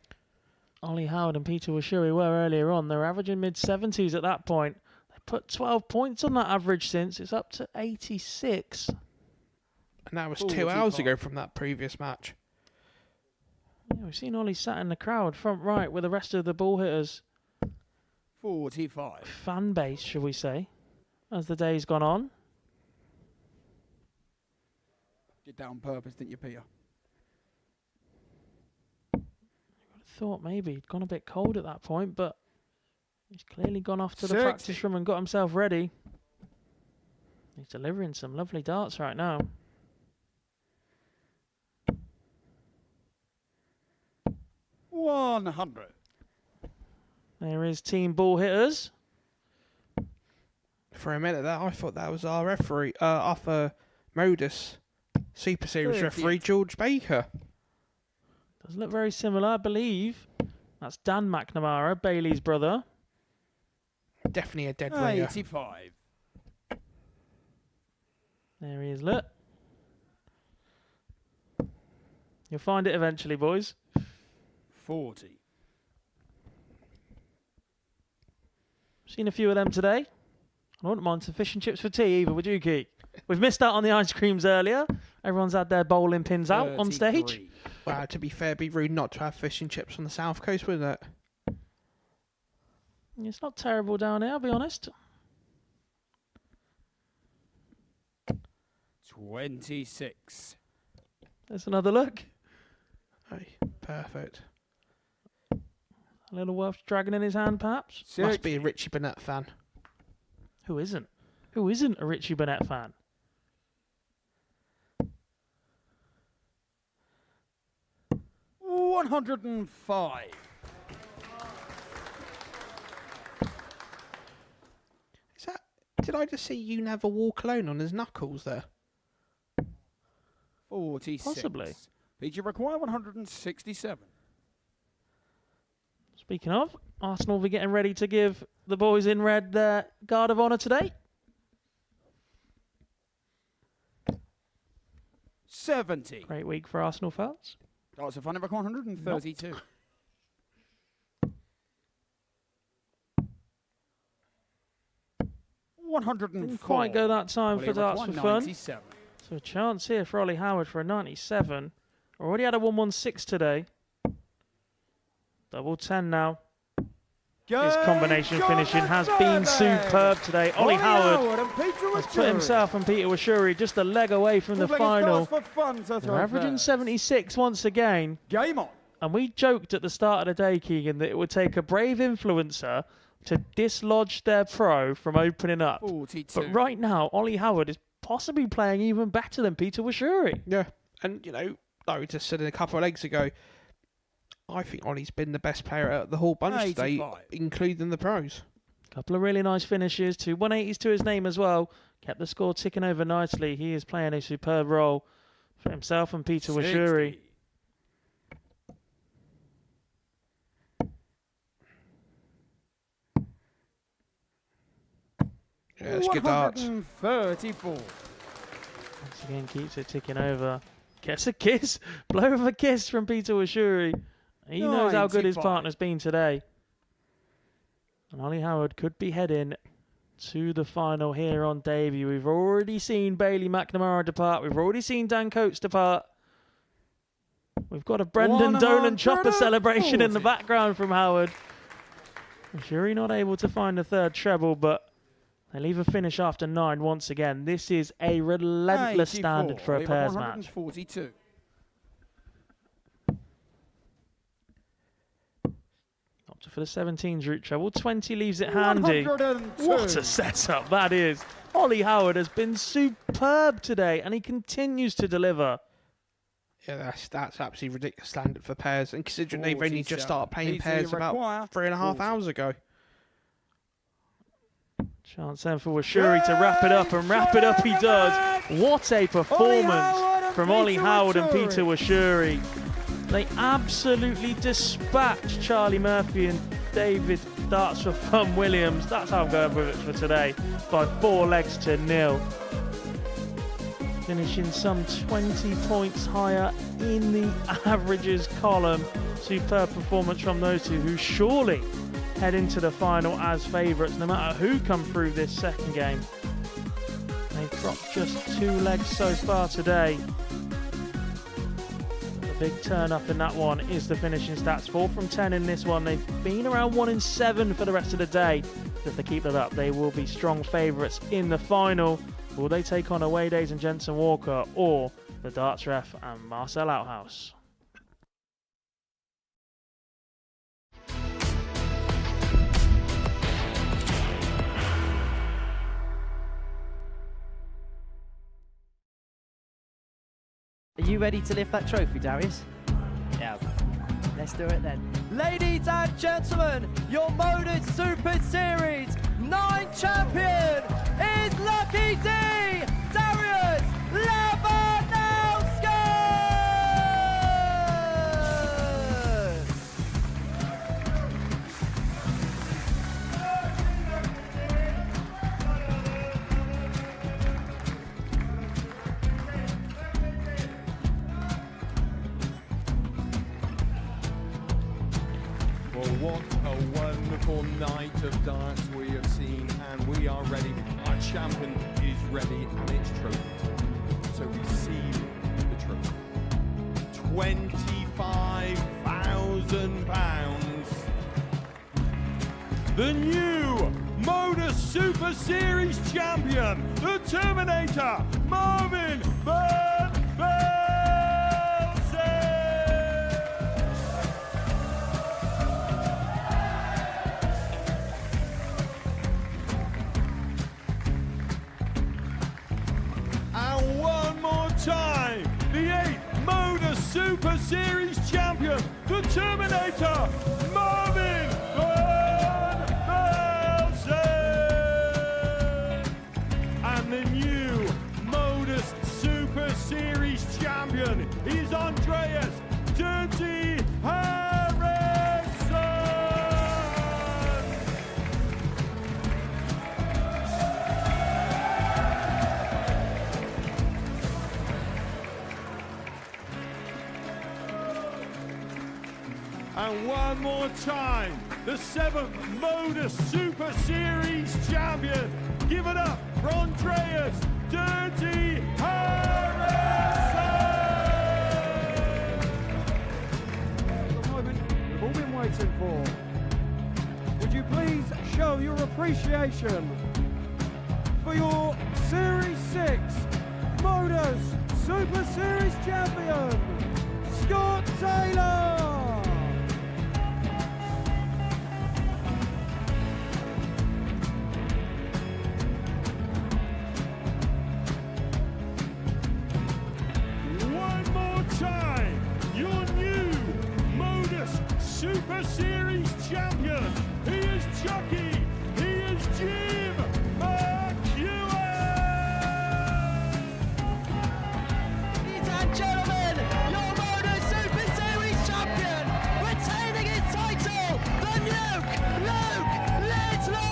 Ollie Howard and Peter Wachuri were earlier on. They're averaging mid-70s at that point. They put 12 points on that average since. It's up to 86. And that was 2 hours ago from that previous match. Yeah, we've seen Ollie sat in the crowd, front right, with the rest of the ball hitters. 45. Fan base, shall we say, as the day's gone on. Did that on purpose, didn't you, Peter? Thought maybe he'd gone a bit cold at that point, but he's clearly gone off to the practice room and got himself ready. He's delivering some lovely darts right now. $100. There is team ball hitters. For a minute there, I thought that was our referee, our Modus Super Series referee, George Baker. Does look very similar, I believe. That's Dan McNamara, Bailey's brother. Definitely a dead ringer. 85. There he is, look. You'll find it eventually, boys. 40. Seen a few of them today. I wouldn't mind some fish and chips for tea either, would you, Keith? We've missed out on the ice creams earlier. Everyone's had their bowling pins out on stage. Wow, to be fair, it'd be rude not to have fish and chips on the south coast, wouldn't it? It's not terrible down here, I'll be honest. 26. There's another look. Hey, perfect. A little Welsh dragon in his hand, perhaps. Must be a Richie Burnett fan. Who isn't? Who isn't a Richie Burnett fan? $105. Did I just see You Never Walk Alone on his knuckles there? 46. Possibly. Did you require 167? Speaking of, Arsenal will be getting ready to give the boys in red their guard of honour today. 70. Great week for Arsenal fans. That's a funny record, 132. 104. Didn't quite go that time for darts for fun. 97. So a chance here for Ollie Howard for a 97. Already had a 116 today. Double 10 now. His combination finishing has been superb today. Ollie Howard has put himself and Peter Washuri just a leg away from the final. They're averaging 76 once again. Game on. And we joked at the start of the day, Keegan, that it would take a brave influencer to dislodge their pro from opening up. 42. But right now, Ollie Howard is possibly playing even better than Peter Washuri. Yeah, and you know, like we just said a couple of legs ago, I think Ollie's been the best player at the whole bunch today, including the pros. Couple of really nice finishes, 2 180s to his name as well. Kept the score ticking over nicely. He is playing a superb role for himself and Peter Washuri. Yeah, it's good darts. 134. Once again, keeps it ticking over. Gets a kiss. Blow of a kiss from Peter Washuri. He knows how good his 95. partner's been today. And Ollie Howard could be heading to the final here on debut. We've already seen Bailey McNamara depart. We've already seen Dan Coates depart. We've got a Brendan Dolan chopper celebration in the background from Howard. Washuri not able to find a third treble, but they leave a finish after 9 once again. This is a relentless standard for a pairs match. 142. Opted for the 17's route treble. 20 leaves it handy. 102. What a setup that is. Ollie Howard has been superb today, and he continues to deliver. Yeah, that's absolutely ridiculous standard for pairs, and considering they've only just 47. started playing Easy pairs require about 3.5 hours ago. Chance then for Washuri to wrap it up, and wrap it up he does. What a performance from Ollie Howard and Peter Washuri. They absolutely dispatched Charlie Murphy and David Darts for Fun Williams. That's how I'm going with it for today, by 4 legs to 0. Finishing some 20 points higher in the averages column. Superb performance from those two, who surely head into the final as favourites, no matter who come through this second game. They've dropped just 2 legs so far today. The big turn up in that one is the finishing stats. 4 from 10 in this one. They've been around 1 in 7 for the rest of the day. If they keep that up, they will be strong favourites in the final. Will they take on Away Days and Jensen Walker, or the Darts ref and Marcel Outhouse? Are you ready to lift that trophy, Darius? Yeah. Let's do it then. Ladies and gentlemen, your Modus Super Series 9 champion is Lucky D, Darius Labanowski! Well, what a wonderful night of darts we have seen, and we are ready. Our champion is ready, and it's trophy time. So receive the trophy. £25,000. The new Modus Super Series champion, the Terminator, Marvin Van And one more time, the 8th Modus Super Series champion, the Terminator, Marvin Van Velzen. And the new Modus Super Series champion is Andreas Dirty Harrison. And one more time, the 7th Modus Super Series champion, Give it up for Andreas Dirty Harrison! The moment we've all been waiting for. Would you please show your appreciation for your Series 6 Modus Super Series champion, Scott Taylor! One more time, your new Modus Super Series champion. He is Chucky. He is Jim McEwen. Ladies and gentlemen, your Modus Super Series champion, retaining his title, the Nuke, Luke Littler!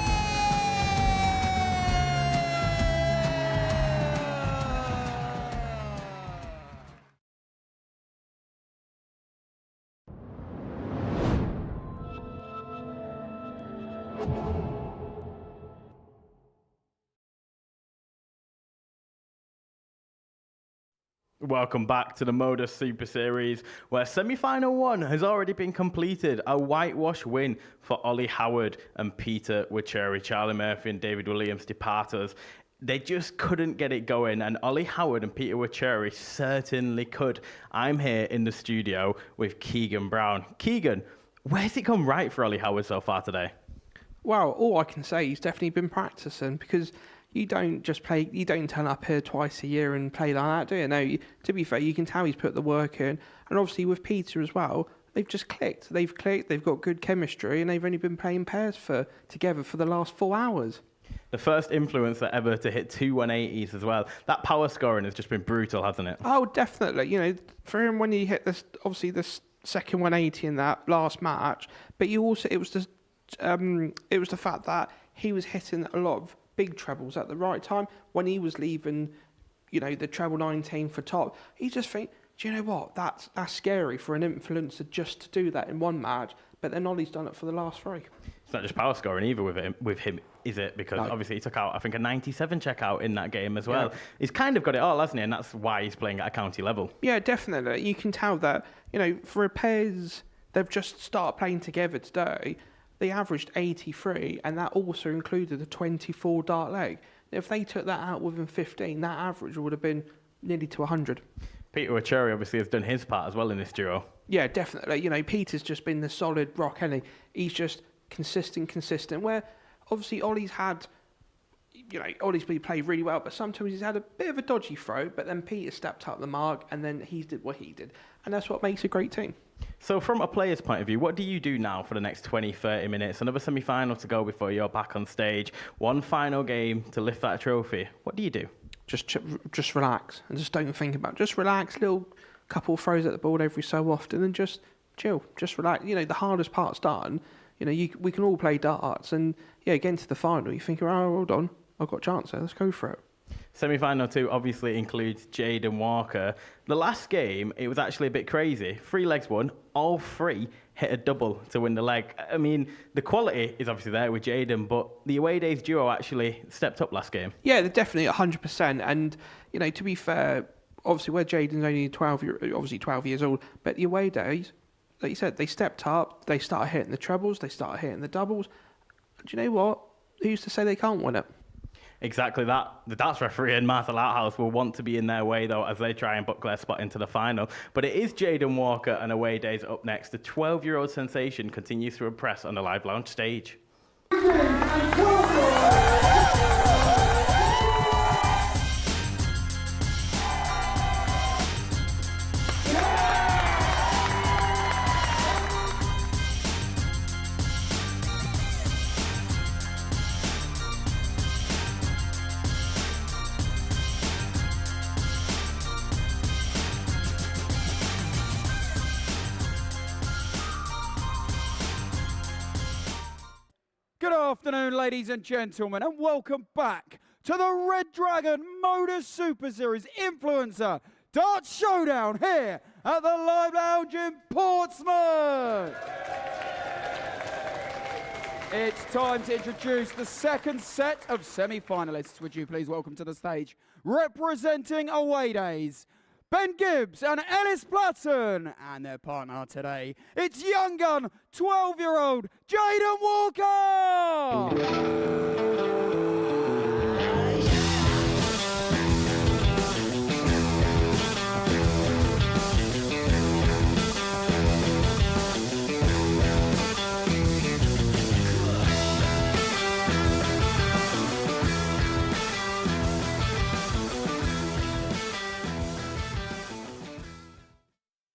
Welcome back to the Modus Super Series, where semi-final 1 has already been completed. A whitewash win for Ollie Howard and Peter Wacheri. Charlie Murphy and David Williams departers. They just couldn't get it going, and Ollie Howard and Peter Wacheri certainly could. I'm here in the studio with Keegan Brown. Keegan, where's it gone right for Ollie Howard so far today? Well, all I can say, he's definitely been practicing, because you don't turn up here twice a year and play like that, do you? No, to be fair, you can tell he's put the work in. And obviously with Peter as well, they've just clicked. They've got good chemistry, and they've only been playing pairs together for the last 4 hours. The first influencer ever to hit 2 180s as well. That power scoring has just been brutal, hasn't it? Oh, definitely. You know, for him when he hit this, obviously this second 180 in that last match, but it was the fact that he was hitting a lot of big trebles at the right time when he was leaving, you know, the treble 19 for top. You just think, do you know what? That's scary for an influencer just to do that in one match. But then Ollie's done it for the last 3. It's not just power scoring either with him, is it? Because obviously he took out, I think, a 97 checkout in that game as well. Yeah. He's kind of got it all, hasn't he? And that's why he's playing at a county level. Yeah, definitely. You can tell that, you know, for pairs, they've just started playing together today. They averaged 83, and that also included a 24 dart leg. If they took that out within 15, that average would have been nearly to 100. Peter Wacheri obviously has done his part as well in this duo. Yeah, definitely. You know, Peter's just been the solid rock, hasn't he? He's just consistent. Where obviously Ollie's had, you know, Ollie's played really well, but sometimes he's had a bit of a dodgy throw. But then Peter stepped up the mark, and then he did what he did, and that's what makes a great team. So from a player's point of view, what do you do now for the next 20, 30 minutes? Another semi-final to go before you're back on stage. One final game to lift that trophy. What do you do? Just relax and just don't think about it. Just relax, little couple throws at the board every so often, and just chill, just relax. You know, the hardest part's done. You know, we can all play darts, and yeah, getting to the final, you think, oh, hold on, I've got a chance there, let's go for it. Semi-final 2 obviously includes Jaden Walker. The last game, it was actually a bit crazy. 3 legs won, all 3 hit a double to win the leg. I mean, the quality is obviously there with Jaden, but the away days duo actually stepped up last game. Yeah, they're definitely 100%. And, you know, to be fair, obviously where Jaden's only 12 years old, but the away days, like you said, they stepped up, they started hitting the trebles, they started hitting the doubles. Do you know what? Who's to say they can't win it? Exactly that. The darts referee and Martha Louthouse will want to be in their way, though, as they try and book their spot into the final. But it is Jaden Walker and away days up next. The 12-year-old sensation continues to impress on the live lounge stage. Good afternoon, ladies and gentlemen, and welcome back to the Red Dragon Modus Super Series Influencer Darts Showdown here at the Live Lounge in Portsmouth. It's time to introduce the second set of semi-finalists. Would you please welcome to the stage, representing away days, Ben Gibbs and Ellis Platton, and their partner today, it's young gun, 12-year-old Jaden Walker!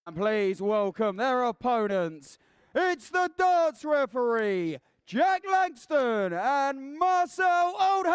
And please welcome their opponents. It's the darts referee, Jack Langston and Marcel Oldham!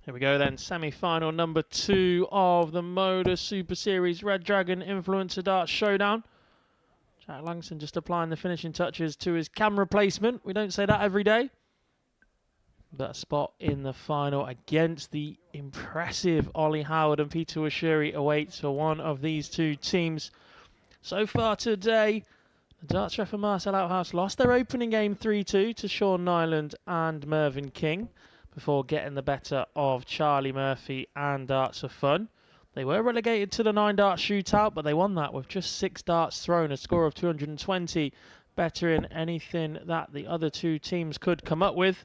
Here we go then, semi-final number 2 of the Modus Super Series Red Dragon Influencer Darts Showdown. Jack Langston just applying the finishing touches to his camera placement. We don't say that every day. But a spot in the final against the impressive Ollie Howard and Peter Washuri awaits for one of these two teams. So far today, the darts ref and Marcel Outhouse lost their opening game 3-2 to Sean Nyland and Mervyn King, before getting the better of Charlie Murphy and Darts of Fun. They were relegated to the 9-dart shootout, but they won that with just 6 darts thrown, a score of 220, better in anything that the other two teams could come up with.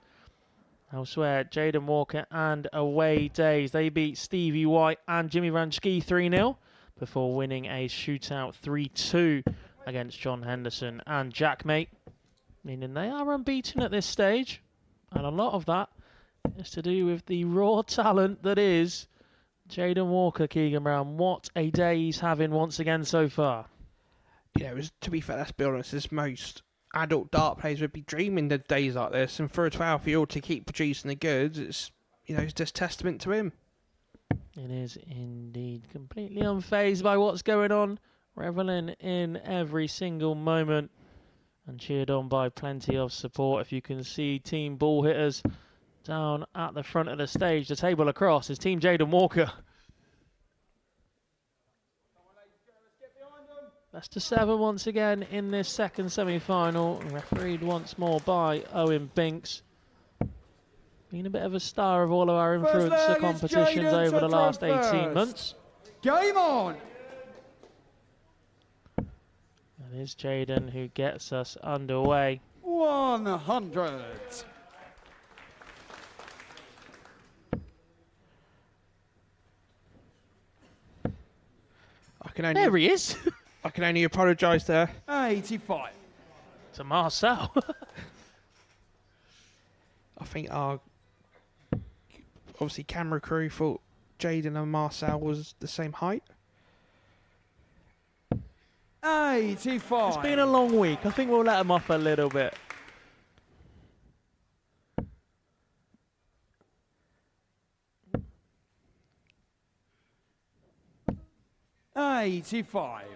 Elsewhere, Jaden Walker and Away Days, they beat Stevie White and Jimmy Ranchke 3-0 before winning a shootout 3-2 against John Henderson and Jack Mate, meaning they are unbeaten at this stage, and a lot of that is to do with the raw talent that is Jaden Walker. Keegan Brown, what a day he's having once again so far. Yeah, it was, to be fair, let's be honest, as most adult dart players would be dreaming of days like this, and for a 12-year-old to keep producing the goods, it's, you know, it's just testament to him. It is indeed, completely unfazed by what's going on, reveling in every single moment, and cheered on by plenty of support. If you can see team ball hitters down at the front of the stage, the table across is Team Jaden Walker. Best of 7 once again in this second semi-final, refereed once more by Owen Binks. Been a bit of a star of all of our influencer competitions over the last 18 months. Game on! It is Jaden who gets us underway. 100. There he is. I can only apologise there. 85. To Marcel. I think our obviously camera crew thought Jaden and Marcel was the same height. 85. It's been a long week. I think we'll let him off a little bit. $85. You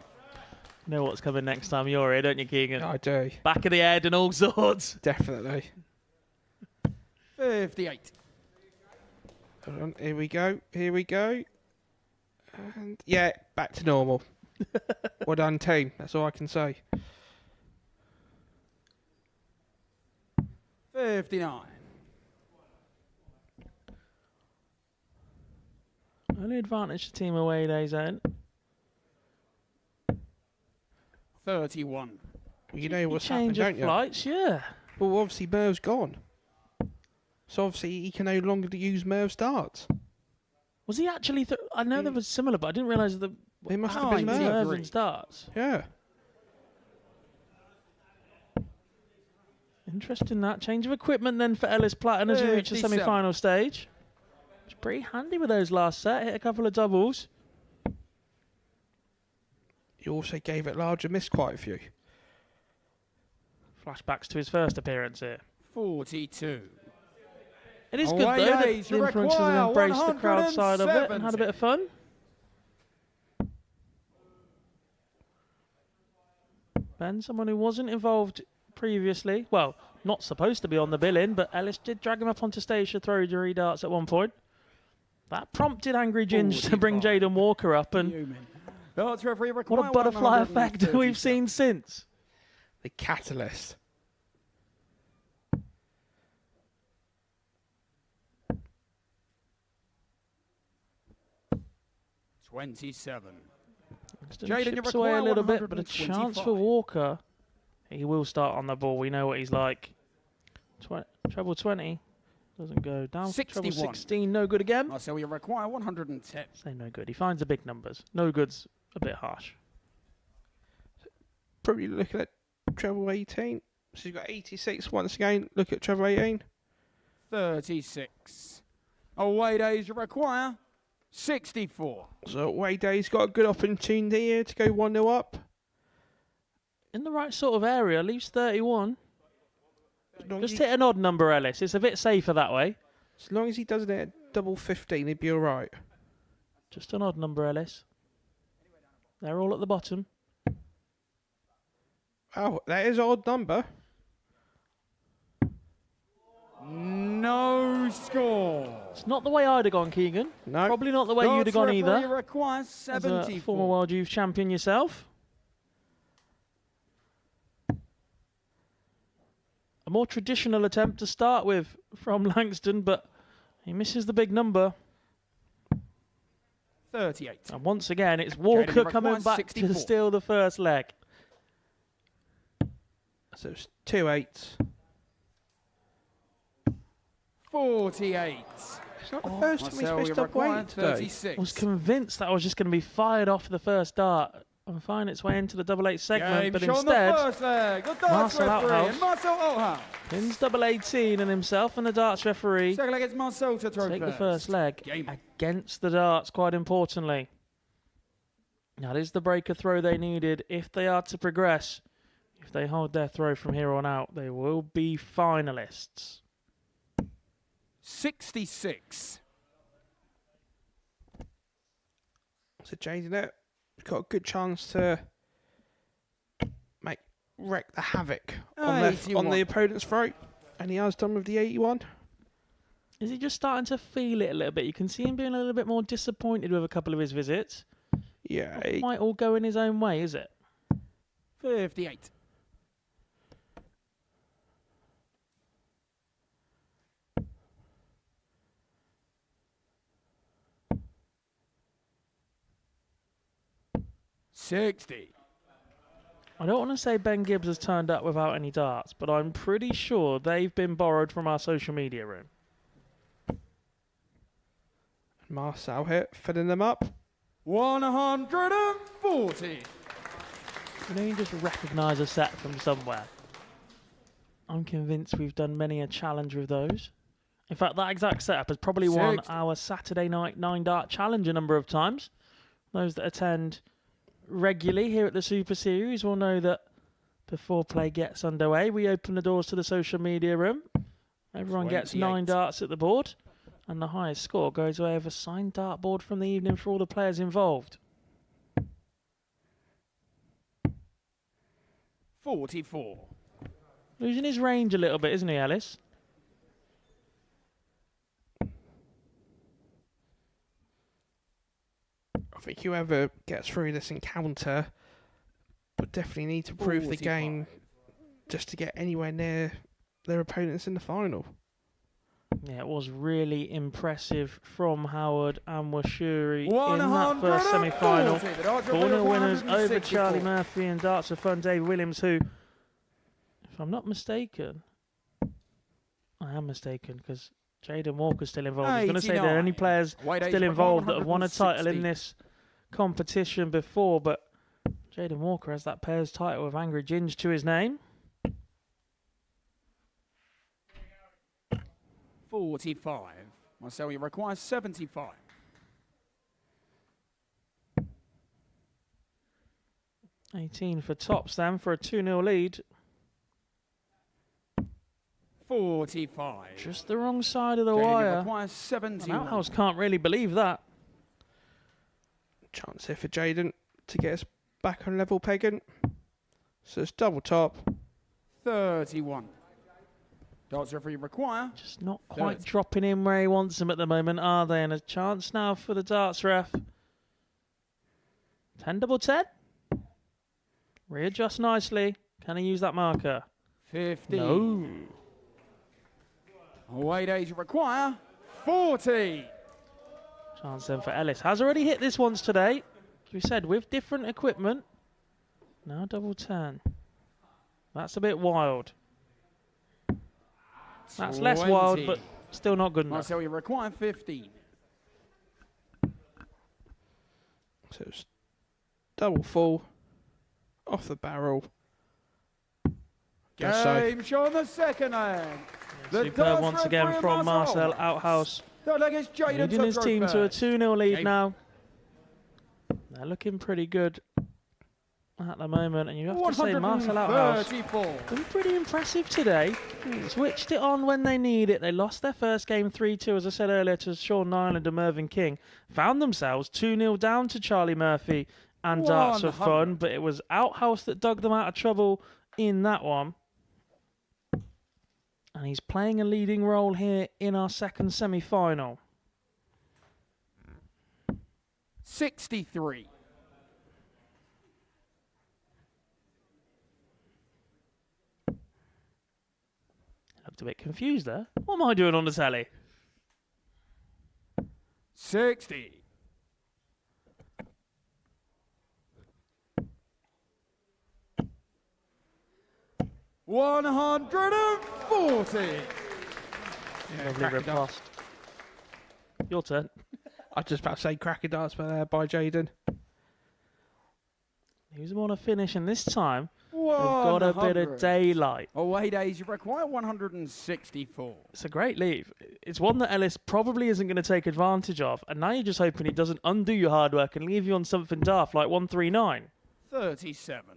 know what's coming next time you're here, don't you, Keegan? I do. Back of the head and all sorts. Definitely. 58. Hold on, here we go. Here we go. And yeah, back to normal. Well done, team. That's all I can say. 59. Only advantage to team away days, then. 31. Well, you know what's change happened, of don't flights, yeah. Well, obviously Merv's gone. So obviously he can no longer use Merv's darts. Was he actually... I know they were similar, but I didn't realise that... They must have been Merv. Mervin's darts. Yeah. Interesting that. Change of equipment then for Ellis Platton as we reach the 57. semi-final stage. It's pretty handy with those last set. Hit a couple of doubles. He also gave it larger, missed quite a few. Flashbacks to his first appearance here. 42. It is good though that the influencers have embraced the crowd side of it and had a bit of fun. Ben, someone who wasn't involved previously, well, not supposed to be on the bill-in, but Ellis did drag him up onto stage to throw Jury darts at one point. That prompted Angry Ginge to bring Jaden Walker up, and what a butterfly effect we've seen since. The catalyst. $27. Jaden chips away a little bit, but a chance for Walker. He will start on the ball. We know what he's like. Treble 20 doesn't go down. 61. Treble 16, no good again. So we require 110. Say no good. He finds the big numbers. No good's a bit harsh. Probably looking at treble 18. So you've got 86 once again. Look at treble 18. 36. Away days require 64. So away days got a good opportunity here to go 1-0 up. In the right sort of area, leaves 31. Just hit an odd number, Ellis. It's a bit safer that way. As long as he doesn't hit a double 15, he'd be all right. Just an odd number, Ellis. They're all at the bottom. Oh, that is an odd number. No score. It's not the way I'd have gone, Keegan. No. Probably not the way you'd have gone either. Requires As a former World Youth Champion yourself. A more traditional attempt to start with from Langston, but he misses the big number. 38. And once again, it's Walker coming back 64. To steal the first leg. So it's 2-8. 48. It's not the first time he's missed up weight today. I was convinced that I was just going to be fired off the first dart and find its way into the double 8 segment, but instead, Marcel Outhouse pins double 18 and himself and the darts referee take the first leg against the darts, quite importantly. That is the breaker throw they needed if they are to progress. If they hold their throw from here on out, they will be finalists. 66. So Jaden there got a good chance to wreck the havoc on the opponent's throat, and he has done with the 81. Is he just starting to feel it a little bit? You can see him being a little bit more disappointed with a couple of his visits. Yeah. It might all go in his own way, is it? 58. $60. I don't want to say Ben Gibbs has turned up without any darts, but I'm pretty sure they've been borrowed from our social media room. Marcel here, filling them up. 140. You know, you just recognise a set from somewhere. I'm convinced we've done many a challenge with those. In fact, that exact setup has probably won our Saturday night 9-dart challenge a number of times. Those that attend regularly here at the Super Series will know that before play gets underway, we open the doors to the social media room. Everyone gets 9 darts at the board, and the highest score goes away with a signed dartboard from the evening for all the players involved. 44. Losing his range a little bit, isn't he, Ellis? I think whoever gets through this encounter would definitely need to prove the game just to get anywhere near their opponents in the final. Yeah, it was really impressive from Howard and Washuri in that first semi-final. 4-0 winners over Charlie Murphy and darts of fun Dave Williams, who, if I'm not mistaken, I am mistaken because Jaden Walker's still involved. I was going to say there are only players still involved that have won a title in this competition before, but Jaden Walker has that pairs title with Angry Ginge to his name. 45. Marcel, you require 75. $18 for tops then for a 2-0 lead. 45. Just the wrong side of the Jading, it wire. requires 70. Outhouse can't really believe that. Chance here for Jaden to get us back on level pegging. So it's double top. 31. Darts referee require. Just not quite dropping in where he wants them at the moment, are they? And a chance now for the darts ref. 10 double 10. Readjust nicely. Can he use that marker? 50. No. Away days require 40. Chance then for Ellis. Has already hit this once today. As we said, with different equipment. Now double 10. That's a bit wild. That's less wild, but still not good enough. Marcel, you require 15. So it's double full. Off the barrel. Game show on the second leg. Superb once again from Marcel Outhouse. Leading his team to a 2-0 lead now. They're looking pretty good at the moment, and you have to say Marcel Outhouse been pretty impressive today. Switched it on when they need it. They lost their first game 3-2, as I said earlier, to Sean Nyland and Mervyn King. Found themselves 2-0 down to Charlie Murphy and Darts for Fun, but it was Outhouse that dug them out of trouble in that one. And he's playing a leading role here in our second semi-final. 63. Looked a bit confused there. What am I doing on the telly? 60. $140. Lovely riposte. Your turn. I was just about to say cracker darts by Jaden. Who's want to finish, and this time they've got a bit of daylight. Away days, you require 164. It's a great leave. It's one that Ellis probably isn't going to take advantage of, and now you're just hoping he doesn't undo your hard work and leave you on something daft like 139. 37.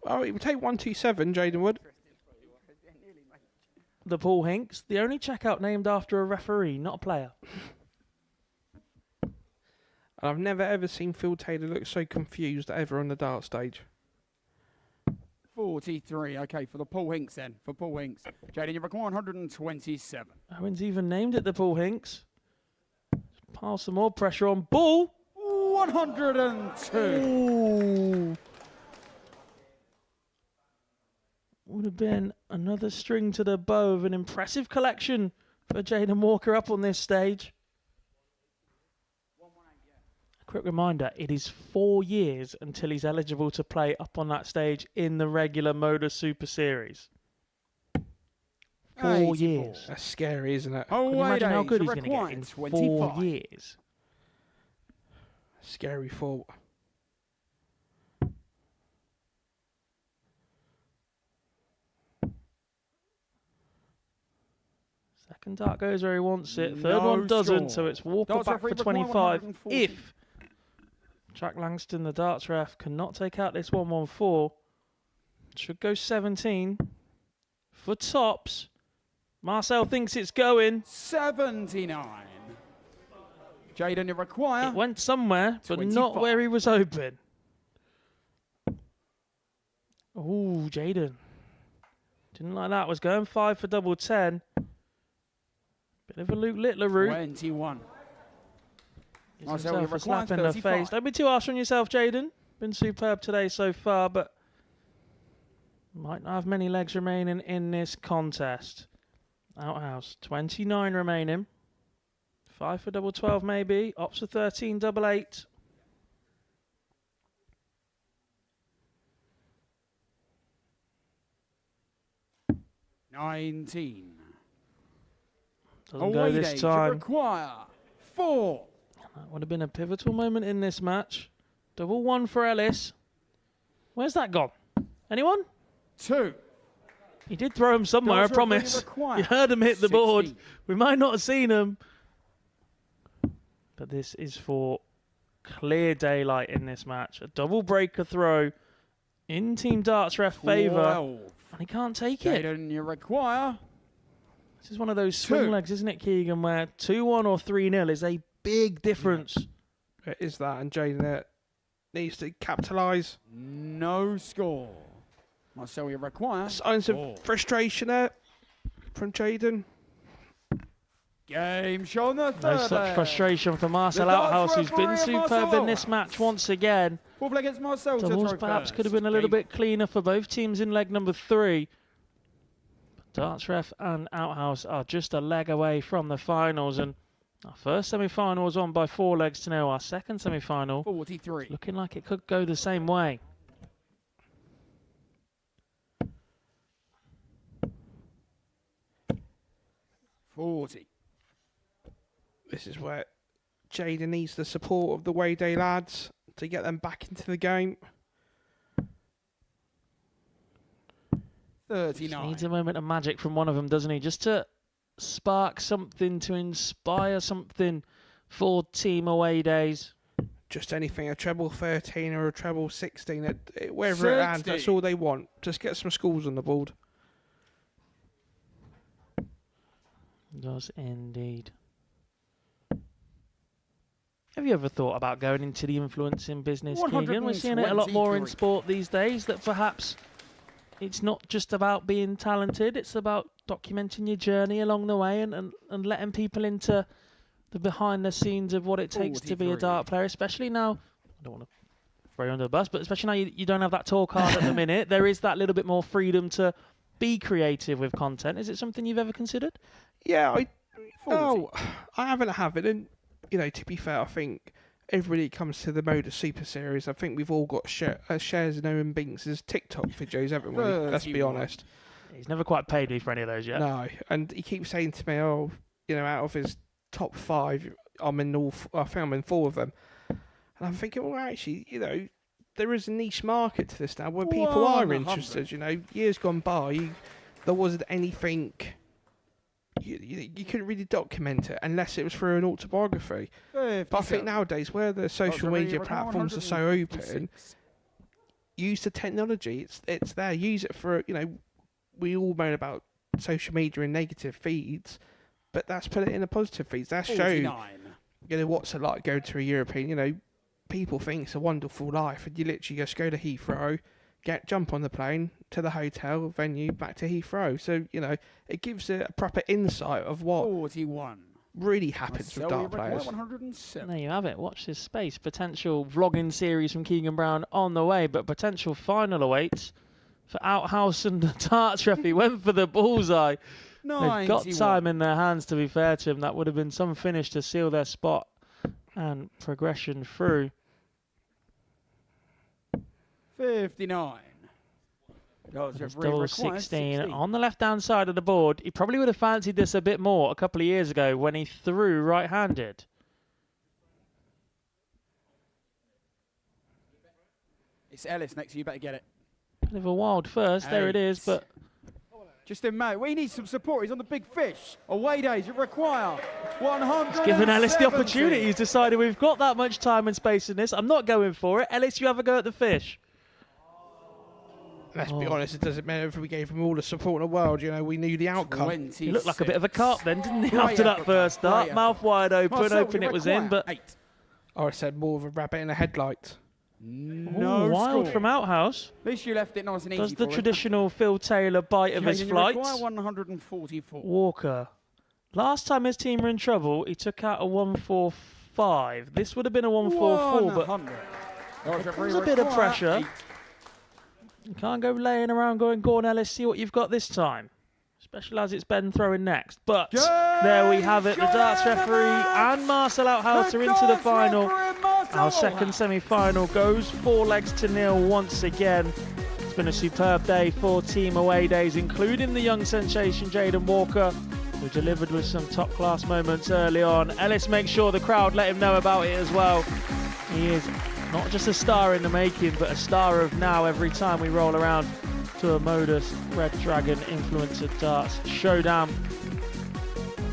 Oh, it would take 127, Jaden would. The Paul Hinks, the only checkout named after a referee, not a player. And I've never ever seen Phil Taylor look so confused ever on the dart stage. 43. Okay, for the Paul Hinks then. For Paul Hinks. Jaden, you require 127. Owen's even named it the Paul Hinks. Pile some more pressure on. Bull! 102. Ooh. Would have been another string to the bow of an impressive collection for Jaden Walker up on this stage. A quick reminder, it is 4 years until he's eligible to play up on that stage in the regular Modus Super Series. 4 years. That's scary, isn't it? Oh, Can you imagine how good he's going to get in 4 years? Scary thought. Second dart goes where he wants it. Third one doesn't, so it's Walker back for 25. If Jack Langston, the darts ref, cannot take out this 114, should go 17 for tops. Marcel thinks it's going. 79. Jaden, you require. It went somewhere, but 25. not where he was hoping. Ooh, Jaden. Didn't like that. Was going 5 for double 10. Bit of a Luke Littler route. 21. Marcel, a slap in the face. Don't be too harsh on yourself, Jaden. Been superb today so far, but might not have many legs remaining in this contest. Outhouse, 29 remaining. 5 for double 12 maybe. Ops for 13, double 8. $19. Doesn't go this time. Require 4. That would have been a pivotal moment in this match. Double 1 for Ellis. Where's that gone? Anyone? 2. He did throw him somewhere, I promise. You heard him hit the board. We might not have seen him. But this is for clear daylight in this match. A double breaker throw in Team Darts ref favour. And he can't take it. Jaden, you require. This is one of those swing legs, isn't it, Keegan, where 2-1 or 3-0 is a big difference. It is that, and Jaden needs to capitalise. No score. Marcel, you require. Signs of frustration there from Jaden. Game show on the third. No such frustration for Marcel Outhouse, who's been superb in this match once again. Fourth leg against Marcel. Doubles perhaps could have been a little bit cleaner for both teams in leg number 3. Darts ref and Outhouse are just a leg away from the finals, and our first semi-final was won by 4 legs to 0. Our second semi-final 43. Looking like it could go the same way. This is where Jaden needs the support of the Wayday lads to get them back into the game. 39. Needs a moment of magic from one of them, doesn't he? Just to spark something, to inspire something for Team Away Days. Just anything, a treble 13 or a treble 16, wherever it lands, that's all they want. Just get some scores on the board. Does indeed. Have you ever thought about going into the influencing business, Keegan? We're seeing it a lot more in sport these days, that perhaps it's not just about being talented, it's about documenting your journey along the way and letting people into the behind the scenes of what it takes to be a dart player, especially now. I don't want to throw you under the bus, but especially now you don't have that tour card at the minute. There is that little bit more freedom to be creative with content. Is it something you've ever considered? Yeah, I haven't. And, to be fair, I think everybody comes to the Modus Super Series. I think we've all got shares in Owen Binks' TikTok videos, haven't we? Let's be honest. He's never quite paid me for any of those yet. No, and he keeps saying to me, out of his top 5, I think I'm in 4 of them. And I'm thinking, well, actually, there is a niche market to this now where people are interested. Years gone by, there wasn't anything. You couldn't really document it unless it was through an autobiography. But I think nowadays, where the social media platforms are so open, use the technology. It's there. Use it for, we all moan about social media and negative feeds, but that's put it in the positive feeds. That's shown, what's it like going to a European, people think it's a wonderful life, and you literally just go to Heathrow, jump on the plane to the hotel venue, back to Heathrow. So, it gives a proper insight of what 41 really happens with dart players. 107. There you have it. Watch this space. Potential vlogging series from Keegan Brown on the way, but potential final awaits for Outhouse and the Darts ref. He went for the bullseye. They've got time in their hands, to be fair to him. That would have been some finish to seal their spot and progression through. 59. Double 16 on the left-hand side of the board. He probably would have fancied this a bit more a couple of years ago when he threw right-handed. It's Ellis next to you. Better get it. Bit of a wild first. There it is, but just in May. We need some support. He's on the big fish. Away days. You require 100. It's given Ellis the opportunity. He's decided we've got that much time and space in this. I'm not going for it. Ellis, you have a go at the fish. Let's be honest, it doesn't matter if we gave him all the support in the world. We knew the outcome. He looked like a bit of a carp then, didn't he, after that first start? Mouth wide open, hoping it was in, but... I said more of a rabbit in a headlight. No wild score. from Outhouse. At least you left it nice and easy. Does the traditional Phil Taylor bite of his flight. 144. Walker. Last time his team were in trouble, he took out a 145. This would have been a 144, but there's a bit of pressure. You can't go laying around going, go on, Ellis, see what you've got this time. Especially as it's Ben throwing next. But there we have it. The darts referee and Marcel Outhouse are into the final. Our second semi-final goes 4 legs to 0 once again. It's been a superb day for Team Away Days, including the young sensation Jaden Walker, who delivered with some top-class moments early on. Ellis makes sure the crowd let him know about it as well. He is not just a star in the making, but a star of now every time we roll around to a Modus Red Dragon Influencer Darts Showdown.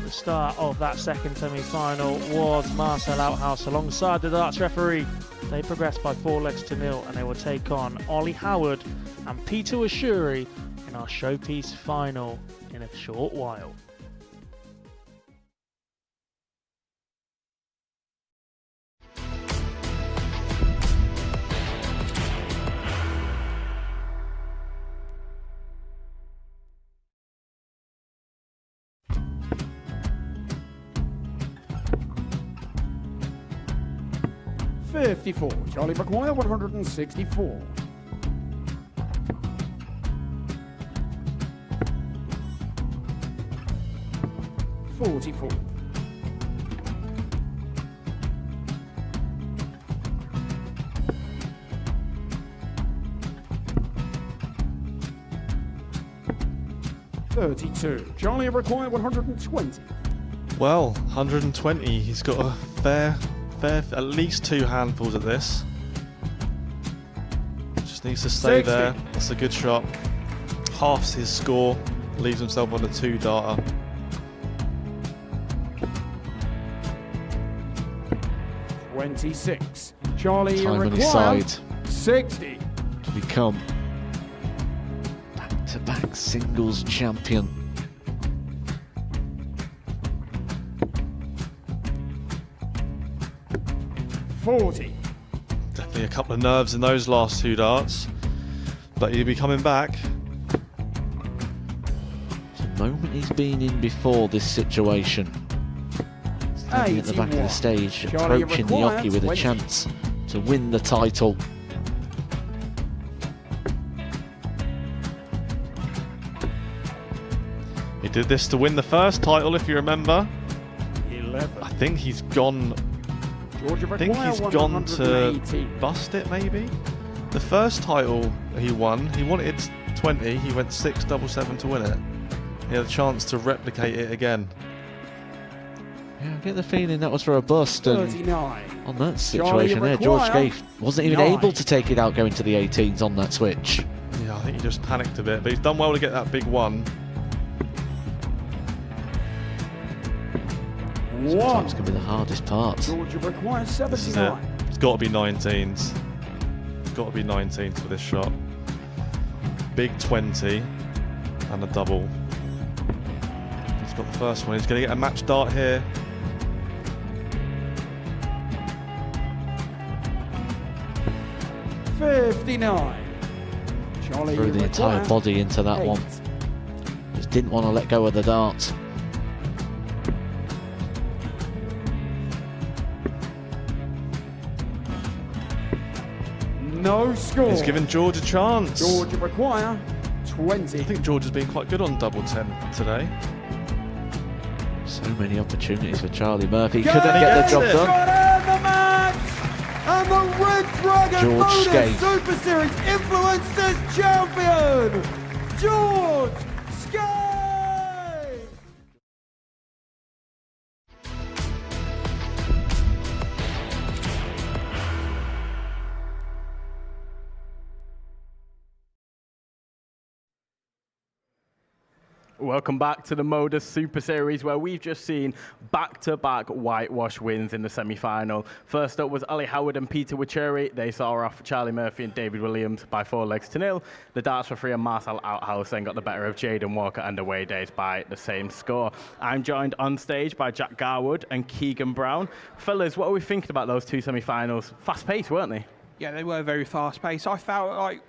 The star of that second semi-final was Marcel Outhouse alongside the darts referee. They progressed by 4 legs to 0, and they will take on Ollie Howard and Peter Ashuri in our showpiece final in a short while. Charlie McGuire, 164. 44. 32. Charlie required 120. Well, 120. He's got a fair, at least 2 handfuls of this. Just needs to stay 60. there. That's a good shot. Halves his score. Leaves himself on a 2-darter. $26. Charlie Time on his required side 60. to become back-to-back singles champion. $40. Definitely a couple of nerves in those last 2 darts, but he'll be coming back. It's a moment he's been in before this situation. Standing at the back of the stage, Charlie approaching the required jockey with a 20. chance to win the title. He did this to win the first title, if you remember. 11. I think he's gone. Georgia I think he's require gone to 118. bust it, maybe. The first title he won, he wanted 20. He went 6-7-7 to win it. He had a chance to replicate it again. Yeah, I get the feeling that was for a bust, and 39. on that situation there, George Scaife wasn't even 9. able to take it out going to the 18s on that switch. Yeah, I think he just panicked a bit, but he's done well to get that big one. Sometimes can be the hardest part. Georgia requires This is it. 79. It's got to be 19s. It's got to be 19s for this shot. Big 20 and a double. He's got the first one. He's going to get a match dart here. $59. Charlie Threw the entire require body into that 8. one. Just didn't want to let go of the dart. No score. He's given George a chance. Georgia require 20. I think George has been quite good on double 10 today. So many opportunities for Charlie Murphy. Get Couldn't get the job it! done. Got in the match! And the Red Dragon George Modus Scaife. Super Series Influencers Champion, George Scaife! Welcome back to the Modus Super Series, where we've just seen back-to-back whitewash wins in the semi-final. First up was Ali Howard and Peter Wacheri. They saw off Charlie Murphy and David Williams by 4-0. The darts for free and Marcel Outhouse then got the better of Jaden Walker and Away Days by the same score. I'm joined on stage by Jack Garwood and Keegan Brown. Fellas, what are we thinking about those 2 semi-finals? Fast-paced, weren't they? Yeah, they were very fast-paced. I felt like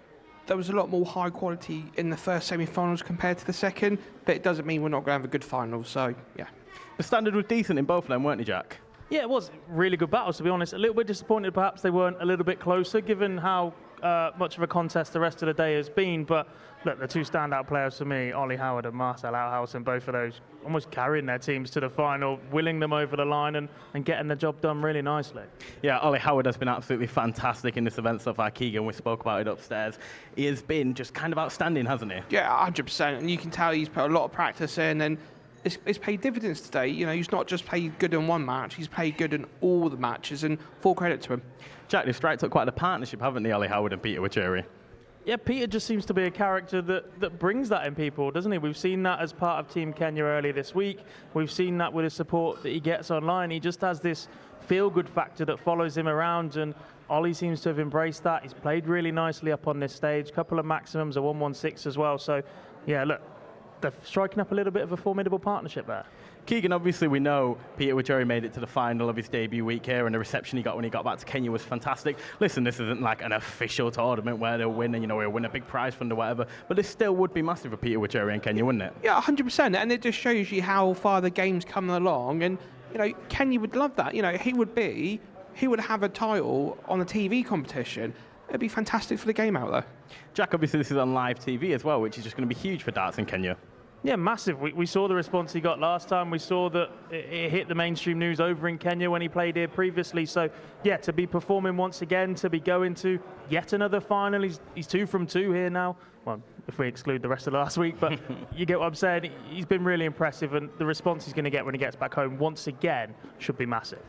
there was a lot more high quality in the first semi-finals compared to the second, but it doesn't mean we're not going to have a good final, so yeah. The standard was decent in both of them, weren't they, Jack? Yeah, it was really good battles, to be honest. A little bit disappointed perhaps they weren't a little bit closer, given how much of a contest the rest of the day has been. But look, the 2 standout players for me, Ollie Howard and Marcel Outhouse, and both of those almost carrying their teams to the final, willing them over the line and getting the job done really nicely. Yeah, Ollie Howard has been absolutely fantastic in this event so far, Keegan. We spoke about it upstairs. He has been just kind of outstanding, hasn't he? Yeah, 100%. And you can tell he's put a lot of practice in, and it's paid dividends today. You know, he's not just played good in one match, he's played good in all the matches, and full credit to him. Jack, they've striked up quite a partnership, haven't they, Ollie Howard and Peter Wacheri? Yeah, Peter just seems to be a character that brings that in people, doesn't he? We've seen that as part of Team Kenya earlier this week. We've seen that with his support that he gets online. He just has this feel-good factor that follows him around, and Ollie seems to have embraced that. He's played really nicely up on this stage. Couple of maximums, a 116 as well. So Yeah, look, they're striking up a little bit of a formidable partnership there. Keegan, obviously we know Peter Wachuri made it to the final of his debut week here, and the reception he got when he got back to Kenya was fantastic. Listen, this isn't like an official tournament where they'll win and, he'll win a big prize fund or whatever, but this still would be massive for Peter Wachuri in Kenya, wouldn't it? Yeah, 100%, and it just shows you how far the game's coming along, and, Kenya would love that. He would have a title on a TV competition. It'd be fantastic for the game out there. Jack, obviously this is on live TV as well, which is just going to be huge for darts in Kenya. Yeah, massive. We saw the response he got last time. We saw that it hit the mainstream news over in Kenya when he played here previously. So, yeah, to be performing once again, to be going to yet another final. He's 2 from 2 here now. Well, if we exclude the rest of last week, but you get what I'm saying. He's been really impressive, and the response he's going to get when he gets back home once again should be massive.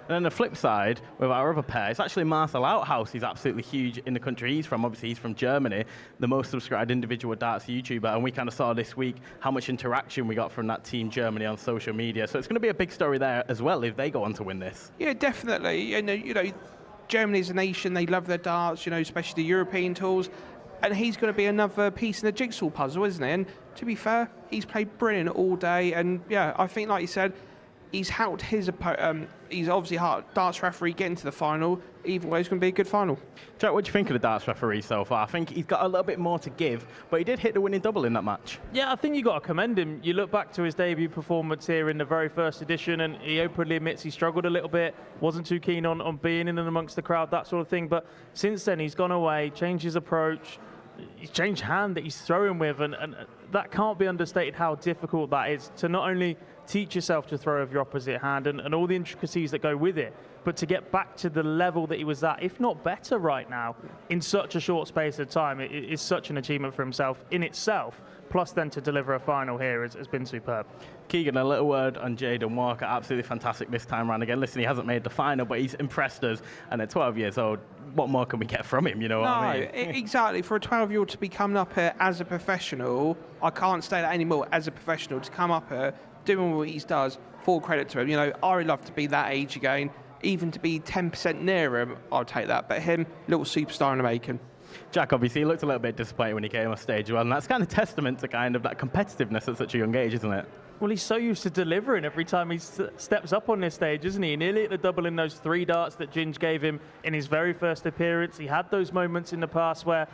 And then the flip side, with our other pair, it's actually Marcel Outhouse. He's absolutely huge in the country he's from. Obviously, he's from Germany, the most subscribed individual darts YouTuber. And we kind of saw this week how much interaction we got from that Team Germany on social media. So it's going to be a big story there as well if they go on to win this. Yeah, definitely. And, Germany's a nation. They love their darts, especially the European tours. And he's going to be another piece in the jigsaw puzzle, isn't he? And to be fair, he's played brilliant all day. And, yeah, I think, like you said, he's helped his opponent. He's obviously helped darts referee get into the final. Either way, it's going to be a good final. Jack, what do you think of the darts referee so far? I think he's got a little bit more to give, but he did hit the winning double in that match. Yeah, I think you got to commend him. You look back to his debut performance here in the very first edition, and he openly admits he struggled a little bit, wasn't too keen on being in and amongst the crowd, that sort of thing. But since then, he's gone away, changed his approach. He's changed hand that he's throwing with, and that can't be understated how difficult that is to not only teach yourself to throw with your opposite hand and all the intricacies that go with it, but to get back to the level that he was at, if not better right now, in such a short space of time, it is such an achievement for himself in itself. Plus then to deliver a final here has been superb. Keegan, a little word on Jaden Walker. Absolutely fantastic this time round again. Listen, he hasn't made the final, but he's impressed us. And at 12 years old, what more can we get from him, what I mean? Exactly. For a 12-year-old to be coming up here as a professional, I can't say that anymore, as a professional, to come up here, doing what he does, full credit to him. I would love to be that age again. Even to be 10% nearer him, I'll take that. But him, little superstar in the making. Jack, obviously, he looked a little bit disappointed when he came off stage as well, and that's kind of testament to kind of that competitiveness at such a young age, isn't it? Well, he's so used to delivering every time he steps up on this stage, isn't he? Nearly at the double in those 3 darts that Ginge gave him in his very first appearance. He had those moments in the past where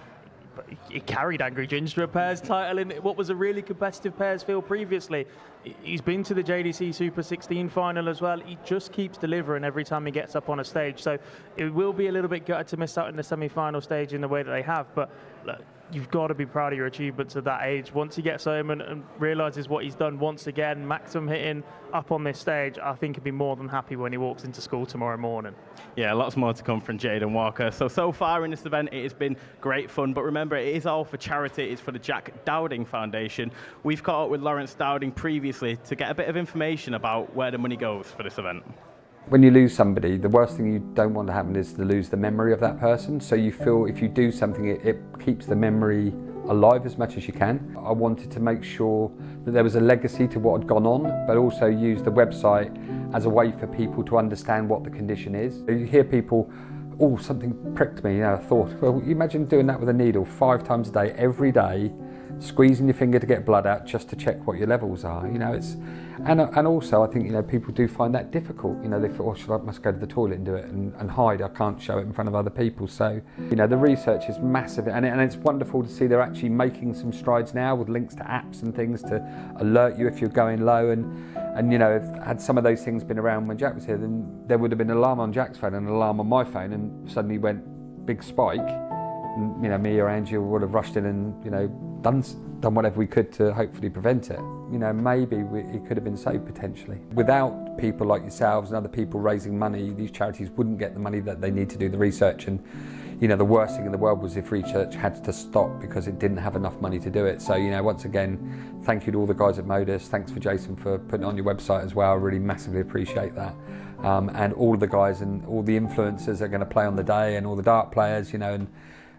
he carried Angry Ginge to a pairs title in what was a really competitive pairs field previously. He's been to the JDC Super 16 final as well. He just keeps delivering every time he gets up on a stage. So it will be a little bit gutted to miss out in the semi-final stage in the way that they have. But look, you've got to be proud of your achievements at that age. Once he gets home and realises what he's done once again, maximum hitting up on this stage, I think he'll be more than happy when he walks into school tomorrow morning. Yeah, lots more to come from Jaden Walker. So far in this event, it has been great fun. But remember, it is all for charity. It's for the Jack Dowding Foundation. We've caught up with Lawrence Dowding previously to get a bit of information about where the money goes for this event. When you lose somebody, the worst thing you don't want to happen is to lose the memory of that person. So you feel if you do something, it keeps the memory alive as much as you can. I wanted to make sure that there was a legacy to what had gone on, but also use the website as a way for people to understand what the condition is. You hear people, oh, something pricked me. I thought, well, you imagine doing that with a needle 5 times a day, every day, squeezing your finger to get blood out just to check what your levels are. And also I think people do find that difficult. They feel, I must go to the toilet and do it and hide. I can't show it in front of other people. So the research is massive, and it's wonderful to see they're actually making some strides now with links to apps and things to alert you if you're going low. And had some of those things been around when Jack was here, then there would have been an alarm on Jack's phone and an alarm on my phone, and suddenly went big spike. And, me or Angie would have rushed in and done whatever we could to hopefully prevent it. Maybe it could have been saved potentially. Without people like yourselves and other people raising money, these charities wouldn't get the money that they need to do the research. And the worst thing in the world was if research had to stop because it didn't have enough money to do it. So once again, thank you to all the guys at Modus. Thanks for Jason for putting it on your website as well. I really massively appreciate that. And all of the guys and all the influencers that are going to play on the day, and all the dart players, and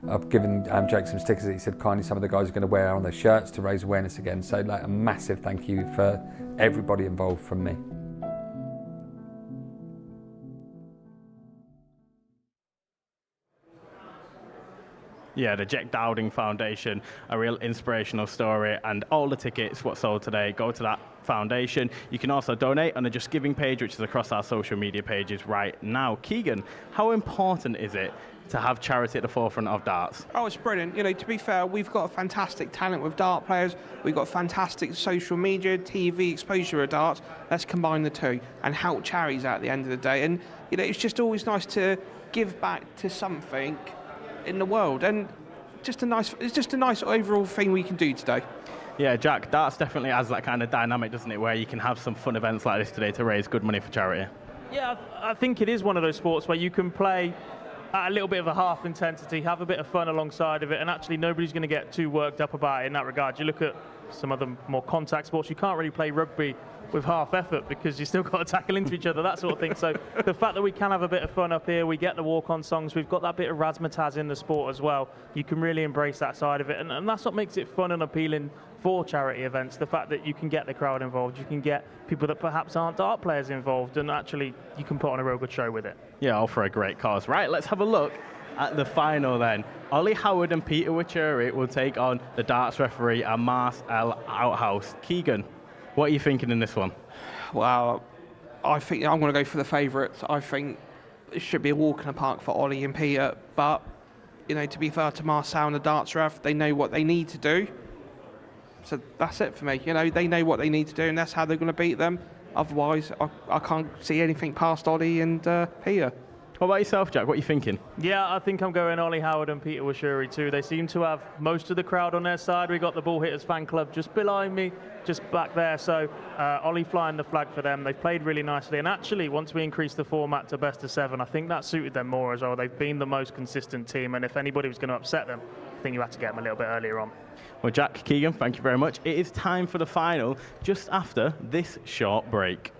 I've given Jake some stickers that he said kindly some of the guys are going to wear on their shirts to raise awareness again. So a massive thank you for everybody involved from me. Yeah, the Jack Dowding Foundation, a real inspirational story, and all the tickets what's sold today go to that foundation. You can also donate on the Just Giving page, which is across our social media pages right now. Keegan, how important is it to have charity at the forefront of darts? Oh, it's brilliant. You know, to be fair, we've got a fantastic talent with dart players. We've got fantastic social media, TV exposure of darts. Let's combine the two and help charities out at the end of the day. And, you know, it's just always nice to give back to something in the world. And it's just a nice overall thing we can do today. Yeah, Jack, darts definitely has that kind of dynamic, doesn't it, where you can have some fun events like this today to raise good money for charity. Yeah, I think it is one of those sports where you can play at a little bit of a half intensity, have a bit of fun alongside of it, and actually nobody's going to get too worked up about it in that regard. You look at some of the more contact sports, you can't really play rugby with half effort because you still got to tackle into each other, that sort of thing. So the fact that we can have a bit of fun up here, we get the walk-on songs, we've got that bit of razzmatazz in the sport as well. You can really embrace that side of it, and that's what makes it fun and appealing for charity events, the fact that you can get the crowd involved, you can get people that perhaps aren't dart players involved, and actually you can put on a real good show with it. Yeah, all for a great cause. Right, let's have a look at the final then. Ollie Howard and Peter Wachuri will take on the darts referee and Mars L. Outhouse. Keegan, what are you thinking in this one? Well, I think I'm going to go for the favourites. I think it should be a walk in the park for Ollie and Peter, but, you know, to be fair to Marcel and the darts ref, they know what they need to do. So that's it for me. You know, they know what they need to do, and that's how they're going to beat them. Otherwise, I can't see anything past Ollie and Peter. What about yourself, Jack? What are you thinking? Yeah, I think I'm going Ollie Howard and Peter Wachuri too. They seem to have most of the crowd on their side. We got the Ball Hitters fan club just behind me, just back there. So Ollie flying the flag for them. They've played really nicely. And actually, once we increased the format to best of 7, I think that suited them more as well. They've been the most consistent team. And if anybody was going to upset them, I think you had to get them a little bit earlier on. Well, Jack, Keegan, thank you very much. It is time for the final just after this short break.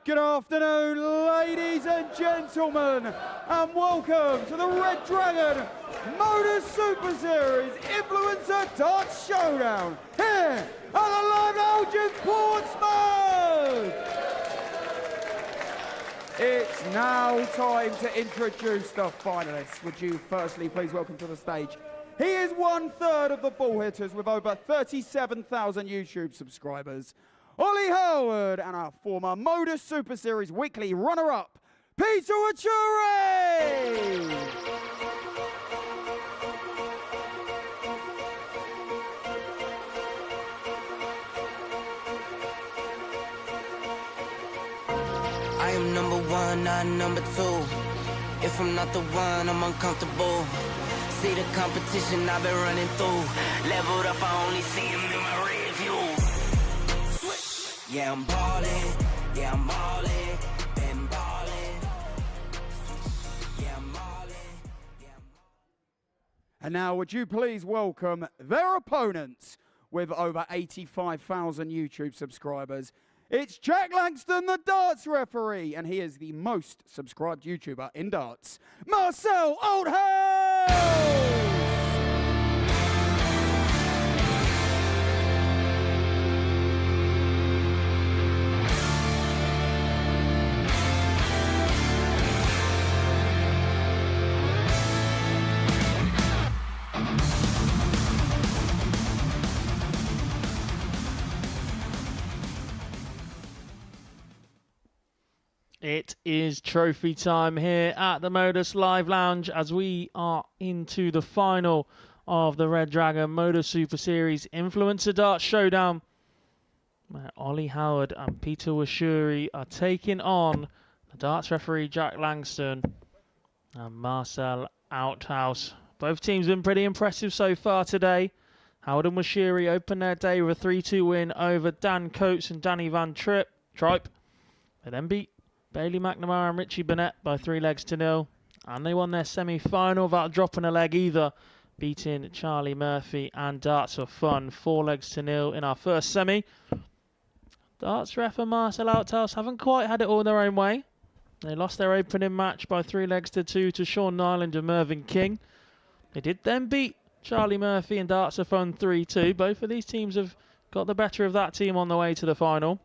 Good afternoon, ladies and gentlemen, and welcome to the Red Dragon Modus Super Series Influencer Darts Showdown here at the Live Lounge in Portsmouth. It's now time to introduce the finalists. Would you firstly please welcome to the stage? He is 1/3 of the ball hitters with over 37,000 YouTube subscribers. Ollie Howard and our former Modus Super Series weekly runner-up, Peter Wachuri! I am number one, not number two. If I'm not the one, I'm uncomfortable. See the competition I've been running through. Leveled up, I only see him in my rear view. Yeah, I'm ballin', yeah, I'm all in, been ballin'. Yeah, I'm all in, yeah, And now would you please welcome their opponents with over 85,000 YouTube subscribers. It's Jack Langston, the darts referee, and he is the most subscribed YouTuber in darts, Marcel Oldhouse! It is trophy time here at the Modus Live Lounge as we are into the final of the Red Dragon Modus Super Series Influencer Darts Showdown, where Ollie Howard and Peter Wachuri are taking on the darts referee Jack Langston and Marcel Outhouse. Both teams have been pretty impressive so far today. Howard and Wachuri opened their day with a 3-2 win over Dan Coates and Danny Van Tripe. They then beat Bailey McNamara and Richie Burnett by 3-0, and they won their semi-final without dropping a leg either, beating Charlie Murphy and Darts for Fun 4-0 in our first semi. Darts ref and Marcel Outhouse haven't quite had it all their own way. They lost their opening match by 3-2 to Sean Nyland and Mervyn King. They did then beat Charlie Murphy and Darts for Fun 3-2. Both of these teams have got the better of that team on the way to the final.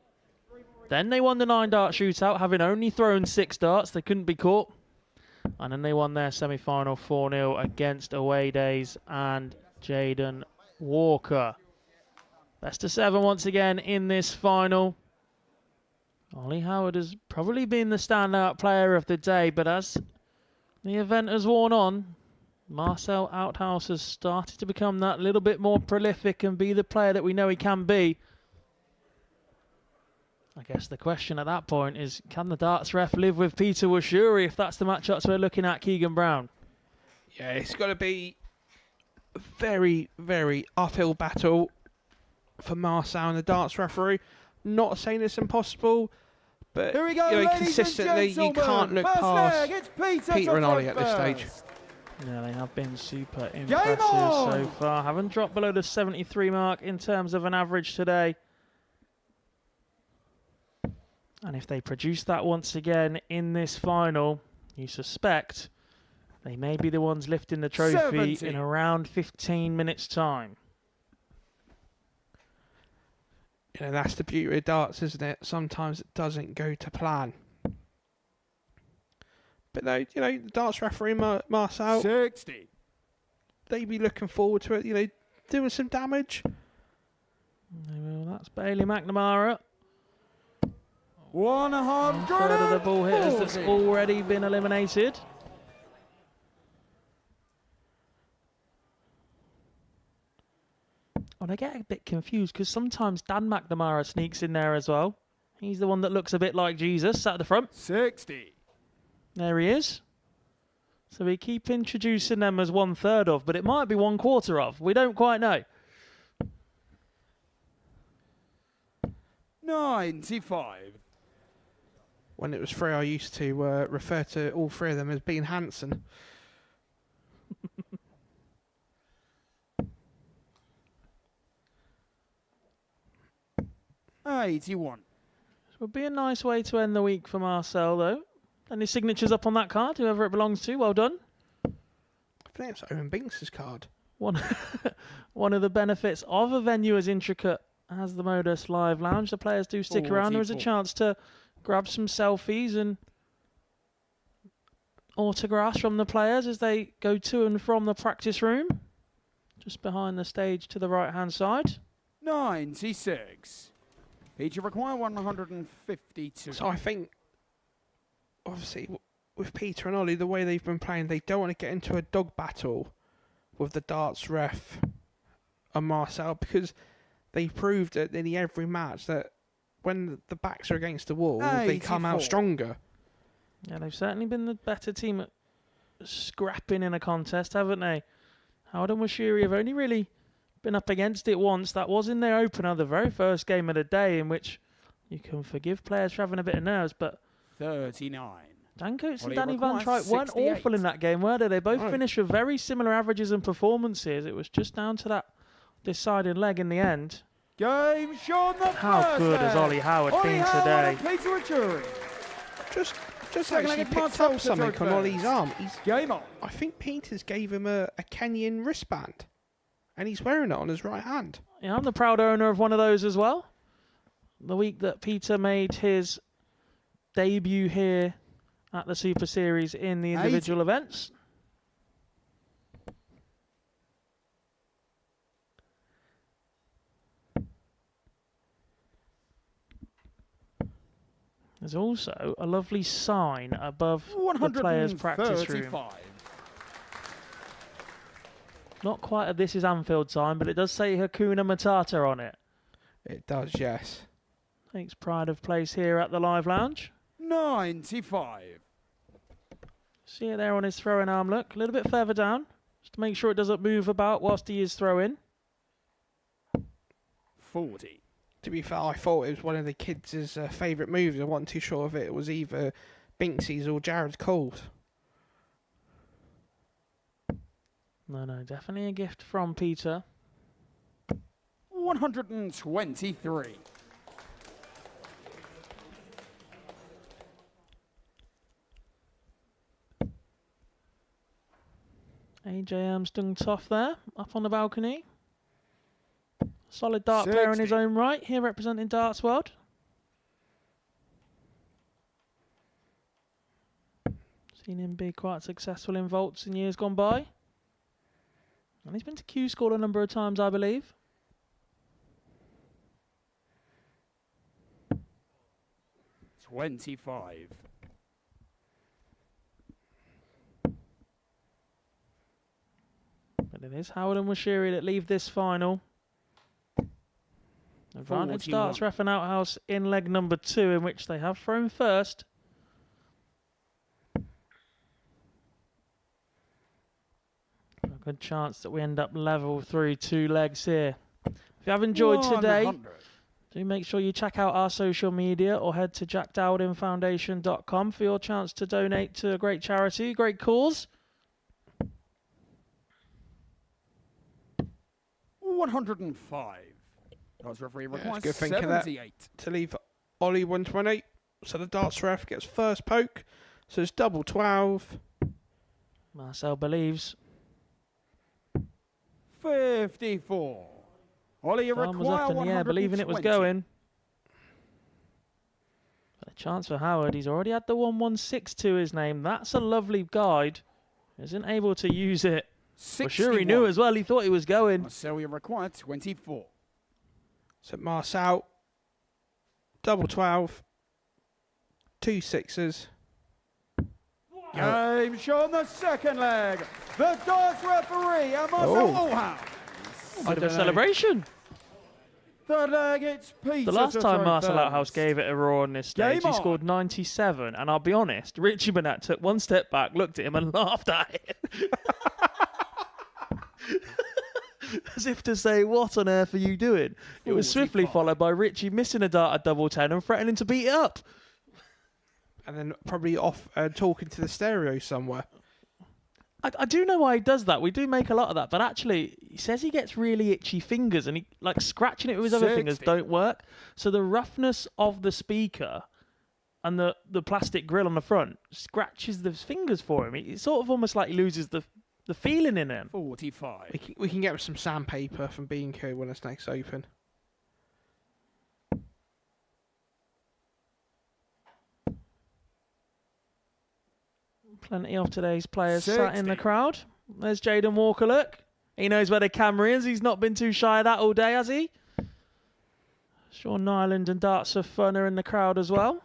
Then they won the 9-dart shootout, having only thrown 6 darts. They couldn't be caught. And then they won their semi-final 4-0 against Away Days and Jaden Walker. Best of 7 once again in this final. Ollie Howard has probably been the standout player of the day, but as the event has worn on, Marcel Outhouse has started to become that little bit more prolific and be the player that we know he can be. I guess the question at that point is, can the darts ref live with Peter Wachuri if that's the matchups we're looking at, Keegan Brown? Yeah, it's got to be a very, very uphill battle for Marcel and the darts referee. Not saying it's impossible, but Here we go, consistently you can't look past Peter and Ollie at this stage. Yeah, they have been super impressive so far. Haven't dropped below the 73 mark in terms of an average today. And if they produce that once again in this final, you suspect they may be the ones lifting the trophy in around 15 minutes' time. You know, that's the beauty of darts, isn't it? Sometimes it doesn't go to plan. But no, you know, the darts referee Marcel, 60. They'd be looking forward to it, you know, doing some damage. Well, that's Bailey McNamara. 100 third of the ball hitters that's already been eliminated. Oh, I get a bit confused because sometimes Dan McNamara sneaks in there as well. He's the one that looks a bit like Jesus at the front. 60. There he is. So we keep introducing them as 1/3 of, but it might be 1/4 of. We don't quite know. 95. When it was 3, I used to refer to all 3 of them as being Hanson. Would be a nice way to end the week for Marcel, though. Any signatures up on that card, whoever it belongs to? Well done. I think it's Owen Binks' card. One of the benefits of a venue as intricate as the Modus Live Lounge, the players do stick around. There is a chance to grab some selfies and autographs from the players as they go to and from the practice room, just behind the stage to the right-hand side. 96. Each require 152. So I think, obviously, with Peter and Ollie, the way they've been playing, they don't want to get into a dog battle with the darts ref and Marcel, because they proved at nearly every match that when the backs are against the wall, they come out stronger. Yeah, they've certainly been the better team at scrapping in a contest, haven't they? Howard and Washiri have only really been up against it once. That was in their opener, the very first game of the day, in which you can forgive players for having a bit of nerves, but 39. Dan Coates and Ollie Danny Van requires Truyck weren't 68. awful in that game, were they? They both No. finished with very similar averages and performances. It was just down to that deciding leg in the end. Game Sean the How first good has leg. Ollie Howard Ollie been Howard today? and Peter Wachuri. Just Second leg actually of picked Marcel up something Peter on Ollie's first. arm. Game on. I think Peters gave him a Kenyan wristband, and he's wearing it on his right hand. Yeah, I'm the proud owner of one of those as well. The week that Peter made his debut here at the Super Series in the individual events. There's also a lovely sign above the players' practice room. 135. Not quite a This Is Anfield sign, but it does say Hakuna Matata on it. It does, yes. Takes pride of place here at the Live Lounge. 95. See it there on his throwing arm, look. A little bit further down, just to make sure it doesn't move about whilst he is throwing. 40. To be fair, I thought it was one of the kids' favourite moves. I wasn't too sure if it was either Binksy's or Jared Cole's. No, definitely a gift from Peter. 123. AJ Armstrong Toff there, up on the balcony. Solid dart player in his 60. own right, here representing Darts World. Seen him be quite successful in vaults in years gone by. And he's been to Q School a number of times, I believe. $25. But it is Howard and Washiri that leave this final. Advantage 41. Darts Ref and Outhouse in leg number 2, in which they have thrown first. A good chance that we end up level through 2 legs here. If you have enjoyed today, 100. do make sure you check out our social media or head to jackdowdinfoundation.com for your chance to donate to a great charity, great cause. 105. Darts referee Yeah, requires it's a good thing of that 78. to leave Ollie 120. So the darts ref gets first poke. So it's double 12. Marcel believes. 54. Ollie, you Arm was require up in the air, believing it was 120. going. But a chance for Howard. He's already had the 116 to his name. That's a lovely guide. Isn't able to use it. Well, sure, he knew 61. as well. He thought he was going. So you require 24. So Marcel, double 12. 2 sixes. Game shown the second leg. The darts referee, and Marcel Allhouse. Bit of a celebration. Third leg, it's Peter. The last to time throw Marcel first. Outhouse gave it a roar on this stage, Game he on. scored 97. And I'll be honest, Richie Burnett took one step back, looked at him and laughed at him. As if to say, what on earth are you doing? It was swiftly followed by Richie missing a dart at double 10 and threatening to beat it up. And then probably off talking to the stereo somewhere. I do know why he does that. We do make a lot of that, but actually, he says he gets really itchy fingers, and he like scratching it with his other fingers don't work. So the roughness of the speaker and the plastic grill on the front scratches the fingers for him. It's sort of almost like he loses the feeling in him. 45. We can get some sandpaper from B&Q when it's next open. Plenty of today's players sat in the crowd. There's Jaden Walker, look. He knows where the camera is. He's not been too shy of that all day, has he? Sean Nyland and Darts of Fun are in the crowd as well.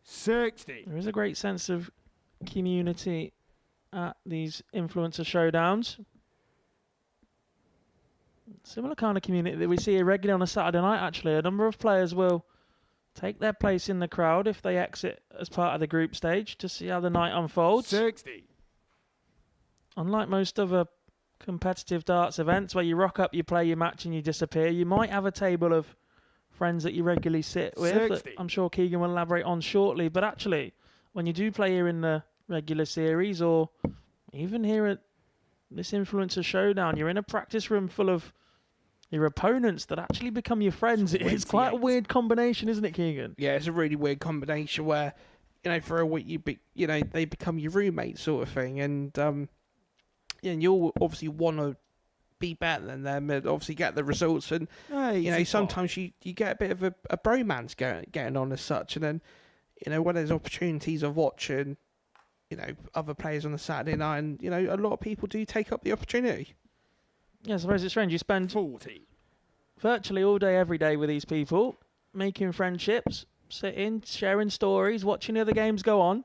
60. There is a great sense of community at these influencer showdowns. Similar kind of community that we see irregularly on a Saturday night, actually. A number of players will take their place in the crowd if they exit as part of the group stage to see how the night unfolds. 60. Unlike most other competitive darts events where you rock up, you play your match and you disappear, you might have a table of friends that you regularly sit with that I'm sure Keegan will elaborate on shortly. But actually, when you do play here in the regular series or even here at this influencer showdown, you're in a practice room full of your opponents that actually become your friends. It's quite a weird combination, isn't it, Keegan? Yeah, it's a really weird combination where, for a week they become your roommates sort of thing, and and you'll obviously want to be better than them and obviously get the results, and sometimes you get a bit of a bromance getting on as such, and then when there's opportunities of watching other players on a Saturday night, and a lot of people do take up the opportunity. Yeah, I suppose it's strange. You spend virtually all day, every day with these people, making friendships, sitting, sharing stories, watching the other games go on,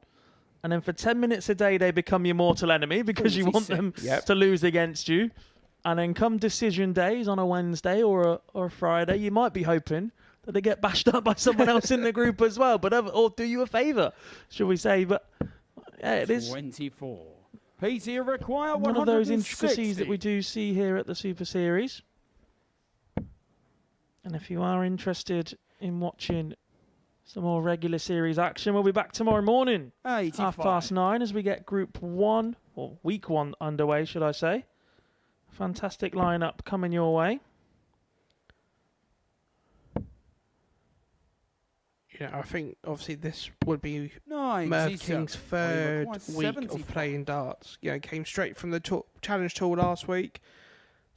and then for 10 minutes a day they become your mortal enemy because you want them to lose against you. And then come decision days on a Wednesday or a Friday, you might be hoping that they get bashed up by someone else in the group as well, or do you a favour, should we say? But yeah, it is 24. PT require 160. One of those intricacies that we do see here at the Super Series. And if you are interested in watching some more regular series action, we'll be back tomorrow morning, 9:30, as we get Group 1, or Week 1 underway, should I say. Fantastic lineup coming your way. Yeah, I think obviously this would be Nice. Merv King's third week of playing darts. Came straight from the Challenge Tour last week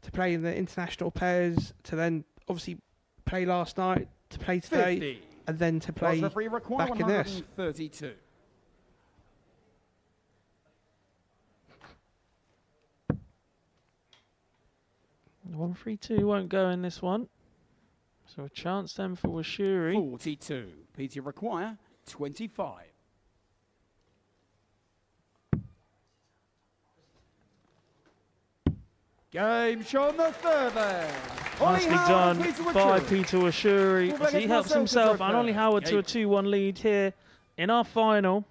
to play in the international pairs, to then obviously play last night, to play today, 50. and then to play back in this. 132. The 1-3-2 won't go in this one. So a chance then for Washuri. 42. PT require 25. Game shown the third there. Nicely done by Peter Washuri as he helps himself and Ollie Howard to a 2-1 lead here in our final.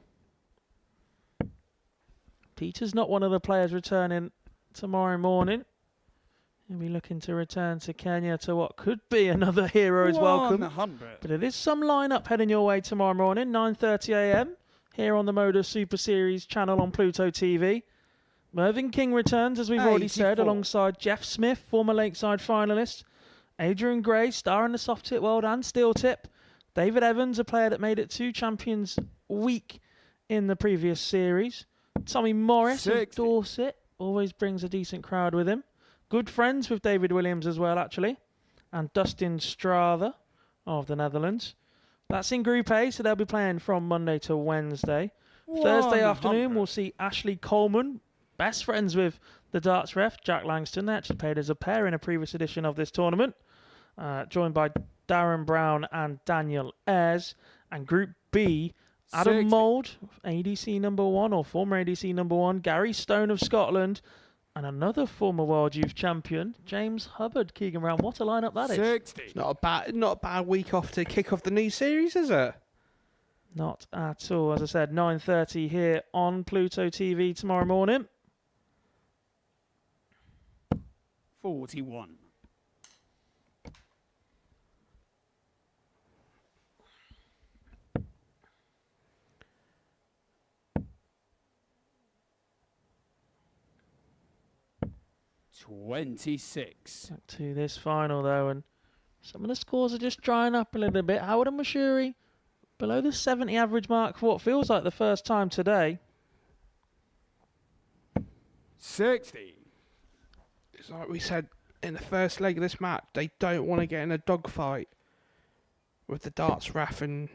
Peter's not one of the players returning tomorrow morning. He'll be looking to return to Kenya to what could be another hero's welcome. 100. But it is some lineup heading your way tomorrow morning, 9:30 a.m. here on the Modus Super Series channel on Pluto TV. Mervyn King returns, as we've already said, alongside Jeff Smith, former Lakeside finalist, Adrian Gray, star in the soft tip world and steel tip, David Evans, a player that made it to Champions Week in the previous series, Tommy Morris of Dorset, always brings a decent crowd with him. Good friends with David Williams as well, actually, and Dustin Strava of the Netherlands. That's in Group A, so they'll be playing from Monday to Wednesday. Thursday afternoon, we'll see Ashley Coleman, best friends with the darts ref, Jack Langston. They actually played as a pair in a previous edition of this tournament, joined by Darren Brown and Daniel Ayres. And Group B, Adam Mould, ADC number 1, or former ADC number 1, Gary Stone of Scotland, and another former World Youth Champion, James Hubbard. Keegan Brown, what a lineup that is. 60. It's not a bad week off to kick off the new series, is it? Not at all. As I said, 9:30 here on Pluto TV tomorrow morning. 41. 26. Back to this final, though, and some of the scores are just drying up a little bit. Howard and Mashuri below the 70 average mark for what feels like the first time today. 60. It's like we said in the first leg of this match, they don't want to get in a dogfight with the darts ref, and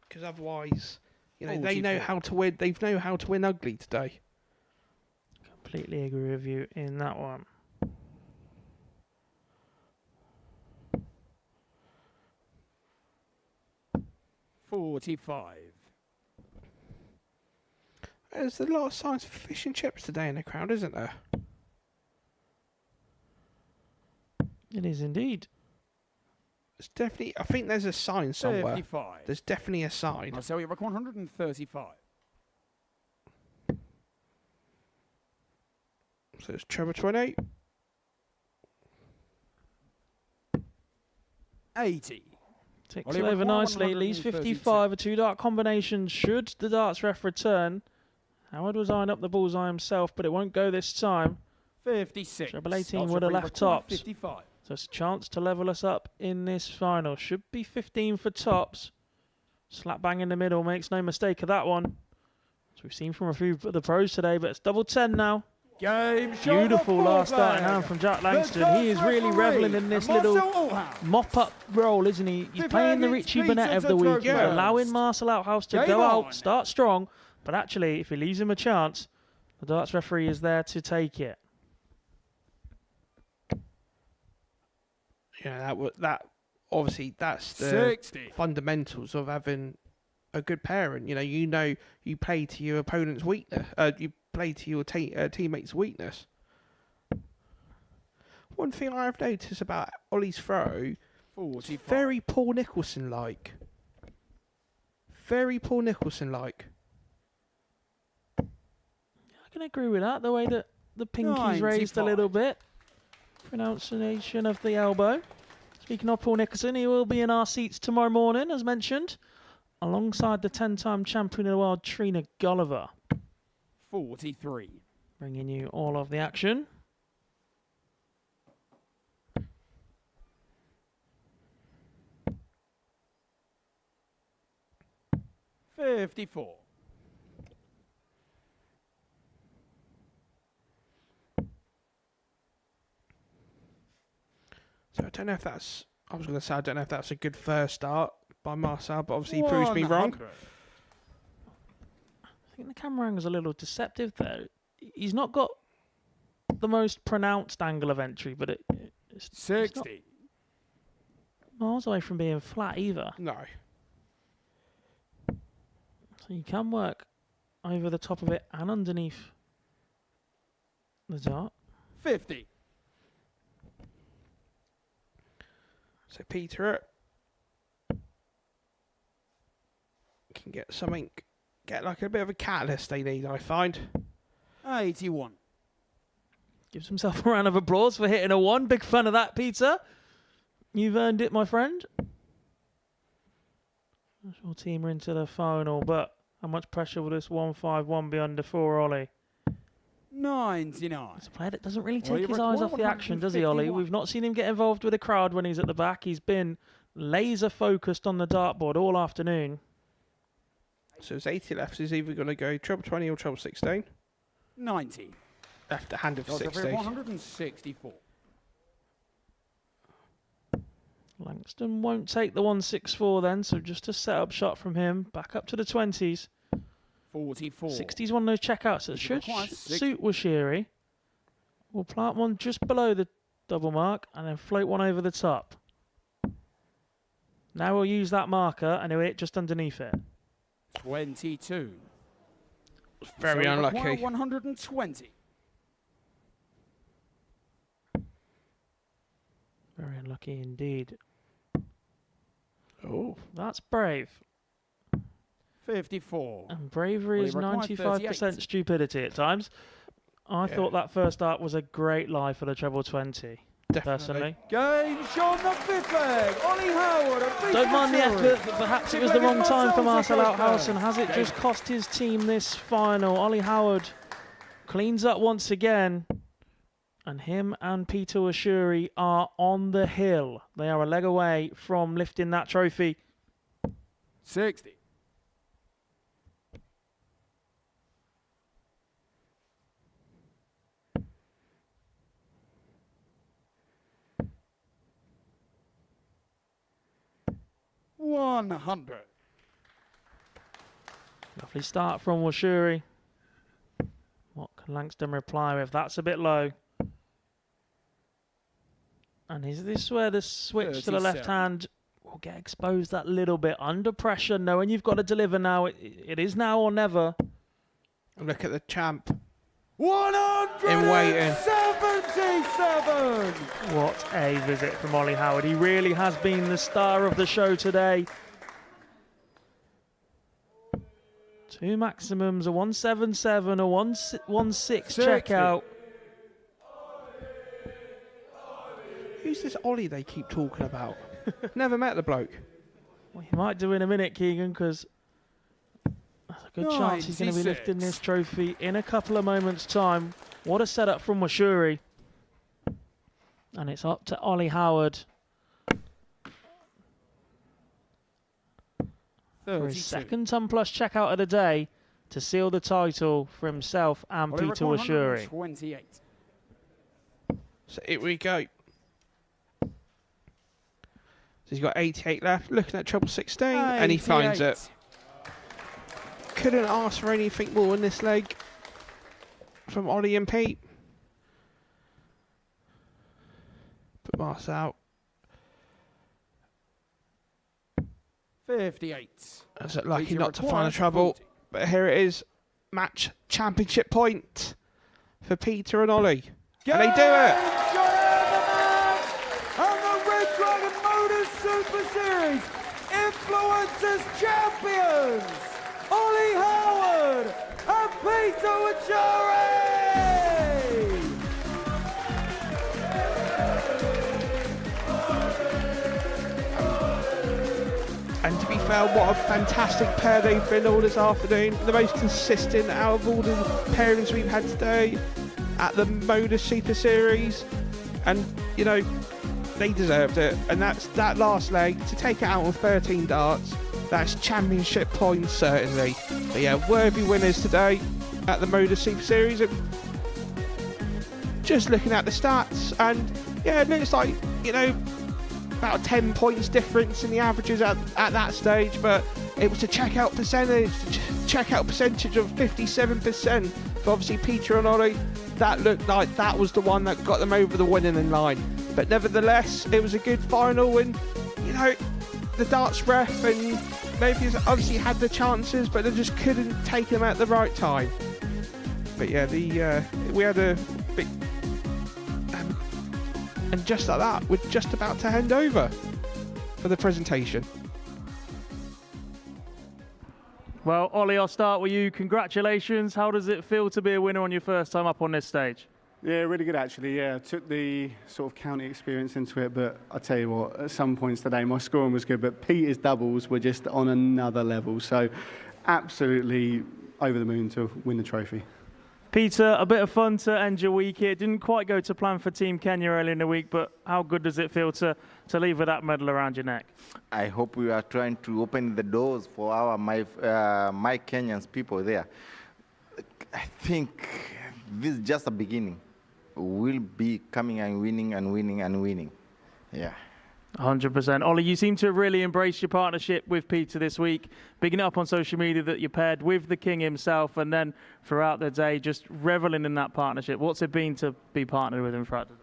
because otherwise, you know, they know how to win. They know how to win ugly today. Completely agree with you in that one. $45. There's a lot of signs for fish and chips today in the crowd, isn't there? It is indeed. It's definitely. I think there's a sign somewhere. 55. There's definitely a sign. So we reckon 135. So it's treble 20. 80. Ticks Oliver over Kwan, nicely. At least 55. A two-dart combination should the darts ref return. Howard was eyeing up the bullseye himself, but it won't go this time. 56. Treble 18 Odds would have referee left record tops. 55. So it's a chance to level us up in this final. Should be 15 for tops. Slap bang in the middle. Makes no mistake of that one. As we've seen from a few of the pros today, but it's double 10 now. Game Beautiful last starting hand from Jack Langston. He is really reveling in this little mop-up role, isn't he? He's playing the Richie Burnett of the week, allowing Marcel Outhouse to go out, start strong, but actually, if he leaves him a chance, the darts referee is there to take it. Yeah, that obviously that's the 60. fundamentals of having a good parent. You play to your opponent's weakness. You play to your teammate's weakness. One thing I've noticed about Ollie's throw, it's very Paul Nicholson-like. Very Paul Nicholson-like. I can agree with that, the way that the pinky's raised a 95. little bit. Pronunciation of the elbow. Speaking of Paul Nicholson, he will be in our seats tomorrow morning, as mentioned, alongside the 10-time champion of the world, Trina Gulliver. 43. Bringing you all of the action. $54. So I don't know if that's. I was going to say I don't know if that's a good first start by Marcel, but obviously he proves me wrong. I think the camera angle's a little deceptive there. He's not got the most pronounced angle of entry, but it's 60. Not miles away from being flat either. No. So you can work over the top of it and underneath the dart. 50. So Peter can get something, get like a bit of a catalyst they need, I find. 81. Gives himself a round of applause for hitting a 1. Big fan of that, Peter. You've earned it, my friend. National team are into the final, but how much pressure will this 1-5-1 be under for Ollie? 99. It's a player that doesn't really take his eyes off the action, does he, Ollie? We've not seen him get involved with the crowd when he's at the back. He's been laser focused on the dartboard all afternoon. So it's 80 left. He's either going to go treble 20 or treble 16. 90. Left a hand of 60. 164. Langston won't take the 164 then, so just a set-up shot from him. Back up to the 20s. 44. 60's one of those checkouts that should suit Washiri. We'll plant one just below the double mark and then float one over the top. Now we'll use that marker and he'll hit just underneath it. 22. Very unlucky. 120. Very unlucky indeed. Oh, that's brave. 54. And bravery is 95% stupidity at times. I thought that first dart was a great lie for the treble 20. Personally. Game Sean the fifth leg. Ollie Howard. Don't mind the effort, but perhaps it was the wrong time for Marcel Outhouse, and has it just cost his team this final? Ollie Howard cleans up once again. And him and Peter Washuri are on the hill. They are a leg away from lifting that trophy. 60. $100. Lovely start from Washuri. What can Langston reply with? That's a bit low. And is this where the switch to the left 37. hand will get exposed that little bit? Under pressure, knowing you've got to deliver now. It is now or never. Look at the champ. 177. What a visit from Ollie Howard. He really has been the star of the show today. 2 maximums, a 177, a 116 checkout. Who's this Ollie they keep talking about? Never met the bloke. Well, he might do in a minute, Keegan, because there's a good chance he's going to be 96. lifting this trophy in a couple of moments' time. What a setup from Washuri. And it's up to Ollie Howard for his 32. second ton plus checkout of the day to seal the title for himself and Oliver Peter Washuri. 128. So here we go. So he's got 88 left, looking at treble 16, and he finds it. Couldn't ask for anything more in this leg from Ollie and Pete. Put Mars out. 58. That's it, lucky Peter not to find a requires trouble. 40. But here it is. Match championship point for Peter and Ollie. And they do it. And the Red Dragon Modus Super Series Influencers Champions, Ollie Howard and Peter Wachari! And to be fair, what a fantastic pair they've been all this afternoon. The most consistent out of all the pairings we've had today at the Modus Super Series. And, you know, they deserved it. And that's that last leg, to take it out on 13 darts, that's championship points, certainly. But yeah, worthy winners today at the Modus Super Series. And just looking at the stats, and yeah, it looks like, you know, about 10 points difference in the averages at that stage, but it was a checkout percentage of 57% for obviously Peter and Ollie. That looked like that was the one that got them over the winning line. But nevertheless, it was a good final, and you know, the darts ref and maybe obviously had the chances, but they just couldn't take them at the right time. But yeah, we had a big. And just like that, we're just about to hand over for the presentation. Well, Ollie, I'll start with you. Congratulations. How does it feel to be a winner on your first time up on this stage? Yeah, really good actually. Yeah, I took the sort of county experience into it, but I tell you what, at some points today my scoring was good, but Peter's doubles were just on another level. So absolutely over the moon to win the trophy. Peter, a bit of fun to end your week here. Didn't quite go to plan for Team Kenya earlier in the week, but how good does it feel to leave with that medal around your neck? I hope we are trying to open the doors for my Kenyans people there. I think this is just a beginning. We'll be coming and winning and winning and winning. Yeah. 100%. Ollie, you seem to have really embraced your partnership with Peter this week, bigging it up on social media that you're paired with the King himself, and then throughout the day just reveling in that partnership. What's it been to be partnered with him throughout the day?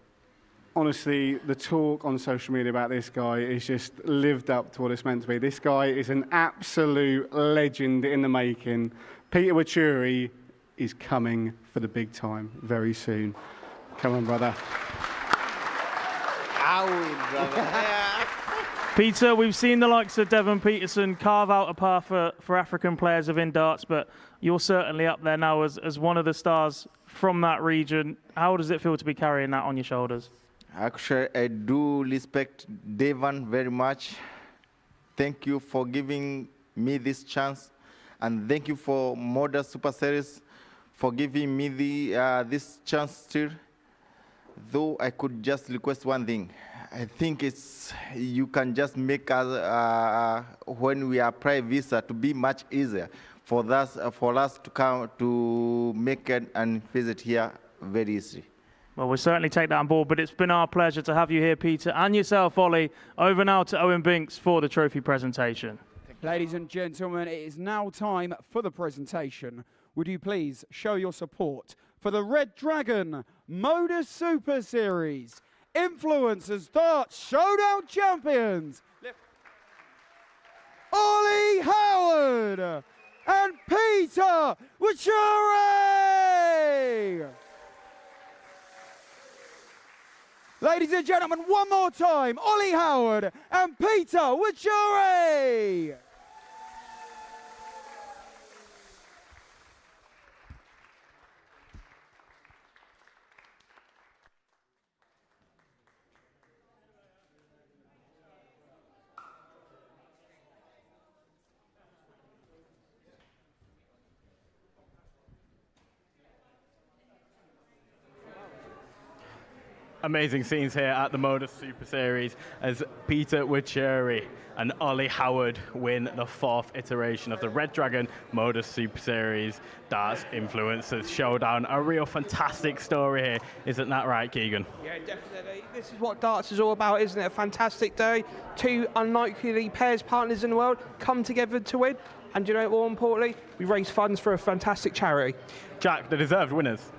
Honestly, the talk on social media about this guy is just lived up to what it's meant to be. This guy is an absolute legend in the making. Peter Wachuri is coming for the big time very soon. Come on, brother. Peter, we've seen the likes of Devon Peterson carve out a path for African players within darts, but you're certainly up there now as one of the stars from that region. How does it feel to be carrying that on your shoulders? Actually, I do respect Devon very much. Thank you for giving me this chance, and thank you for Modus Super Series for giving me this chance still. Though I could just request one thing. I think it's you can just make us when we apply visa to be much easier for us to come to make it and visit here very easily. Well, we'll certainly take that on board, but it's been our pleasure to have you here, Peter, and yourself, Ollie. Over now to Owen Binks for the trophy presentation. Ladies and gentlemen, it is now time for the presentation. Would you please show your support for the Red Dragon Modus Super Series Influencers Darts Showdown Champions, Ollie Howard and Peter Wachuri! Ladies and gentlemen, one more time, Ollie Howard and Peter Wachuri! Amazing scenes here at the Modus Super Series as Peter Wachuri and Ollie Howard win the 4th iteration of the Red Dragon Modus Super Series Darts Influencers Showdown. A real fantastic story here, isn't that right, Keegan? Yeah, definitely. This is what darts is all about, isn't it? A fantastic day. Two unlikely pairs partners in the world come together to win. And you know, more importantly, we raise funds for a fantastic charity. Jack, the deserved winners.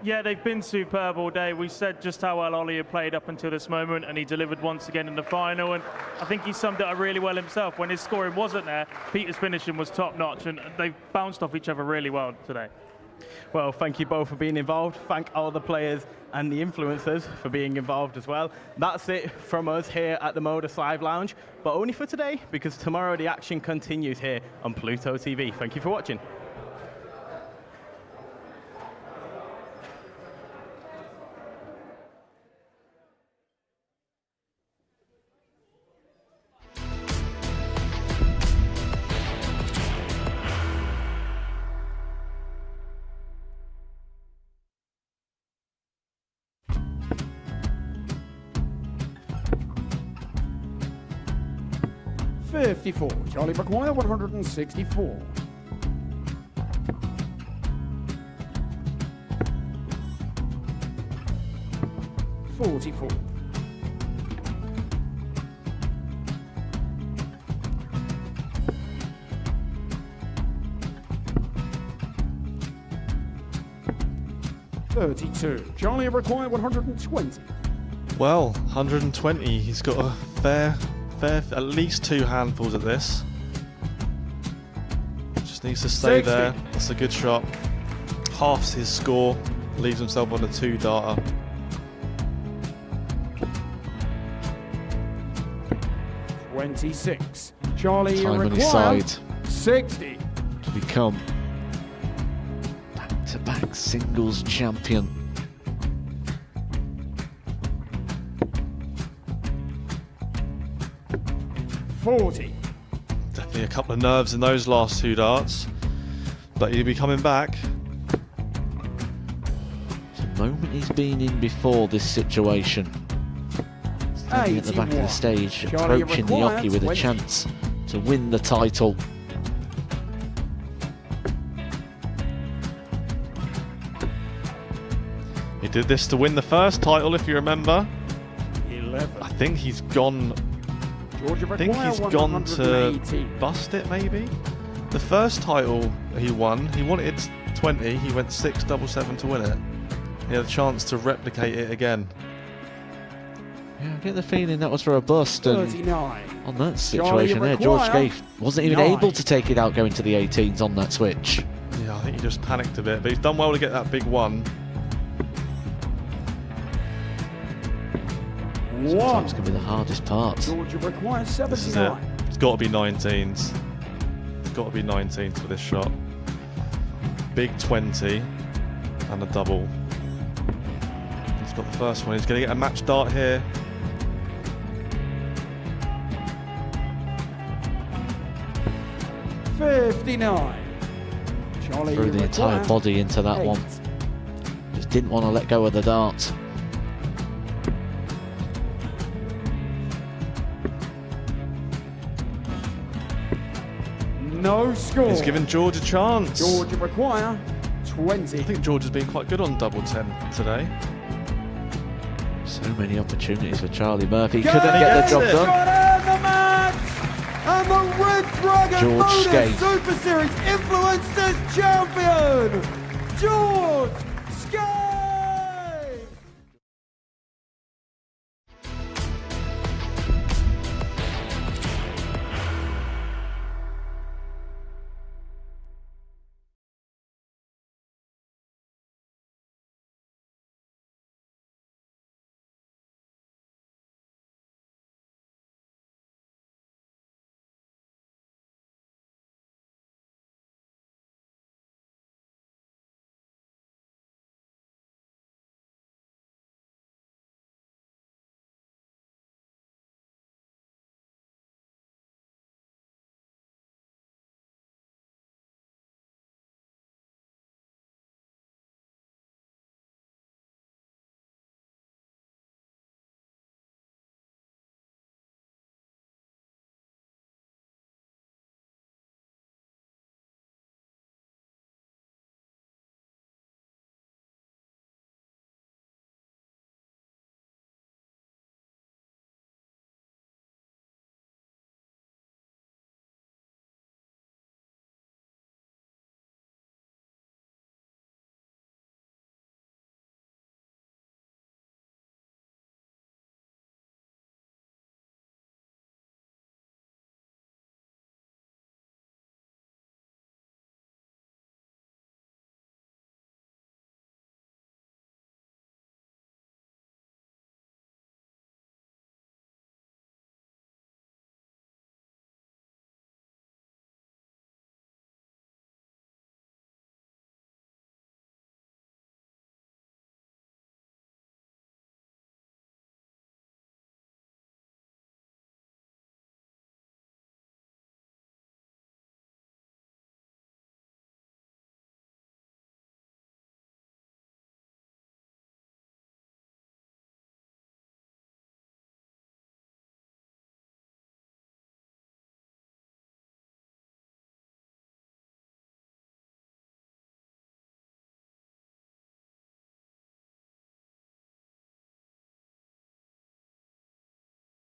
Yeah, they've been superb all day. We said just how well Ollie had played up until this moment, and he delivered once again in the final. And I think he summed it up really well himself. When his scoring wasn't there, Peter's finishing was top-notch, and they've bounced off each other really well today. Well, thank you both for being involved. Thank all the players and the influencers for being involved as well. That's it from us here at the Modus Live Lounge, but only for today, because tomorrow the action continues here on Pluto TV. Thank you for watching. $54. Charlie McGuire, 164. $44. $32. Charlie required 120. Well, 120. He's got a fair, at least 2 handfuls at this. Just needs to stay 60. there. That's a good shot. Halves his score. Leaves himself on a 2-darter. $26. Charlie Time on his required side 60. to become back-to-back singles champion. $40. Definitely a couple of nerves in those last 2 darts, but he'll be coming back. It's a moment he's been in before this situation. Standing at the back of the stage, Charlie approaching the required hockey with a 20. chance to win the title. He did this to win the first title, if you remember. 11. I think he's gone. Georgia I think he's gone to bust it, maybe. The first title he won, he wanted 20. He went 6-7-7 to win it. He had a chance to replicate it again. Yeah, I get the feeling that was for a bust, and 39. on that situation there, George Scaife wasn't even 9. able to take it out going to the 18s on that switch. Yeah, I think he just panicked a bit, but he's done well to get that big one. Sometimes can be the hardest part. Georgia requires This is it. 79. It's got to be 19s. It's got to be 19s for this shot. Big 20 and a double. He's got the first one. He's going to get a match dart here. $59. threw the entire body into that one. Just didn't want to let go of the dart. No score. He's given George a chance. George require 20. I think George has been quite good on double 10 today. So many opportunities for Charlie Murphy. Couldn't get the job done. The match! And the Red Dragon George Modus Skate. Super Series Influencers Champion, George Skate!